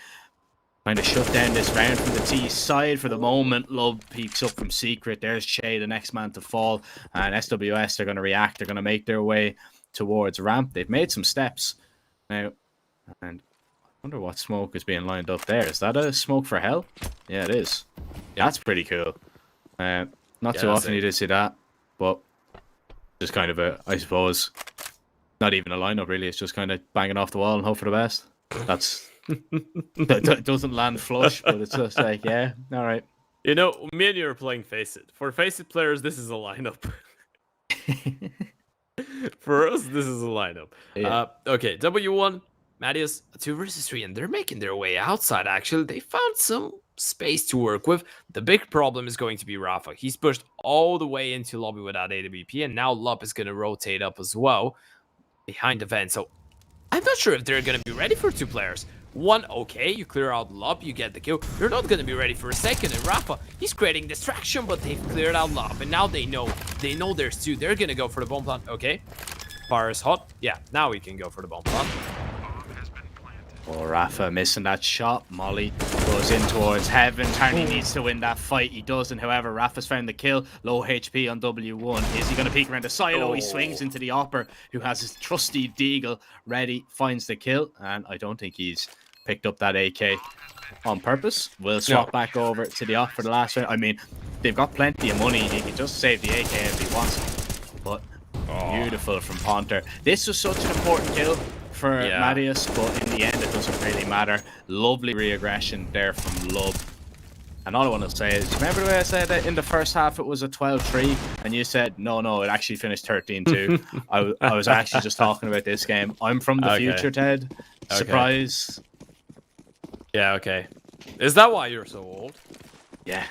Speaker 3: kind of shut down this round from the T side for the moment. Love peeks up from Secret. There's Che, the next man to fall, and SWS, they're going to react. They're going to make their way towards ramp. They've made some steps now, and I wonder what smoke is being lined up there. Is that a smoke for hell? Yeah, it is. Yeah, that's pretty cool. Not too often you do see that, but just kind of a, I suppose, not even a lineup really. It's just kind of banging off the wall and hope for the best. That's that doesn't land flush, but it's just like, yeah, all right.
Speaker 4: You know, me and you are playing Face It. For Face It players, this is a lineup. For us, this is a lineup. Yeah. Okay, W1. Matthias, 2 versus 3, and they're making their way outside, actually. They found some space to work with. The big problem is going to be Rafa. He's pushed all the way into lobby without AWP, and now Lup is going to rotate up as well behind the vent. So I'm not sure if they're going to be ready for 2 players. One, okay, you clear out Lup, you get the kill. You're not going to be ready for a second, and Rafa, he's creating distraction, but they've cleared out Lup, and now they know there's 2. They're going to go for the bomb plant. Okay, fire is hot. Yeah, now we can go for the bomb plant.
Speaker 3: Oh, Rafa missing that shot. Molly goes in towards heaven. Tarny needs to win that fight. He doesn't. However, Rafa's found the kill. Low HP on W1. Is he going to peek around the silo? He swings into the Opper, who has his trusty Deagle ready. Finds the kill. And I don't think he's picked up that AK on purpose. We'll swap back over to the off for the last round. I mean, they've got plenty of money. He can just save the AK if he wants. But beautiful from Ponter. This was such an important kill for Matthias, but in the end it doesn't really matter. Lovely re-aggression there from Lub. And all I want to say is, remember the way I said that in the first half it was a 12-3 and you said no, it actually finished 13-2. I was actually just talking about this game. I'm from the future, Ted. Surprise.
Speaker 4: Yeah, okay. Is that why you're so old?
Speaker 3: Yeah.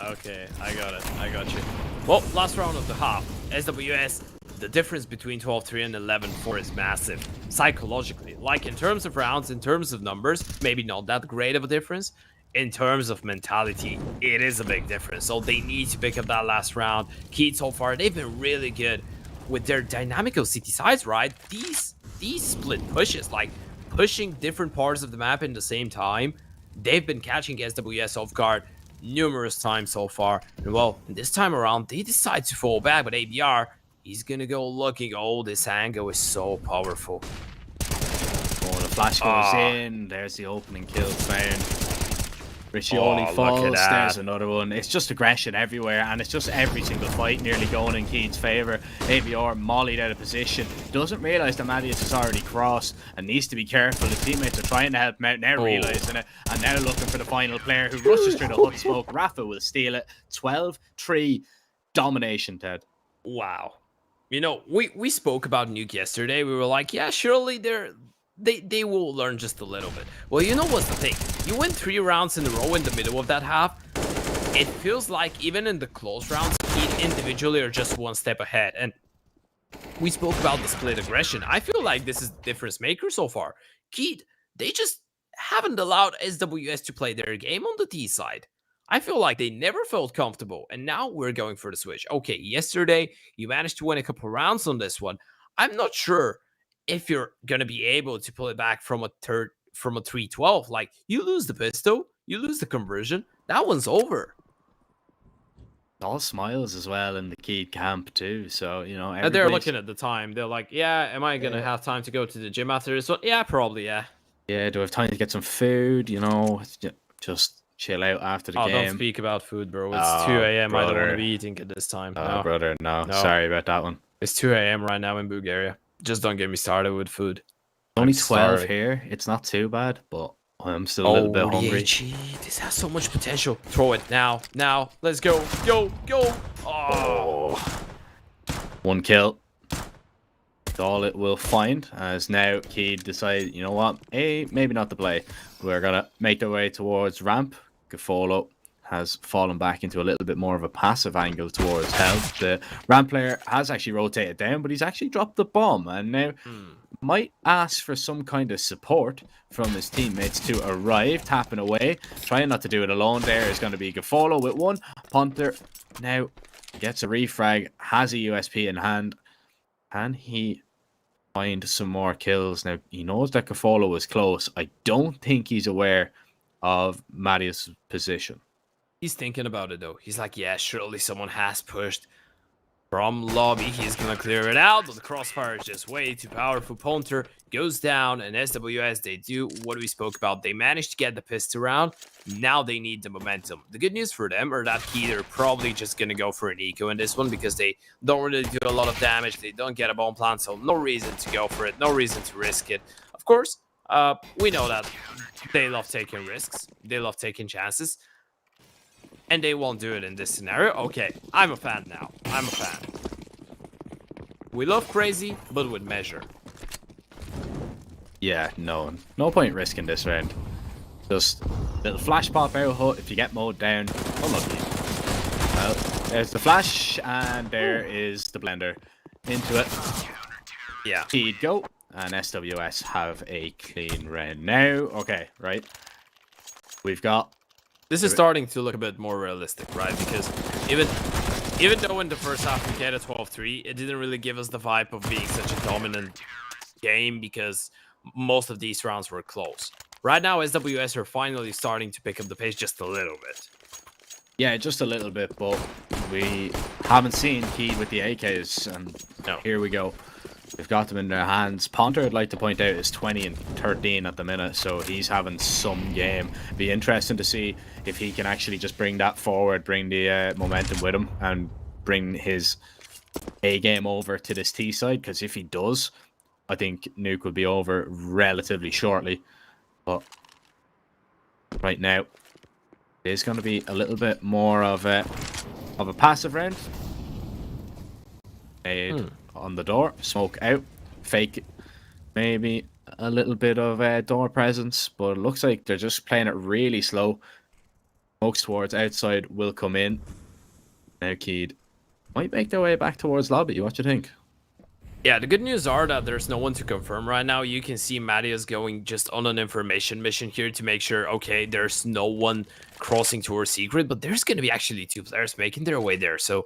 Speaker 4: Okay, I got it. I got you. Well, last round of the half. SWS, the difference between 12-3 and 11-4 is massive. Psychologically. Like, in terms of rounds, in terms of numbers, maybe not that great of a difference. In terms of mentality, it is a big difference. So they need to pick up that last round. Keed so far, they've been really good with their dynamical CT sides, right? These split pushes, like pushing different parts of the map in the same time, they've been catching SWS off guard numerous times so far. And well, this time around, they decide to fall back, but ABR, he's gonna go looking. Oh, this angle is so powerful.
Speaker 3: Oh, the flash goes in. There's the opening kill found. Riccioli falls. There's another one. It's just aggression everywhere, and it's just every single fight nearly going in Keed's favour. ABR mollied out of position. Doesn't realise that Matthias has already crossed and needs to be careful. His teammates are trying to help him out, now realising it, and now looking for the final player who rushes through the hot smoke. Rafa will steal it. 12-3 domination, Ted.
Speaker 4: Wow. You know, we spoke about Nuke yesterday. We were like, yeah, surely they will learn just a little bit. Well, you know what's the thing? You win 3 rounds in a row in the middle of that half. it feels like even in the close rounds, Keed individually are just one step ahead. And we spoke about the split aggression. I feel like this is the difference maker so far. Keed, they just haven't allowed SWS to play their game on the T side. I feel like they never felt comfortable, and now we're going for the switch. Okay, yesterday you managed to win a couple rounds on this one. I'm not sure if you're gonna be able to pull it back from a 3-12. Like, you lose the pistol, you lose the conversion, that one's over.
Speaker 3: All smiles as well in the Keed camp too. So, you know,
Speaker 4: And they're looking at the time. They're like, yeah, am I gonna have time to go to the gym after this one? Yeah, probably, yeah.
Speaker 3: Yeah, do I have time to get some food? You know, just chill out after the game.
Speaker 4: Don't speak about food, bro. It's 2 a.m. I don't want to be eating at this time.
Speaker 3: Oh, brother, no. Sorry about that one.
Speaker 4: It's 2 a.m. right now in Bulgaria. Just don't get me started with food.
Speaker 3: Only 12 here. It's not too bad, but I'm still a little bit hungry.
Speaker 4: This has so much potential. Throw it now. Now. Let's go. Go. Go. Oh.
Speaker 3: One kill. That's all it will find, as now Keed decide, you know what, maybe not to play. We're going to make our way towards ramp. Gafolo has fallen back into a little bit more of a passive angle towards health. The ramp player has actually rotated down, but he's actually dropped the bomb, and now might ask for some kind of support from his teammates to arrive, tapping away. Trying not to do it alone there is going to be Gafolo with one. Punter now gets a refrag, has a USP in hand. Can he find some more kills? Now, he knows that Gafolo was close. I don't think he's aware of Marius' position.
Speaker 4: He's thinking about it, though. He's like, yeah, surely someone has pushed from lobby. He's going to clear it out, but the crossfire is just way too powerful. Punter goes down, and SWS, they do what we spoke about. They managed to get the pistol round. Now they need the momentum. The good news for them are that they're probably just going to go for an eco in this one, because they don't really do a lot of damage. They don't get a bomb plant, so no reason to go for it. No reason to risk it. Of course, we know that they love taking risks. They love taking chances. And they won't do it in this scenario. Okay, I'm a fan now. I'm a fan. We love crazy, but with measure.
Speaker 3: Yeah, no point risking this round. Just little flash pop out hut. If you get mowed down, unlucky. Well, there's the flash, and there is the blender into it.
Speaker 4: Yeah.
Speaker 3: Keed go, and SWS have a clean round now. Okay, right. We've got.
Speaker 4: This is starting to look a bit more realistic, right? Because even though in the first half we get a 12-3, it didn't really give us the vibe of being such a dominant game, because most of these rounds were close. Right now, SWS are finally starting to pick up the pace just a little bit.
Speaker 3: Yeah, just a little bit, but we haven't seen Keed with the AKs, and here we go. They've got them in their hands. Ponter, I'd like to point out, is 20 and 13 at the minute, so he's having some game. Be interesting to see if he can actually just bring that forward, bring the momentum with him, and bring his A game over to this T side, because if he does, I think Nuke will be over relatively shortly. But right now, it is going to be a little bit more of a passive round. On the door, smoke out, fake maybe a little bit of door presence, but it looks like they're just playing it really slow. Smokes towards outside will come in. Now Keed might make their way back towards lobby. What do you think?
Speaker 4: Yeah, the good news are that there's no one to confirm right now. You can see Mattias going just on an information mission here to make sure, okay, there's no one crossing towards secret, but there's going to be actually 2 players making their way there. So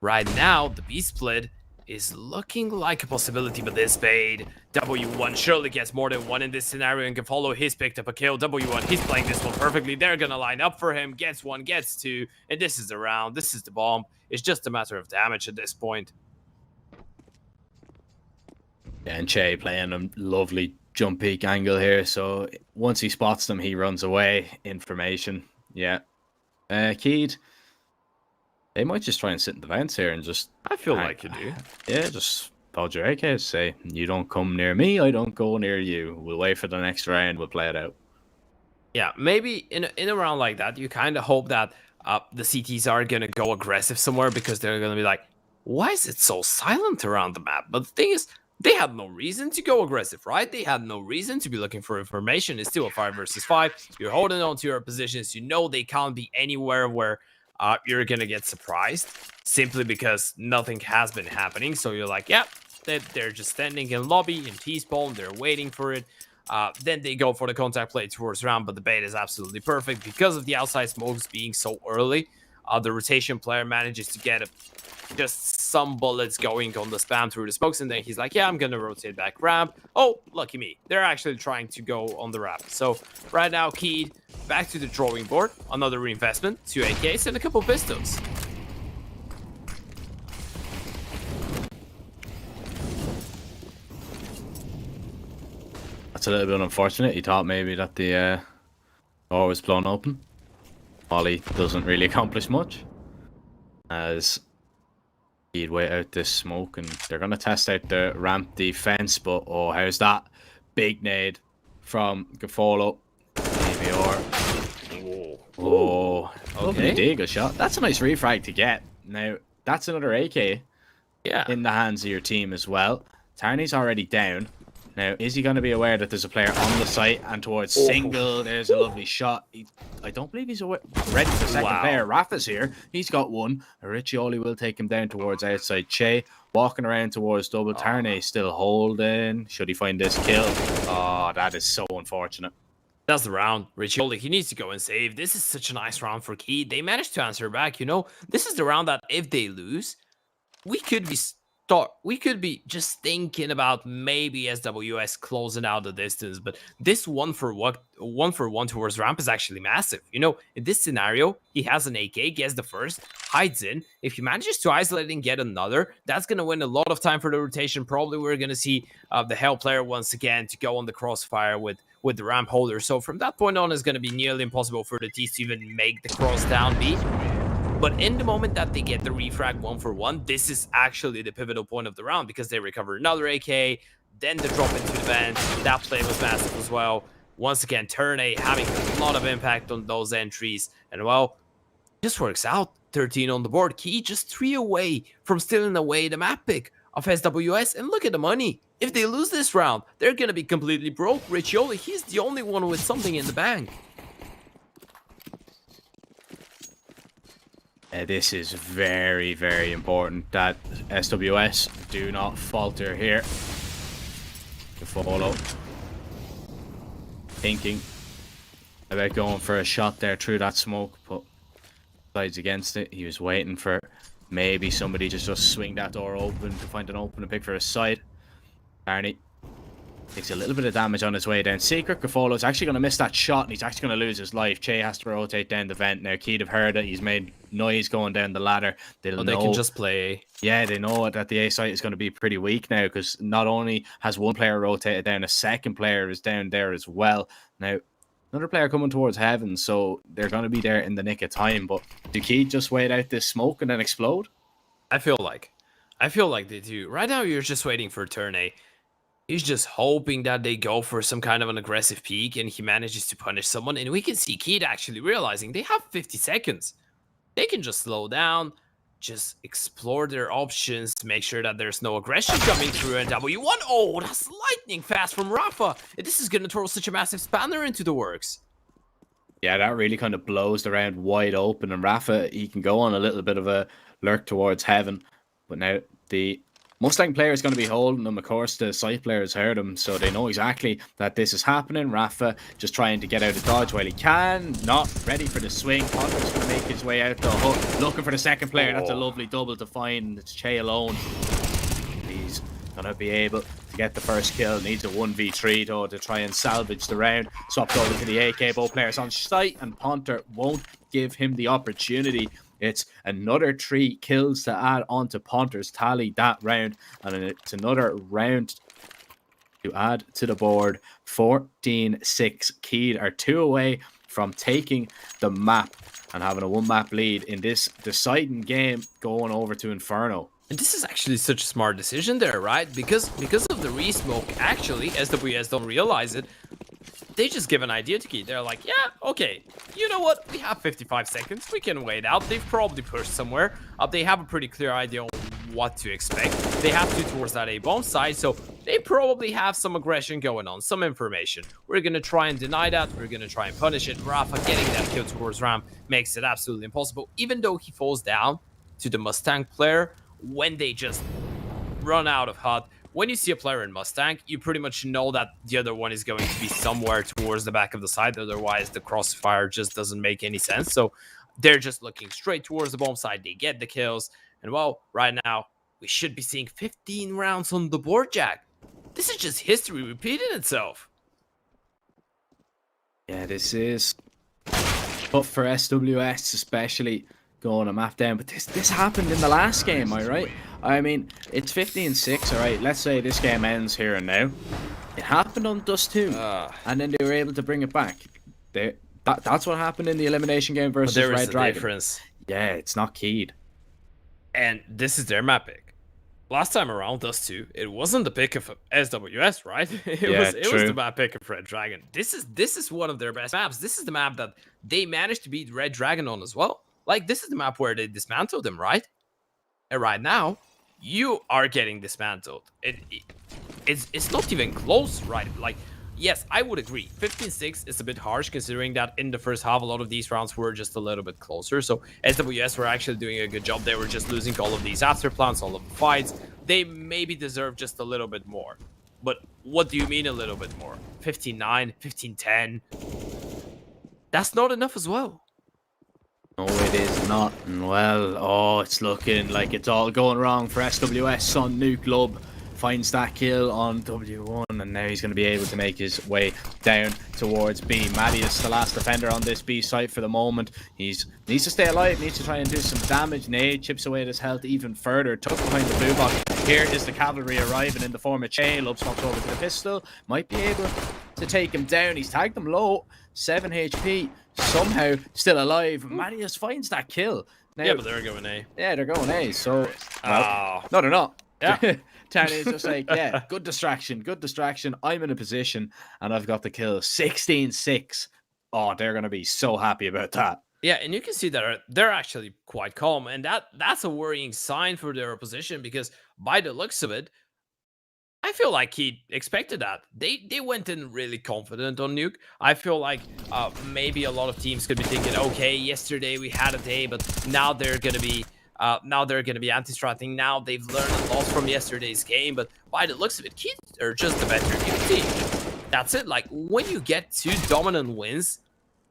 Speaker 4: right now, the B split is looking like a possibility, but this Spade, W1 surely gets more than 1 in this scenario and can follow. He's picked up a kill. W1, he's playing this one perfectly. They're gonna line up for him. Gets 1, gets 2, and this is the round. This is the bomb. It's just a matter of damage at this point.
Speaker 3: Yeah, and Che playing a lovely jump peek angle here, so once he spots them, he runs away. Information, yeah. Keed, they might just try and sit in the vents here and just...
Speaker 4: I feel like you do.
Speaker 3: Yeah, just hold your AKs. Say, you don't come near me, I don't go near you. We'll wait for the next round, we'll play it out.
Speaker 4: Yeah, maybe in a round like that, you kind of hope that the CTs are going to go aggressive somewhere, because they're going to be like, why is it so silent around the map? But the thing is, they had no reason to go aggressive, right? They had no reason to be looking for information. It's still a 5 versus 5. You're holding on to your positions. You know they can't be anywhere where you're going to get surprised simply because nothing has been happening. So you're like, yeah, they're just standing in lobby, in T-spawn. They're waiting for it. Then they go for the contact play towards round, but the bait is absolutely perfect because of the outside smokes being so early. The rotation player manages to get just some bullets going on the spam through the smokes, and then he's like, yeah, I'm gonna rotate back ramp. Oh, lucky me. They're actually trying to go on the ramp. So right now, Keed back to the drawing board. Another reinvestment, 2 AKs and a couple pistols.
Speaker 3: That's a little bit unfortunate. He thought maybe that the door was blown open. Ollie doesn't really accomplish much, as he'd wait out this smoke, and they're going to test out the ramp defense. But oh, how's that big nade from Gafolo? Maybe oh, lovely Deagle shot. That's a nice refrag to get. Now that's another AK in the hands of your team as well. Tarney's already down. Now, is he going to be aware that there's a player on the site and towards single? There's a lovely shot. I don't believe he's ready for the second player. Rafa's here. He's got one. Riccioli will take him down towards outside. Che walking around towards double. Tarney still holding. Should he find this kill? Oh, that is so unfortunate.
Speaker 4: That's the round. Riccioli, he needs to go and save. This is such a nice round for Key. They managed to answer back. You know, this is the round that if they lose, we could be just thinking about maybe SWS closing out the distance, but this one for one towards ramp is actually massive. You know, in this scenario, he has an AK, gets the first, hides in. If he manages to isolate and get another, that's going to win a lot of time for the rotation. Probably we're going to see the Hell player once again to go on the crossfire with the ramp holder. So from that point on, it's going to be nearly impossible for the T's to even make the cross down B. But in the moment that they get the refrag 1-for-1, this is actually the pivotal point of the round because they recover another AK, then the drop into the vent. That play was massive as well. Once again, turn A having a lot of impact on those entries. And well, just works out. 13 on the board. Key just 3 away from stealing away the map pick of SWS. And look at the money. If they lose this round, they're going to be completely broke. Riccioli, he's the only one with something in the bank.
Speaker 3: This is very, very important that SWS do not falter here. To follow. Thinking about going for a shot there through that smoke, but sides against it. He was waiting for maybe somebody just swing that door open to find an open and pick for a side. Barney takes a little bit of damage on his way down. Secret Gafolo's actually going to miss that shot, and he's actually going to lose his life. Che has to rotate down the vent now. Keed have heard it. He's made noise going down the ladder. They'll know. They can
Speaker 4: just play.
Speaker 3: Yeah, they know that the A site is going to be pretty weak now because not only has one player rotated down, a second player is down there as well. Now, another player coming towards heaven, so they're going to be there in the nick of time. But do Keed just wait out this smoke and then explode?
Speaker 4: I feel like they do. Right now, you're just waiting for turn A. He's just hoping that they go for some kind of an aggressive peek and he manages to punish someone. And we can see Keed actually realizing they have 50 seconds. They can just slow down, just explore their options to make sure that there's no aggression coming through. And W1, oh, that's lightning fast from Rafa. This is going to throw such a massive spanner into the works.
Speaker 3: Yeah, that really kind of blows the round wide open. And Rafa, he can go on a little bit of a lurk towards heaven. But now the Mustang player is going to be holding him. Of course, the site players heard him, so they know exactly that this is happening. Rafa just trying to get out of dodge while he can. Not ready for the swing. Potter's going to make his way out the hook. Looking for the second player. That's a lovely double to find. It's Che alone. He's going to be able to get the first kill. Needs a 1v3 though to try and salvage the round. Swapped over to the AK. Both players on site, and Ponter won't give him the opportunity. It's another 3 kills to add on to Ponter's tally that round. And it's another round to add to the board. 14-6. Keed are 2 away from taking the map and having a 1-map lead in this deciding game going over to Inferno.
Speaker 4: And this is actually such a smart decision there, right? Because of the re-smoke, actually, SWS don't realize it. They just give an idea to Keed. They're like, yeah, okay, you know what? We have 55 seconds. We can wait out. They've probably pushed somewhere. They have a pretty clear idea on what to expect. They have to towards that A bomb side, so they probably have some aggression going on, some information. We're going to try and deny that. We're going to try and punish it. Rafa getting that kill towards Ram makes it absolutely impossible, even though he falls down to the Mustang player when they just run out of HUD. When you see a player in Mustang, you pretty much know that the other one is going to be somewhere towards the back of the side. Otherwise, the crossfire just doesn't make any sense. So they're just looking straight towards the bomb side. They get the kills. And well, right now, we should be seeing 15 rounds on the board, Jack. This is just history repeating itself.
Speaker 3: Yeah, this is tough for SWS, especially going a map down. But this happened in the last game, all right? I mean, it's 15-6, all right? Let's say this game ends here and now. It happened on Dust 2, and then they were able to bring it back. That's what happened in the elimination game versus Redragon.
Speaker 4: Difference.
Speaker 3: Yeah, it's not keyed.
Speaker 4: And this is their map pick. Last time around, Dust 2, it wasn't the pick of SWS, right? It was the map pick of Redragon. This is one of their best maps. This is the map that they managed to beat Redragon on as well. Like, this is the map where they dismantled them, right? And right now, you are getting dismantled. It's not even close, right? Like, yes, I would agree. 15-6 is a bit harsh, considering that in the first half, a lot of these rounds were just a little bit closer. So SWS were actually doing a good job. They were just losing all of these after plans, all of the fights. They maybe deserve just a little bit more. But what do you mean a little bit more? 15-9, 15-10? That's not enough as well.
Speaker 3: No, it is not. Well, oh, it's looking like it's all going wrong for SWS on Nuke Lub. Finds that kill on W1, and now he's going to be able to make his way down towards B. Maddie is the last defender on this B site for the moment. Needs to stay alive, needs to try and do some damage. Nade chips away at his health even further. Tucked behind the blue box. Here is the cavalry arriving in the form of Che. Lub swaps over to the pistol. Might be able to take him down. He's tagged him low. 7 HP. Somehow still alive. Marius finds that kill. Now,
Speaker 4: Yeah, but they're going A.
Speaker 3: yeah, they're going A. So, no, they're not.
Speaker 4: Yeah.
Speaker 3: Tony is just like, yeah, good distraction. I'm in a position, and I've got the kill. 16-6. Oh, they're going to be so happy about that.
Speaker 4: Yeah, and you can see that they're actually quite calm, and that's a worrying sign for their opposition, because by the looks of it, I feel like he expected that. They went in really confident on Nuke. I feel like maybe a lot of teams could be thinking, okay, yesterday we had a day, but now they're gonna be anti-stratting. Now they've learned a lot from yesterday's game, but by the looks of it, Keith are just the better Nuke team. That's it. Like, when you get 2 dominant wins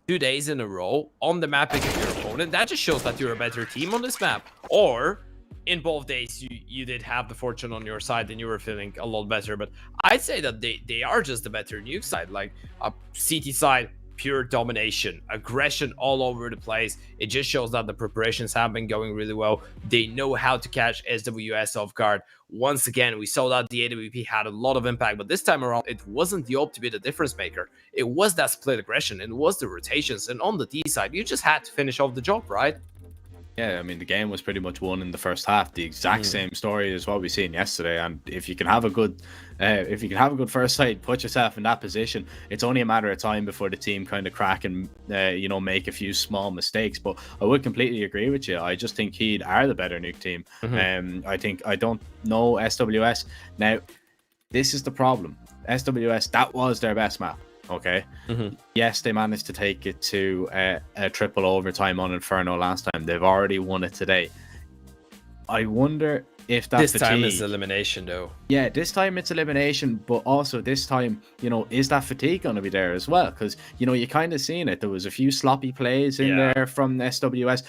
Speaker 4: 2 days in a row on the map against your opponent, that just shows that you're a better team on this map. Or in both days, you did have the fortune on your side and you were feeling a lot better. But I'd say that they are just the better Nuke side. Like, a CT side, pure domination, aggression all over the place. It just shows that the preparations have been going really well. They know how to catch SWS off guard. Once again, we saw that the AWP had a lot of impact, but this time around, it wasn't the AWP to be the difference maker. It was that split aggression, it was the rotations, and on the D side, you just had to finish off the job, right?
Speaker 3: Yeah, I mean, the game was pretty much won in the first half. The exact same story as what we seen yesterday. And if you can have a good, first sight, put yourself in that position, it's only a matter of time before the team kind of crack and make a few small mistakes. But I would completely agree with you. I just think Heed are the better Nuke team. I don't know SWS now. This is the problem. SWS, that was their best map. Okay. Yes, they managed to take it to a triple overtime on Inferno last time. They've already won it today. I wonder if that
Speaker 4: this
Speaker 3: fatigue...
Speaker 4: time is elimination, though.
Speaker 3: Yeah, this time it's elimination, but also this time, is that fatigue going to be there as well? Because you kind of seen it. There was a few sloppy plays in there from SWS.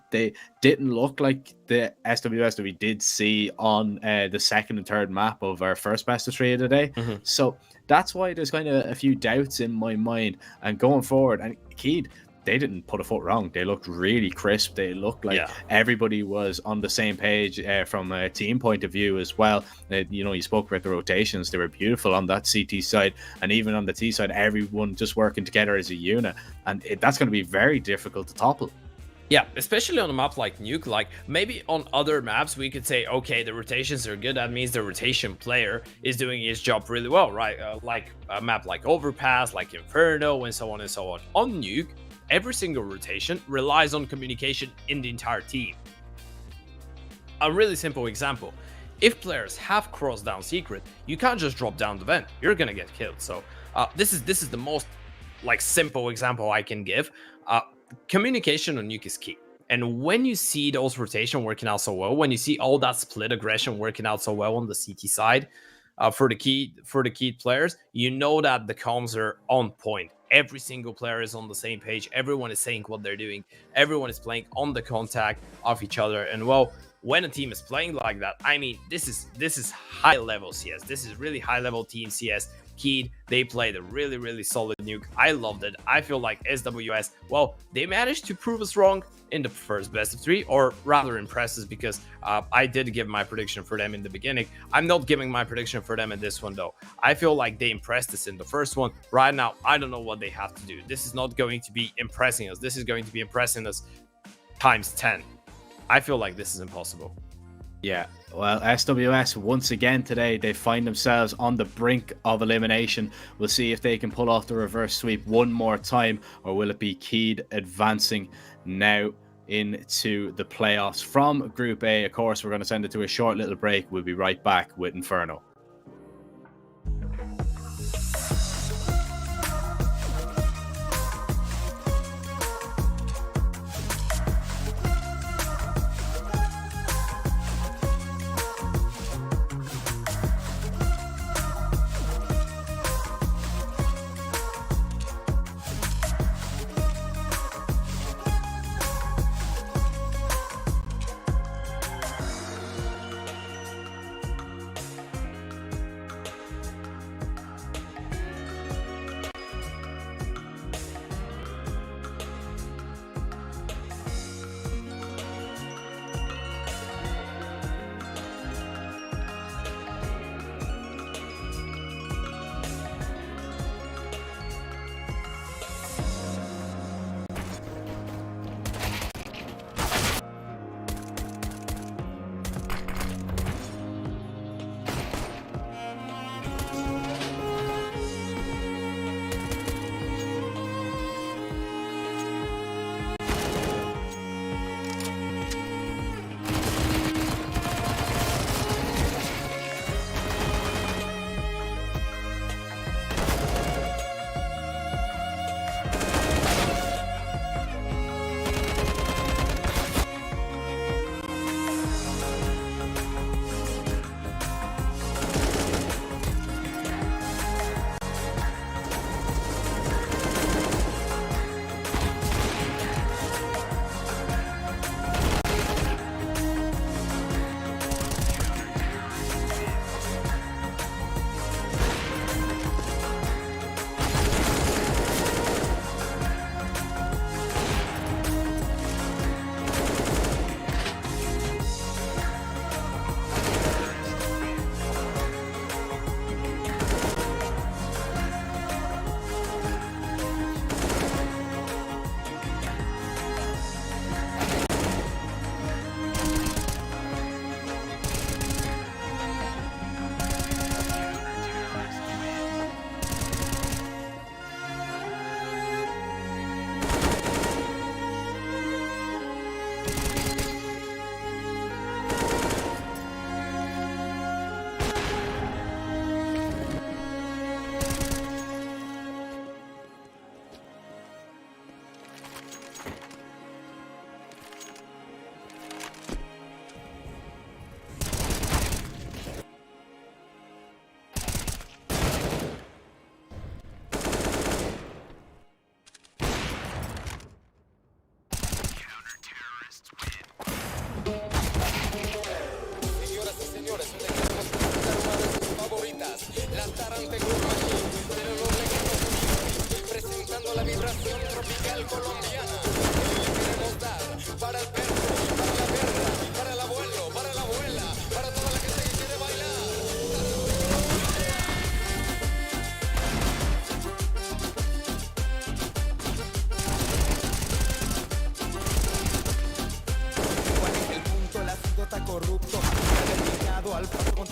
Speaker 3: They didn't look like the SWS that we did see on the second and third map of our first best of 3 of the day. So that's why there's kind of a few doubts in my mind. And going forward, and Keed, they didn't put a foot wrong. They looked really crisp. They looked like everybody was on the same page from a team point of view as well. You spoke about the rotations. They were beautiful on that CT side. And even on the T side, everyone just working together as a unit. And that's going to be very difficult to topple.
Speaker 4: Yeah, especially on a map like Nuke. Like, maybe on other maps we could say, okay, the rotations are good. That means the rotation player is doing his job really well, right? Like a map like Overpass, like Inferno, and so on and so on. On Nuke, every single rotation relies on communication in the entire team. a really simple example. If players have cross down secret, you can't just drop down the vent. You're gonna get killed. So this is the most like simple example I can give. Communication on nuke is key. And when you see those rotation working out so well, when you see all that split aggression working out so well on the CT side for the key players, you know that the comms are on point. Every single player is on the same page. Everyone is saying what they're doing. Everyone is playing on the contact of each other. And well, when a team is playing like that, I mean, this is high level CS. This is really high level team CS. Keed, they played a really solid nuke. I loved it. I feel like SWS, well, they managed to prove us wrong in the first best of 3, or rather impress us, because I did give my prediction for them in the beginning. I'm not giving my prediction for them in this one though. I feel like they impressed us in the first one. Right now, I don't know what they have to do. This is not going to be impressing us. This is going to be impressing us times 10. I feel like this is impossible.
Speaker 3: Yeah, well, SWS once again today, they find themselves on the brink of elimination. We'll see if they can pull off the reverse sweep one more time, or will it be Keed advancing now into the playoffs from Group A. Of course, we're going to send it to a short little break. We'll be right back with Inferno.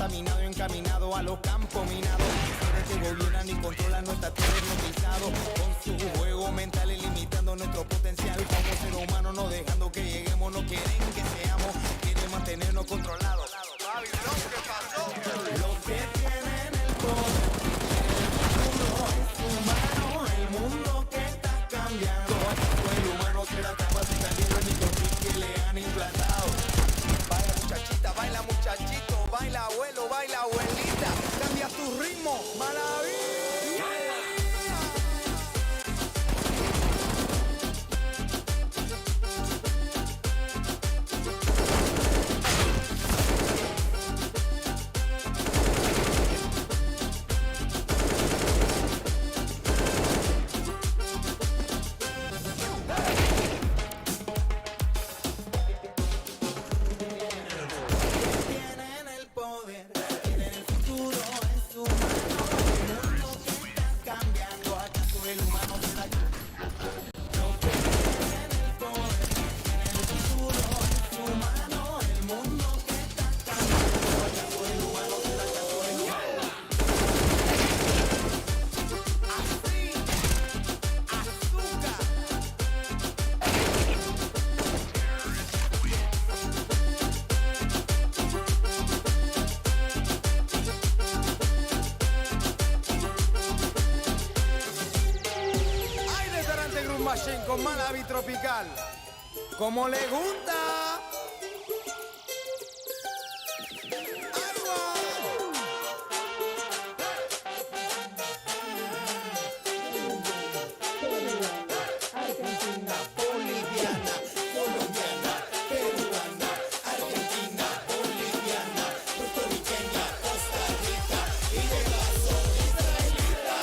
Speaker 6: contaminado, encaminado a los campos minados. Seres que gobiernan y controlan nuestra tierra hipnotizado con su juego mental y limitando nuestro potencial como ser humano, no dejando que lleguemos, no quieren que seamos, quieren mantenernos controlado. Babilón, ¿qué pasó? Los que tienen el poder, el futuro es humano, el mundo que está cambiando. El humano será capaz de salir del microchip que le han implantado. Baila muchachita, baila muchachito, baila abuelo, baila abuelita. Cambia tu ritmo, maravilla. Tienen el poder, tienen el futuro, es humano, el mundo que está cambiando. ¿Acaso el humano será yo? Los que tienen el poder, tienen el futuro, es humano, el mundo que está cambiando. ¿Acaso el humano será acaso el humano? Así, azúcar. Hay restaurante Groove Machine con Malabi tropical. Como le gusta. Ahí va. Argentina, boliviana, colombiana, peruana, argentina, boliviana, puertorriqueña, Costa Rica y de paso israelita.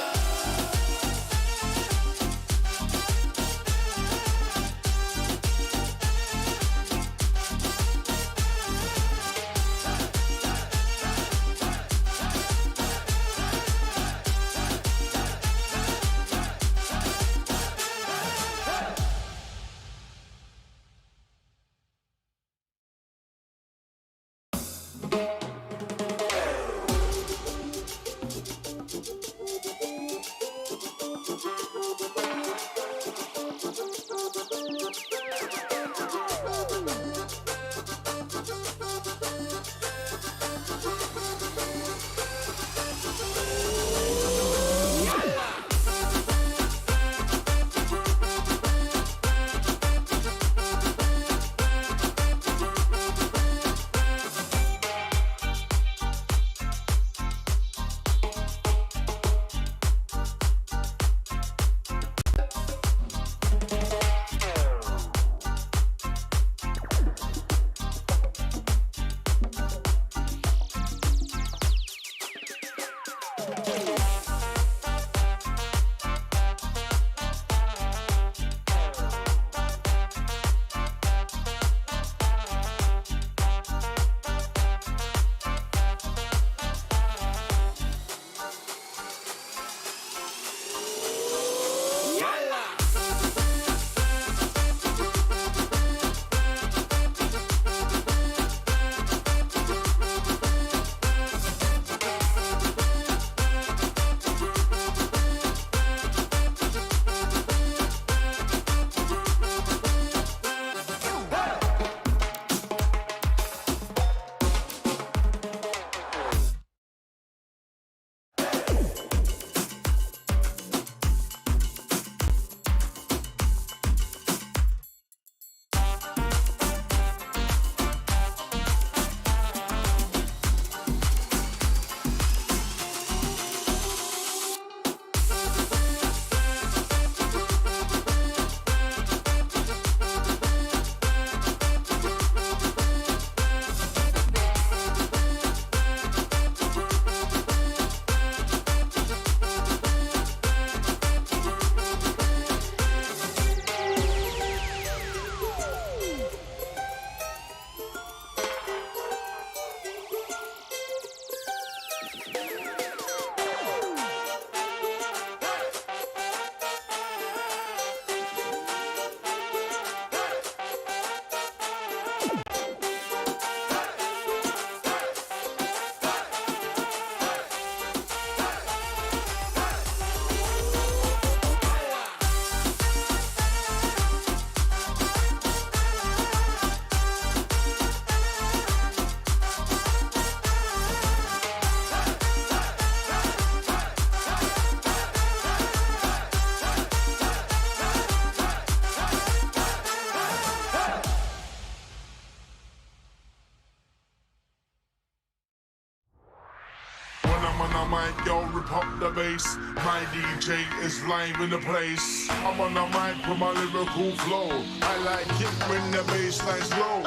Speaker 7: the mic, yo, rip up the bass. My DJ is live in the place. I'm on the mic with my lyrical flow. I like it when the bass line's low.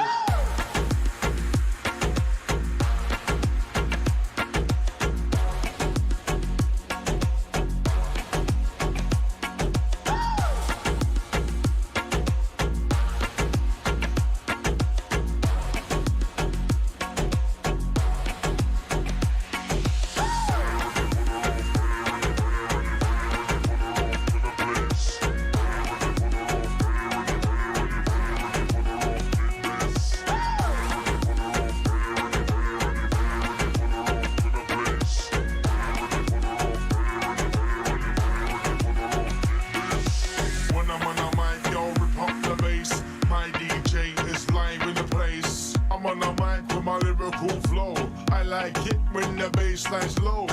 Speaker 7: Low.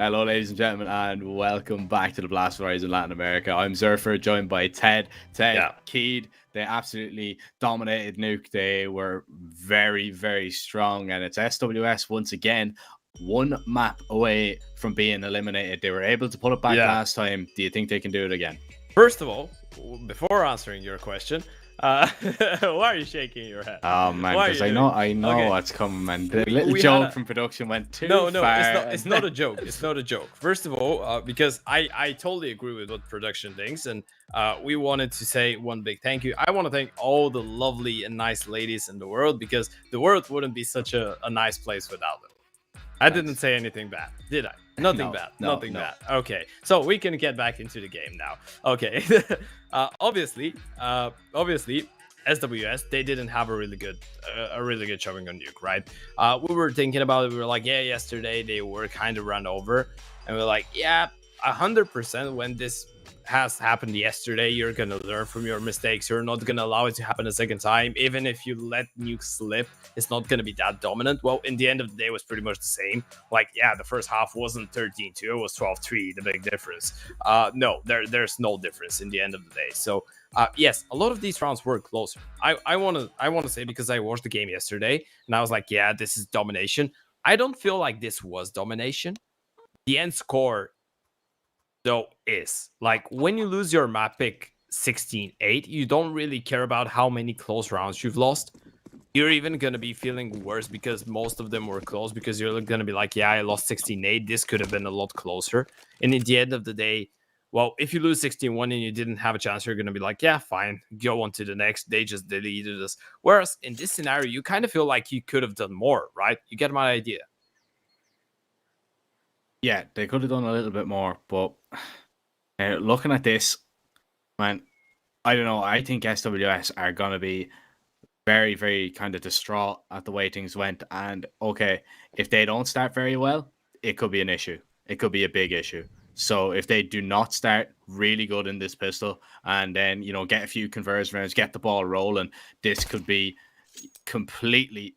Speaker 3: Hello, ladies and gentlemen, and welcome back to the Blast Horizon Latin America. I'm Zerfer, joined by Ted, Keed. They absolutely dominated Nuke. They were very, very strong, and it's SWS once again, one map away from being eliminated. They were able to pull it back last time. Do you think they can do it again?
Speaker 4: First of all, before answering your question, why are you shaking your head?
Speaker 3: Oh man, because I know what's coming, man. The little joke from production went too far.
Speaker 4: It's not a joke. It's not a joke. First of all, because I totally agree with what production thinks, and we wanted to say one big thank you. I want to thank all the lovely and nice ladies in the world, because the world wouldn't be such a nice place without them. I didn't say anything bad, did I? Nothing bad. Nothing bad. Okay, so we can get back into the game now. Okay, obviously, SWS, they didn't have a really good showing on Nuke, right? We were thinking about it. We were like, yeah, yesterday they were kind of run over, and we are like, yeah, 100% when this has happened yesterday, you're gonna learn from your mistakes. You're not gonna allow it to happen a second time. Even if you let Nuke slip, it's not gonna be that dominant. Well, in the end of the day, it was pretty much the same. Like, yeah, the first half wasn't 13-2, it was 12-3. The big difference. No, there's no difference in the end of the day. So yes, a lot of these rounds were closer. I wanna say, because I watched the game yesterday and I was like, yeah, this is domination. I don't feel like this was domination. The end score though is like, when you lose your map pick 16-8, you don't really care about how many close rounds you've lost. You're even gonna be feeling worse because most of them were close, because you're gonna be like, yeah, I lost 16-8, this could have been a lot closer. And in the end of the day, well, if you lose 16-1 and you didn't have a chance, you're gonna be like, yeah, fine, go on to the next, they just deleted us. Whereas in this scenario, you kind of feel like you could have done more, right? You get my idea.
Speaker 3: Yeah, they could have done a little bit more, but looking at this, man, I don't know. I think SWS are going to be very, very kind of distraught at the way things went. And okay, if they don't start very well, it could be an issue. It could be a big issue. So if they do not start really good in this pistol, and then, you know, get a few conversion rounds, get the ball rolling, this could be completely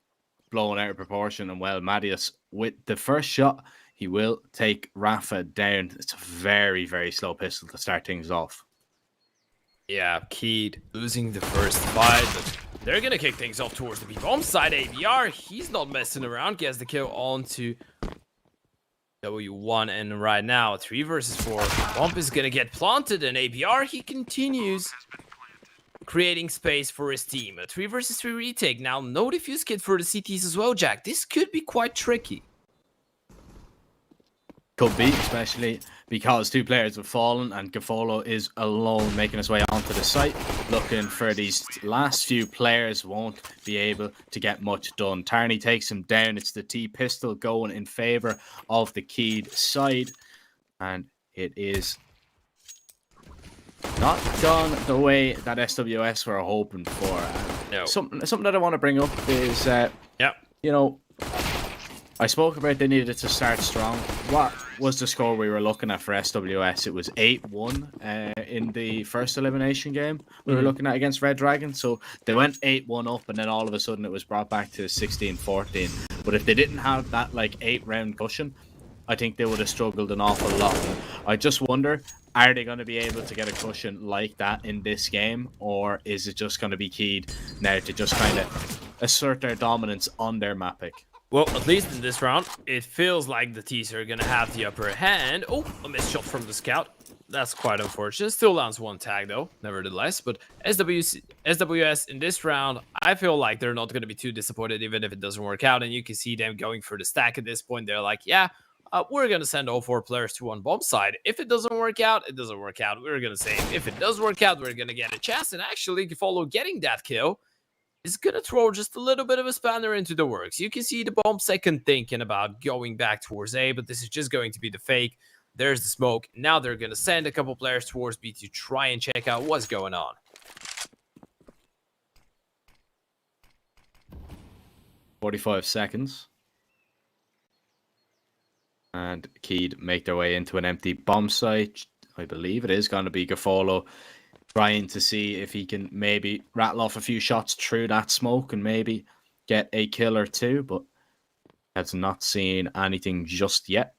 Speaker 3: blown out of proportion. And well, Mattias, with the first shot, he will take Rafa down. It's a very, very slow pistol to start things off.
Speaker 4: Yeah, Keed losing the first fight, but they're gonna kick things off towards the B-bomb side. ABR, he's not messing around, gets the kill on to W1, and right now 3 versus 4. Bomb is gonna get planted, and ABR, he continues creating space for his team. A 3 versus 3 retake. Now, no defuse kit for the CTs as well, Jack. This could be quite tricky.
Speaker 3: Could be, especially because 2 players have fallen and Gafolo is alone making his way onto the site, looking for these last few players. Won't be able to get much done. Tarney takes him down. It's the T-pistol going in favor of the Keed side, and it is not gone the way that SWS were hoping for.
Speaker 4: No.
Speaker 3: Something that I want to bring up is, you know, I spoke about they needed to start strong. What was the score we were looking at for SWS? It was 8-1 in the first elimination game we were looking at against Redragon. So they went 8-1 up, and then all of a sudden it was brought back to 16-14. But if they didn't have that like 8-round cushion, I think they would have struggled an awful lot. I just wonder, are they going to be able to get a cushion like that in this game, or is it just going to be keyed now to just kind of assert their dominance on their map pick?
Speaker 4: Well, at least in this round, it feels like the T's are gonna have the upper hand. Oh, a missed shot from the scout. That's quite unfortunate. Still lands 1 tag though, nevertheless. But SWS in this round, I feel like they're not gonna be too disappointed even if it doesn't work out. And you can see them going for the stack at this point. They're like, yeah, we're gonna send all 4 players to one bomb side. If it doesn't work out, it doesn't work out. We're gonna save. If it does work out, we're gonna get a chance. And actually, follow getting that kill is going to throw just a little bit of a spanner into the works. You can see the bomb second thinking about going back towards A, but this is just going to be the fake. There's the smoke. Now they're going to send a couple players towards B to try and check out what's going on.
Speaker 3: "45 seconds. And Keed make their way into an empty bomb site. I believe it is going to be Gafolo trying to see if he can maybe rattle off a few shots through that smoke and maybe get a kill or 2, but has not seen anything just yet.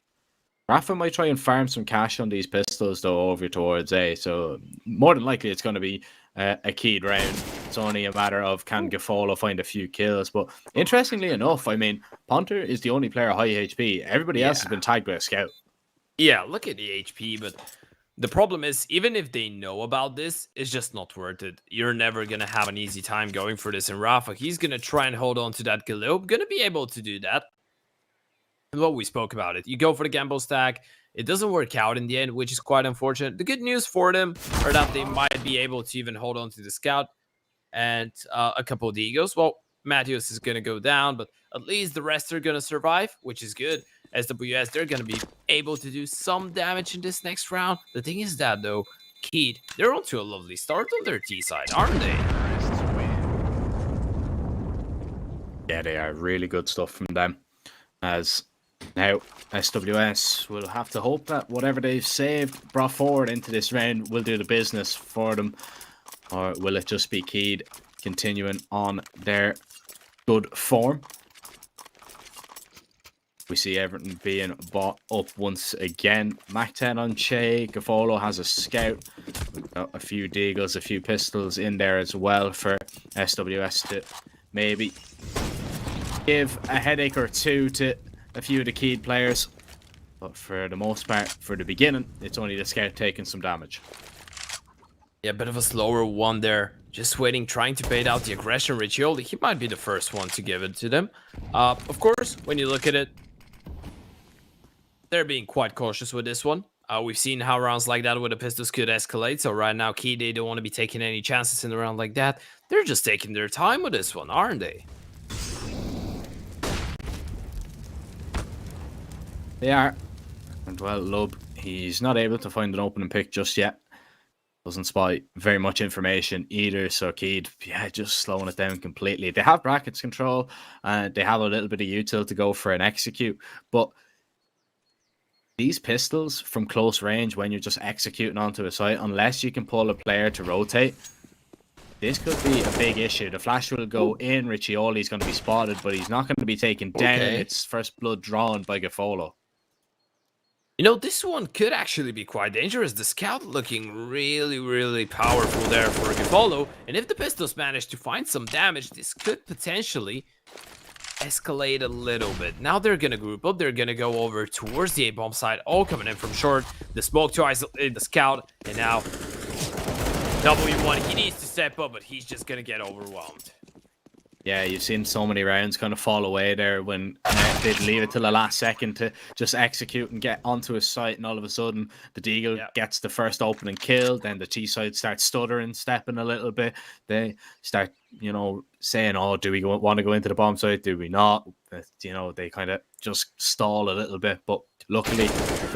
Speaker 3: Rafa might try and farm some cash on these pistols though over towards A, so more than likely it's going to be a keyed round. It's only a matter of can Gafolo find a few kills. But interestingly enough, I mean, Ponter is the only player high HP. Everybody else has been tagged by a scout.
Speaker 4: Yeah, look at the HP, but the problem is, even if they know about this, it's just not worth it. You're never going to have an easy time going for this. And Rafa, he's going to try and hold on to that Galil. Going to be able to do that. And what we spoke about it. You go for the gamble stack. It doesn't work out in the end, which is quite unfortunate. The good news for them are that they might be able to even hold on to the scout and a couple of the egos. Well, Matthews is going to go down, but at least the rest are going to survive, which is good. SWS, they're going to be able to do some damage in this next round. The thing is that, though, Keed, they're on to a lovely start on their T side, aren't they?
Speaker 3: Yeah, they are really good stuff from them. As now, SWS will have to hope that whatever they've saved, brought forward into this round, will do the business for them. Or will it just be Keed continuing on their good form? We see everything being bought up once again. Mac 10 on Che. Gafolo has a scout. Got a few deagles, a few pistols in there as well for SWS to maybe give a headache or two to a few of the Keed players. But for the most part, for the beginning, it's only the scout taking some damage.
Speaker 4: Yeah, a bit of a slower one there. Just waiting, trying to bait out the aggression. Riccioli, he might be the first one to give it to them. Of course, when you look at it, they're being quite cautious with this one. We've seen how rounds like that with the pistols could escalate. So right now, Key, they don't want to be taking any chances in a round like that. They're just taking their time with this one, aren't they?
Speaker 3: They are. And well, Lub, he's not able to find an opening pick just yet. Doesn't spot very much information either. So Keed, yeah, just slowing it down completely. They have brackets control and they have a little bit of util to go for an execute. But these pistols from close range, when you're just executing onto a site, unless you can pull a player to rotate, this could be a big issue. The flash will go in. Riccioli's going to be spotted, but he's not going to be taken down.
Speaker 4: Okay.
Speaker 3: It's first blood drawn by Gafolo.
Speaker 4: You know, this one could actually be quite dangerous. The scout looking really, really powerful there for Gafolo. And if the pistols manage to find some damage, this could potentially escalate a little bit. Now they're going to group up. They're going to go over towards the A-bomb side. All coming in from short. The smoke to isolate the scout. And now W1, he needs to step up, but he's just going to get overwhelmed.
Speaker 3: Yeah, you've seen so many rounds kind of fall away there when they'd leave it till the last second to just execute and get onto a site, and all of a sudden the Deagle gets the first opening kill, then the T side starts stuttering, stepping a little bit. They start, you know, saying, oh, do we want to go into the bomb site? Do we not? You know, they kind of just stall a little bit, but luckily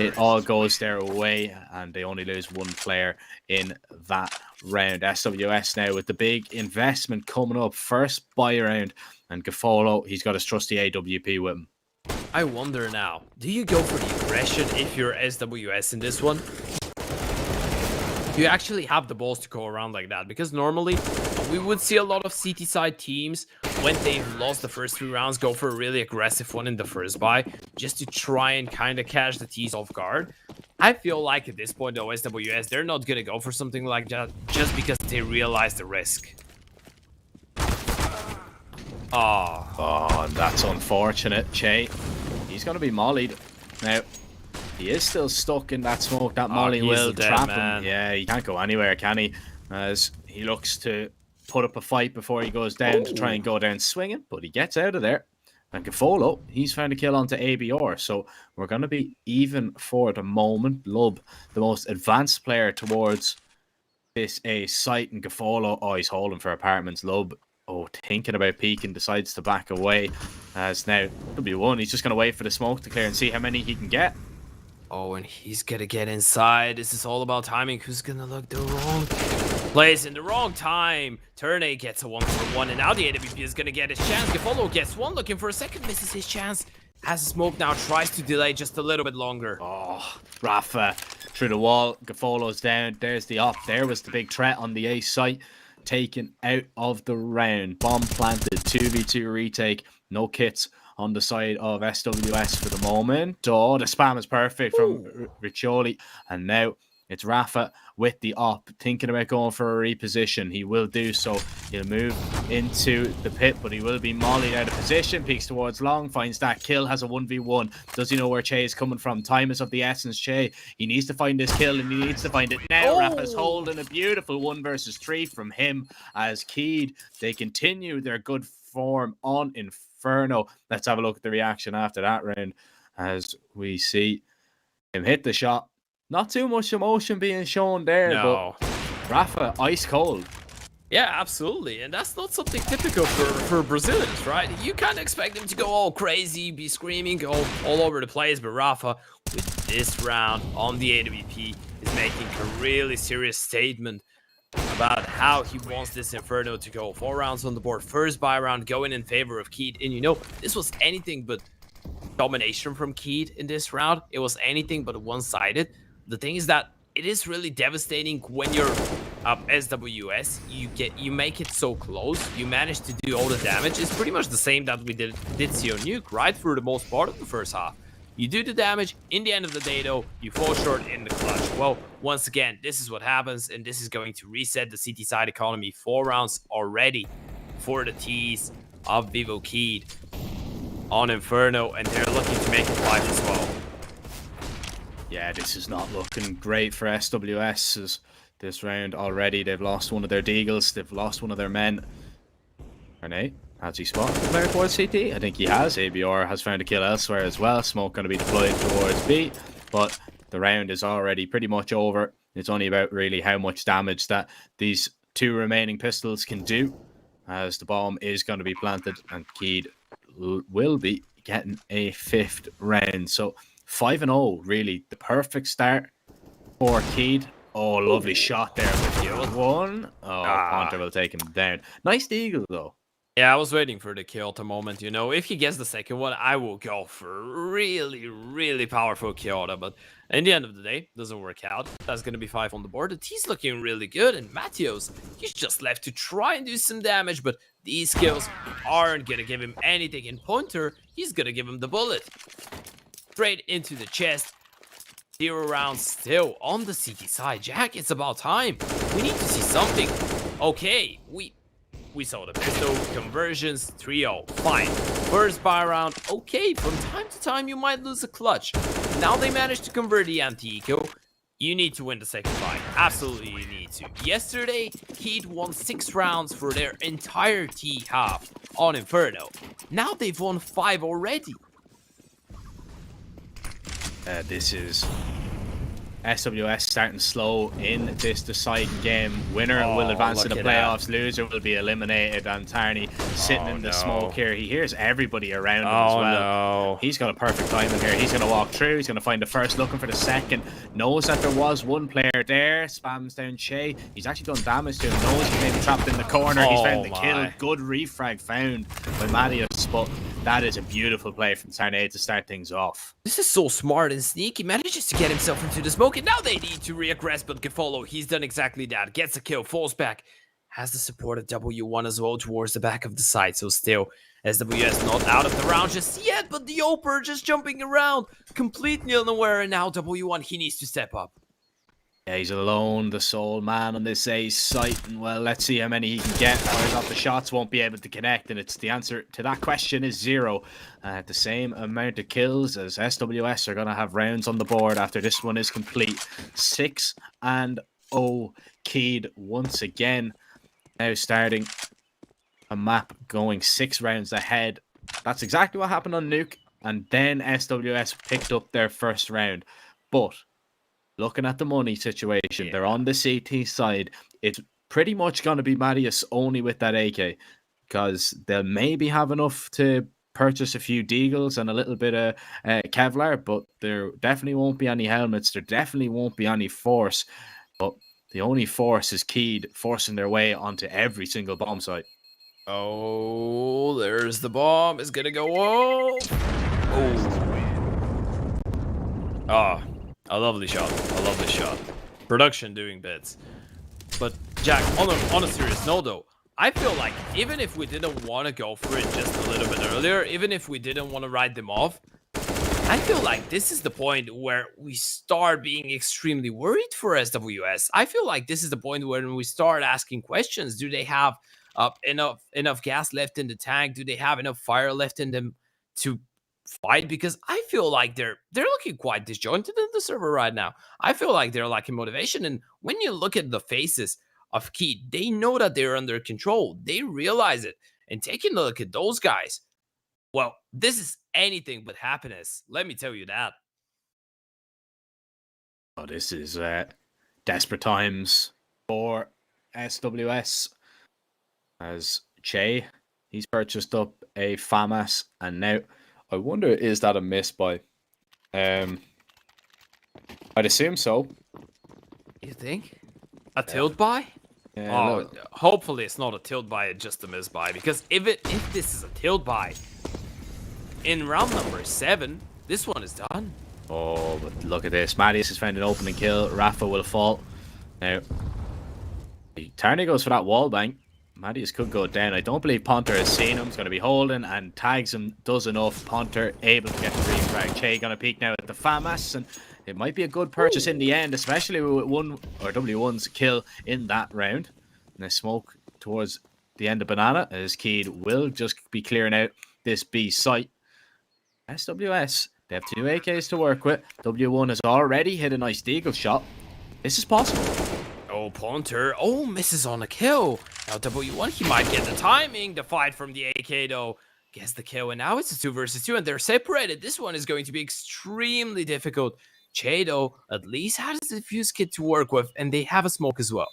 Speaker 3: it all goes their way and they only lose one player in that round. SWS now with the big investment coming up, first buy round, and Gafolo, he's got his trusty AWP with him.
Speaker 4: I wonder now, do you go for the aggression if you're SWS in this one? Do you actually have the balls to go around like that? Because normally we would see a lot of CT side teams, when they've lost the first 3 rounds, go for a really aggressive one in the first buy, just to try and kind of catch the T's off guard. I feel like at this point, though, SWS, they're not going to go for something like that just because they realize the risk.
Speaker 3: Oh, that's unfortunate. Che, he's going to be mollied. Now, he is still stuck in that smoke. That molly will trap him. Yeah, he can't go anywhere, can he? As he looks to put up a fight before he goes down to try and go down swinging, but he gets out of there. And Gafolo, he's found a kill onto ABR, so we're going to be even for the moment. Lub, the most advanced player towards this A site, and Gafolo, oh, he's holding for apartments. Lub, oh, thinking about peeking, decides to back away. As now, W1, he's just going to wait for the smoke to clear and see how many he can get.
Speaker 4: Oh, and he's going to get inside. This is all about timing. Who's going to look the wrong place in the wrong time? Turn A gets a 1-for-1, and now the AWP is going to get his chance. Gafolo gets one, looking for a second, misses his chance. As the smoke now tries to delay just a little bit longer.
Speaker 3: Oh, Rafa through the wall. Gafolo's down. There's the op. There was the big threat on the A site. Taken out of the round. Bomb planted. 2v2 retake. No kits on the side of SWS for the moment. Oh, the spam is perfect from Riccioli. And now it's Rafa with the op, thinking about going for a reposition. He will do so. He'll move into the pit, but he will be mollied out of position. Peeks towards long, finds that kill, has a 1v1. Does he know where Che is coming from? Time is of the essence, Che. He needs to find this kill, and he needs to find it now. Rafa's holding a beautiful 1 versus 3 from him as Keed. They continue their good form on Inferno. Let's have a look at the reaction after that round as we see him hit the shot. Not too much emotion being shown there, but Rafa, ice cold.
Speaker 4: Yeah, absolutely. And that's not something typical for Brazilians, right? You kind of expect them to go all crazy, be screaming, go all over the place. But Rafa, with this round on the AWP, is making a really serious statement about how he wants this Inferno to go. 4 rounds on the board, first buy round going in favor of Keed. And you know, this was anything but domination from Keed in this round. It was anything but one-sided. The thing is that it is really devastating when you're up SWS. You make it so close. You manage to do all the damage. It's pretty much the same that we did see on Nuke, right? For the most part of the first half. You do the damage. In the end of the day, though, you fall short in the clutch. Well, once again, this is what happens, and this is going to reset the CT side economy. 4 rounds already for the T's of VIVO Keed on Inferno, and they're looking to make it 5 as well.
Speaker 3: Yeah, this is not looking great for SWS this round already. They've lost one of their Deagles. They've lost one of their men. Renee, has he spotted the player towards CT? I think he has. ABR has found a kill elsewhere as well. Smoke going to be deployed towards B. But the round is already pretty much over. It's only about really how much damage that these 2 remaining pistols can do, as the bomb is going to be planted and Keed will be getting a 5th round. So 5-0, really the perfect start for Keed. Oh, lovely shot there with you. 1. Oh, Ponter will take him down. Nice eagle though.
Speaker 4: Yeah, I was waiting for the kill at the moment, you know. If he gets the second one, I will go for really, really powerful Kyoto. But in the end of the day, doesn't work out. That's going to be 5 on the board. The T's looking really good. And Matthews, he's just left to try and do some damage. But these kills aren't going to give him anything. In Pointer, he's going to give him the bullet. Straight into the chest. 0 rounds still on the CT side. Jack, it's about time. We need to see something. Okay, we saw the pistol conversions. 3-0, fine. First buy round, okay. From time to time, you might lose a clutch. Now they managed to convert the anti-eco. You need to win the second buy. Absolutely, you need to. Yesterday, Keed won 6 rounds for their entire T half on Inferno. Now they've won 5 already.
Speaker 3: This is SWS starting slow in this deciding game. Winner will advance to the playoffs. Loser will be eliminated. And Tarney sitting in the smoke here. He hears everybody around him as well.
Speaker 4: No.
Speaker 3: He's got a perfect timing here. He's going to walk through. He's going to find the first, looking for the second. Knows that there was one player there. Spams down Shay. He's actually done damage to him. Knows he's maybe trapped in the corner. He's found the kill. Good refrag found by Marius. But that is a beautiful play from Tarney to start things off.
Speaker 4: This is so smart and sneaky. Manages to get himself into the smoke, and now they need to reaggress, but Gefolo, he's done exactly that. Gets a kill, falls back, has the support of W1 as well towards the back of the side. So still, SWS not out of the round just yet, but the Oper just jumping around, completely unaware, and now W1, he needs to step up.
Speaker 3: Yeah, he's alone, the sole man on this A site, and well, let's see how many he can get. Fires off the shots, won't be able to connect, and it's the answer to that question is 0. The same amount of kills as SWS are going to have rounds on the board after this one is complete. 6-0 Keed once again. Now starting a map going 6 rounds ahead. That's exactly what happened on Nuke, and then SWS picked up their first round. But looking at the money situation, they're on the CT side. It's pretty much going to be Marius only with that AK, because they'll maybe have enough to purchase a few Deagles and a little bit of Kevlar, but there definitely won't be any helmets. There definitely won't be any force. But the only force is Keed forcing their way onto every single bomb site.
Speaker 4: Oh, there's the bomb. It's going to go off. Oh, a lovely shot. A lovely shot. Production doing bits. But Jack, on a serious note though, I feel like even if we didn't want to go for it just a little bit earlier, even if we didn't want to write them off, I feel like this is the point where we start being extremely worried for SWS. I feel like this is the point where we start asking questions. Do they have enough gas left in the tank? Do they have enough fire left in them to fight? Because I feel like they're looking quite disjointed in the server right now. I feel like they're lacking motivation. And when you look at the faces of Keed, they know that they're under control. They realize it. And taking a look at those guys, well, this is anything but happiness. Let me tell you that.
Speaker 3: Oh, this is desperate times for SWS. as Che, he's purchased up a FAMAS, and now I wonder, is that a miss by? I'd assume so.
Speaker 4: You think? A tilt buy?
Speaker 3: Yeah,
Speaker 4: Oh,
Speaker 3: look.
Speaker 4: hopefully it's not a tilt buy, it's just a miss buy. Because if this is a tilt buy, in round number 7, this one is done.
Speaker 3: Oh, but look at this. Marius has found an opening kill. Rafa will fall. Now, Tarney goes for that wall bang. Marius could go down. I don't believe Ponter has seen him. He's going to be holding and tags him. Does enough. Ponter able to get the refrag. Che going to peek now at the FAMAS, and it might be a good purchase in the end, especially with W1's kill in that round. And the smoke towards the end of Banana as Keed will just be clearing out this B site. SWS, they have 2 AKs to work with. W1 has already hit a nice deagle shot. This is possible.
Speaker 4: Oh, Ponter. Oh, misses on a kill. Now, W1, he might get the timing. The fight from the AK, though, gets the kill. And now it's a 2 versus 2, and they're separated. This one is going to be extremely difficult. Che, though, at least has a defuse kit to work with, and they have a smoke as well.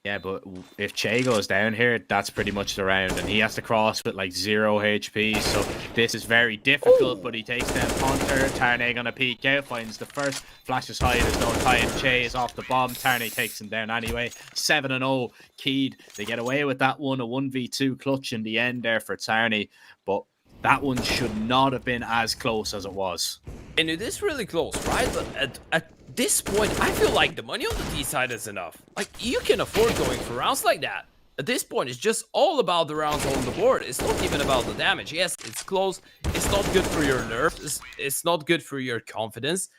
Speaker 3: Yeah, but if Che goes down here, that's pretty much the round, and he has to cross with like 0 HP, so this is very difficult. But he takes down Ponter. Tarnay gonna peek out, finds the first, flashes high, there's no time. Che is off the bomb. Tarnay takes him down anyway. 7-0. Keed, they get away with that one, a 1v2 clutch in the end there for Tarnay, but that one should not have been as close as it was.
Speaker 4: And it is really close, right? But at this point, I feel like the money on the T side is enough. Like, you can afford going for rounds like that. At this point, it's just all about the rounds on the board. It's not even about the damage. Yes, it's close. It's not good for your nerves. It's not good for your confidence.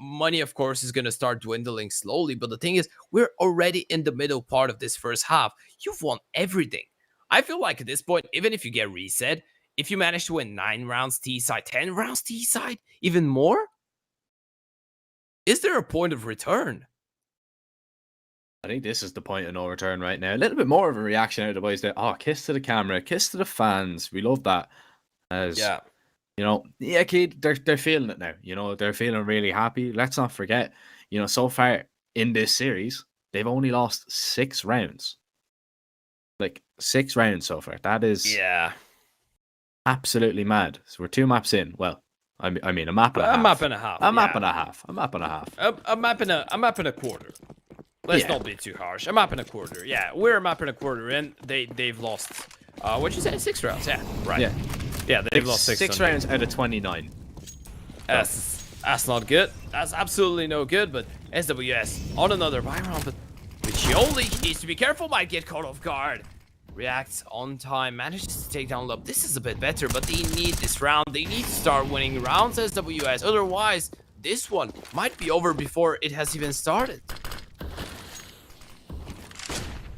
Speaker 4: Money, of course, is going to start dwindling slowly. But the thing is, we're already in the middle part of this first half. You've won everything. I feel like at this point, even if you get reset, if you manage to win 9 rounds T side, 10 rounds T side, even more, is there a point of return?
Speaker 3: I think this is the point of no return right now. A little bit more of a reaction out of the boys there. Oh, kiss to the camera, kiss to the fans. We love that. As
Speaker 4: Yeah.
Speaker 3: you know, yeah, kid, they're feeling it now. You know, they're feeling really happy. Let's not forget, you know, so far in this series, they've only lost 6 rounds. Like 6 rounds so far. That is absolutely mad. So we're 2 maps in. Well, I mean a map and a half.
Speaker 4: A map and a half.
Speaker 3: A map and a half. A map and a half.
Speaker 4: A map and a quarter. Let's not be too harsh. A map and a quarter. Yeah, we're a map and a quarter in. They've lost. What'd you say? 6 rounds. Yeah. Right. Yeah, they've lost 6
Speaker 3: rounds out of 29.
Speaker 4: That's not good. That's absolutely no good. But SWS on another buy round, but Riccioli needs to be careful. Might get caught off guard. Reacts on time, manages to take down Lub. This is a bit better, but they need this round. They need to start winning rounds, SWS. Otherwise, this one might be over before it has even started.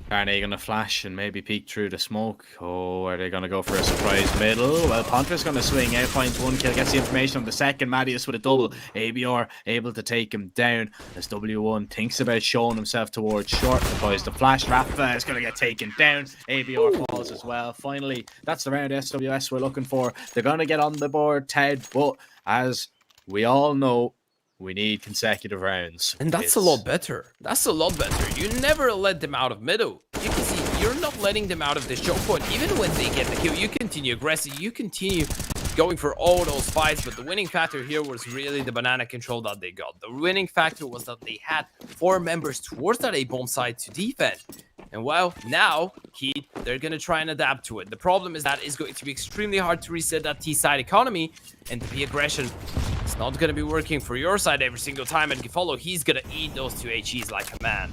Speaker 3: Are they going to flash and maybe peek through the smoke? Oh, are they going to go for a surprise middle? Well, Ponter's going to swing out, finds 1 kill, gets the information on the second. Marius with a double. ABR able to take him down as W1 thinks about showing himself towards short. Deploys the flash. Rafa is going to get taken down. ABR falls as well. Finally, that's the round SWS we're looking for. They're going to get on the board, Ted, but as we all know, we need consecutive rounds.
Speaker 4: And that's a lot better. That's a lot better. You never let them out of middle. You can see you're not letting them out of this choke point. Even when they get the kill, you continue aggressive. You continue going for all those fights. But the winning factor here was really the banana control that they got. The winning factor was that they had 4 members towards that A-bomb side to defend. And well, now, Keith, they're going to try and adapt to it. The problem is that it's going to be extremely hard to reset that T-side economy. And the aggression, it's not going to be working for your side every single time. And Follow, he's going to eat those 2 HEs like a man.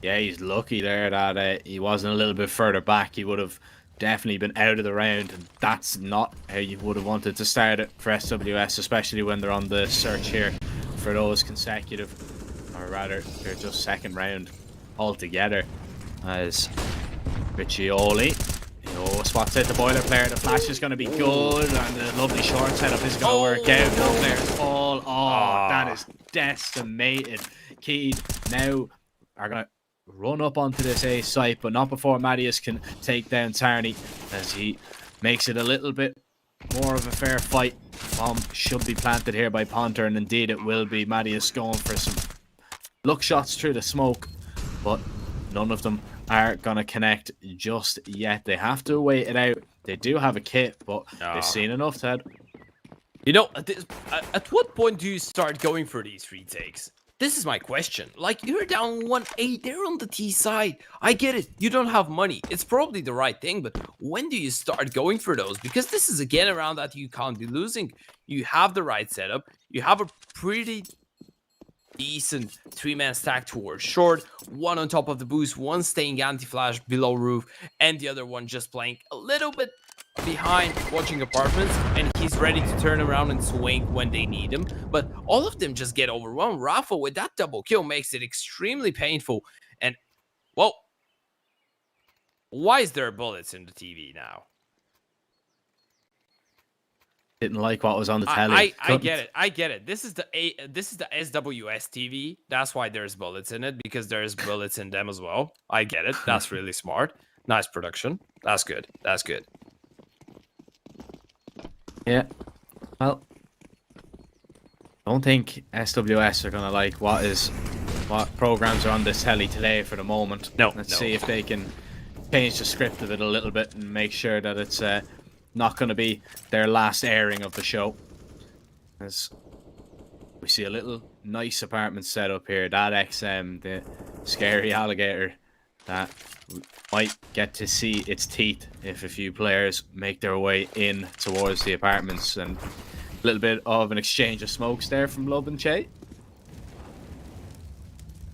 Speaker 3: Yeah, he's lucky there that he wasn't a little bit further back. He would have definitely been out of the round. And that's not how you would have wanted to start it for SWS, especially when they're on the search here for those consecutive, or rather, they're just second round altogether. As Riccioli, spots out the boiler player. The flash is going to be good, and the lovely short setup is going to work out. No players fall. That is decimated. Keed now are going to run up onto this A site, but not before Marius can take down Tarney, as he makes it a little bit more of a fair fight. Bomb should be planted here by Ponter, and indeed it will be. Marius going for some look shots through the smoke, but none of them are gonna connect just yet. They have to wait it out. They do have a kit, but they've seen enough, Ted.
Speaker 4: You know, at what point do you start going for these retakes? This is my question. Like, you're down 1-8, they're on the T side. I get it, you don't have money. It's probably the right thing, but when do you start going for those? Because this is again around that you can't be losing. You have the right setup. You have a pretty decent 3-man stack towards short, one on top of the boost, one staying anti-flash below roof, and the other one just playing a little bit behind watching apartments, and he's ready to turn around and swing when they need him. But all of them just get overwhelmed. Rafa with that double kill makes it extremely painful. And, well, why is there bullets in the TV now?
Speaker 3: Didn't like what was on the telly.
Speaker 4: I get it. This is the SWS TV. That's why there's bullets in it, because there's bullets in them as well. I get it. That's really smart. Nice production. That's good. That's good.
Speaker 3: Yeah. Well, I don't think SWS are gonna like what programs are on this telly today for the moment.
Speaker 4: No.
Speaker 3: Let's see if they can change the script of it a little bit and make sure that it's not going to be their last airing of the show. As we see a little nice apartment set up here. That XM, the scary alligator, that might get to see its teeth if a few players make their way in towards the apartments. And a little bit of an exchange of smokes there from Love and Che.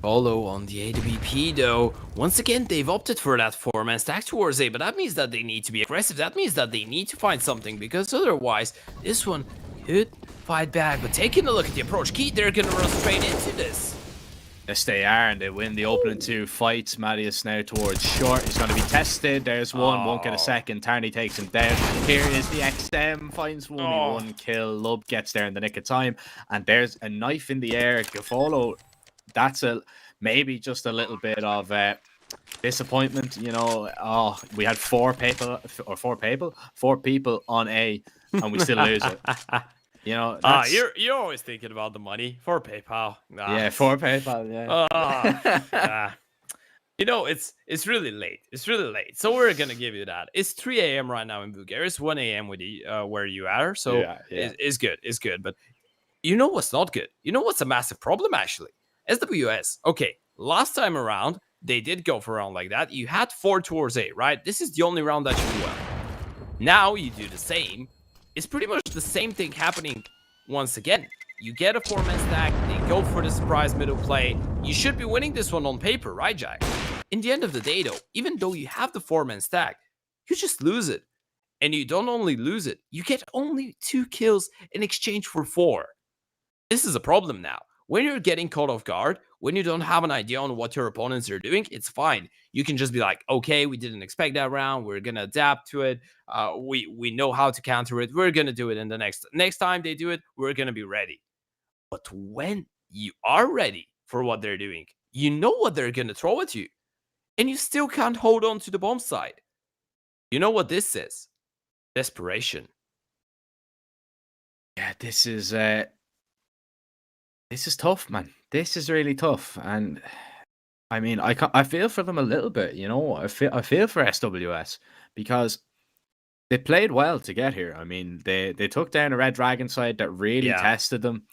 Speaker 4: Follow on the AWP though. Once again, they've opted for that 4-man stack towards A, but that means that they need to be aggressive. That means that they need to find something, because otherwise this one could fight back. But taking a look at the approach, Key, they're gonna run straight into this.
Speaker 3: Yes, they are, and they win the opening 2 fights. Mattias now towards short. He's going to be tested. There's one. Won't get a second. Tarny takes him down. Here is the XM. Finds one kill. Lub gets there in the nick of time. And there's a knife in the air. Gafolo, that's maybe just a little bit of disappointment. You know, we had 4 people on A, and we still lose it. You know,
Speaker 4: you're always thinking about the money for PayPal.
Speaker 3: Yeah, for PayPal. Yeah.
Speaker 4: You know, it's really late. It's really late. So we're gonna give you that. It's 3 a.m. right now in Bulgaria. It's 1 a.m. with where you are. So yeah. It's good. It's good. But you know what's not good? You know what's a massive problem actually? SWS. Okay, last time around they did go for a round like that. You had 4 towards A, right? This is the only round that you won. Now you do the same. It's pretty much the same thing happening once again. You get a 4-man stack, they go for the surprise middle play. You should be winning this one on paper, right, Jack? In the end of the day, though, even though you have the 4-man stack, you just lose it. And you don't only lose it, you get only 2 kills in exchange for 4. This is a problem now. When you're getting caught off guard, when you don't have an idea on what your opponents are doing, it's fine. You can just be like, okay, we didn't expect that round. We're going to adapt to it. We know how to counter it. We're going to do it in the next time they do it. We're going to be ready. But when you are ready for what they're doing, you know what they're going to throw at you. And you still can't hold on to the bomb side. You know what this is? Desperation.
Speaker 3: Yeah, this is tough, man. This is really tough, and I mean, I feel for them a little bit. You know, I feel for SWS because they played well to get here. I mean, they took down a Redragon side that really tested them.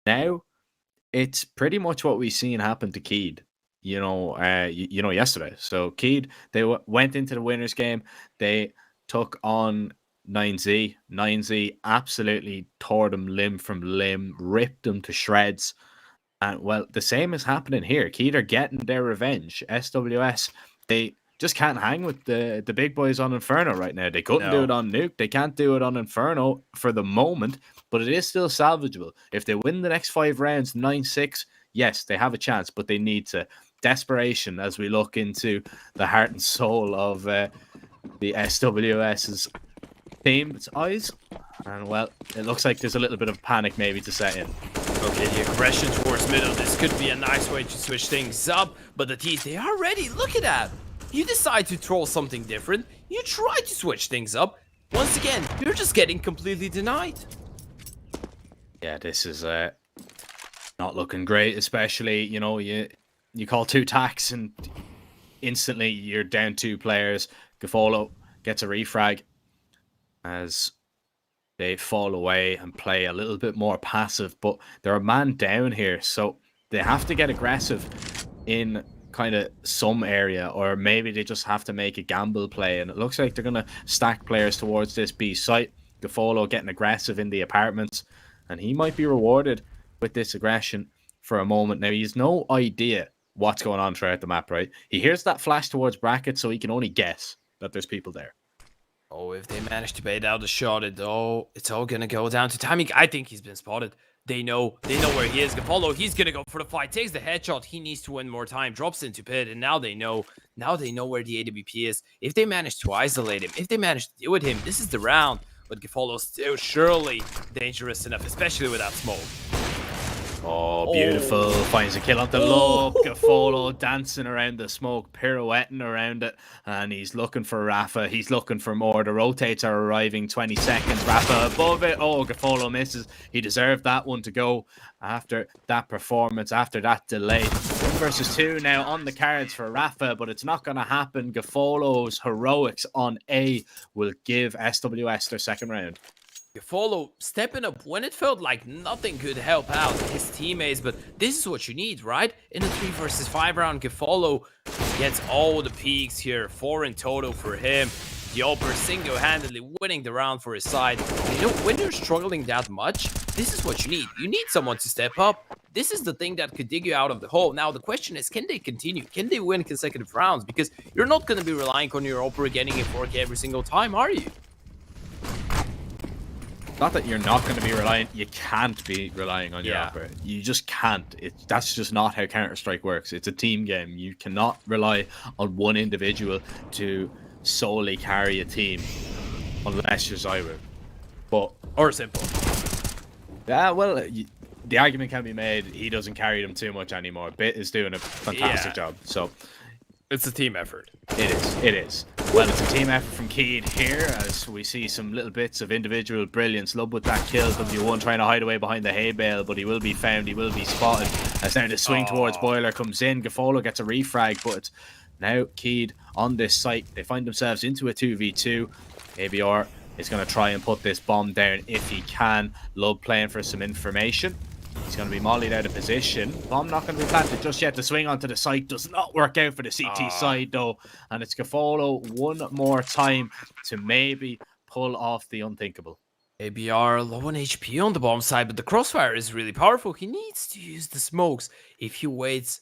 Speaker 3: Now, it's pretty much what we've seen happen to Keed. You know, yesterday. So Keed, they went into the winners game. They took on 9Z. 9Z absolutely tore them limb from limb, ripped them to shreds. And well, the same is happening here. Keed are getting their revenge. SWS, they just can't hang with the big boys on Inferno right now. They couldn't do it on Nuke. They can't do it on Inferno for the moment, but it is still salvageable. If they win the next 5 rounds, 9-6, yes, they have a chance, but they need to. Desperation as we look into the heart and soul of the SWS's team's eyes. And well, it looks like there's a little bit of panic maybe to set in.
Speaker 4: Okay, the aggression towards middle. This could be a nice way to switch things up, but the T's, they are ready. Look at that. You decide to throw something different. You try to switch things up. Once again, you're just getting completely denied.
Speaker 3: Yeah, this is not looking great, especially, you know, you call 2 tacks and instantly you're down 2 players. Gafolo gets a refrag as they fall away and play a little bit more passive, but they're a man down here, so they have to get aggressive in kind of some area, or maybe they just have to make a gamble play, and it looks like they're going to stack players towards this B site. Gafolo getting aggressive in the apartments, and he might be rewarded with this aggression for a moment. Now, he has no idea what's going on throughout the map, right? He hears that flash towards bracket, so he can only guess that there's people there.
Speaker 4: Oh, if they manage to bait out the shot, it's all gonna go down to timing. I think he's been spotted. They know where he is. Gafolo, he's gonna go for the fight, takes the headshot. He needs to win more time, drops into pit, and now they know where the AWP is. If they manage to isolate him, if they manage to deal with him, this is the round. But Gafolo's still surely dangerous enough, especially with that smoke.
Speaker 3: Oh, beautiful. Finds a kill on the low. Gafolo dancing around the smoke, pirouetting around it. And he's looking for Rafa. He's looking for more. The rotates are arriving. 20 seconds. Rafa above it. Oh, Gafolo misses. He deserved that one to go after that performance, after that delay. 1 versus 2 now on the cards for Rafa, but it's not going to happen. Gafolo's heroics on A will give SWS their second round.
Speaker 4: Gafolo stepping up when it felt like nothing could help out his teammates, but this is what you need, right? In a 3 versus 5 round, Gafolo gets all the peaks here, 4 in total for him. The Oper single-handedly winning the round for his side. You know, when you're struggling that much, this is what you need. You need someone to step up. This is the thing that could dig you out of the hole. Now, the question is, can they continue? Can they win consecutive rounds? Because you're not going to be relying on your Oper getting a 4K every single time, are you?
Speaker 3: Not that you're not going to be relying, you can't be relying on your
Speaker 4: Yeah.
Speaker 3: opera. You just can't. That's just not how Counter-Strike works. It's a team game. You cannot rely on one individual to solely carry a team unless you're Zyro. But
Speaker 4: Or simple.
Speaker 3: yeah, well, the argument can be made he doesn't carry them too much anymore. Bit is doing a fantastic job. So
Speaker 4: it's a team effort.
Speaker 3: It is. Well, it's a team effort from Keed here, as we see some little bits of individual brilliance. Love with that kill. W1 trying to hide away behind the hay bale, but he will be found. He will be spotted. As now the swing towards Boiler comes in. Gafolo gets a refrag, but it's now Keed on this site. They find themselves into a 2v2. ABR is going to try and put this bomb down if he can. Love playing for some information. He's going to be mollied out of position. Bomb not going to be planted just yet. The swing onto the site does not work out for the CT side, though. And it's Gafolo one more time to maybe pull off the unthinkable.
Speaker 4: ABR low on HP on the bomb side, but the crossfire is really powerful. He needs to use the smokes. If he waits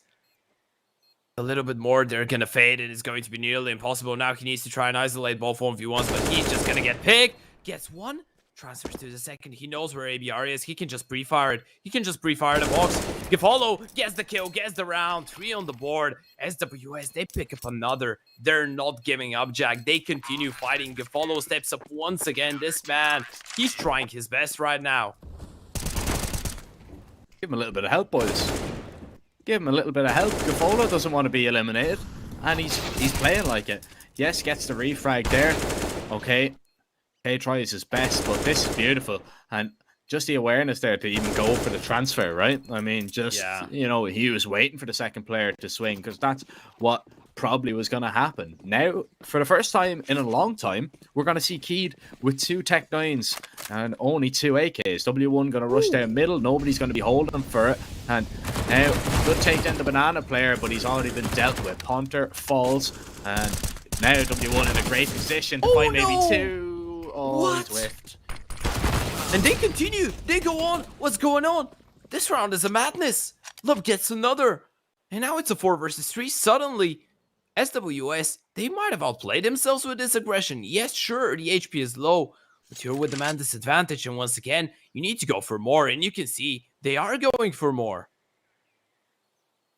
Speaker 4: a little bit more, they're going to fade. It is going to be nearly impossible. Now he needs to try and isolate both 1v1s, but he's just going to get picked. Gets one. Transfers to the second. He knows where ABR is. He can just pre-fire it. He can just pre-fire the box. Gafolo gets the kill, gets the round. 3 on the board. SWS, they pick up another. They're not giving up, Jack. They continue fighting. Gafolo steps up once again. This man, he's trying his best right now.
Speaker 3: Give him a little bit of help, boys. Give him a little bit of help. Gafolo doesn't want to be eliminated, and he's playing like it. Yes, gets the refrag there. Okay. K tries his best, but this is beautiful. And just the awareness there to even go for the transfer, right? I mean, just, you know, he was waiting for the second player to swing because that's what probably was going to happen. Now, for the first time in a long time, we're going to see Keed with 2 Tech 9s and only 2 AKs. W1 going to rush down middle. Nobody's going to be holding him for it. And now, good take down the banana player, but he's already been dealt with. Hunter falls, and now W1 in a great position to find maybe 2. Oh, he's whiffed.
Speaker 4: And they continue. They go on. What's going on? This round is a madness. Love gets another. And now it's a 4 versus 3. Suddenly, SWS, they might have outplayed themselves with this aggression. Yes, sure, the HP is low, but you're with the man disadvantage. And once again, you need to go for more. And you can see they are going for more.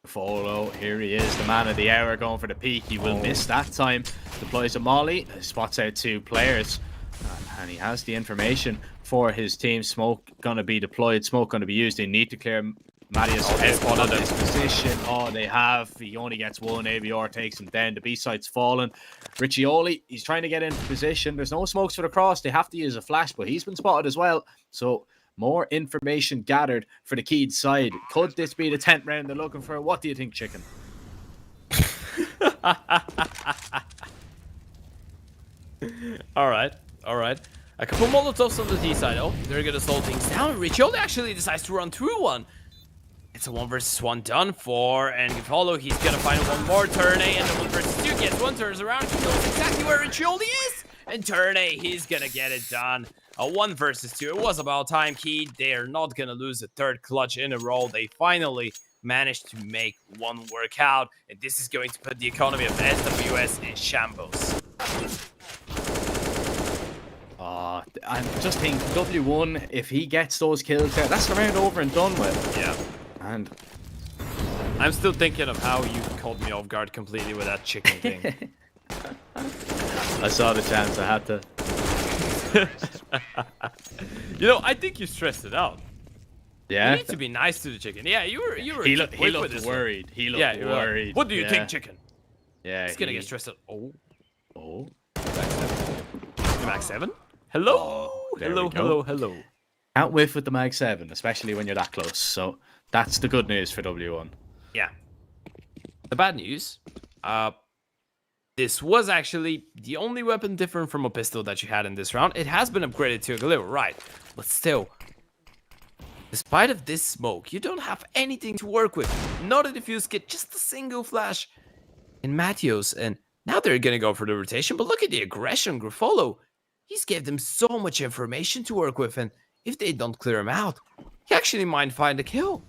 Speaker 3: Follow, here he is, the man of the hour going for the peak. He will miss that time. Deploys a molly, spots out 2 players. And he has the information for his team. Smoke going to be deployed. Smoke going to be used. They need to clear Marius out of this position. Oh, they have. He only gets 1. ABR takes him down. The B-site's fallen. Riccioli, he's trying to get into position. There's no smokes for the cross. They have to use a flash, but he's been spotted as well. So more information gathered for the Keed side. Could this be the 10th round they're looking for? What do you think, Chicken?
Speaker 4: All right. A couple Molotovs on the T side. Oh, they're gonna slow things down. Riccioli actually decides to run through one. It's a 1 versus 1 done for, and Gifolo, he's gonna find one more turn A, and the 1 versus 2 gets one, turns around, he knows exactly where Riccioli is, and turn A, he's gonna get it done. A 1 versus 2, it was about time, Key. They are not gonna lose a third clutch in a row. They finally managed to make one work out, and this is going to put the economy of SWS in shambles.
Speaker 3: I just think W1, if he gets those kills there, that's the round over and done with.
Speaker 4: Yeah.
Speaker 3: And
Speaker 4: I'm still thinking of how you caught me off guard completely with that chicken thing.
Speaker 3: I saw the chance, I had to.
Speaker 4: You know, I think you stressed it out.
Speaker 3: Yeah.
Speaker 4: You need to be nice to the chicken. Yeah, you were.
Speaker 3: He looked worried. He looked worried.
Speaker 4: What do you think, chicken?
Speaker 3: Yeah.
Speaker 4: He's gonna get stressed out.
Speaker 3: Oh.
Speaker 4: Mag 7? Hello?
Speaker 3: Oh,
Speaker 4: Hello.
Speaker 3: Can't whiff with the Mag 7, especially when you're that close. So that's the good news for W1.
Speaker 4: Yeah. The bad news, this was actually the only weapon different from a pistol that you had in this round. It has been upgraded to a Galil, right? But still, despite of this smoke, you don't have anything to work with. Not a diffuse kit, just a single flash in Matthews. And now they're gonna go for the rotation, but look at the aggression, Grafolo. He's gave them so much information to work with, and if they don't clear him out, he actually might find a kill.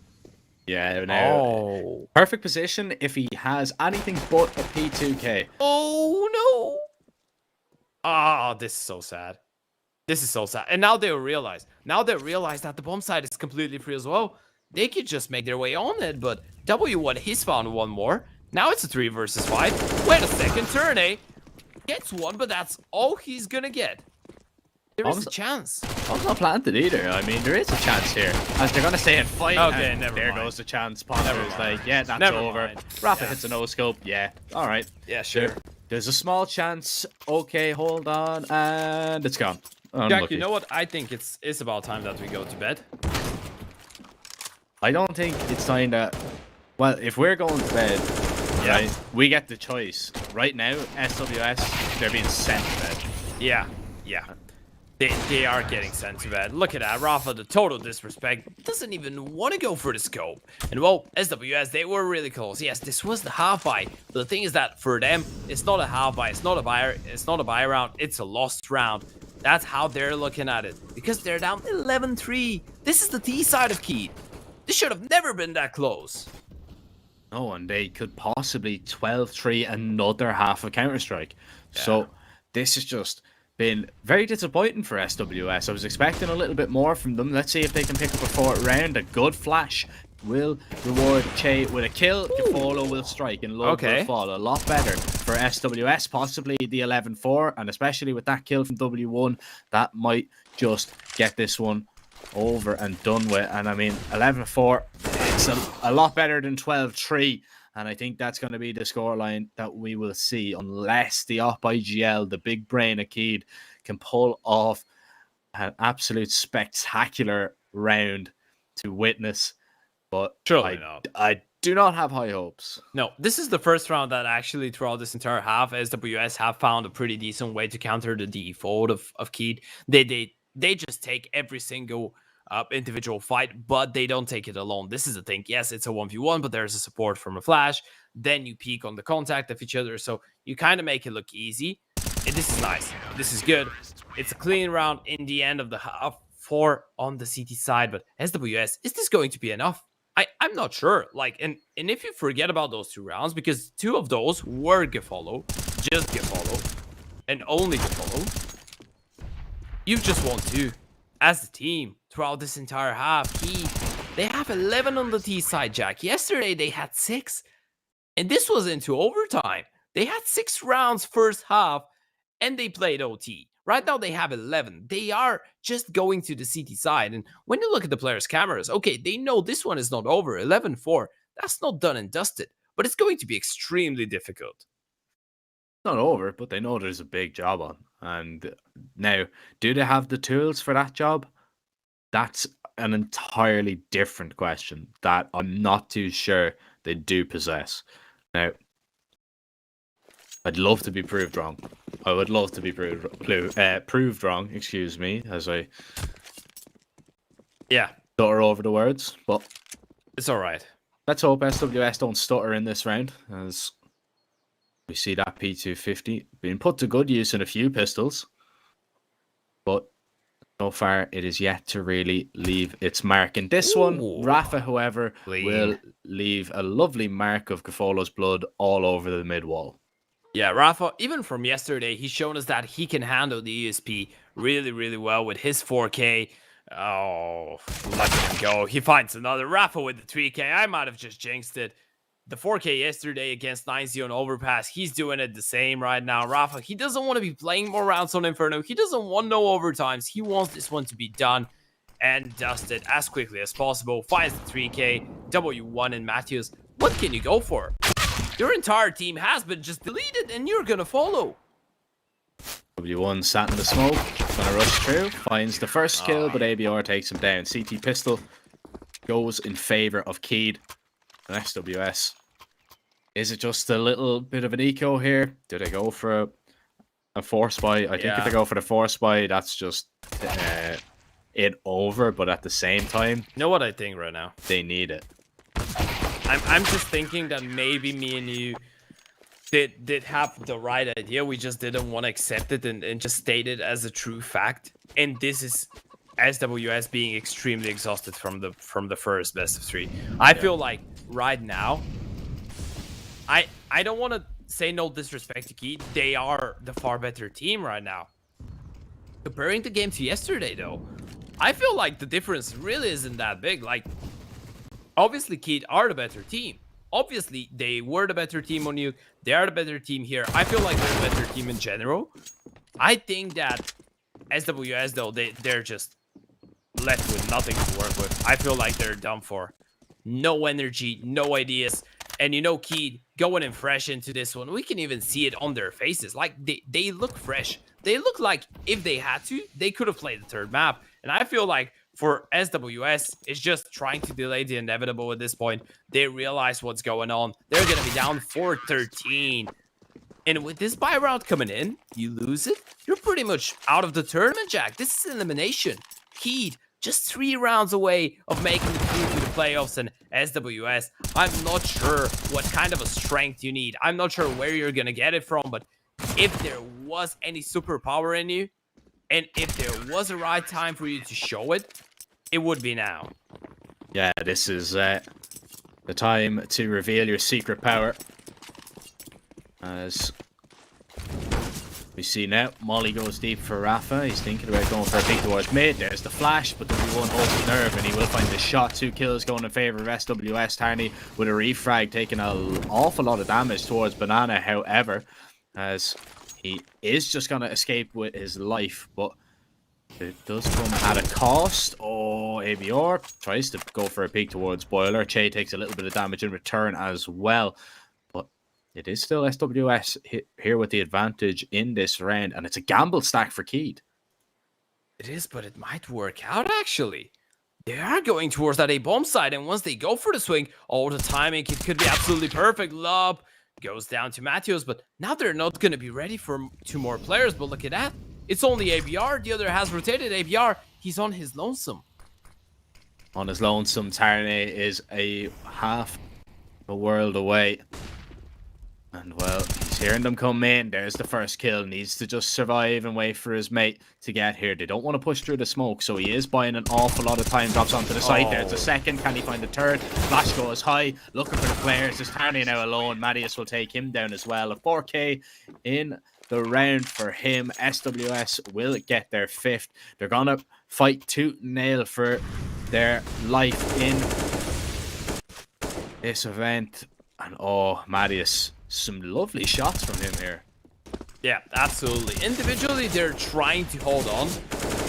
Speaker 3: Yeah, no. Perfect position if he has anything but a P2K.
Speaker 4: Oh, no. Ah, this is so sad. This is so sad. And now they realize. That the bomb side is completely free as well. They could just make their way on it, but W1, he's found one more. Now it's a 3 versus 5. Wait a second, turn A. Gets one, but that's all he's gonna get. There is a chance.
Speaker 3: I'm not planted either. I mean, there is a chance here. As they're gonna say it fight.
Speaker 4: Okay,
Speaker 3: and
Speaker 4: never
Speaker 3: there
Speaker 4: mind.
Speaker 3: goes the chance. Ponder's like, yeah, that's over. Rafa hits a no scope. Yeah. All right.
Speaker 4: Yeah, sure.
Speaker 3: There's a small chance. Okay, hold on, and it's gone.
Speaker 4: Jack, you know what? I think it's about time that we go to bed.
Speaker 3: I don't think it's time that. Well, if we're going to bed, right, we get the choice. Right now, SWS, they're being sent to bed.
Speaker 4: Yeah. They are getting sent to bed. Look at that. Rafa, the total disrespect, doesn't even want to go for the scope. And well, SWS, they were really close. Yes, this was the half buy. But the thing is that for them, it's not a half buy. It's not a buy round. It's a lost round. That's how they're looking at it. Because they're down 11-3. This is the T side of Keith. This should have never been that close.
Speaker 3: No, and they could possibly 12-3 another half of Counter-Strike. Yeah. So this has just been very disappointing for SWS. I was expecting a little bit more from them. Let's see if they can pick up a fourth round. A good flash will reward Che with a kill. Gifolo will strike and Love will fall. A lot better for SWS. Possibly the 11-4, and especially with that kill from W1, that might just get this one over and done with. And I mean, 11-4, it's a lot better than 12-3. And I think that's going to be the scoreline that we will see unless the Op IGL, the big brain Akid, can pull off an absolute spectacular round to witness. But
Speaker 4: surely not.
Speaker 3: I do not have high hopes.
Speaker 4: No, this is the first round that actually throughout this entire half, SWS have found a pretty decent way to counter the default of Keed. They just take every single individual fight, but they don't take it alone. This is the thing. Yes, it's a 1v1, but there's a support from a flash. Then you peek on the contact of each other, so you kind of make it look easy. And this is nice. This is good. It's a clean round in the end of the half 4 on the CT side, but SWS, is this going to be enough? I'm not sure. Like, and if you forget about those 2 rounds, because 2 of those were Gifolo, just Gifolo, and only Gifolo, you've just won 2 as a team throughout this entire half. They have 11 on the T side, Jack. Yesterday they had 6, and this was into overtime. They had 6 rounds first half, and they played OT. Right now they have 11. They are just going to the CT side, and when you look at the players' cameras, okay, they know this one is not over. 11-4, that's not done and dusted, but it's going to be extremely difficult.
Speaker 3: Not over, but they know there's a big job on. And now, do they have the tools for that job? That's an entirely different question that I'm not too sure they do possess. Now, I'd love to be proved wrong. I would love to be proved wrong, excuse me, as I stutter over the words. But
Speaker 4: it's all right.
Speaker 3: Let's hope SWS don't stutter in this round, as we see that P250 being put to good use in a few pistols. But so far, it is yet to really leave its mark. In this one, Rafa, however, will leave a lovely mark of Gafolo's blood all over the mid wall.
Speaker 4: Yeah, Rafa, even from yesterday, he's shown us that he can handle the ESP really, really well with his 4K. Oh, let him go. He finds another Rafa with the 3K. I might have just jinxed it. The 4K yesterday against 9-0 on Overpass, he's doing it the same right now. Rafa, he doesn't want to be playing more rounds on Inferno. He doesn't want no overtimes. He wants this one to be done and dusted as quickly as possible. Finds the 3K, W1 in Matthews. What can you go for? Your entire team has been just deleted and you're going to follow.
Speaker 3: W1 sat in the smoke, gonna rush through, finds the first kill, but ABR takes him down. CT pistol goes in favor of Keed and SWS. Is it just a little bit of an eco here? Do they go for a force buy? I think if they go for the force buy, that's just it over, but at the same time,
Speaker 4: you know what I think right now?
Speaker 3: They need it.
Speaker 4: I'm just thinking that maybe me and you did have the right idea. We just didn't want to accept it and just state it as a true fact. And this is SWS being extremely exhausted from the first best of 3. I feel like right now, I don't want to say no disrespect to Keith. They are the far better team right now. Comparing the game to yesterday, though, I feel like the difference really isn't that big. Like, obviously, Keith are the better team. Obviously, they were the better team on Nuke. They are the better team here. I feel like they're the better team in general. I think that SWS, though, they're just left with nothing to work with. I feel like they're done for. No energy, no ideas. And you know, Keed going in fresh into this one. We can even see it on their faces. Like, they look fresh. They look like if they had to, they could have played the third map. And I feel like for SWS, it's just trying to delay the inevitable at this point. They realize what's going on. They're going to be down 4-13. And with this buy round coming in, you lose it, you're pretty much out of the tournament, Jack. This is elimination. Keed, just 3 rounds away of making it through to the playoffs. And SWS, I'm not sure what kind of a strength you need. I'm not sure where you're going to get it from. But if there was any superpower in you, and if there was a right time for you to show it, it would be now.
Speaker 3: Yeah, this is the time to reveal your secret power. As we see now, Molly goes deep for Rafa. He's thinking about going for a peek towards mid. There's the flash, but W1 holds his nerve, and he will find the shot. 2 kills going in favor of SWS. Tarney with a refrag, taking an awful lot of damage towards Banana, however, as he is just going to escape with his life, but it does come at a cost. Oh, ABR tries to go for a peek towards Boiler. Che takes a little bit of damage in return as well. But it is still SWS here with the advantage in this round, and it's a gamble stack for Keed.
Speaker 4: It is, but it might work out, actually. They are going towards that A-bomb side, and once they go for the swing, all the timing, it could be absolutely perfect. Lob goes down to Matthews, but now they're not going to be ready for 2 more players. But look at that. It's only ABR. The other has rotated. ABR, he's on his lonesome.
Speaker 3: On his lonesome, Tarney is a half a world away. And, well, he's hearing them come in. There's the first kill. Needs to just survive and wait for his mate to get here. They don't want to push through the smoke, so he is buying an awful lot of time. Drops onto the site. There's the second. Can he find the third? Flash goes high. Looking for the players. There's Tarney now alone. Mattias will take him down as well. A 4K in the round for him. SWS will get their 5th. They're going to fight tooth and nail for their life in this event. And, oh, Mattias, some lovely shots from him here.
Speaker 4: Yeah, absolutely. Individually, they're trying to hold on.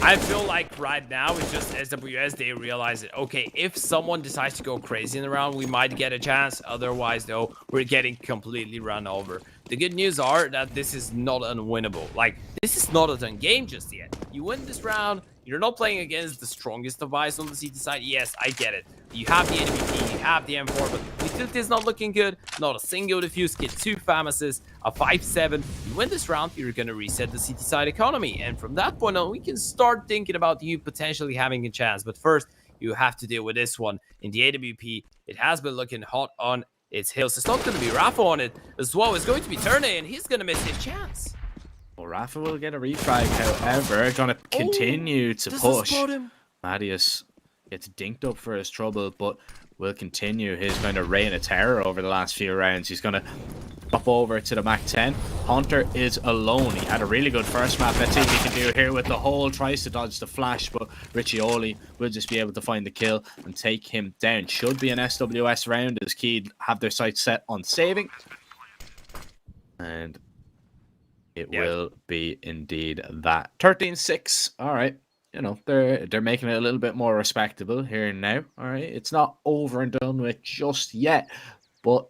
Speaker 4: I feel like right now it's just SWS, they realize that, okay, if someone decides to go crazy in the round, we might get a chance. Otherwise, though, we're getting completely run over. The good news are that this is not unwinnable. Like, this is not a done game just yet. You win this round, you're not playing against the strongest device on the CT side. Yes, I get it. You have the NVP, you have the M4, but we utility is not looking good. Not a single defuse kit, 2 famases, a 5-7. You win this round, you're gonna reset the city side economy. And from that point on, we can start thinking about you potentially having a chance. But first, you have to deal with this one. In the AWP, it has been looking hot on its heels. It's not going to be Rafa on it as well. It's going to be Turner, and he's going to miss his chance.
Speaker 3: Well, Rafa will get a refrag, however, going to continue to push. Madius gets dinked up for his trouble, but will continue his kind of reign of terror over the last few rounds. He's going to up over to the Mac 10. Hunter is alone. He had a really good first map. Let's see what he can do here with the hole. Tries to dodge the flash, but Riccioli will just be able to find the kill and take him down. Should be an SWS round as Keed have their sights set on saving. And it will be indeed that. 13-6. All right. You know, they're making it a little bit more respectable here and now. All right. It's not over and done with just yet, but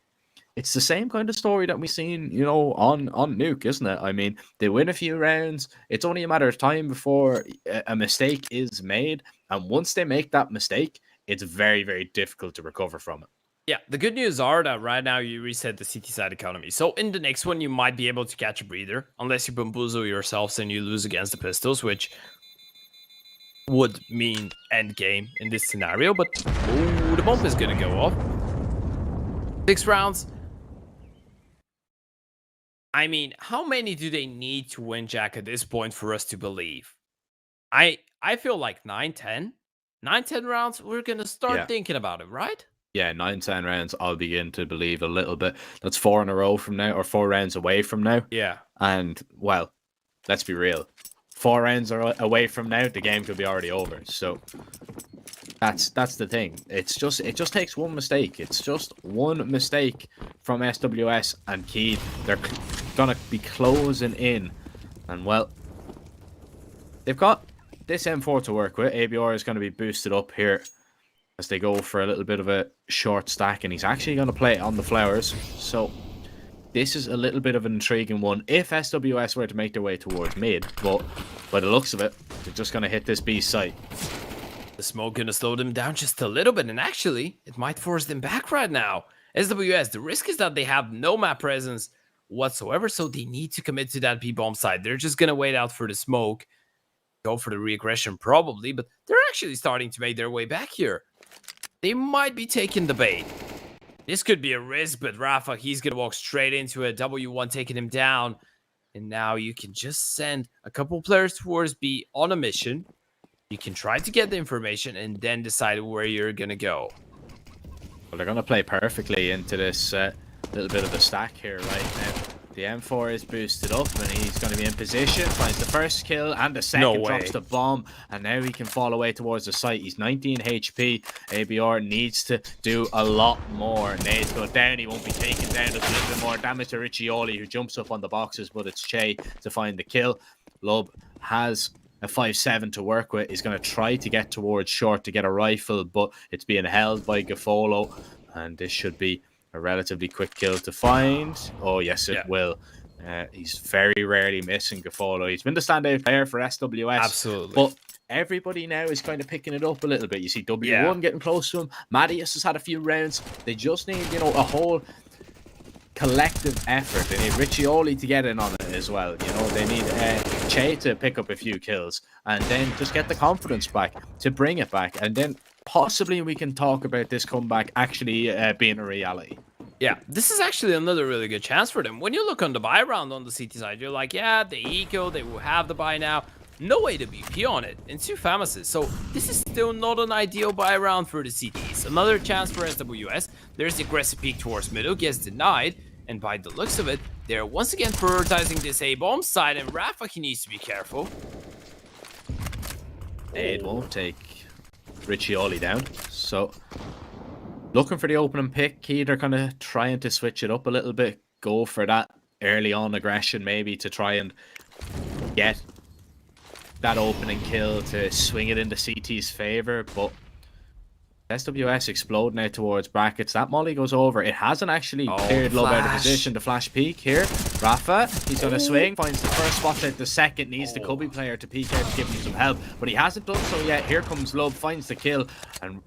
Speaker 3: it's the same kind of story that we've seen, you know, on Nuke, isn't it? I mean, they win a few rounds. It's only a matter of time before a mistake is made. And once they make that mistake, it's very, very difficult to recover from it.
Speaker 4: Yeah, the good news are that right now you reset the city side economy. So in the next one, you might be able to catch a breather. Unless you bamboozle yourselves and you lose against the Pistols, which would mean end game in this scenario. But the bomb is going to go off. 6 rounds. I mean, how many do they need to win Jack at this point for us to believe? I feel like 9, 10 rounds, we're going to start thinking about it, right?
Speaker 3: Yeah, 9, 10 rounds, I'll begin to believe a little bit. That's 4 in a row from now, or 4 rounds away from now.
Speaker 4: Yeah.
Speaker 3: And, well, let's be real. 4 rounds away from now, the game could be already over. So that's the thing. It just takes one mistake. It's just one mistake from SWS and Keed. They're gonna be closing in, and well, they've got this M4 to work with. ABR is going to be boosted up here as they go for a little bit of a short stack, and he's actually going to play it on the flowers. So this is a little bit of an intriguing one if SWS were to make their way towards mid, but by the looks of it, they're just going to hit this B site.
Speaker 4: The smoke gonna slow them down just a little bit, and actually, it might force them back right now. SWS, the risk is that they have no map presence whatsoever, so they need to commit to that B-bomb side. They're just gonna wait out for the smoke, go for the re-aggression probably, but they're actually starting to make their way back here. They might be taking the bait. This could be a risk, but Rafa, he's gonna walk straight into a W1, taking him down. And now you can just send a couple players towards B on a mission. You can try to get the information and then decide where you're going to go.
Speaker 3: Well, they're going to play perfectly into this little bit of a stack here right now. The M4 is boosted up and he's going to be in position. Finds the first kill and the second, drops the bomb. And now he can fall away towards the site. He's 19 HP. ABR needs to do a lot more. Nades go down. He won't be taken down. Does a little bit more damage to Riccioli, who jumps up on the boxes, but it's Che to find the kill. Lub has a 5-7 to work with. He's going to try to get towards short to get a rifle, but it's being held by Gaffolo, and this should be a relatively quick kill to find. Oh yes, it will. He's very rarely missing Gaffolo. He's been the standout player for SWS.
Speaker 4: Absolutely.
Speaker 3: But everybody now is kind of picking it up a little bit. You see W1 getting close to him. Madius has had a few rounds. They just need, you know, a whole collective effort. They need Riccioli to get in on it as well. You know, they need Che to pick up a few kills and then just get the confidence back to bring it back, and then possibly we can talk about this comeback actually being a reality.
Speaker 4: Yeah, this is actually another really good chance for them. When you look on the buy round on the CT side, you're like, yeah, the eco, they will have the buy now. No AWP on it, and 2 famases. So this is still not an ideal buy round for the CTs. Another chance for SWS. There's the aggressive peek towards middle, gets denied. And by the looks of it, they're once again prioritizing this A-bomb side, and Rafa, he needs to be careful.
Speaker 3: It won't take Riccioli down. So looking for the opening pick. They're kind of trying to switch it up a little bit. Go for that early on aggression maybe to try and get that opening kill to swing it into CT's favor, but SWS explode now towards brackets. That molly goes over. It hasn't actually cleared Love out of position. The flash peek here. Rafa, he's going to swing. Finds the first spot out. The second needs the Cubby player to peek out to give him some help, but he hasn't done so yet. Here comes Love, finds the kill, and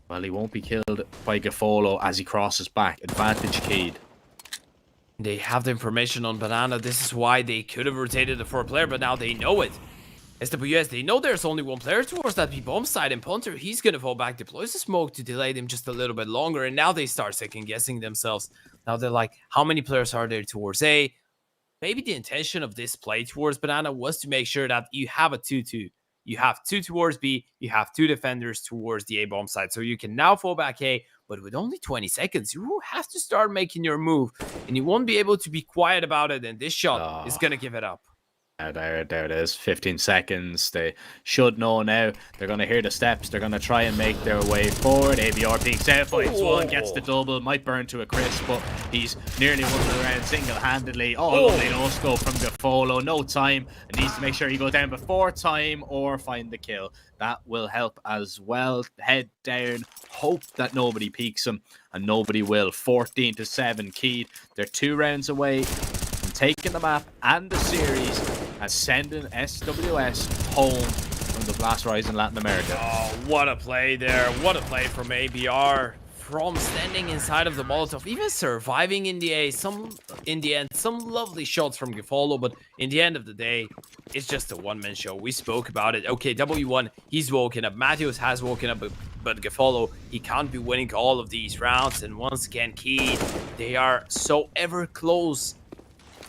Speaker 3: Well, he won't be killed by Gafolo as he crosses back. Advantage keyed.
Speaker 4: They have the information on Banana. This is why they could have rotated the 4-player, but now they know it. SWS, they know there's only one player towards that B-bomb side, and Punter, he's gonna fall back, deploys the smoke to delay them just a little bit longer, and now they start second-guessing themselves. Now they're like, how many players are there towards A? Maybe the intention of this play towards Banana was to make sure that you have a 2-2. You have 2 towards B, you have 2 defenders towards the A-bomb side, so you can now fall back A, but with only 20 seconds, you have to start making your move, and you won't be able to be quiet about it, and this shot is gonna give it up.
Speaker 3: There it is. 15 seconds. They should know now. They're going to hear the steps. They're going to try and make their way forward. ABR peeks out, fights one, gets the double. Might burn to a crisp, but he's nearly won the round single-handedly. Oh, lovely no-scope from Gafolo. No time. And needs to make sure he goes down before time or find the kill. That will help as well. Head down. Hope that nobody peeks him. And nobody will. 14-7 keyed. They're 2 rounds away from taking the map and the series, as sending SWS home from the Blast Rise in Latin America.
Speaker 4: Oh, what a play there. What a play from ABR. From standing inside of the Molotov, even surviving in the A, in the end, some lovely shots from Gafolo, but in the end of the day, it's just a one-man show. We spoke about it. Okay, W1, he's woken up. Matthews has woken up, but Gafolo, he can't be winning all of these rounds. And once again, Key, they are so ever close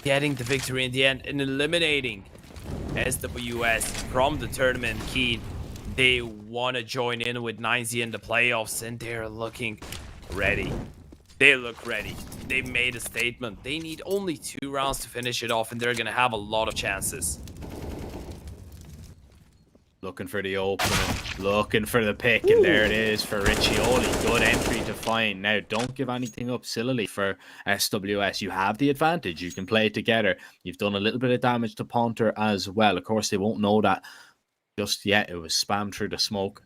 Speaker 4: getting the victory in the end and eliminating SWS from the tournament. Key, they want to join in with 9Z in the playoffs, and they're looking ready. They look ready. They made a statement. They need only 2 rounds to finish it off, and they're going to have a lot of chances.
Speaker 3: Looking for the opening, looking for the pick, and there it is for Riccioli. Good entry to find. Now, don't give anything up sillily for SWS. You have the advantage. You can play together. You've done a little bit of damage to Ponter as well. Of course, they won't know that just yet. It was spammed through the smoke.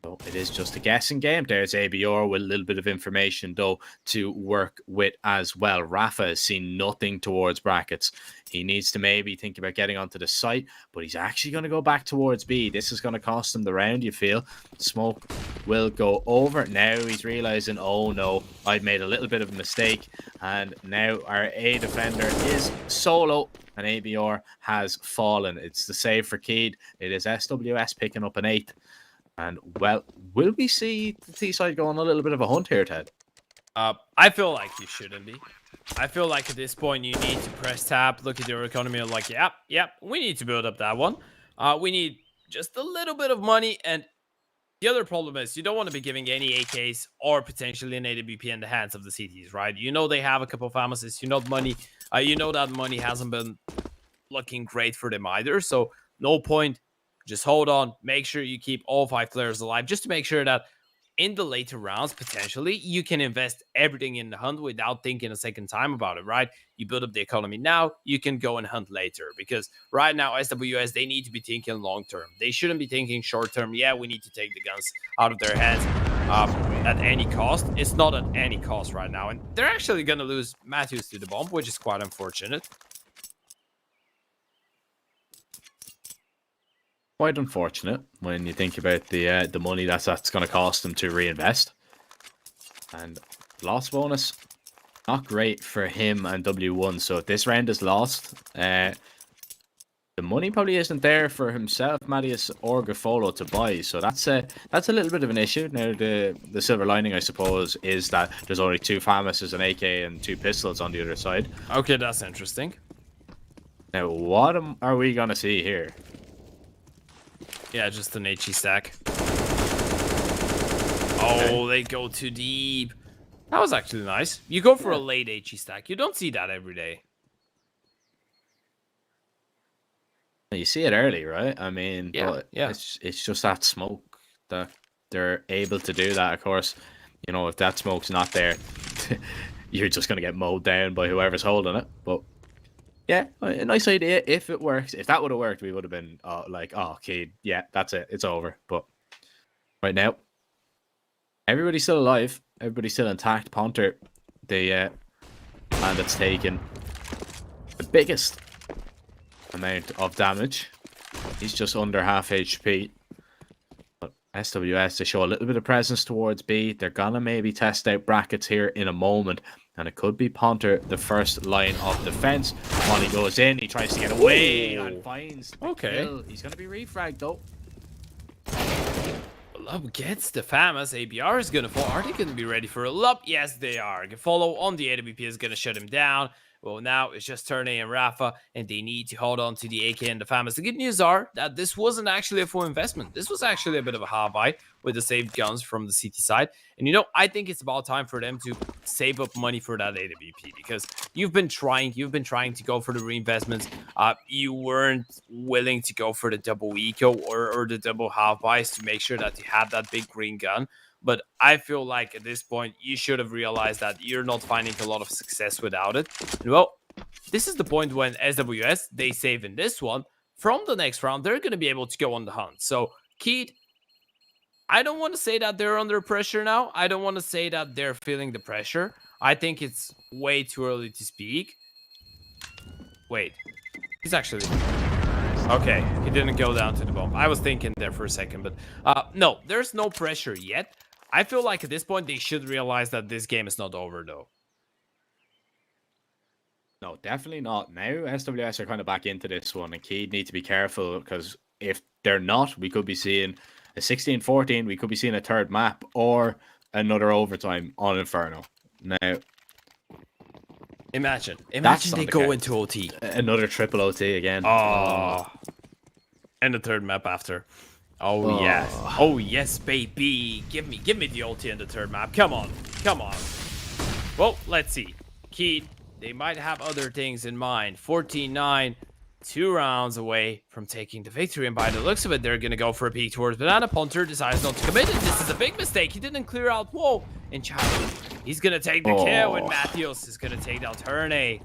Speaker 3: So it is just a guessing game. There's ABR with a little bit of information, though, to work with as well. Rafa has seen nothing towards brackets. He needs to maybe think about getting onto the site, but he's actually going to go back towards B. This is going to cost him the round, you feel. Smoke will go over. Now he's realizing, oh no, I've made a little bit of a mistake. And now our A defender is solo, and ABR has fallen. It's the save for Keed. It is SWS picking up an 8th. And, well, will we see the T-side go on a little bit of a hunt here, Ted?
Speaker 4: I feel like you shouldn't be. I feel like at this point you need to press tab, look at your economy, and like, yep, we need to build up that one. We need just a little bit of money, and the other problem is you don't want to be giving any AKs or potentially an AWP in the hands of the CTs, right? You know they have a couple of pharmacists. You know that money hasn't been looking great for them either, so no point. Just hold on. Make sure you keep all 5 players alive, just to make sure that in the later rounds, potentially, you can invest everything in the hunt without thinking a second time about it, right? You build up the economy now, you can go and hunt later. Because right now, SWS, they need to be thinking long-term. They shouldn't be thinking short-term. Yeah, we need to take the guns out of their hands at any cost. It's not at any cost right now. And they're actually going to lose Matthews to the bomb, which is quite unfortunate.
Speaker 3: Quite unfortunate when you think about the money that's going to cost them to reinvest. And loss bonus, not great for him and W1. So if this round is lost, the money probably isn't there for himself, Mattias, or Gafolo to buy. So that's a little bit of an issue. Now the silver lining, I suppose, is that there's only 2 pharmacists, an AK, and 2 pistols on the other side.
Speaker 4: Okay, that's interesting.
Speaker 3: Now what are we gonna see here?
Speaker 4: Yeah, just an HE stack. Oh, they go too deep. That was actually nice. You go for a late HE stack. You don't see that every day.
Speaker 3: You see it early, right? I mean,
Speaker 4: yeah.
Speaker 3: It's just that smoke that they're able to do that. Of course, you know, if that smoke's not there, you're just going to get mowed down by whoever's holding it. But yeah, a nice idea if it works. If that would have worked, we would have been like, oh, okay, yeah, that's it. It's over. But right now, everybody's still alive. Everybody's still intact. Ponter, the man that's taken the biggest amount of damage. He's just under half HP. But SWS to show a little bit of presence towards B. They're gonna maybe test out brackets here in a moment. And it could be Ponter, the first line of defense. When he goes in, he tries to get away and finds the kill. He's going to be refragged though.
Speaker 4: Lub gets the FAMAS. ABR is going to fall. Are they going to be ready for a Lub? Yes, they are. Follow on the AWP is going to shut him down. Well, now it's just Turne and Rafa, and they need to hold on to the AK and the FAMAS. The good news are that this wasn't actually a full investment. This was actually a bit of a hard buy with the saved guns from the CT side. And, you know, I think it's about time for them to save up money for that AWP, because you've been trying to go for the reinvestments. You weren't willing to go for the double eco or the double half buys to make sure that you had that big green gun. But I feel like at this point, you should have realized that you're not finding a lot of success without it. And well, this is the point when SWS, they save in this one. From the next round, they're going to be able to go on the hunt. So, Keed, I don't want to say that they're under pressure now. I don't want to say that they're feeling the pressure. I think it's way too early to speak. Wait, he's actually... Okay, he didn't go down to the bomb. I was thinking there for a second, but no, there's no pressure yet. I feel like at this point, they should realize that this game is not over, though.
Speaker 3: No, definitely not. Now, SWS are kind of back into this one, and Keed need to be careful, because if they're not, we could be seeing a 16-14, we could be seeing a third map, or another overtime on Inferno. Now,
Speaker 4: imagine they go into OT.
Speaker 3: Another triple OT again.
Speaker 4: Oh. And the third map after. Oh, yes. Oh, yes, baby. Give me the ulti in the third map. Come on. Well, let's see. Keed, they might have other things in mind. 14-9, 2 rounds away from taking the victory. And by the looks of it, they're going to go for a peek towards Banana. Ponter decides not to commit it. This is a big mistake. He didn't clear out Whoa. And Charlie, he's going to take the kill. And Matthews is going to take down Turne.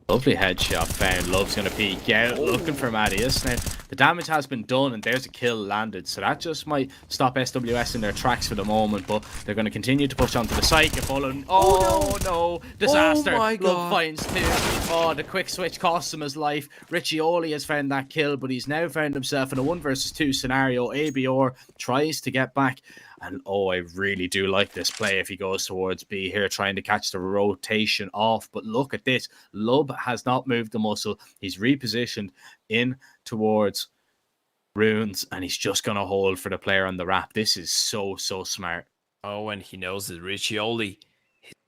Speaker 3: Lovely headshot found. Love's going to peek out, looking for Mattias. Now, the damage has been done, and there's a kill landed. So that just might stop SWS in their tracks for the moment, but they're going to continue to push onto the site. Oh, no. Disaster.
Speaker 4: Oh, my God.
Speaker 3: Love finds 2. Oh, the quick switch costs him his life. Riccioli has found that kill, but he's now found himself in a 1 versus 2 scenario. ABR tries to get back. And oh, I really do like this play if he goes towards B here, trying to catch the rotation off. But look at this. Lub has not moved the muscle. He's repositioned in towards Runes, and he's just going to hold for the player on the wrap. This is so smart.
Speaker 4: Oh, and he knows that Riccioli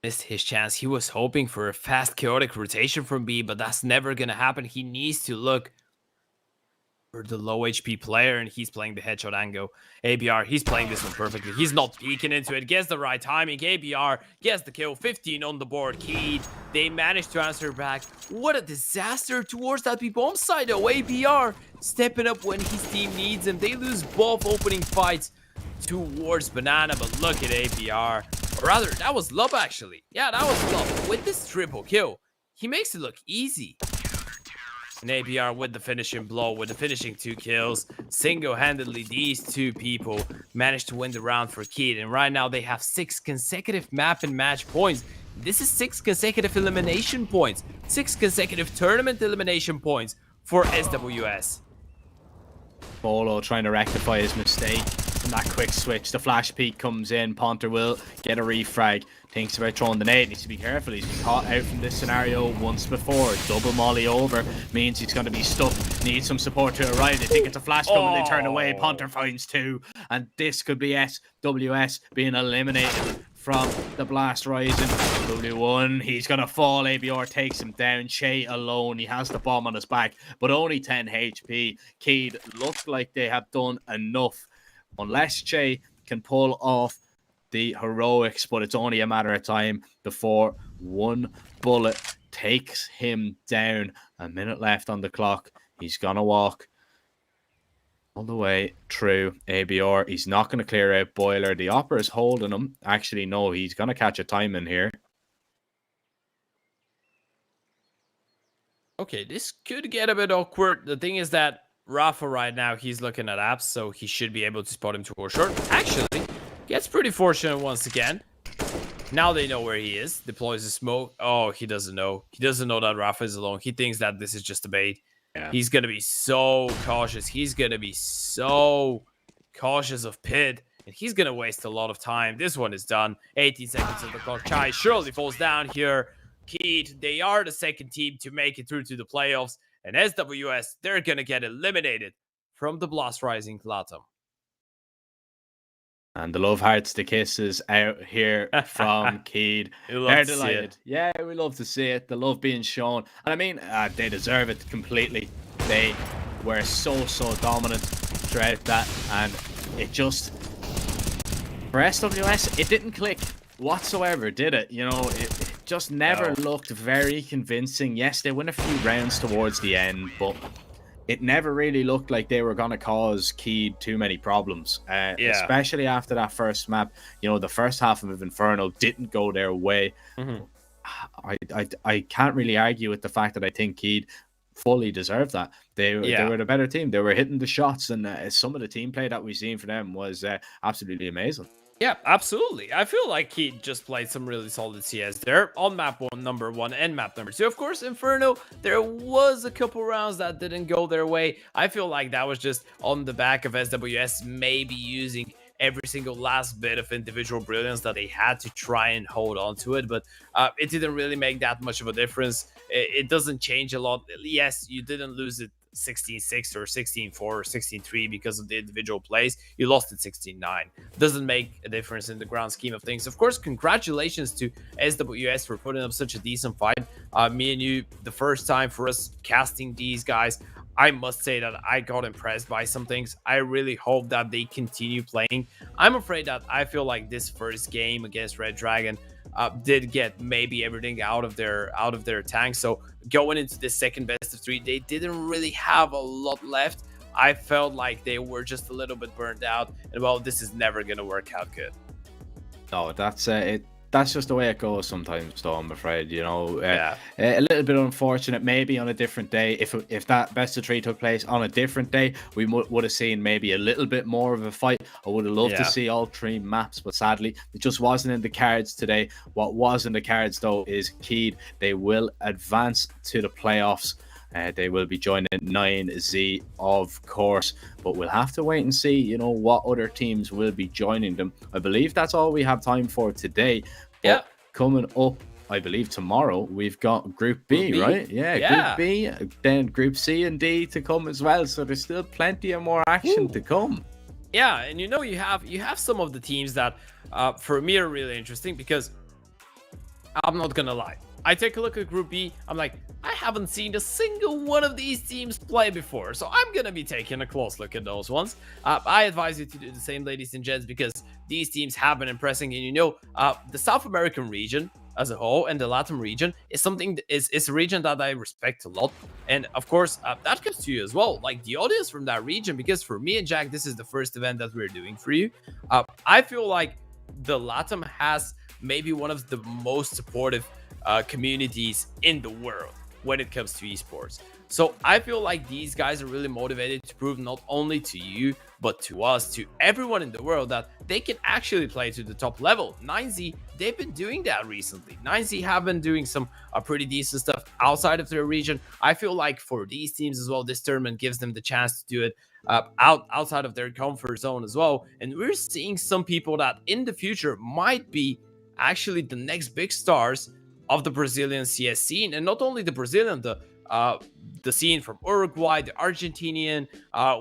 Speaker 4: missed his chance. He was hoping for a fast, chaotic rotation from B, but that's never going to happen. He needs to look for the low HP player, and he's playing the headshot angle. ABR, he's playing this one perfectly. He's not peeking into it. Gets the right timing. ABR gets the kill. 15 on the board. Keed, they managed to answer back. What a disaster towards that B-bomb side, though. ABR stepping up when his team needs him. They lose both opening fights towards Banana, but look at ABR. Or rather, that was Lub, actually. Yeah, that was Lub. With this triple kill, he makes it look easy. And ABR with the finishing blow, with the finishing 2 kills. Single-handedly, these 2 people managed to win the round for Keed. And right now, they have 6 consecutive map and match points. This is 6 consecutive elimination points. 6 consecutive tournament elimination points for SWS.
Speaker 3: Bolo trying to rectify his mistake. And that quick switch, the flash peek comes in. Ponter will get a refrag. Thinks about throwing the nade. Needs to be careful. He's been caught out from this scenario once before. Double molly over means he's going to be stuck. Needs some support to arrive. They think it's a flash coming. They turn away. Ponter finds 2. And this could be SWS being eliminated from the Blast Rising. W1, he's going to fall. ABR takes him down. Che alone. He has the bomb on his back, but only 10 HP. Keed looks like they have done enough. Unless Che can pull off the heroics, but it's only a matter of time before one bullet takes him down. A minute left on the clock. He's going to walk all the way through ABR. He's not going to clear out Boiler. The Opera is holding him. Actually, no, he's going to catch a time in here.
Speaker 4: Okay, this could get a bit awkward. The thing is that Rafa right now, he's looking at apps, so he should be able to spot him towards short. Actually, gets pretty fortunate once again. Now they know where he is. Deploys the smoke. Oh, he doesn't know. He doesn't know that Rafa is alone. He thinks that this is just a bait. Yeah. He's going to be so cautious. He's going to be so cautious of Pit, and he's gonna waste a lot of time. This one is done. 18 seconds of the clock. Chai surely falls down here. Keed, they are the second team to make it through to the playoffs, and SWS, they're gonna get eliminated from the Blast Rising LATAM.
Speaker 3: And the love hearts, the kisses out here from Keed. They're delighted. Yeah, we love to see it. The love being shown. And I mean, they deserve it completely. They were so dominant throughout that. And it just, for SWS, it didn't click whatsoever, did it? You know, it just never looked very convincing. Yes, they win a few rounds towards the end, but it never really looked like they were going to cause Keed too many problems, especially after that first map. You know, the first half of Inferno didn't go their way. I can't really argue with the fact that I think Keed fully deserved that. They were the better team. They were hitting the shots, and some of the team play that we've seen for them was absolutely amazing.
Speaker 4: Yeah, absolutely. I feel like he just played some really solid CS there on map number 1 and map number 2. Of course, Inferno, there was a couple rounds that didn't go their way. I feel like that was just on the back of SWS maybe using every single last bit of individual brilliance that they had to try and hold on to it, but it didn't really make that much of a difference. It doesn't change a lot. Yes, you didn't lose it 16-6 or 16-4 or 16-3 because of the individual plays. You lost it 16-9. Doesn't make a difference in the grand scheme of things. Of course, congratulations to SWS for putting up such a decent fight. Me and you, the first time for us casting these guys, I must say that I got impressed by some things. I really hope that they continue playing. I'm afraid that I feel like this first game against Redragon did get maybe everything out of their tank. So going into the second best of 3, they didn't really have a lot left. I felt like they were just a little bit burned out, and well, this is never gonna work out good.
Speaker 3: No, that's it. That's just the way it goes sometimes, though, I'm afraid. You know, a little bit unfortunate. Maybe on a different day, if that best of 3 took place on a different day, we would have seen maybe a little bit more of a fight. I would have loved to see all 3 maps, but sadly, it just wasn't in the cards today. What was in the cards, though, is Keed. They will advance to the playoffs. They will be joining 9Z, of course, but we'll have to wait and see, you know, what other teams will be joining them. I believe that's all we have time for today. But coming up, I believe tomorrow, we've got Group B, right? Yeah, Group B, then Group C and D to come as well. So there's still plenty of more action to come.
Speaker 4: Yeah, and you know, you have some of the teams that, for me, are really interesting because I'm not gonna lie. I take a look at Group B, I'm like, I haven't seen a single one of these teams play before, so I'm gonna be taking a close look at those ones. I advise you to do the same, ladies and gents, because these teams have been impressing, and you know, the South American region as a whole and the LATAM region is is a region that I respect a lot, and of course, that goes to you as well, like the audience from that region, because for me and Jack, this is the first event that we're doing for you. I feel like the LATAM has maybe one of the most supportive communities in the world when it comes to esports. So I feel like these guys are really motivated to prove not only to you, but to us, to everyone in the world, that they can actually play to the top level. 9Z, they've been doing that recently. 9Z have been doing some pretty decent stuff outside of their region. I feel like for these teams as well, this tournament gives them the chance to do it outside of their comfort zone as well. And we're seeing some people that in the future might be actually the next big stars of the Brazilian CS scene, and not only the Brazilian, the scene from Uruguay, the Argentinian.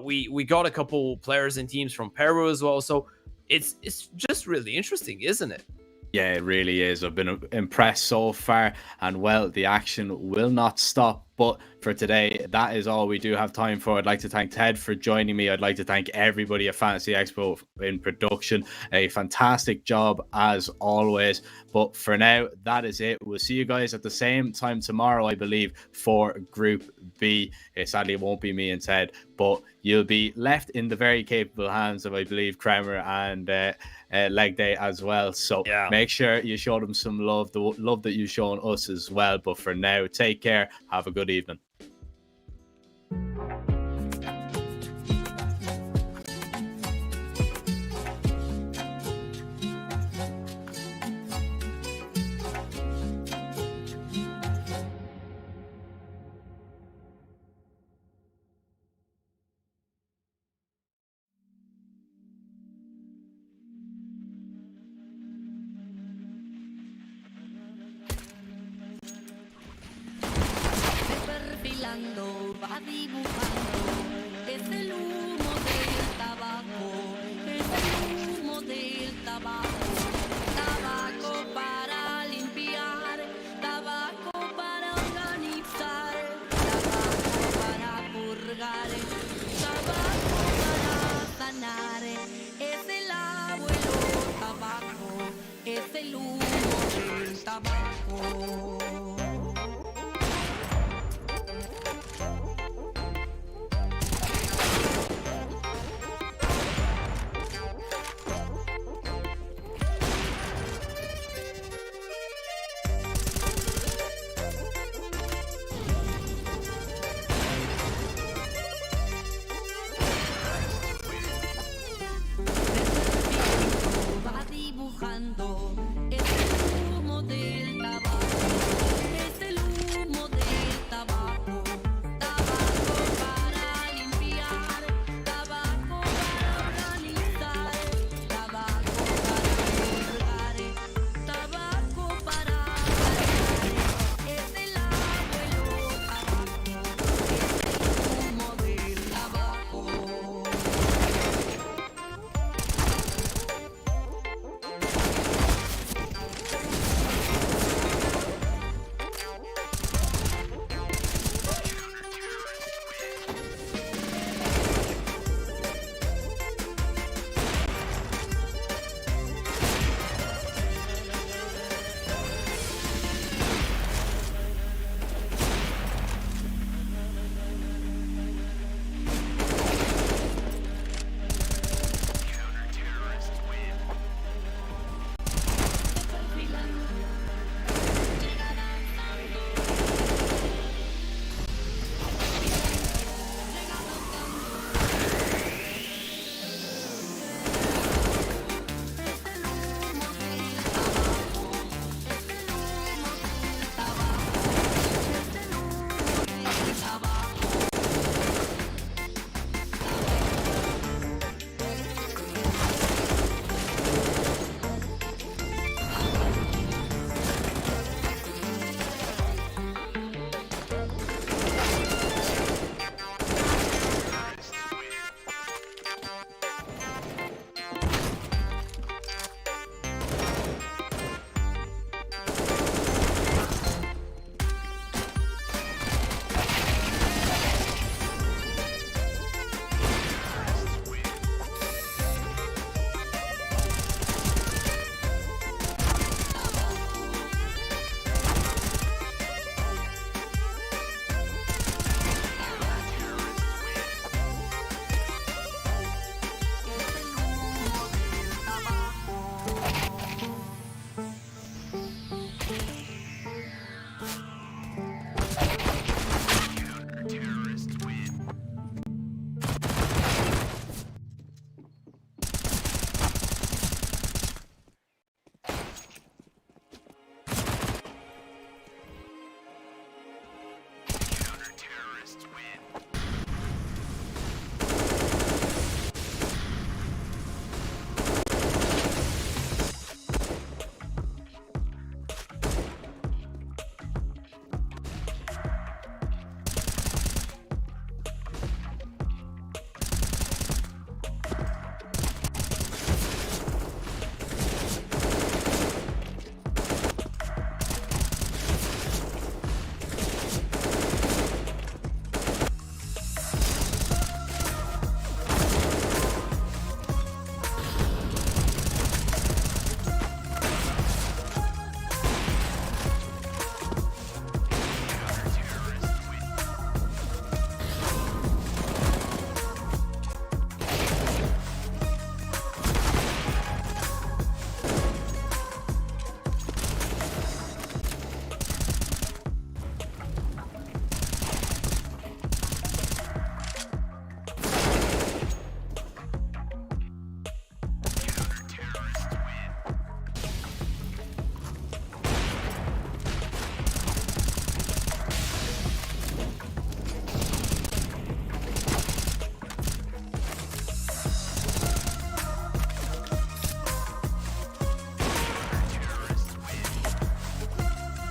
Speaker 4: We got a couple players and teams from Peru as well. So it's just really interesting, isn't it?
Speaker 3: Yeah, it really is. I've been impressed so far, and well, the action will not stop. But for today, that is all we do have time for. I'd like to thank Ted for joining me. I'd like to thank everybody at Fantasy Expo in production. A fantastic job as always. But for now, that is it. We'll see you guys at the same time tomorrow, I believe, for Group B. Sadly, it won't be me and Ted, but you'll be left in the very capable hands of, I believe, Kramer and Leg Day as well. So make sure you show them some love, the love that you've shown us as well. But for now, take care. Have a good evening.
Speaker 2: perfilando, va dibujando. Es el humo del tabaco, es el humo del tabaco. Tabaco para limpiar, tabaco para organizar, tabaco para purgar, tabaco para sanar. Es el abuelo tabaco, es el humo del tabaco. Va dibujando, es el humo del tabaco, es el humo del tabaco. Tabaco para limpiar, tabaco para organizar, tabaco para purgar, tabaco para sanar. Es el abuelo tabaco, es el humo del tabaco.
Speaker 8: Terrorists win.